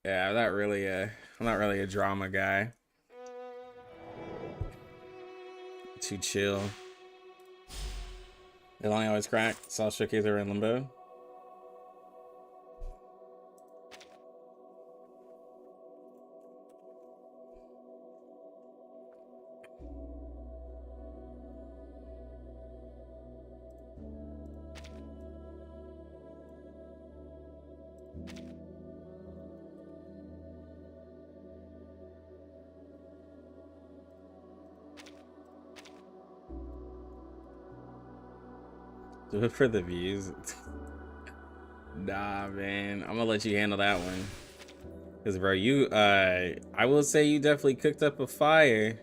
Yeah, I'm not really a drama guy. Too chill. Leilani always crack. Saw showcase her in Limbo. Do it for the views. Nah, man. I'm gonna let you handle that one. Cause bro, you I will say you definitely cooked up a fire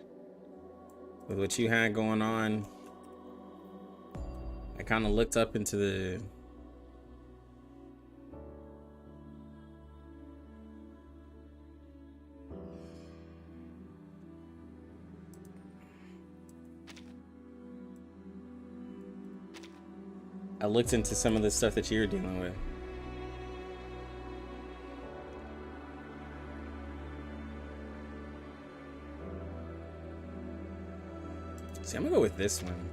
with what you had going on. I kind of looked up into the I looked into some of the stuff that you're dealing with. See, I'm gonna go with this one.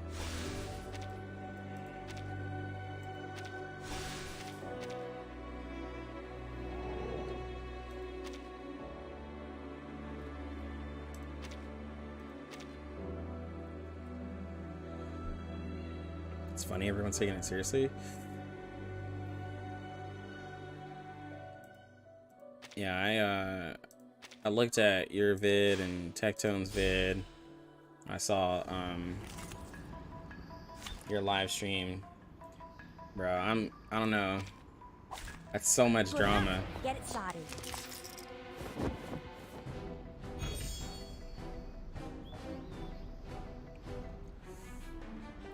It's funny, everyone's taking it seriously. Yeah, I looked at your vid and Tectone's vid. I saw your live stream. Bro, I don't know. That's so much drama. Get it started.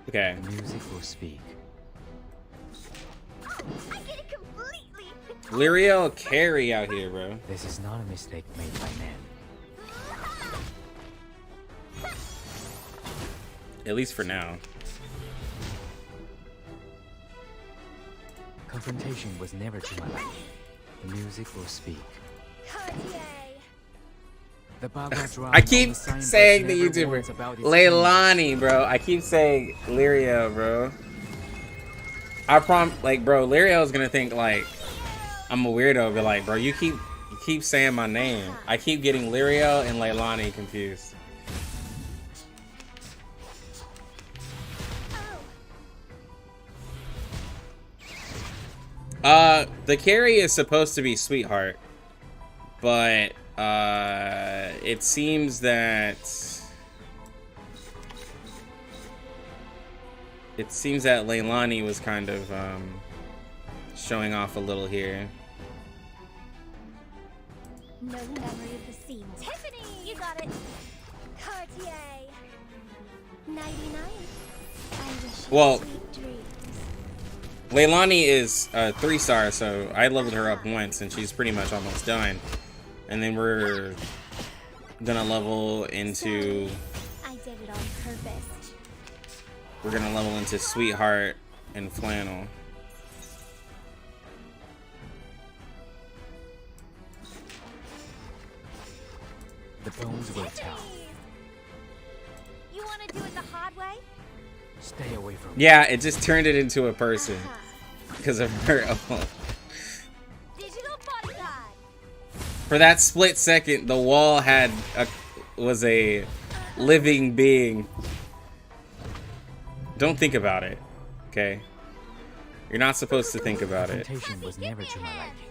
Okay. Music will speak. I get it completely. Lyriel carry out here, bro. This is not a mistake made by men. At least for now. Confrontation was never to my liking. The music will speak. I keep saying the YouTuber Leilani, bro. I keep saying Lyriel, bro. I like, bro, Lyriel's gonna think like I'm a weirdo, but like, bro, you keep saying my name. I keep getting Lyriel and Leilani confused. The carry is supposed to be Sweetheart, but it seems that Leilani was kind of showing off a little here. No memory of the scene. Tiffany, you got it. Cartier. 99. I wish Well, sweet dreams. Leilani is 3-star, so I leveled her up once, and she's pretty much almost done. And then we're gonna level into. I did it on purpose. We're gonna level into Sweetheart and Flannel. The bones will tell. You want to do it the hard way? Stay away from me. Yeah, it just turned it into a person because of her. Digital bodyguard. For that split second, the wall was a living being. Don't think about it, okay? You're not supposed to think about it. Confrontation was never to my liking.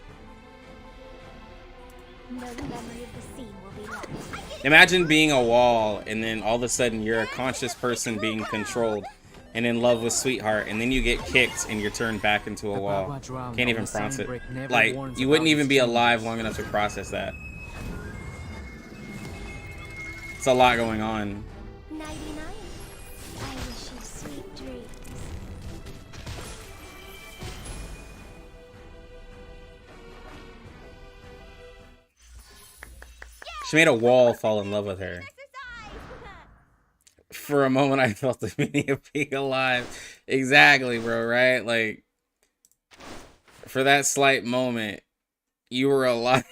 No memory of the scene will be left. Imagine being a wall, and then all of a sudden you're a conscious person being controlled and in love with Sweetheart, and then you get kicked and you're turned back into a wall. Can't even process it. Like, you wouldn't even be alive long enough to process that. It's a lot going on. 99. I wish you sweet dreams. She made a wall fall in love with her. For a moment, I felt the meaning of being alive. Exactly, bro, right? Like, for that slight moment, you were alive.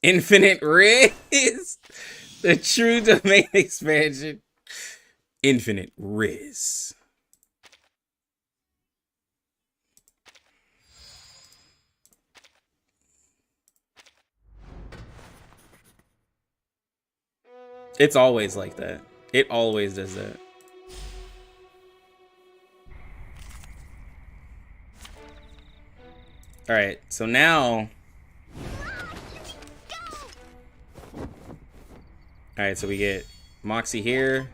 Infinite Riz! The true domain expansion. Infinite Riz. It's always like that. It always does that. Alright, so now... Alright, so we get Moxie here.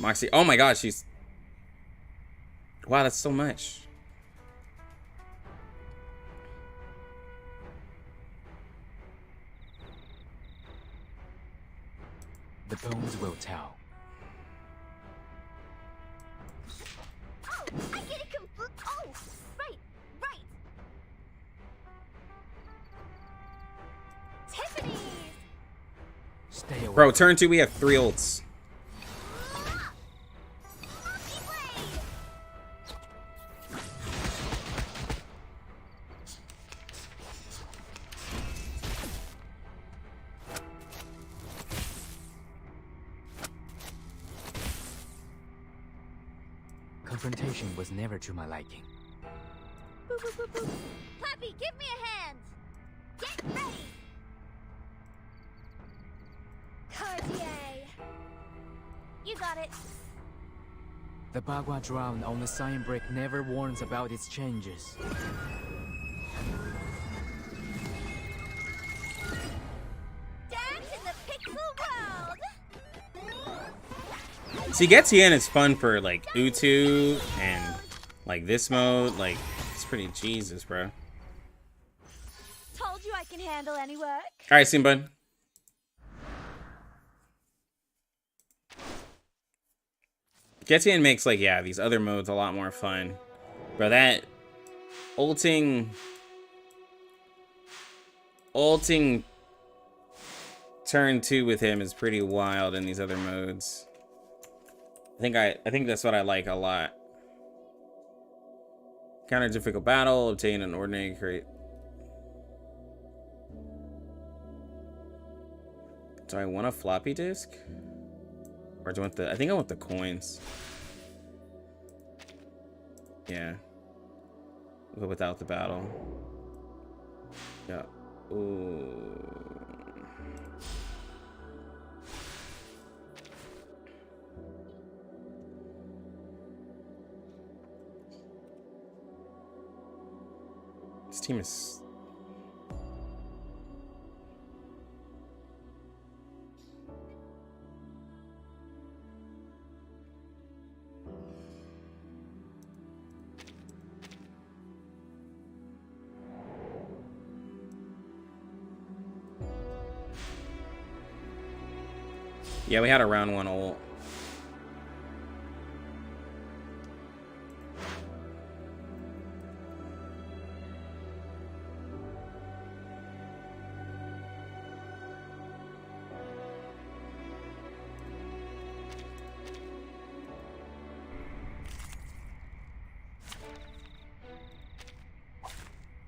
Moxie... Oh my god, she's... Wow, that's so much. The bones will tell. Oh, I get it complete. Oh, right. Tiffany's. Stay away. Bro, turn 2, we have 3 ults. Confrontation was never to my liking. Boop, boop, boop, boop. Clappy, give me a hand. Get ready. Cartier. You got it. The Bagua drown on the sign brick never warns about its changes. Dance in the pixel world. See, Getian is fun for, like, Utu and, like, this mode. Like, it's pretty Jesus, bro. Told you I can handle any work. Alright, soon, bud. Getian makes, like, yeah, these other modes a lot more fun. Bro, that ulting turn 2 with him is pretty wild in these other modes. I think that's what I like a lot. Counter difficult battle, obtain an ordinary crate. Do I want a floppy disk? Or do I want the... I think I want the coins. Yeah. We'll go without the battle. Yeah. Ooh. This team is... Yeah, we had a round 1 ult.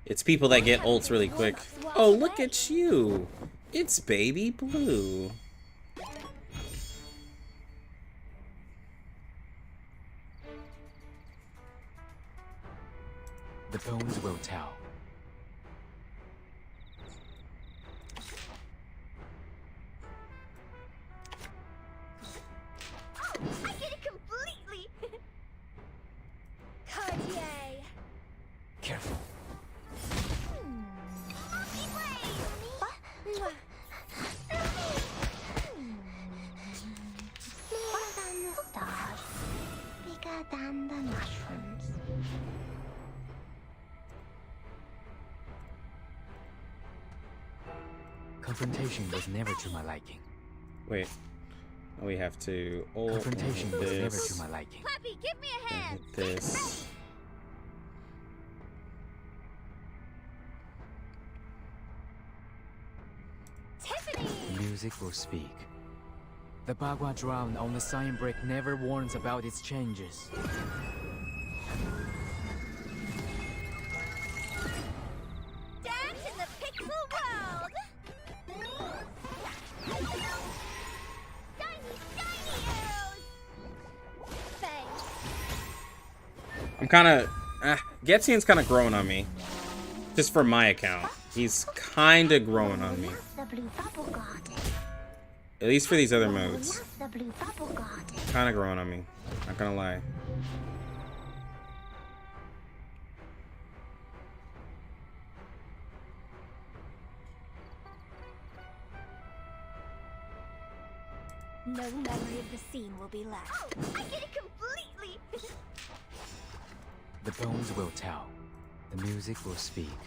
It's people that get ults really quick. Oh, look at you. It's Baby Blue. The bones will tell. Oh, I get it completely. Cartier. Careful. Bigger than the mushrooms. Confrontation was never to my liking. Wait. We have to. Confrontation was this. never to my liking. Puppy, give me a hand. Hit this. Tiffany. The music will speak. The Bagua drown on the sign brick never warns about its changes. Dance in the pixel world. Shiny arrows. Thanks. I'm kind of. Getian's kind of growing on me. Just for my account. He's kind of growing on me. The blue bubble garden. At least for these other modes. The blue bubble garden. Kind of growing on me. Not gonna lie. No memory of the scene will be left. Oh, I get it completely. The bones will tell. The music will speak.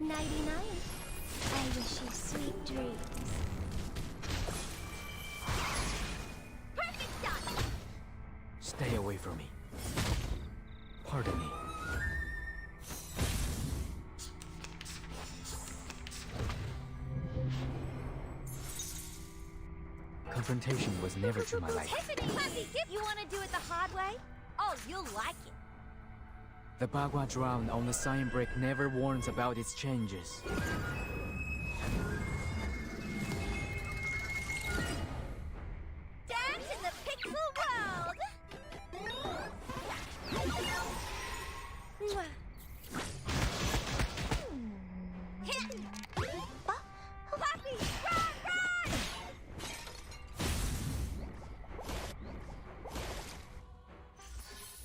99. I wish you sweet dreams. Perfect shot. Stay away from me. Pardon me. Confrontation was never to my liking. Tiffany, you want to do it the hard way? Oh, you'll like it. The Bagua drown on the sign brick never warns about its changes. Dance in the pixel world. Puppy, run, run!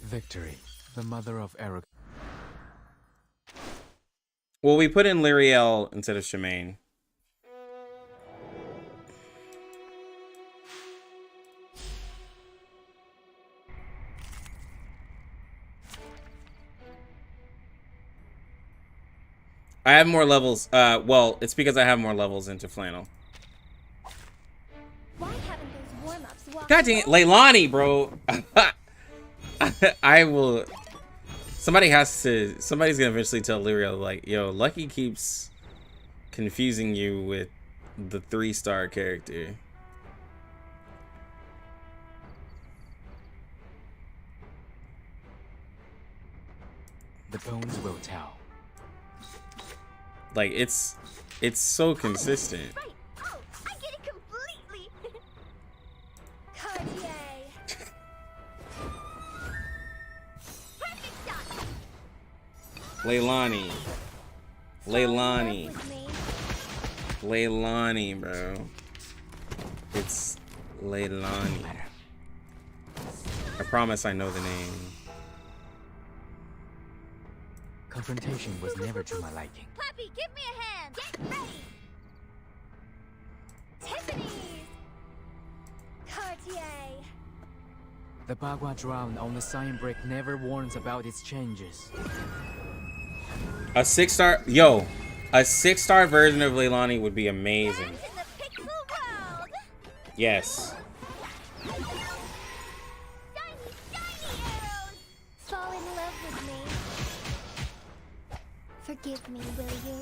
Victory, the mother of arrogance. Well, we put in Lyriel instead of Shemaine. I have more levels. Well, it's because I have more levels into Flannel. Why haven't those warm-ups walked? God dang it, Leilani, bro. I will. Somebody's gonna eventually tell Lyriel, like, yo, Lucky keeps confusing you with the 3-star character. The bones will tell. Like, it's so consistent. Right. Oh, I get it completely. Cartier. Perfect shot. Leilani, bro. It's Leilani. I promise I know the name. Confrontation was never to my liking. Puppy, give me a hand. Get ready. Tiffany's. Cartier. The Bagua drown on the sign brick never warns about its changes. A 6-star, yo, a 6-star version of Leilani would be amazing. Dance in the pixel world. Yes. Shiny arrows. Fall in love with me. Forgive me, will you?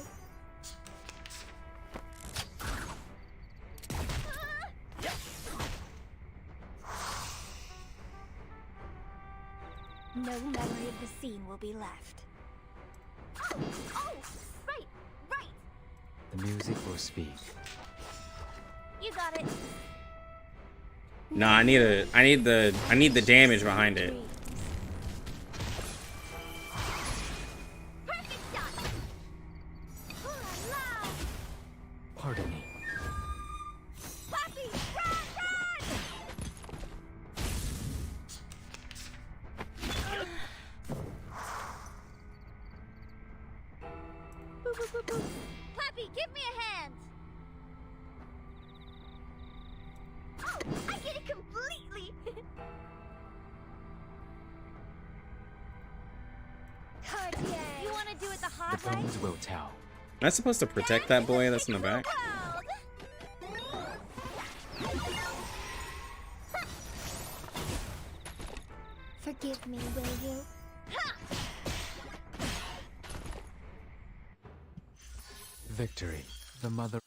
No memory of the scene will be left. Oh, right. The music will speak. You got it. No, I need the damage behind it. Perfect shot. Ooh la la. Pardon me. Puppy, run, run! Boop, boop, boop, boop. Puppy, give me a hand. Oh, I get it completely. Cartier. You want to do it the hard The way? bones will tell. Am I supposed to protect that boy that's in the back? Forgive me, will you? Victory, the mother.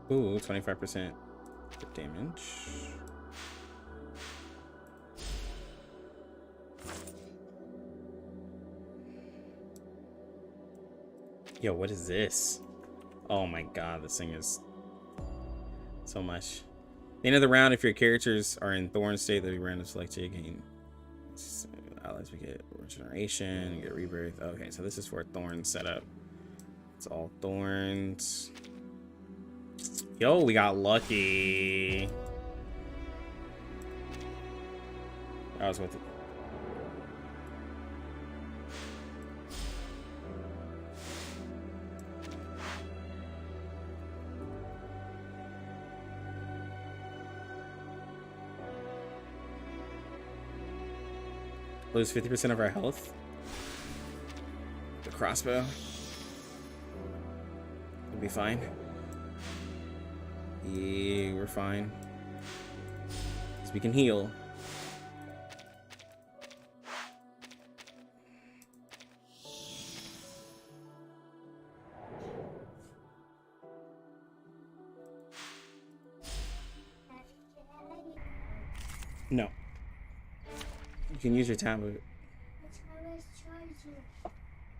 Ooh, 25% damage. Yo, what is this? Oh my god, this thing is so much. At the end of the round, if your characters are in Thorn state, they'll be random selected. You can allies, we get regeneration, get rebirth. Okay, so this is for a Thorn setup. It's all thorns. Yo, we got lucky. I was with it. Lose 50% of our health. The crossbow. We'll be fine. Yeah, we're fine. So we can heal. No. You can use your tablet.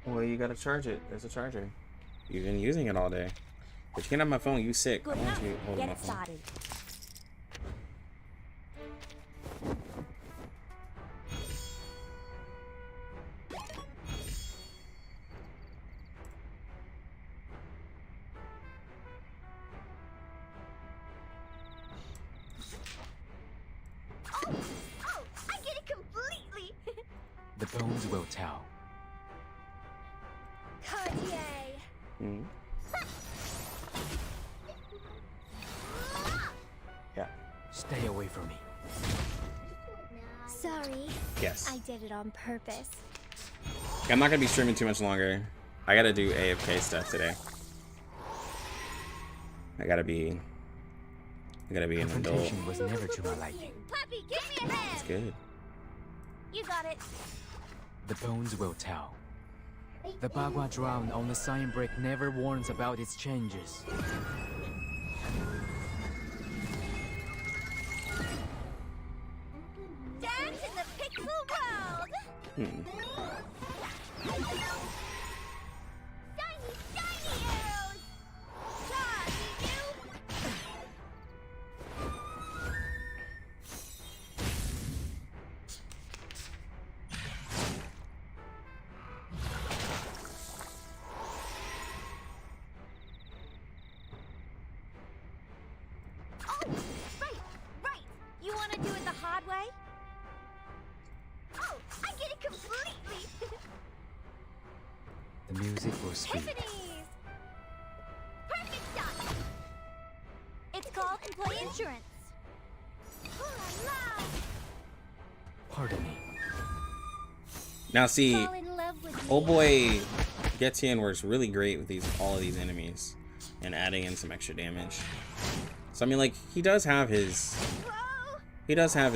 Well, you gotta charge it. There's a charger. You've been using it all day. But you can't have my phone. You sick. Good I want enough. you holding Get my it phone. started. Oh, I get it completely. The bones will tell. Cartier. Mm. Yeah. Stay away from me. Sorry. Yes. I did it on purpose. I'm not gonna be streaming too much longer. I gotta do AFK stuff today. I gotta be an adult. Confrontation was never to my liking. Puppy, give me a hand. It's good. You got it. The bones will tell. The Bagua drown on the sign brick never warns about its changes. Dance in the pixel world. Shiny, shiny arrows. Charge you. Oh, right. You want to do it the hard way? Oh, I get it completely. The music will speak. Tiffany's. Perfect shot. It's called employee insurance. Oh la la. Pardon me. Now see, Fall in love with me. old boy Getian works really great with all of these enemies and adding in some extra damage. So I mean, like, he does have his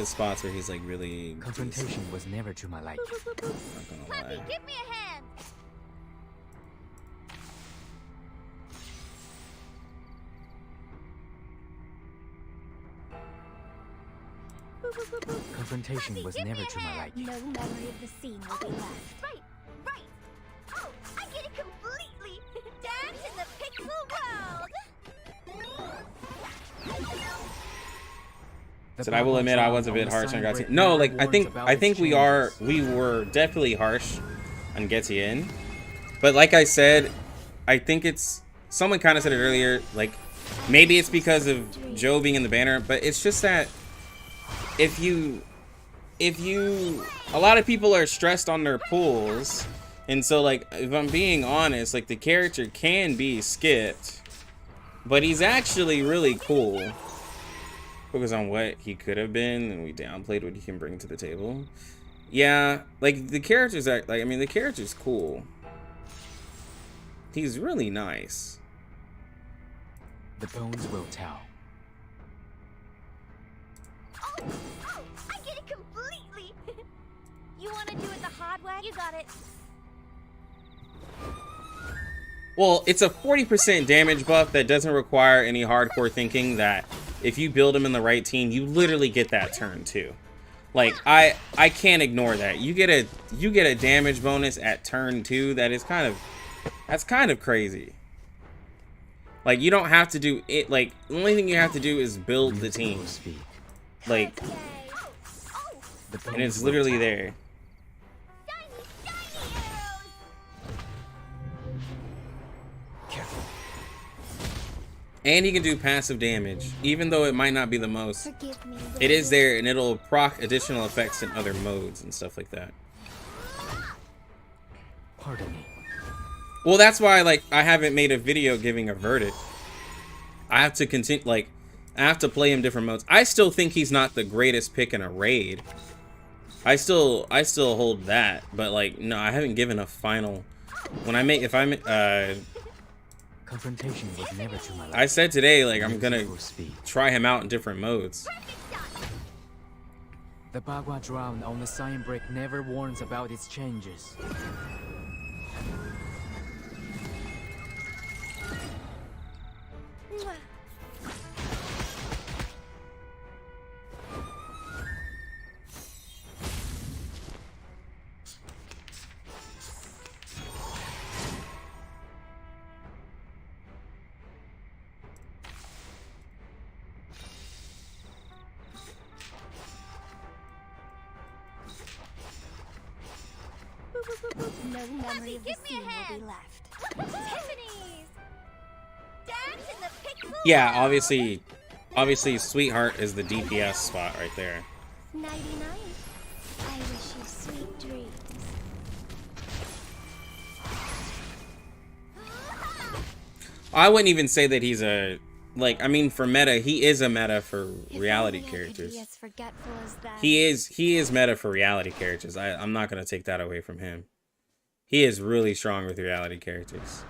spots where he's like really. Confrontation was never to my liking. Not gonna lie. Give me a hand. Confrontation was never to my liking. No memory of the scene will be left. Right. Oh, I get it completely. Dance in the pixel world. So I will admit I was a bit harsh on Getian. No, like I think we were definitely harsh on Getian. But like I said, I think it's someone kind of said it earlier, like maybe it's because of Joe being in the banner, but it's just that if you a lot of people are stressed on their pools, and so like if I'm being honest, like the character can be skipped, but he's actually really cool. Focus on what he could have been, and we downplayed what he can bring to the table. Yeah, like the character's the character's cool. He's really nice. The bones will tell. Oh, I get it completely. You want to do it the hard way? You got it. Well, it's a 40% damage buff that doesn't require any hardcore thinking, that if you build him in the right team, you literally get that turn too. Like I can't ignore that. You get a damage bonus at turn 2 that's kind of crazy. Like you don't have to do it, like the only thing you have to do is build the team. Like and it's literally there. And he can do passive damage, even though it might not be the most. It is there, and it'll proc additional effects in other modes and stuff like that. Pardon me. Well, that's why, like, I haven't made a video giving a verdict. I have to continue, like, I have to play him different modes. I still think he's not the greatest pick in a raid. I still hold that, but like, no, I haven't given a final. Confrontation was never to my liking. I said today, like, I'm gonna try him out in different modes. The Bagua drown on the sign brick never warns about its changes. No memory of the scene will be left. Tiffany's. Dance in the pixel. Yeah, obviously, Sweetheart is the DPS spot right there. 99. I wish you sweet dreams. I wouldn't even say that he's a, like, I mean, for meta, he is a meta for reality characters. He is meta for reality characters. I'm not gonna take that away from him. He is really strong with reality characters.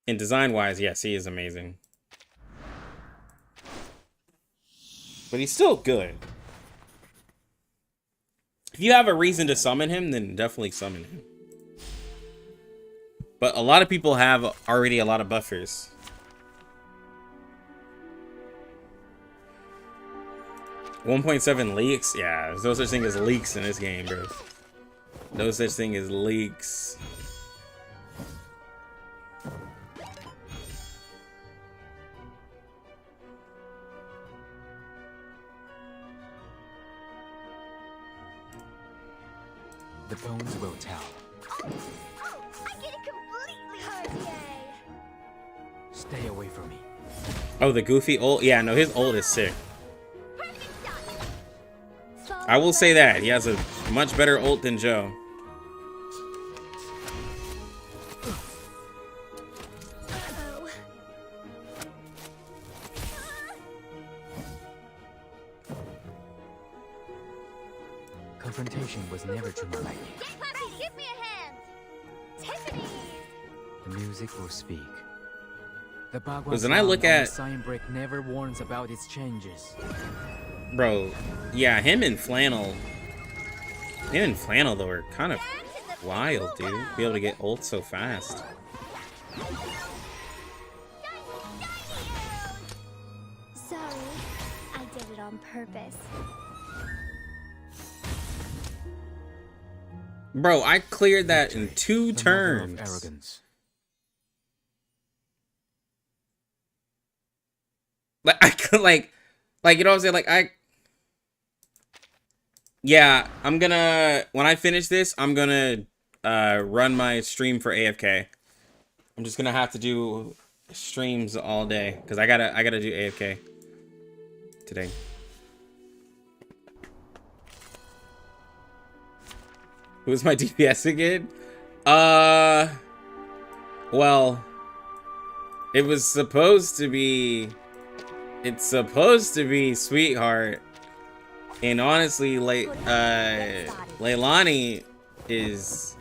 And design-wise, yes, he is amazing. But he's still good. If you have a reason to summon him, then definitely summon him. But a lot of people have already a lot of buffers. .7 leaks? Yeah, there's no such thing as leaks in this game, bro. No such thing as leaks. The bones will tell. I get it completely. Stay away from me. Oh, the goofy ult? Yeah, no, his ult is sick. I will say that. He has a much better ult than Joe. Confrontation was never to my liking. Puppy, give me a hand. Tiffany. The music will speak. The Bagua Because when I look on the at sign brick never warns about its changes. bro, yeah, him and Flannel though are kind of wild, dude. Be able to get ult so fast. Sorry, I did it on purpose. Bro, I cleared that in 2 The mother of turns. arrogance. Like I could like you know what I'm saying? Like yeah, I'm gonna when I finish this, I'm gonna run my stream for AFK. I'm just gonna have to do streams all day because I gotta do AFK today. Who's my DPS again? Well, it was supposed to be. It's supposed to be Sweetheart, and honestly, Leilani is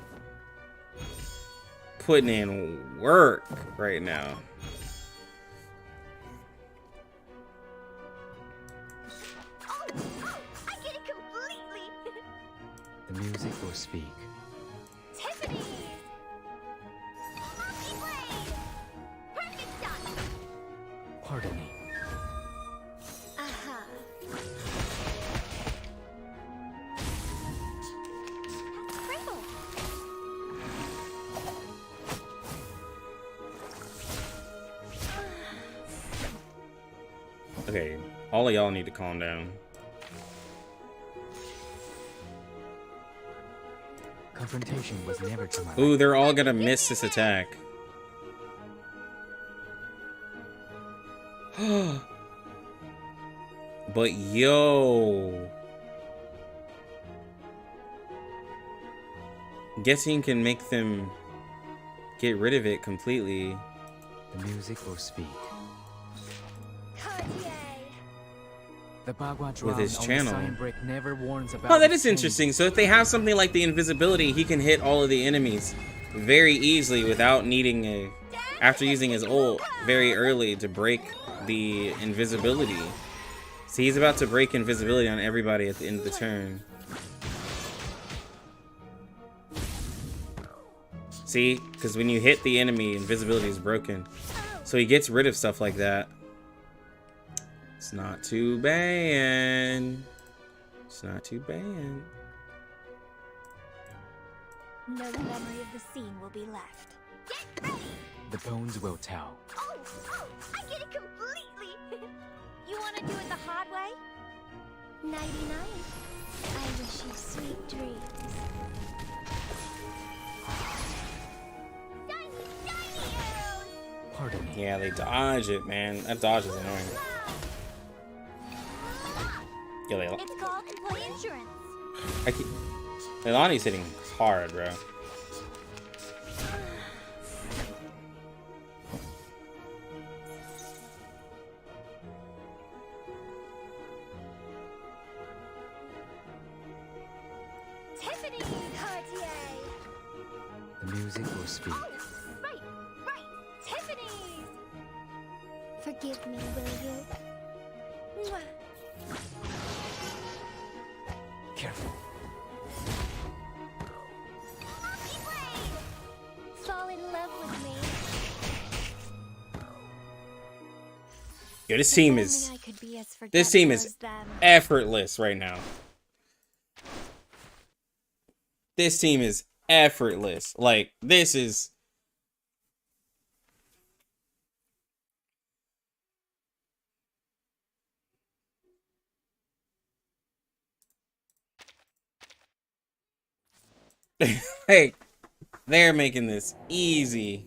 putting in work right now. I get it completely. The music will speak. Tiffany. Monkey blade. Perfect shot. Pardon me. Aha. Crinkle. Okay, all of y'all need to calm down. Confrontation was never to my Ooh, they're all gonna miss this attack. But yo, Getian can make them get rid of it completely. The music will speak. Cartier. The Bagua With his on the channel. sign brick never warns about Oh, that its is interesting. So if they have something like the invisibility, he can hit all of the enemies very easily without needing a, after using his ult very early to break the invisibility. See, he's about to break invisibility on everybody at the end of the turn. See, because when you hit the enemy, invisibility is broken. So he gets rid of stuff like that. It's not too bad. It's not too bad. No memory of the scene will be left. Get ready! The bones will tell. Oh, I get it completely! You want to do it the hard way? Nighty-night. I wish you sweet dreams. Shiny, shiny arrows! Pardon me. Yeah, they dodge it, man. That dodge is annoying. Yeah, It's called employee insurance. Leilani's hitting hard, bro. Tiffany Cartier. The music will speak. Right. Tiffany's. Forgive me, will you? Mwah. Careful. Monkey blade. Fall in love with me. Yo, this If team only is I could be as this team forgetful is as them. effortless right now. This team is effortless. Like, this is hey, they're making this easy.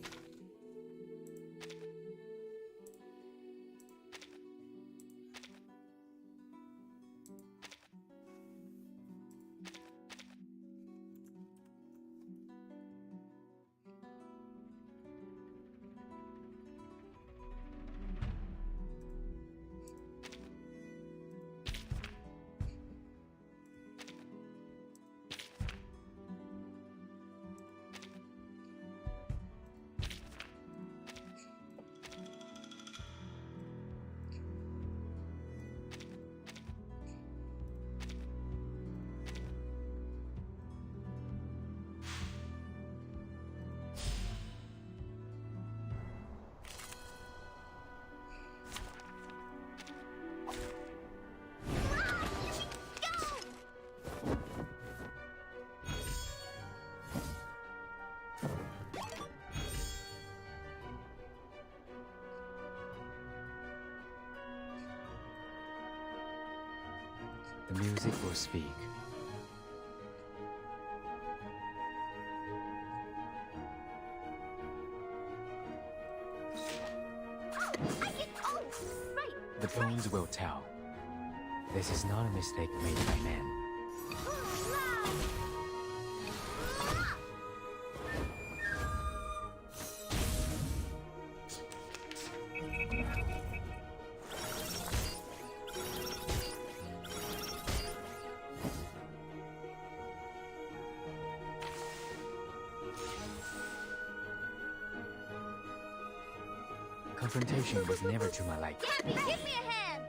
The music will speak. The bones will tell. This is not a mistake made by man. Confrontation was never to my liking. Give me a hand!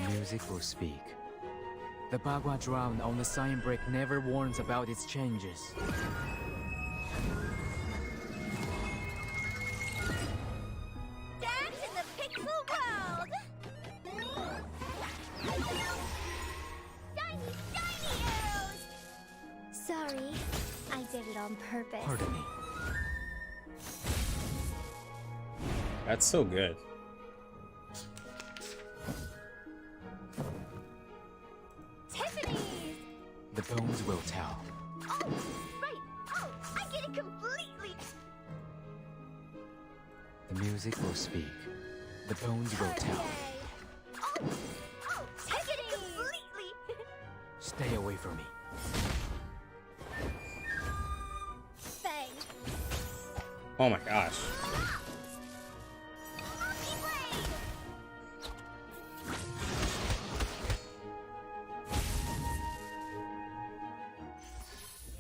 The music will speak. The Bagua drowned on the sign brick never warns about its changes. Dance in the pixel world! Shiny, shiny arrows! Sorry, I did it on purpose. Pardon me. That's so good. Tiffany's! The bones will tell. Oh, right! Oh, I get it completely! The music will speak. The bones will tell. Oh, Tiffany! Completely! Stay away from me. Bang! Oh my gosh.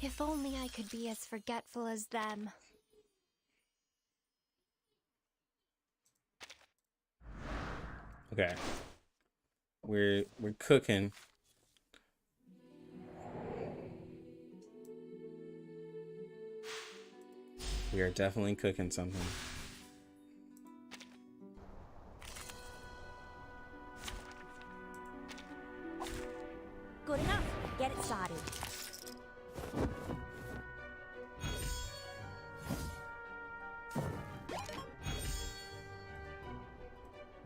If only I could be as forgetful as them. Okay. We're cooking. We are definitely cooking something. Good enough. Get it started.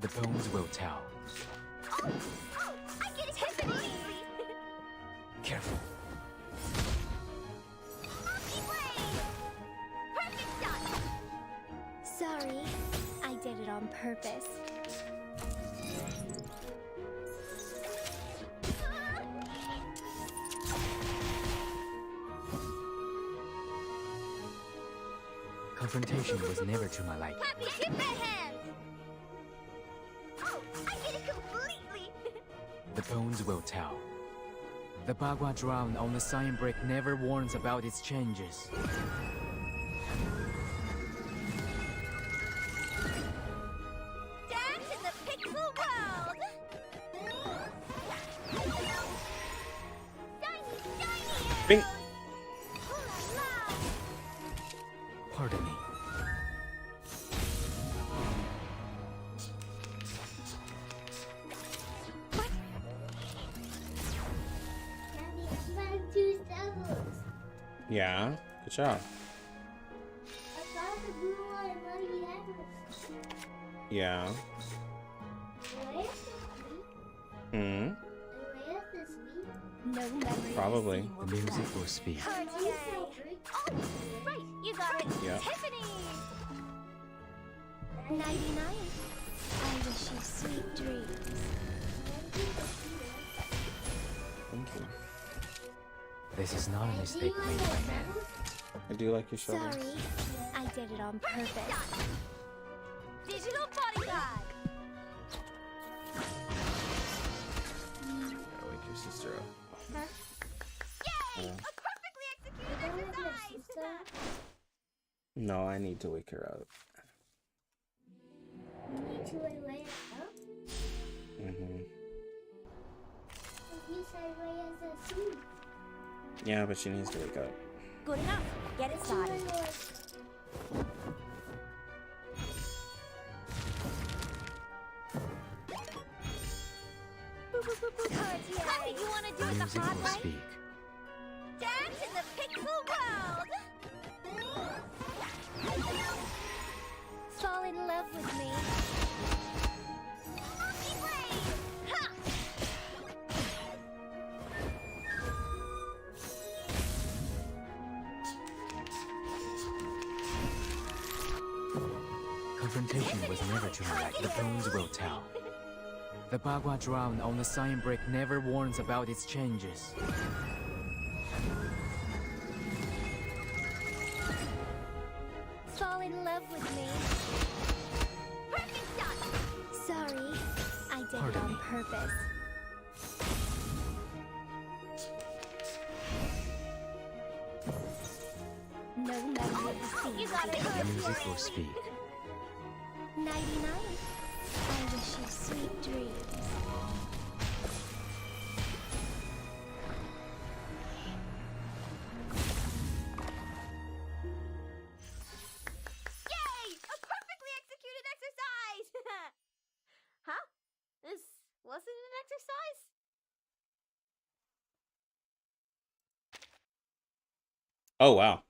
The bones will tell. Oh, I get it Tiffany! Careful. Perfect shot! Sorry, I did it on purpose. Confrontation was never to my liking. Happy hit that hand! Oh, I get it completely! The bones will tell. The Bagua drowned on the sign brick never warns about its changes. Dance in the pixel world! Shiny, shiny Bing. arrows! Ooh la la! Pardon me. Yeah, good job. Yeah. Hmm. No memory. Probably. The music will speak. Cartier. Oh, right, you got it. Yeah. Tiffany. 99. I wish you sweet dreams. Thank you. This is not a mistake made by man. I do like your shoulder. Sorry, I did it on purpose. Digital bodyguard. Gotta wake your sister up. Huh? Yay! A perfectly executed exercise. No, I need to wake her up. You need to wake up? Mm-hmm. You said Ray is asleep. Yeah, but she needs to wake up. Good enough. Get it started. Happy you want to do The it the music hard will way? speak. Dance in the pixel world! Fall in love with me. Monkey blade! Ha! Confrontation was never to my liking. The bones will tell. The Bagua drowned on the sign brick never warns about its changes. Fall in love with me. Perfect shot. Sorry, I did it on purpose. No magnificent. You got it. Music will speak. 99. I wish you sweet dreams. Yay! A perfectly executed exercise! Huh? This wasn't an exercise? Oh, wow.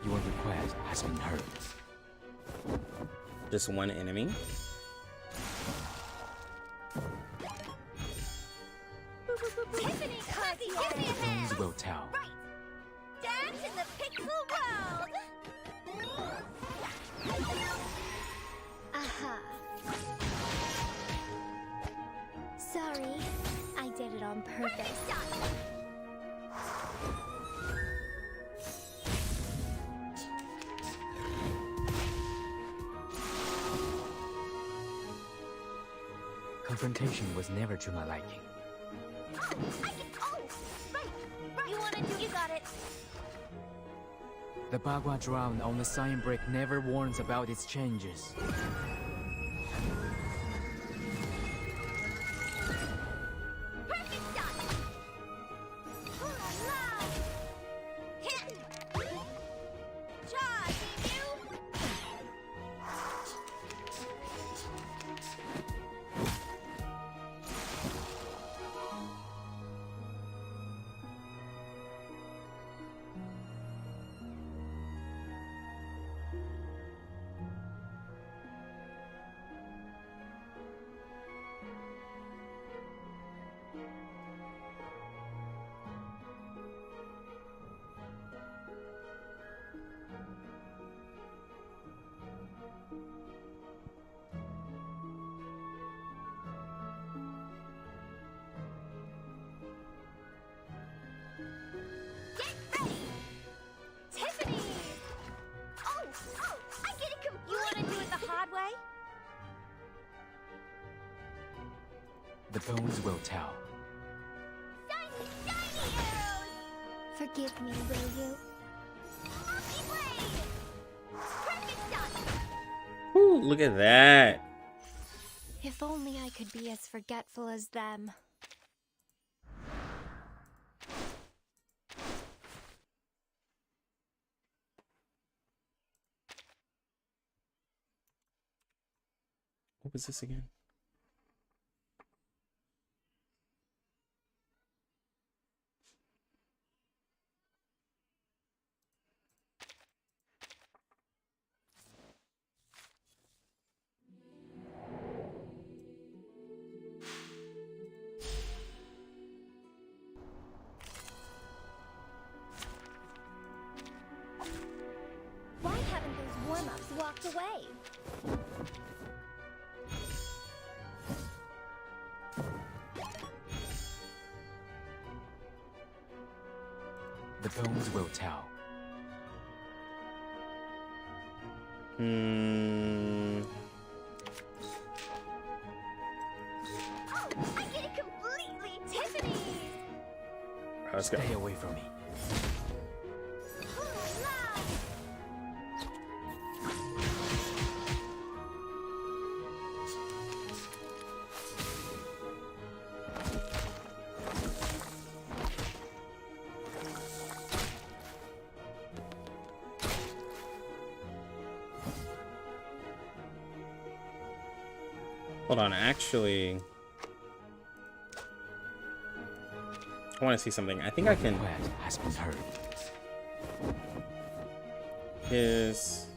Your request has been heard. Just one enemy. Tiffany, Cuzzy, give me a hand! Bones will tell. Right! Dance in the pixel world! Aha. Sorry, I did it on purpose. Confrontation was never to my liking. You wanna do? You got it. The Bagua drowned on the sign brick never warns about its changes. Perfect shot. Ooh la la. Hit. Charge, you. Tiffany! Oh, I get it completely. You wanna do it the hard way? The bones will tell. Shiny, shiny arrows! Forgive me, will you? Monkey blade! Perfect shot! Ooh, look at that. If only I could be as forgetful as them. What was this again? slipped away. The bones will tell. Oh, I get it completely! Tiffany's! Let's go. Stay away from me. Hold on, actually, I want to see something. I think I can. Has been heard. Is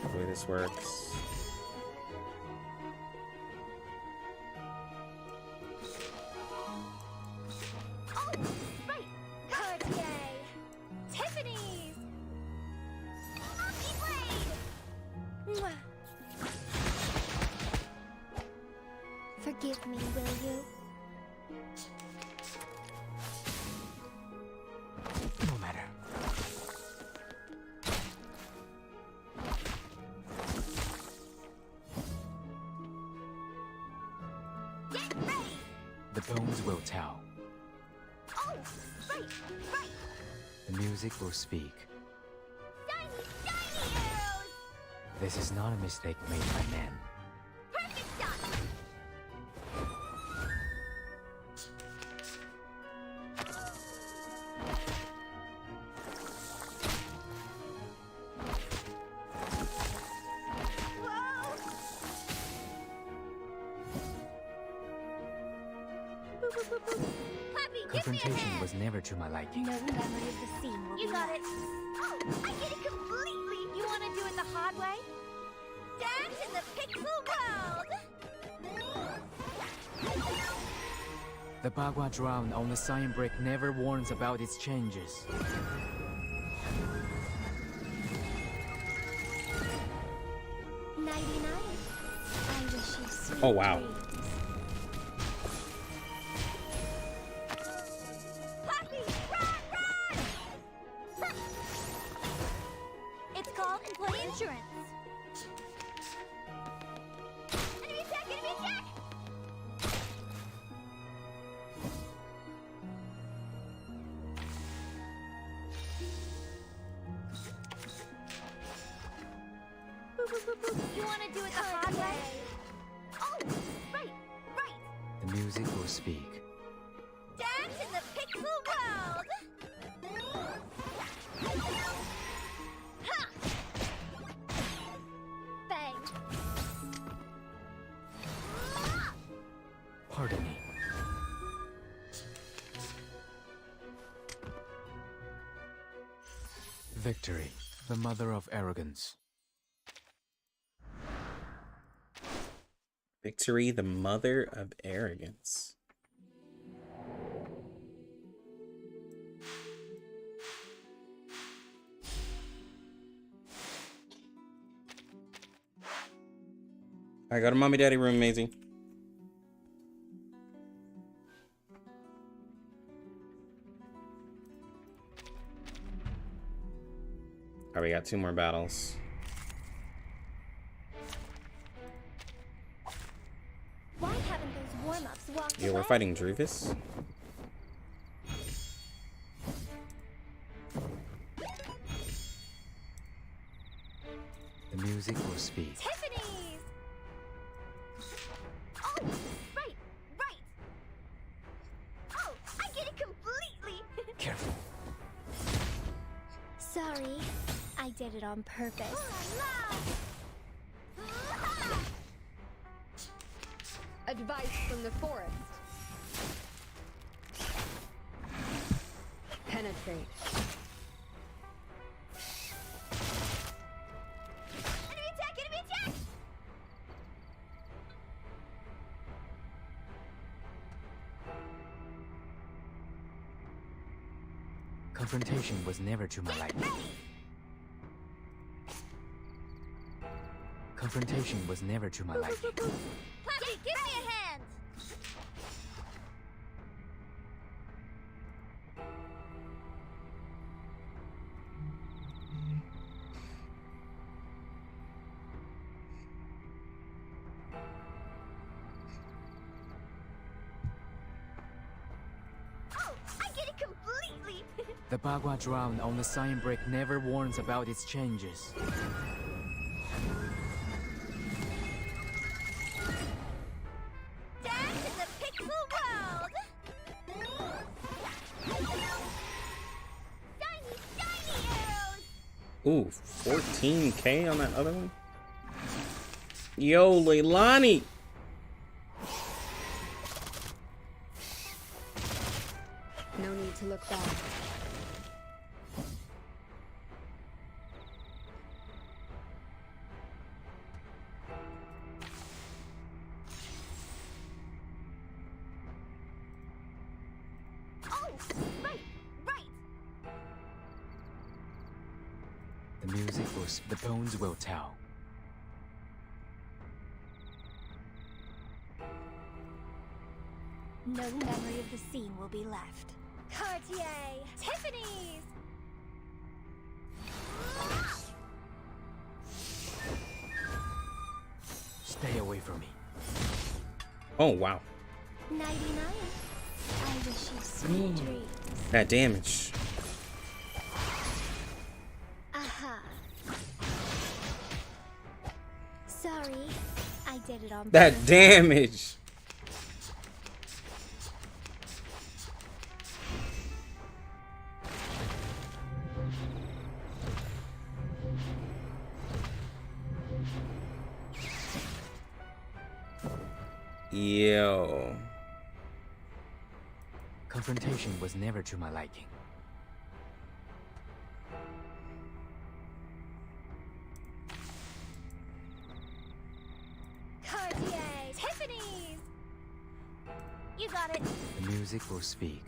the way this works. Oh, right! Cartier! Tiffany's! Monkey blade! Mwah. Forgive me, will you? No matter. Get ready! The bones will tell. Oh, right, right! The music will speak. Shiny, shiny arrows! This is not a mistake made by men. Perfect shot! Confrontation was never to my liking. No memory of the scene will You got it. Oh, I get it completely. You want to do it the hard way? Dance in the pixel world. The Bagua drown on the cyan brick never warns about its changes. Nighty-night. I wish you sweet Oh, wow. dreams. Puppy, run, run! It's called employee insurance. Enemy attack, enemy attack! You want to do it the hard way? Oh, right, right. The music will speak. Dance in the pixel world. Ha! Bang. Pardon me. Victory, the mother of arrogance. Victory, the mother of arrogance. I got a mommy daddy room, Maisie. Alright, we got 2 more battles. Why haven't those warm-ups walked Yeah, we're away? fighting Druvis. The music will speak. Tiffany's! Oh, right, right! Oh, I get it completely! Careful. Sorry, I did it on purpose. Advice from the forest. Penetrate. Enemy attack, enemy attack! Confrontation was never to my liking. Confrontation was never to my liking. Platy, give me a hand! Oh, I get it completely! The Bagua drown on the sign brick never warns about its changes. Dance in the pixel world! Shiny, shiny arrows! Ooh, 14K on that other one? Yo, Leilani! No need to look back. Oh, right, right! The music was the bones will tell. No memory of the scene will be left. Cartier! Tiffany's! Stay away from me. Oh, wow. 99. I wish you sweet dreams. That damage. Aha. Sorry, I did it on That purpose. damage. Yo. Confrontation was never to my liking. Cartier! Tiffany's! You got it. The music will speak.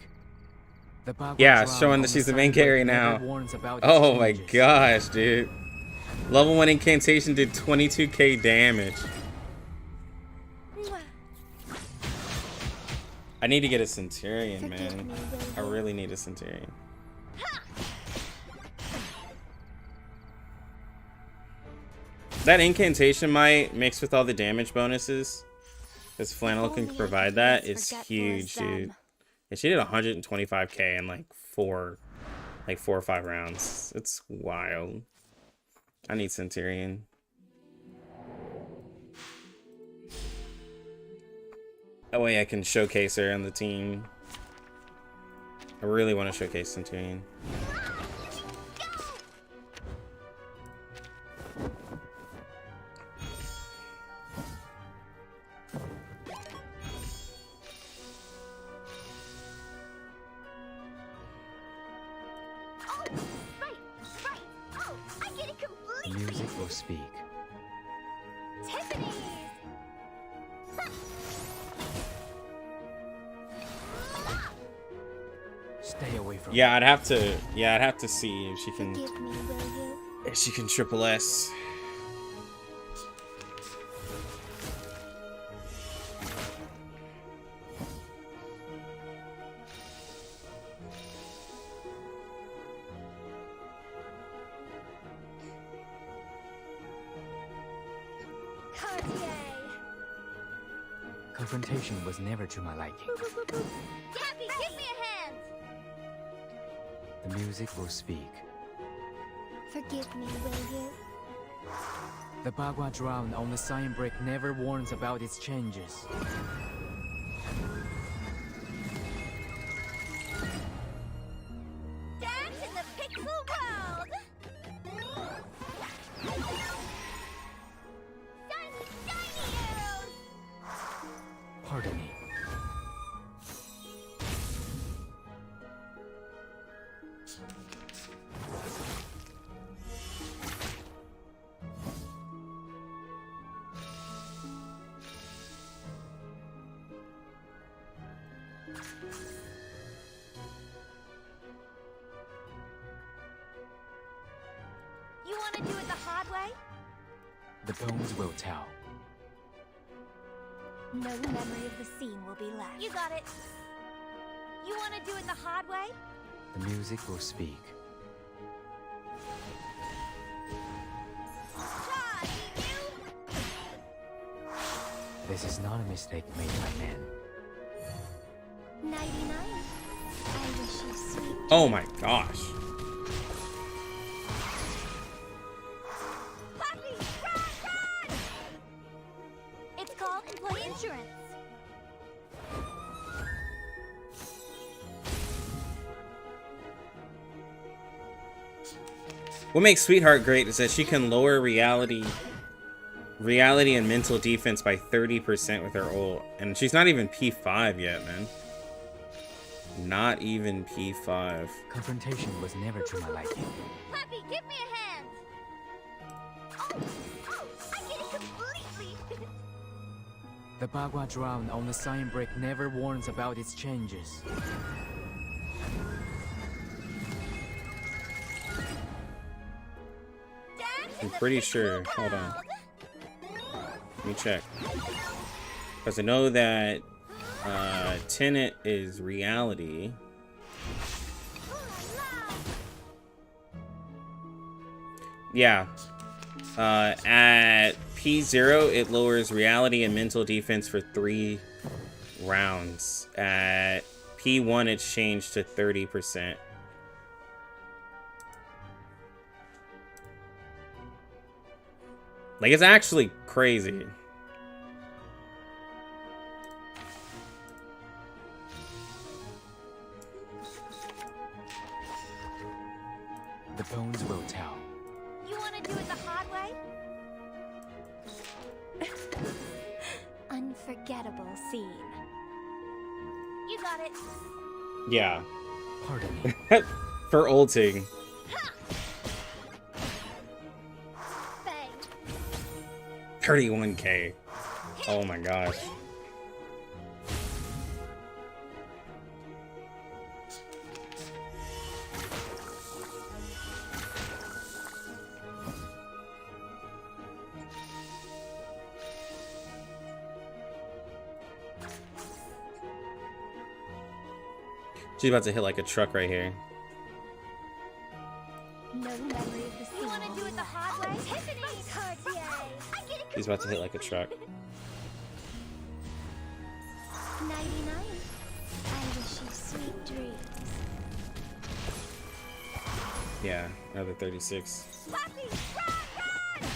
The Bagua Yeah, drown showing on that the she's the sign main brick carry never now. warns about its Oh my changes. gosh, dude. Level 1 incantation did 22k damage. I need to get a Centurion, man. I really need a Centurion. That incantation might mixed with all the damage bonuses, because Flannel can provide that, is huge, dude. And she did 125k in like four or 5 rounds. It's wild. I need Centurion. That way I can showcase her on the team. I really want to showcase Centurion. Oh, right, right! Oh, I get it The completely! music will speak. Tiffany's! Stay away from Yeah, I'd have to see if she can Forgive me, will you? if she can triple S. Cartier! Confrontation was never to my liking. Daffy, give me a hand! The music will speak. Forgive me, will you? The Bagua drown on the sign brick never warns about its changes. Dance in the pixel world! Shiny, shiny arrows! Pardon me. You want to do it the hard way? The bones will tell. No memory of the scene will be left. You got it. You want to do it the hard way? The music will speak. This is not a mistake made by men. 99. I wish you sweet. Oh my gosh. Puppy, run! It's called employee insurance. What makes Sweetheart great is that she can lower reality and mental defense by 30% with her ult. And she's not even P5 yet, man. Not even P5. Confrontation was never to my liking. Puppy, give me a hand. Oh, I get it completely. The Bagua drown on the sign brick never warns about its changes. I'm pretty sure. Hold on. Let me check. Because I know that Tenet is reality. Yeah. At P0, it lowers reality and mental defense for 3 rounds. At P1, it's changed to 30%. Like, it's actually crazy. The bones will tell. You want to do it the hard way? Unforgettable scene. You got it. Yeah. Pardon me. For ulting. Bang. 31k. Oh my gosh. She's about to hit like a truck right here. No memory of the scene. You want to do it the hard way? Tiffany Cartier. I get it. She's about to hit like a truck. 99. I wish you sweet dreams. Yeah, another 36. Puppy, run, run!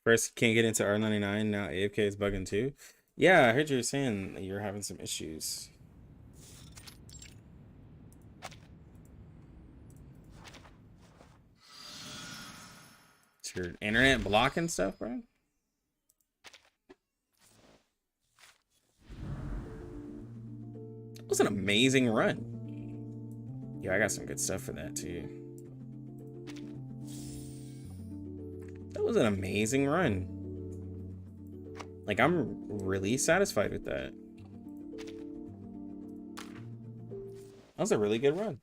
First, can't get into R99. Now AFK is bugging too. Yeah, I heard you were saying that you're having some issues. Is your internet blocking stuff, bro? That was an amazing run. Yeah, I got some good stuff for that too. That was an amazing run. Like, I'm really satisfied with that. That was a really good run.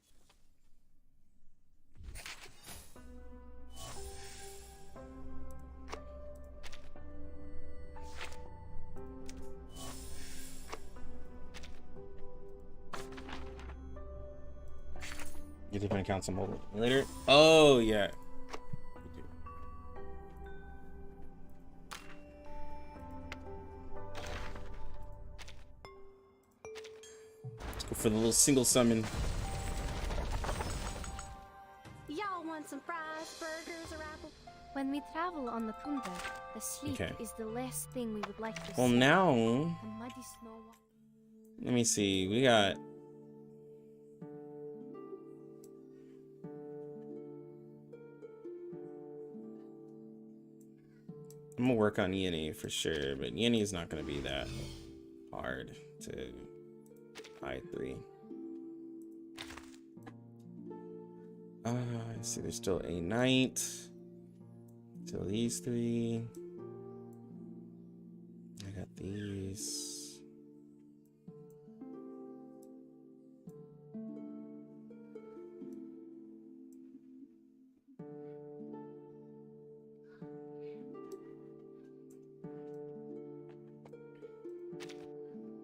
You different accounts on mobile later? Oh, yeah. Let's go for the little single summon. Y'all want some fries, burgers, or apple? When we travel on the Punta, the sleep Okay. is the last thing we would like to Well, see. now, The muddy snow. let me see. We got... I'm gonna work on Yeni for sure, but Yeni is not gonna be that hard to I3. I see there's still a knight. Still these 3. these.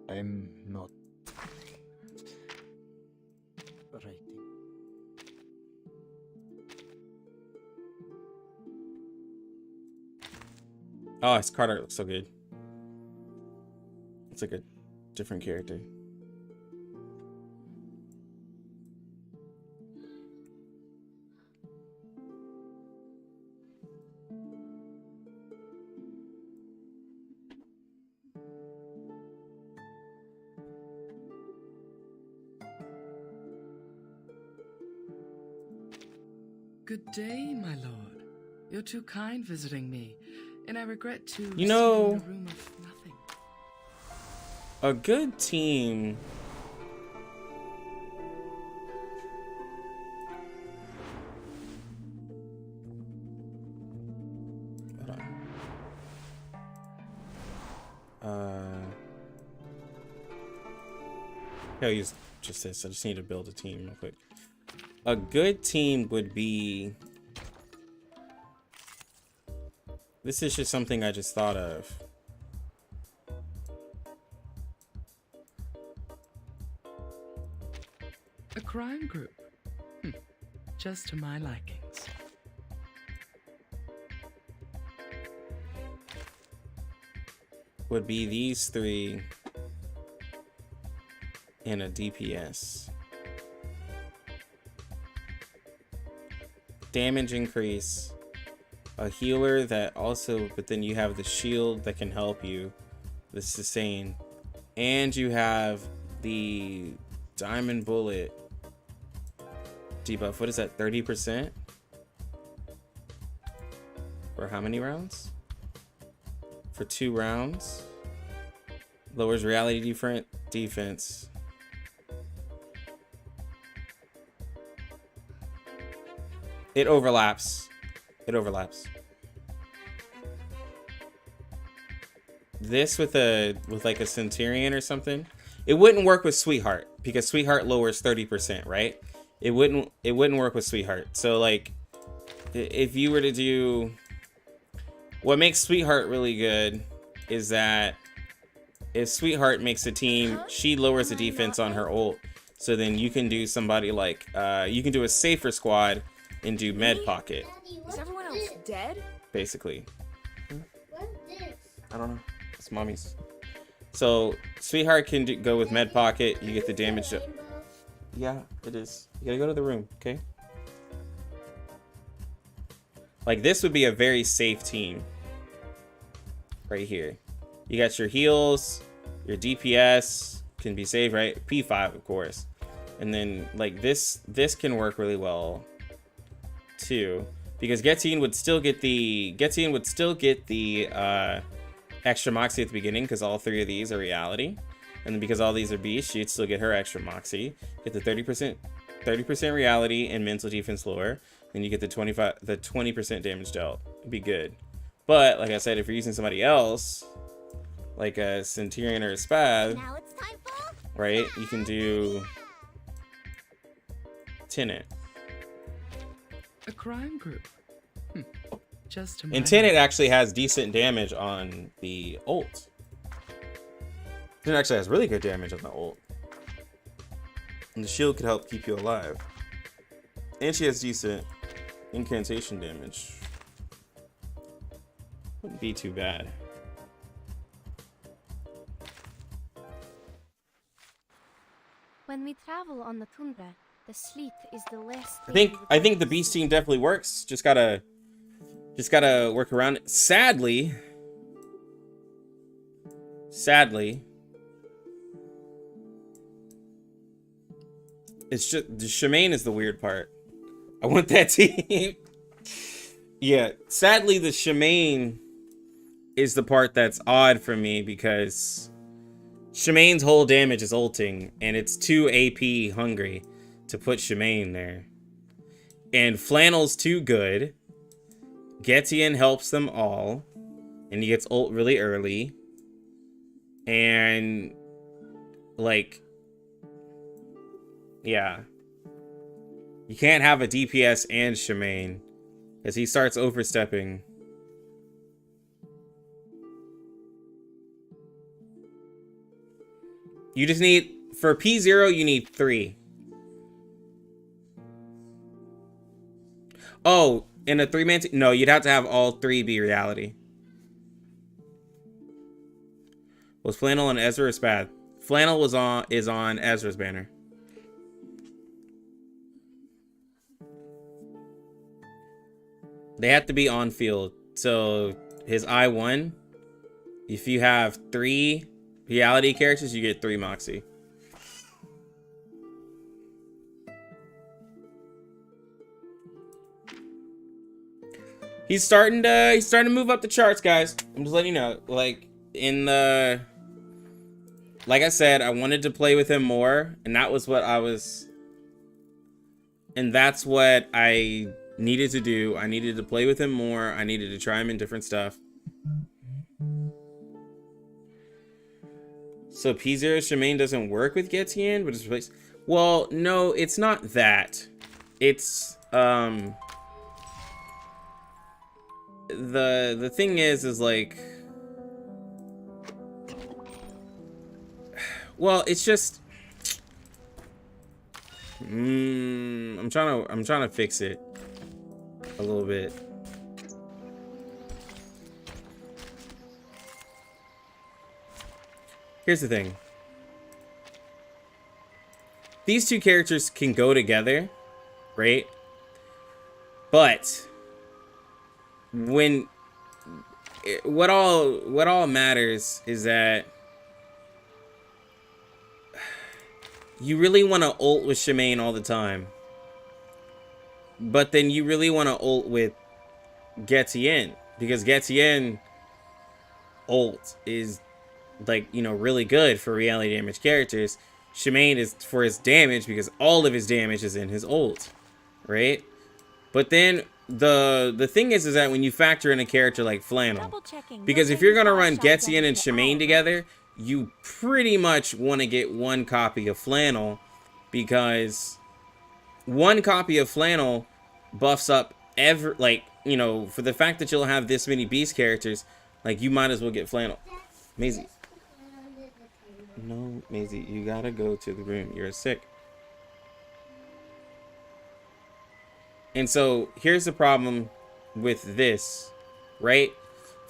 I'm not writing. Oh, his card art looks so good. It's like a different character. Good day, my lord. You're too kind visiting me, and I regret to You know, sit in a room of nothing. A good team. Hold on. I'll use just this. I just need to build a team real quick. A good team would be. This is just something I just thought of. A crime group. Just to my likings. Would be these three in a DPS. Damage increase. A healer that also, but then you have the shield that can help you. The sustain. And you have the diamond bullet debuff. What is that? 30%? For how many rounds? For 2 rounds. Lowers reality defense. It overlaps. It overlaps. This with like a Centurion or something. It wouldn't work with Sweetheart because Sweetheart lowers 30%, right? It wouldn't work with Sweetheart. So like if you were to do, what makes Sweetheart really good is that if Sweetheart makes a team, she lowers the defense on her ult. So then you can do somebody like you can do a safer squad and do med pocket. Is everyone else dead? Basically. I don't know. It's mommy's. So Sweetheart can go with med pocket. You get the damage. Yeah, it is. You gotta go to the room, okay? Like this would be a very safe team. Right here. You got your heals, your DPS can be saved, right? P5, of course. And then like this can work really well too. Because Getian would still get the extra moxie at the beginning because all 3 of these are reality. And then because all these are beasts, she'd still get her extra moxie. Get the 30% reality and mental defense lower. Then you get the 20% damage dealt. It'd be good. But like I said, if you're using somebody else, like a Centurion or a Spad, right? You can do Tenet. A crime group. Just to my And Tenet actually has decent damage on the ult. Tenet actually has really good damage on the ult. And the shield could help keep you alive. And she has decent incantation damage. Wouldn't be too bad. When we travel on the tundra, the sleet is the less. I think the beast team definitely works. Just gotta work around it. Sadly, it's just the Shemaine is the weird part. I want that team. Yeah, sadly the Shemaine is the part that's odd for me because Shemaine's whole damage is ulting and it's 2 AP hungry to put Shemaine there. And Flannel's too good. Getian helps them all. And he gets ult really early. And like, yeah, you can't have a DPS and Shemaine because he starts overstepping. You just need, for P0, you need 3. Oh, in a 3-man team? No, you'd have to have all 3 be reality. Was Flannel on Ezra or Spath? Flannel is on Ezra's banner. They have to be on field. So his I1, if you have 3 reality characters, you get 3 Moxie. He's starting to move up the charts, guys. I'm just letting you know. Like like I said, I wanted to play with him more, and that's what I needed to do. I needed to play with him more. I needed to try him in different stuff. So P0 Shemaine doesn't work with Getian, but it's replaced. Well, no, it's not that. It's the thing is like, well, it's just I'm trying to fix it a little bit. Here's the thing. These two characters can go together, right? But when what all matters is that you really want to ult with Shemaine all the time, but then you really want to ult with Getian, because Getian ult is, like, you know, really good for reality damage characters. Shemaine is for his damage because all of his damage is in his ult, right? But then the thing is that when you factor in a character like Flannel, because if you're gonna run Getian and Shemaine together, you pretty much want to get one copy of Flannel, because one copy of Flannel buffs up like, you know, for the fact that you'll have this many beast characters, like, you might as well get Flannel. Maisie. No, Maisie, you gotta go to the room. You're sick. And so here's the problem with this, right?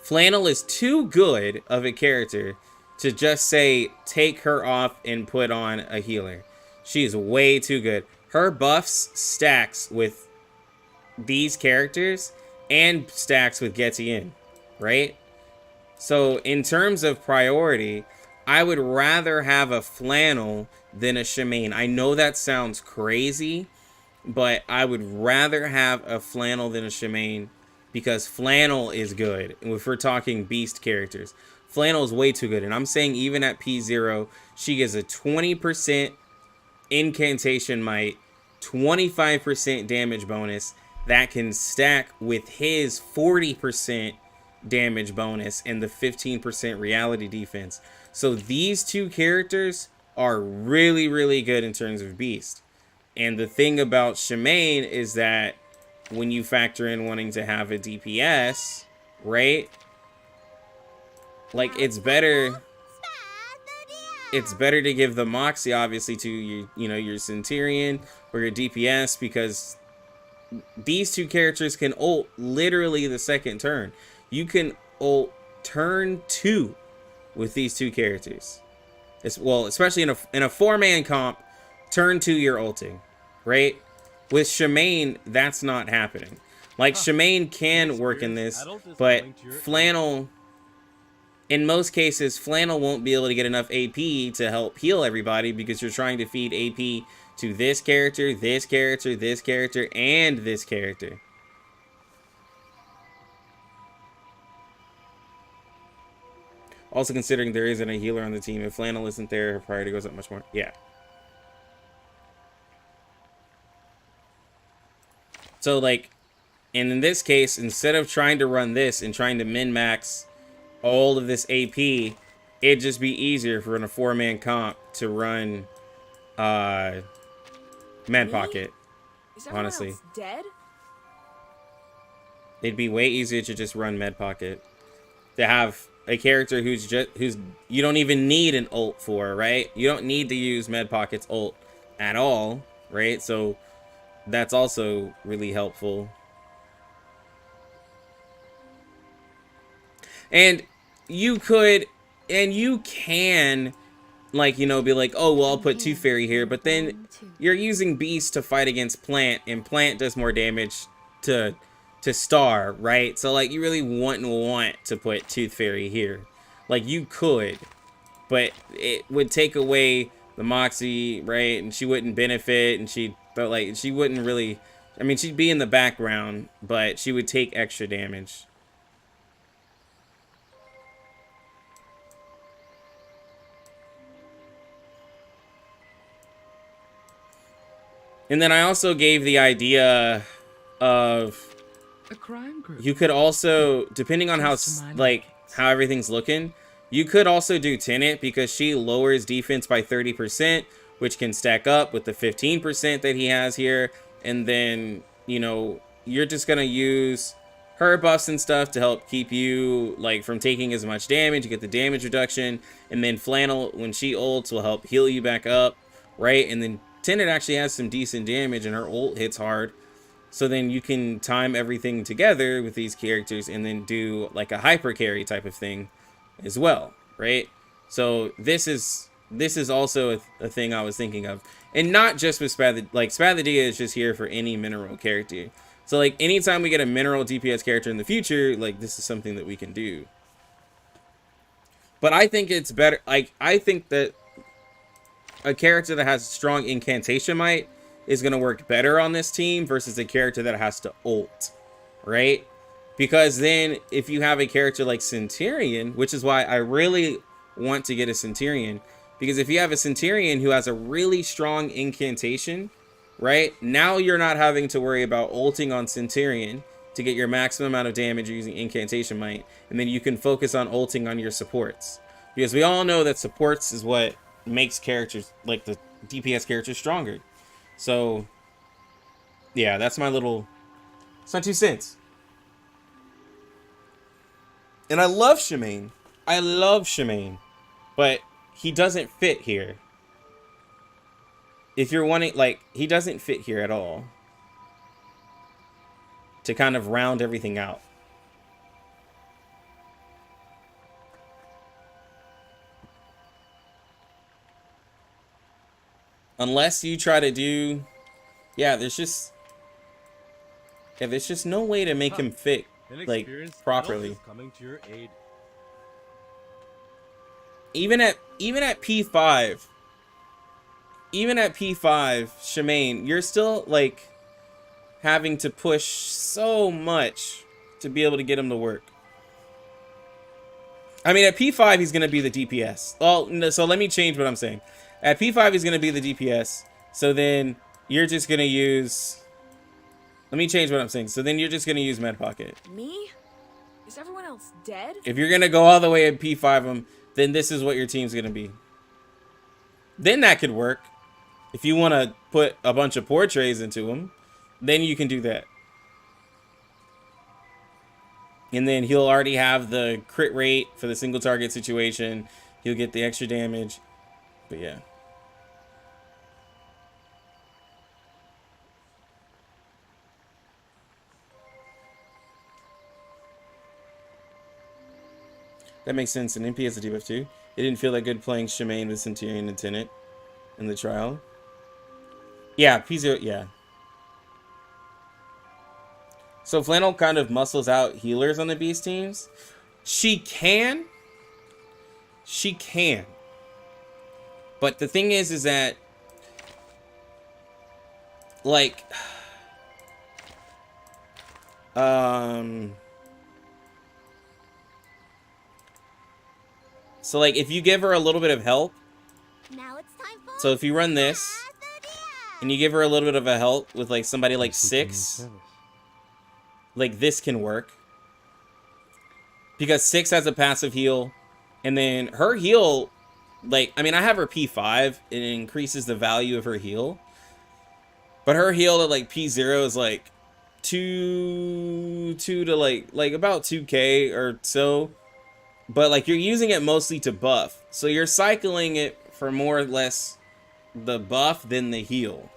Flannel is too good of a character to just say, take her off and put on a healer. She's way too good. Her buffs stacks with these characters and stacks with Getian, right? So in terms of priority, I would rather have a Flannel than a Shemaine. I know that sounds crazy, but I would rather have a Flannel than a Shemaine, because Flannel is good. If we're talking beast characters, Flannel is way too good. And I'm saying even at P0, she gets a 20% incantation might, 25% damage bonus that can stack with his 40% damage bonus and the 15% reality defense. So these two characters are really, really good in terms of beast. And the thing about Shemaine is that when you factor in wanting to have a DPS, right? Like, it's better to give the Moxie, obviously, to your Centurion or your DPS, because these two characters can ult literally the second turn. You can ult turn 2 with these two characters. Well, especially in a 4-man comp, turn 2 you're ulting, right? With Shemaine, that's not happening. Like, Shemaine can work in this, but Flannel, in most cases, Flannel won't be able to get enough AP to help heal everybody, because you're trying to feed AP to this character, this character, this character, and this character. Also considering there isn't a healer on the team, if Flannel isn't there, her priority goes up much more. Yeah. So, like, and in this case, instead of trying to run this and trying to min-max all of this AP it'd just be easier for a 4-man comp to run Med Pocket. Is everyone Honestly, else dead? it'd be way easier to just run Med Pocket. To have a character who's you don't even need an ult for, right? You don't need to use Med Pocket's ult at all, right? So that's also really helpful. And you could, and you can, like, you know, be like, oh, well, I'll put Tooth Fairy here, but then you're using Beast to fight against Plant, and Plant does more damage to Star, right? So, like, you really wouldn't want to put Tooth Fairy here. Like, you could, but it would take away the Moxie, right? And she wouldn't benefit, and she wouldn't really, I mean, she'd be in the background, but she would take extra damage. And then I also gave the idea of a crime group. You could also, depending on how everything's looking, you could also do Tenet because she lowers defense by 30%, which can stack up with the 15% that he has here. And then, you know, you're just gonna use her buffs and stuff to help keep you like from taking as much damage. You get the damage reduction, and then Flannel, when she ults, will help heal you back up, right? And then Tenet actually has some decent damage, and her ult hits hard. So then you can time everything together with these characters and then do like a hyper carry type of thing as well, right? So this is also a thing I was thinking of. And not just with Spathidea is just here for any mineral character. So like anytime we get a mineral DPS character in the future, like this is something that we can do. But I think it's better, like I think that a character that has strong incantation might is going to work better on this team versus a character that has to ult, right? Because then if you have a character like Centurion, which is why I really want to get a Centurion, because if you have a Centurion who has a really strong incantation, right? Now you're not having to worry about ulting on Centurion to get your maximum amount of damage using incantation might, and then you can focus on ulting on your supports. Because we all know that supports is what makes characters, like the DPS characters, stronger. So, yeah, that's my 2 cents. And I love Shemaine. I love Shemaine. But he doesn't fit here. If you're wanting, like, he doesn't fit here at all. To kind of round everything out. Unless you try to do, there's just no way to make him fit like properly. Coming to your aid. Even at P5, Shemaine, you're still like having to push so much to be able to get him to work. I mean, at P5 he's gonna be the DPS. Well, no, so let me change what I'm saying. At P5, he's going to be the DPS. So then you're just going to use... Let me change what I'm saying. So then you're just going to use Med Pocket. Me? Is everyone else dead? If you're going to go all the way at P5 him, then this is what your team's going to be. Then that could work. If you want to put a bunch of portraits into him, then you can do that. And then he'll already have the crit rate for the single target situation. He'll get the extra damage. But yeah. That makes sense. And NP has a debuff too. It didn't feel that good playing Shemaine with Centurion and Tenet in the trial. Yeah, P0, yeah. So Flannel kind of muscles out healers on the Beast teams. She can. But the thing is that, like, so like if you give her a little bit of help, so if you run this and you give her a little bit of a help with like somebody like 6, like this can work because 6 has a passive heal And then her heal, like, I mean, I have her P5. It increases the value of her heal. But her heal at like P0 is like 2 to like about 2k or so. But like you're using it mostly to buff. So you're cycling it for more or less the buff than the heal.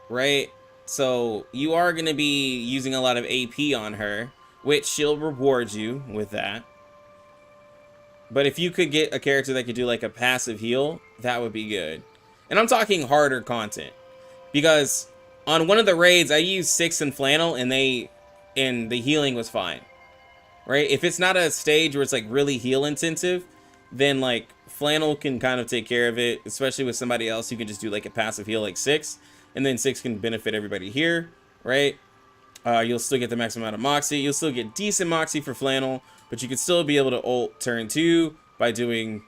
Right? So you are going to be using a lot of AP on her, which she'll reward you with that. But if you could get a character that could do like a passive heal, that would be good. And I'm talking harder content. Because on one of the raids, I used 6 and Flannel, and the healing was fine. Right? If it's not a stage where it's like really heal intensive, then like Flannel can kind of take care of it, especially with somebody else who can just do like a passive heal like 6, and then 6 can benefit everybody here, right? You'll still get the maximum amount of Moxie. You'll still get decent Moxie for Flannel, but you could still be able to ult turn 2 by doing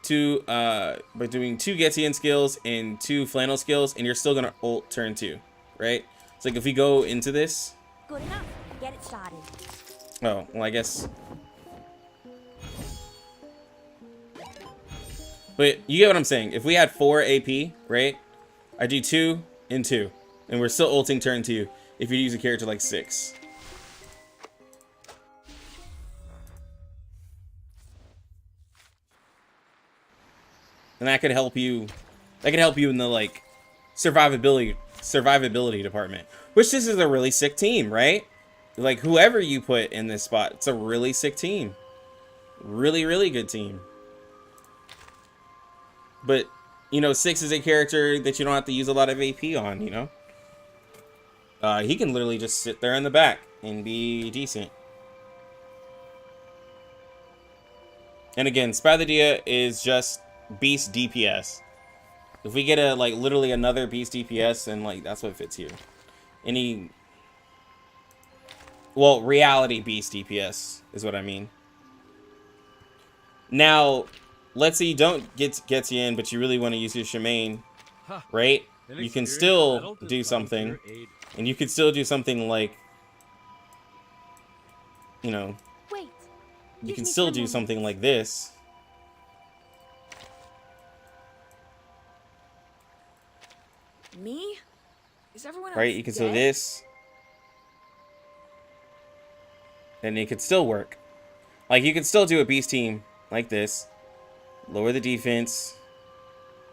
2 Getian skills and 2 Flannel skills, and you're still gonna ult turn 2, right? So like if we go into this, Good enough. Get it started. oh well, I guess. But you get what I'm saying. If we had 4 AP, right? I do 2 and 2, and we're still ulting turn 2. If you use a character like 6. And that could help you. That could help you in the like survivability department. Which this is a really sick team, right? Like whoever you put in this spot, it's a really sick team. Really, really good team. But you know, 6 is a character that you don't have to use a lot of AP on, you know? He can literally just sit there in the back and be decent. And again, Spathadia is just beast DPS. If we get a like literally another beast DPS, then like that's what fits here. Well, reality beast DPS is what I mean. Now, let's say you don't get Getian, but you really want to use your Shemaine, right? You can still do something. And you could still do something like, you know, you can still do something like this. Me? Is everyone else Right? You can still do dead? this. And it could still work. Like, you could still do a beast team like this. Lower the defense.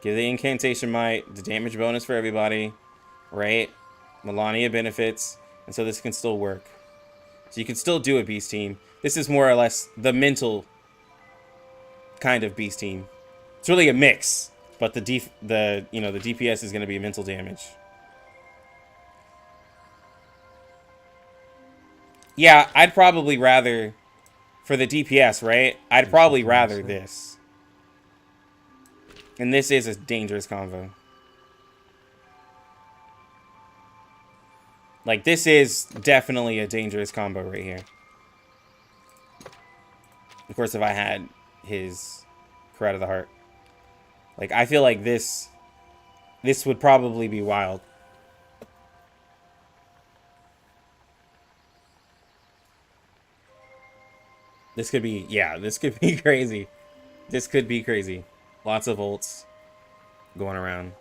Give the incantation might. The damage bonus for everybody. Right? Melania benefits, and so this can still work. So you can still do a beast team. This is more or less the mental kind of beast team. It's really a mix, but the DPS is going to be mental damage. Yeah, I'd probably rather for the DPS, right? I'd probably rather this. And this is a dangerous combo. Like, this is definitely a dangerous combo right here. Of course, if I had his Cry of the Heart. Like, I feel like this would probably be wild. This could be, yeah, this could be crazy. This could be crazy. Lots of ults going around.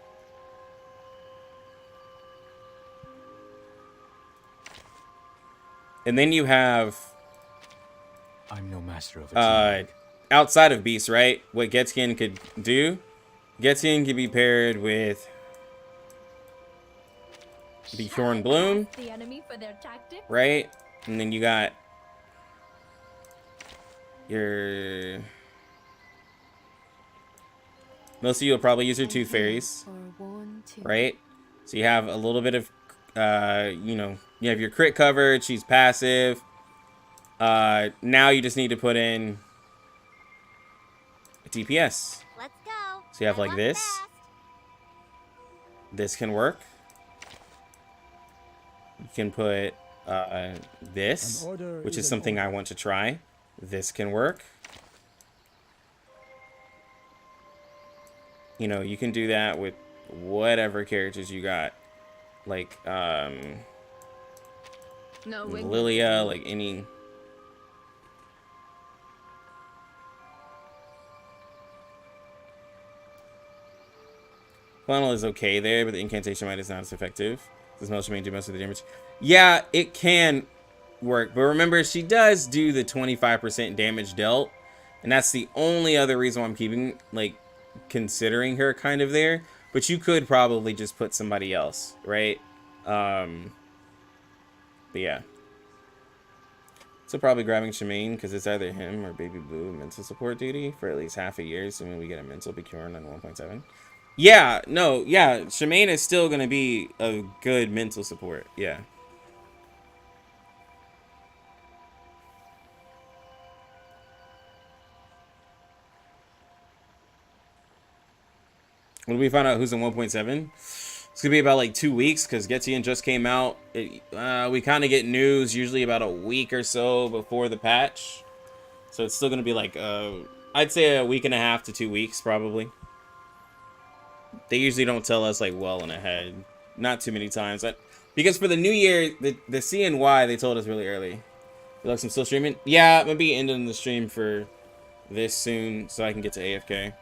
And then you have... I'm no master of it. Outside of Beast, right? What Getian could do? Getian can be paired with the Thorn Bloom, right? And then you got your... Most of you will probably use your Tooth Fairies, right? So you have a little bit of, you know, you have your crit coverage. She's passive. Now you just need to put in a DPS. Let's go. So you have like this. This can work. You can put this, which is something I want to try. This can work. You know, you can do that with whatever characters you got. Like, Lilia, like any... Flannel is okay there, but the incantation might is not as effective. Does most Shemaine do most of the damage? Yeah, it can work, but remember, she does do the 25% damage dealt, and that's the only other reason why I'm keeping, like, considering her kind of there. But you could probably just put somebody else, right? But yeah. So probably grabbing Shemaine, because it's either him or Baby Blue mental support duty for at least half a year, so when we get a mental Bikurin on 1.7. Yeah, no, yeah, Shemaine is still going to be a good mental support, yeah. When we find out who's in 1.7, it's gonna be about like 2 weeks because Getian just came out. We kind of get news usually about a week or so before the patch, so it's still gonna be like I'd say a week and a half to 2 weeks probably. They usually don't tell us like well in ahead, not too many times. Because for the new year, the CNY they told us really early. Looks, I'm still streaming. Yeah, I'm gonna be ending the stream for this soon so I can get to AFK.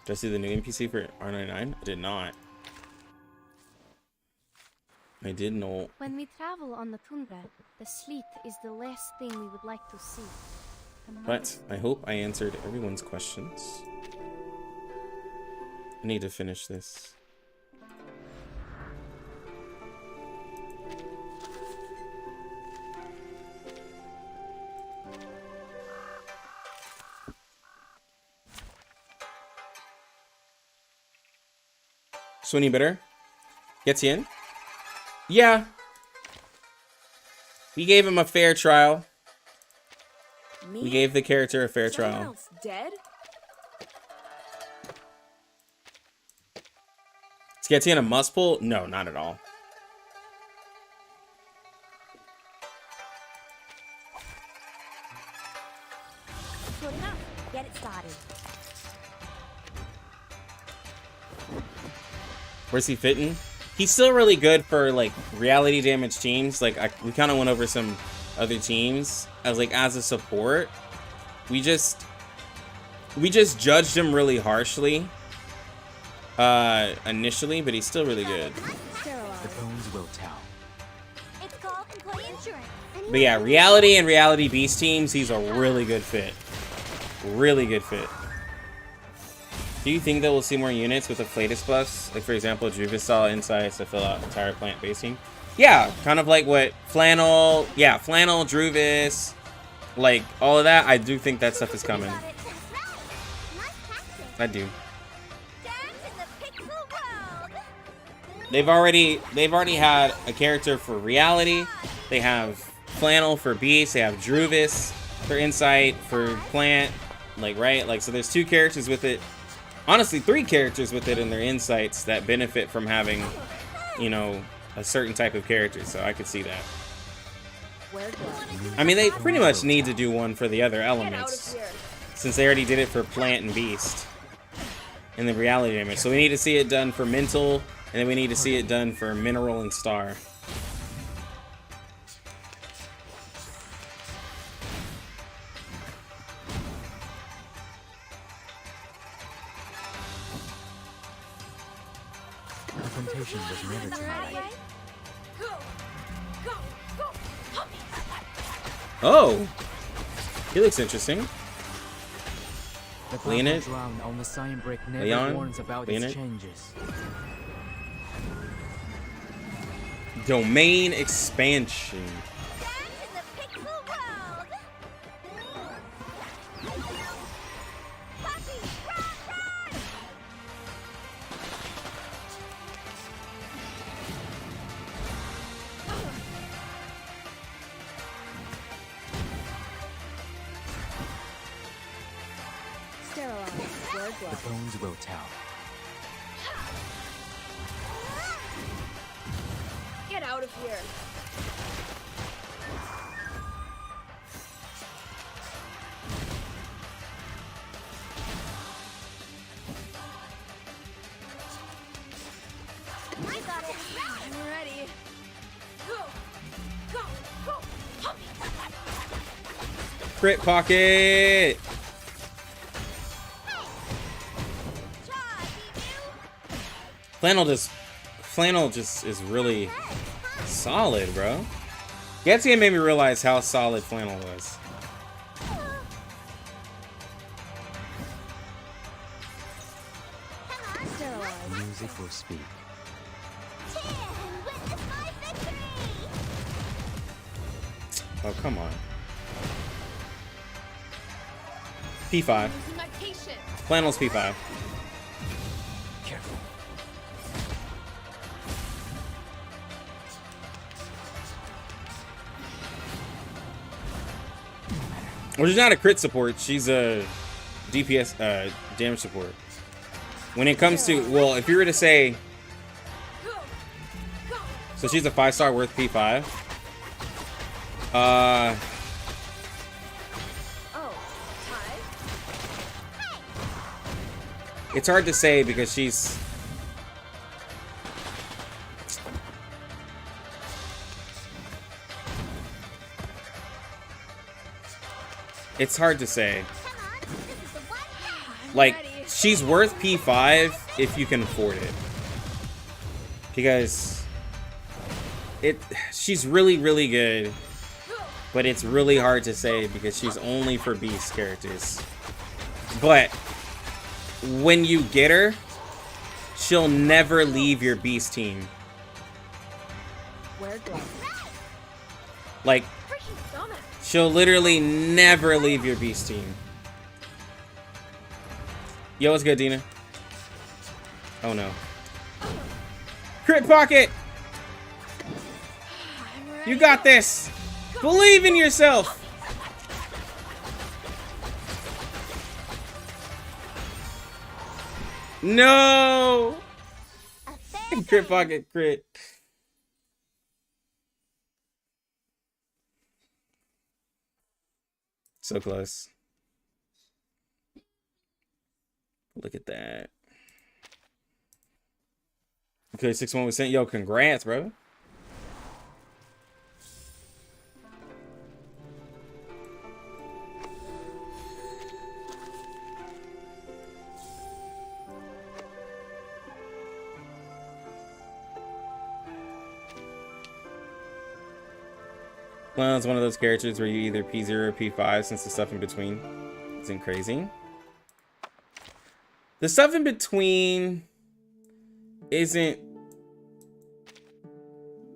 Did I see the new NPC for R99? I did not. I did not. When we travel on the tundra, the sleet is the last thing we would like to see. But I hope I answered everyone's questions. I need to finish this. So any better? Getian? Yeah. We gave him a fair trial. Me? We gave the character a fair Someone trial. else dead? Is Getian a must pull? No, not at all. Good enough. Get it started. Where's he fitting? He's still really good for like reality damage teams. Like we kind of went over some other teams as like as a support. We just judged him really harshly initially, but he's still really good. The bones will tell. It's called employee insurance. But yeah, reality and reality beast teams, he's a really good fit. Really good fit. Do you think that we'll see more units with the Flatus buffs? Like, for example, Druvis saw insights to fill out entire plant base team? Yeah, kind of like what Flannel, yeah, Flannel, Druvis, like, all of that. I do think that stuff is coming. I do. They've already had a character for reality. They have Flannel for beast. They have Druvis for insight, for plant, like, right? Like, so there's 2 characters with it. Honestly, 3 characters with it in their insights that benefit from having, you know, a certain type of character. So I could see that. I mean, they pretty much need to do one for the other elements, since they already did it for plant and beast in the reality damage. So we need to see it done for mental, and then we need to see it done for mineral and star. Confrontation was never to my liking. Oh, he looks interesting. The Leonid, drown on the sign brick never Leon, warns about Leonid. its changes. Domain expansion. The bones will tell. Get out of here. I got it. I'm ready. Go, go, go. Crit pocket. Flannel just is really solid, bro. Getian made me realize how solid Flannel was. Music will speak. Oh, come on. P5. Flannel's P5. Careful. Well, she's not a crit support. She's a DPS damage support. When it comes to, well, if you were to say, so she's a 5-star worth P5. It's hard to say because she's. It's hard to say. Like, she's worth P5 if you can afford it. Because she's really, really good. But it's really hard to say because she's only for beast characters. But when you get her, she'll never leave your beast team. Like, she'll literally never leave your beast team. Yo, what's good, Dina? Oh no. Crit pocket! You got this! Believe in yourself! No! Crit pocket, crit. So close. Look at that. Okay, 61%. Yo, congrats, bro. Well, it's one of those characters where you either P0 or P5 since the stuff in between isn't crazy. The stuff in between isn't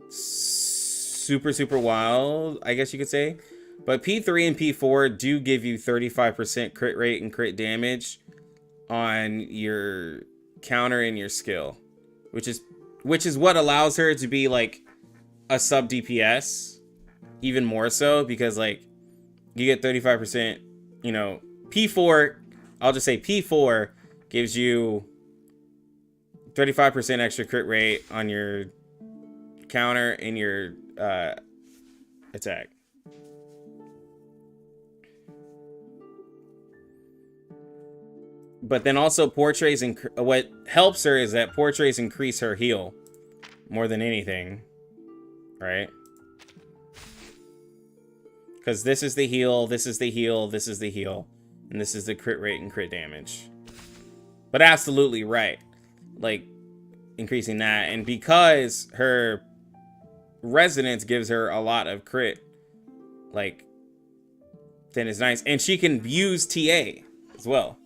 super wild, I guess you could say. But P3 and P4 do give you 35% crit rate and crit damage on your counter and your skill, which is what allows her to be like a sub DPS. Even more so because like you get 35%, you know, P4, I'll just say P4 gives you 35% extra crit rate on your counter and your attack. But then also portraits, and what helps her is that portraits increase her heal more than anything, right? Because this is the heal, this is the heal, this is the heal. And this is the crit rate and crit damage. But absolutely right. Like, increasing that. And because her resonance gives her a lot of crit, like, then it's nice. And she can use TA as well.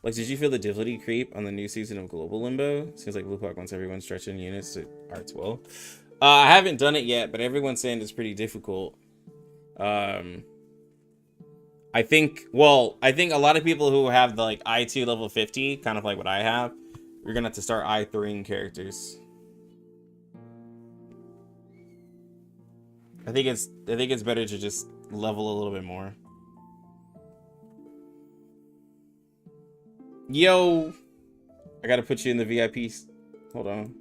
Like, did you feel the difficulty creep on the new season of Global Limbo? Seems like Blue Park wants everyone stretching units to R12. I haven't done it yet, but everyone's saying it's pretty difficult. I think a lot of people who have the like I2 level 50, kind of like what I have, you're gonna have to start I3ing characters. I think it's better to just level a little bit more. Yo, I gotta put you in the VIPs. Hold on.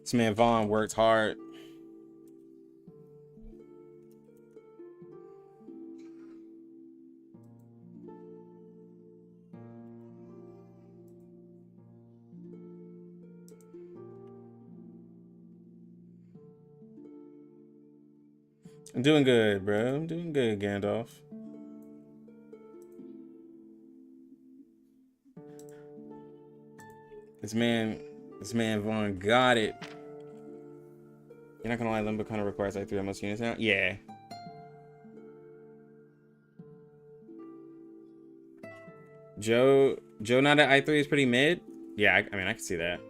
This man Vaughn worked hard. I'm doing good, bro. I'm doing good, Gandalf. This man Vaughn got it. You're not gonna lie, Limbo kind of requires I3 on most units now? Yeah. Joe not at I3 is pretty mid? Yeah, I mean, I can see that.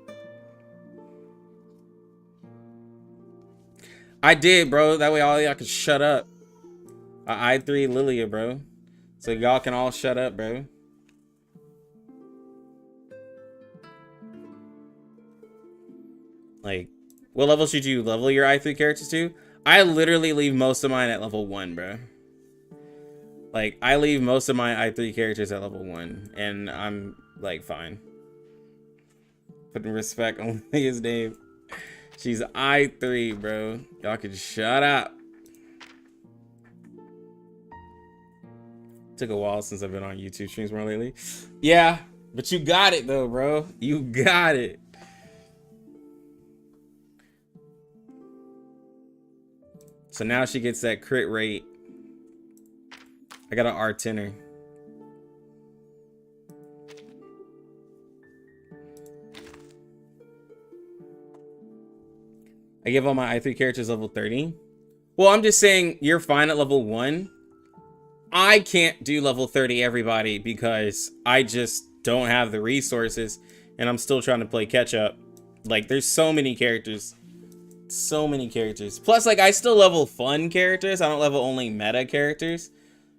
I did, bro. That way all y'all can shut up. I3 Lilia, bro. So y'all can all shut up, bro. Like, what level should you level your I3 characters to? I literally leave most of mine at level 1, bro. Like, I leave most of my I3 characters at level 1. And I'm, like, fine. Putting respect on his name. She's I3, bro. Y'all can shut up. Took a while since I've been on YouTube streams more lately. Yeah, but you got it, though, bro. You got it. So now she gets that crit rate. I got an R10er. I give all my I3 characters level 30. Well, I'm just saying you're fine at level 1. I can't do level 30 everybody because I just don't have the resources and I'm still trying to play catch up. Like, there's so many characters. So many characters. Plus, like, I still level fun characters. I don't level only meta characters.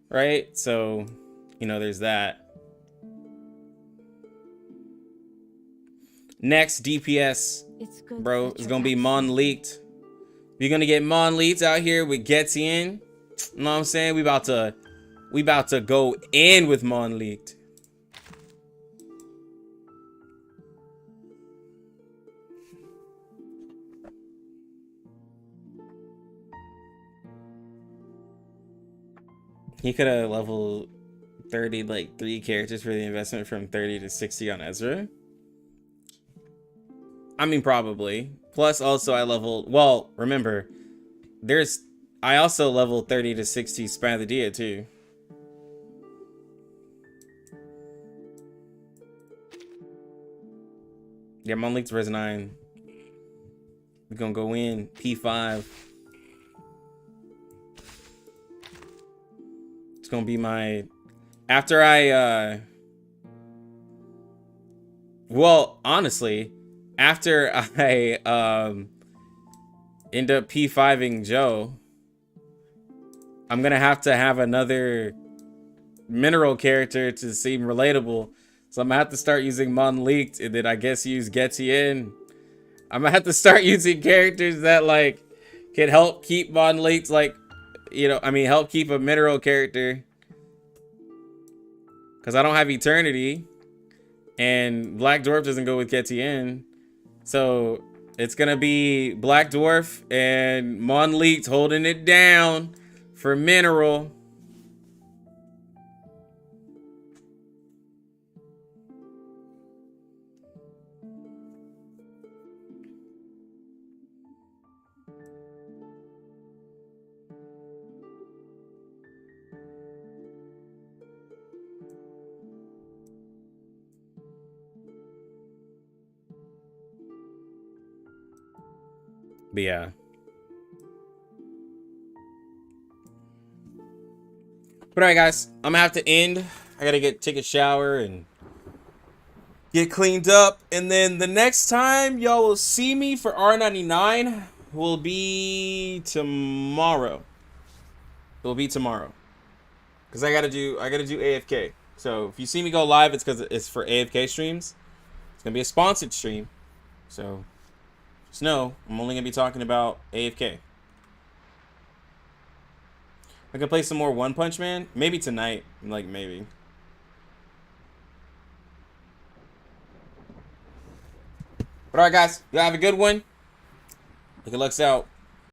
Right? So, you know, there's that. Next DPS, bro, is gonna be Mon Leaked. You're gonna get Mon Leaked out here with Getian. You know what I'm saying? We about to go in with Mon Leaked. He could have leveled 30, like 3 characters for the investment from 30 to 60 on Ezra. I mean, probably. Plus, also, I leveled. Well, remember, I also leveled 30 to 60 Spanadia too. Yeah, Monleek's Res 9. We're gonna go in P5. It's gonna be my after I well, honestly, after I end up P5ing Joe, I'm gonna have to have another mineral character to seem relatable. So I'm gonna have to start using Mon Leaked and then I guess use Getian. I'm gonna have to start using characters that like can help keep Mon Leaked, like, you know, I mean, help keep a mineral character. Cause I don't have Eternity. And Black Dwarf doesn't go with Getian. So it's gonna be Black Dwarf and Mon Leaked holding it down for mineral. But yeah. But alright, guys, I'm gonna have to end. I gotta take a shower and get cleaned up. And then the next time y'all will see me for R99 will be tomorrow. It will be tomorrow. Cause I gotta do AFK. So if you see me go live, it's because it's for AFK streams. It's gonna be a sponsored stream. So just know I'm only gonna be talking about AFK. I can play some more One Punch Man. Maybe tonight. Like, maybe. But alright, guys. Y'all have a good one. Look at Lux out.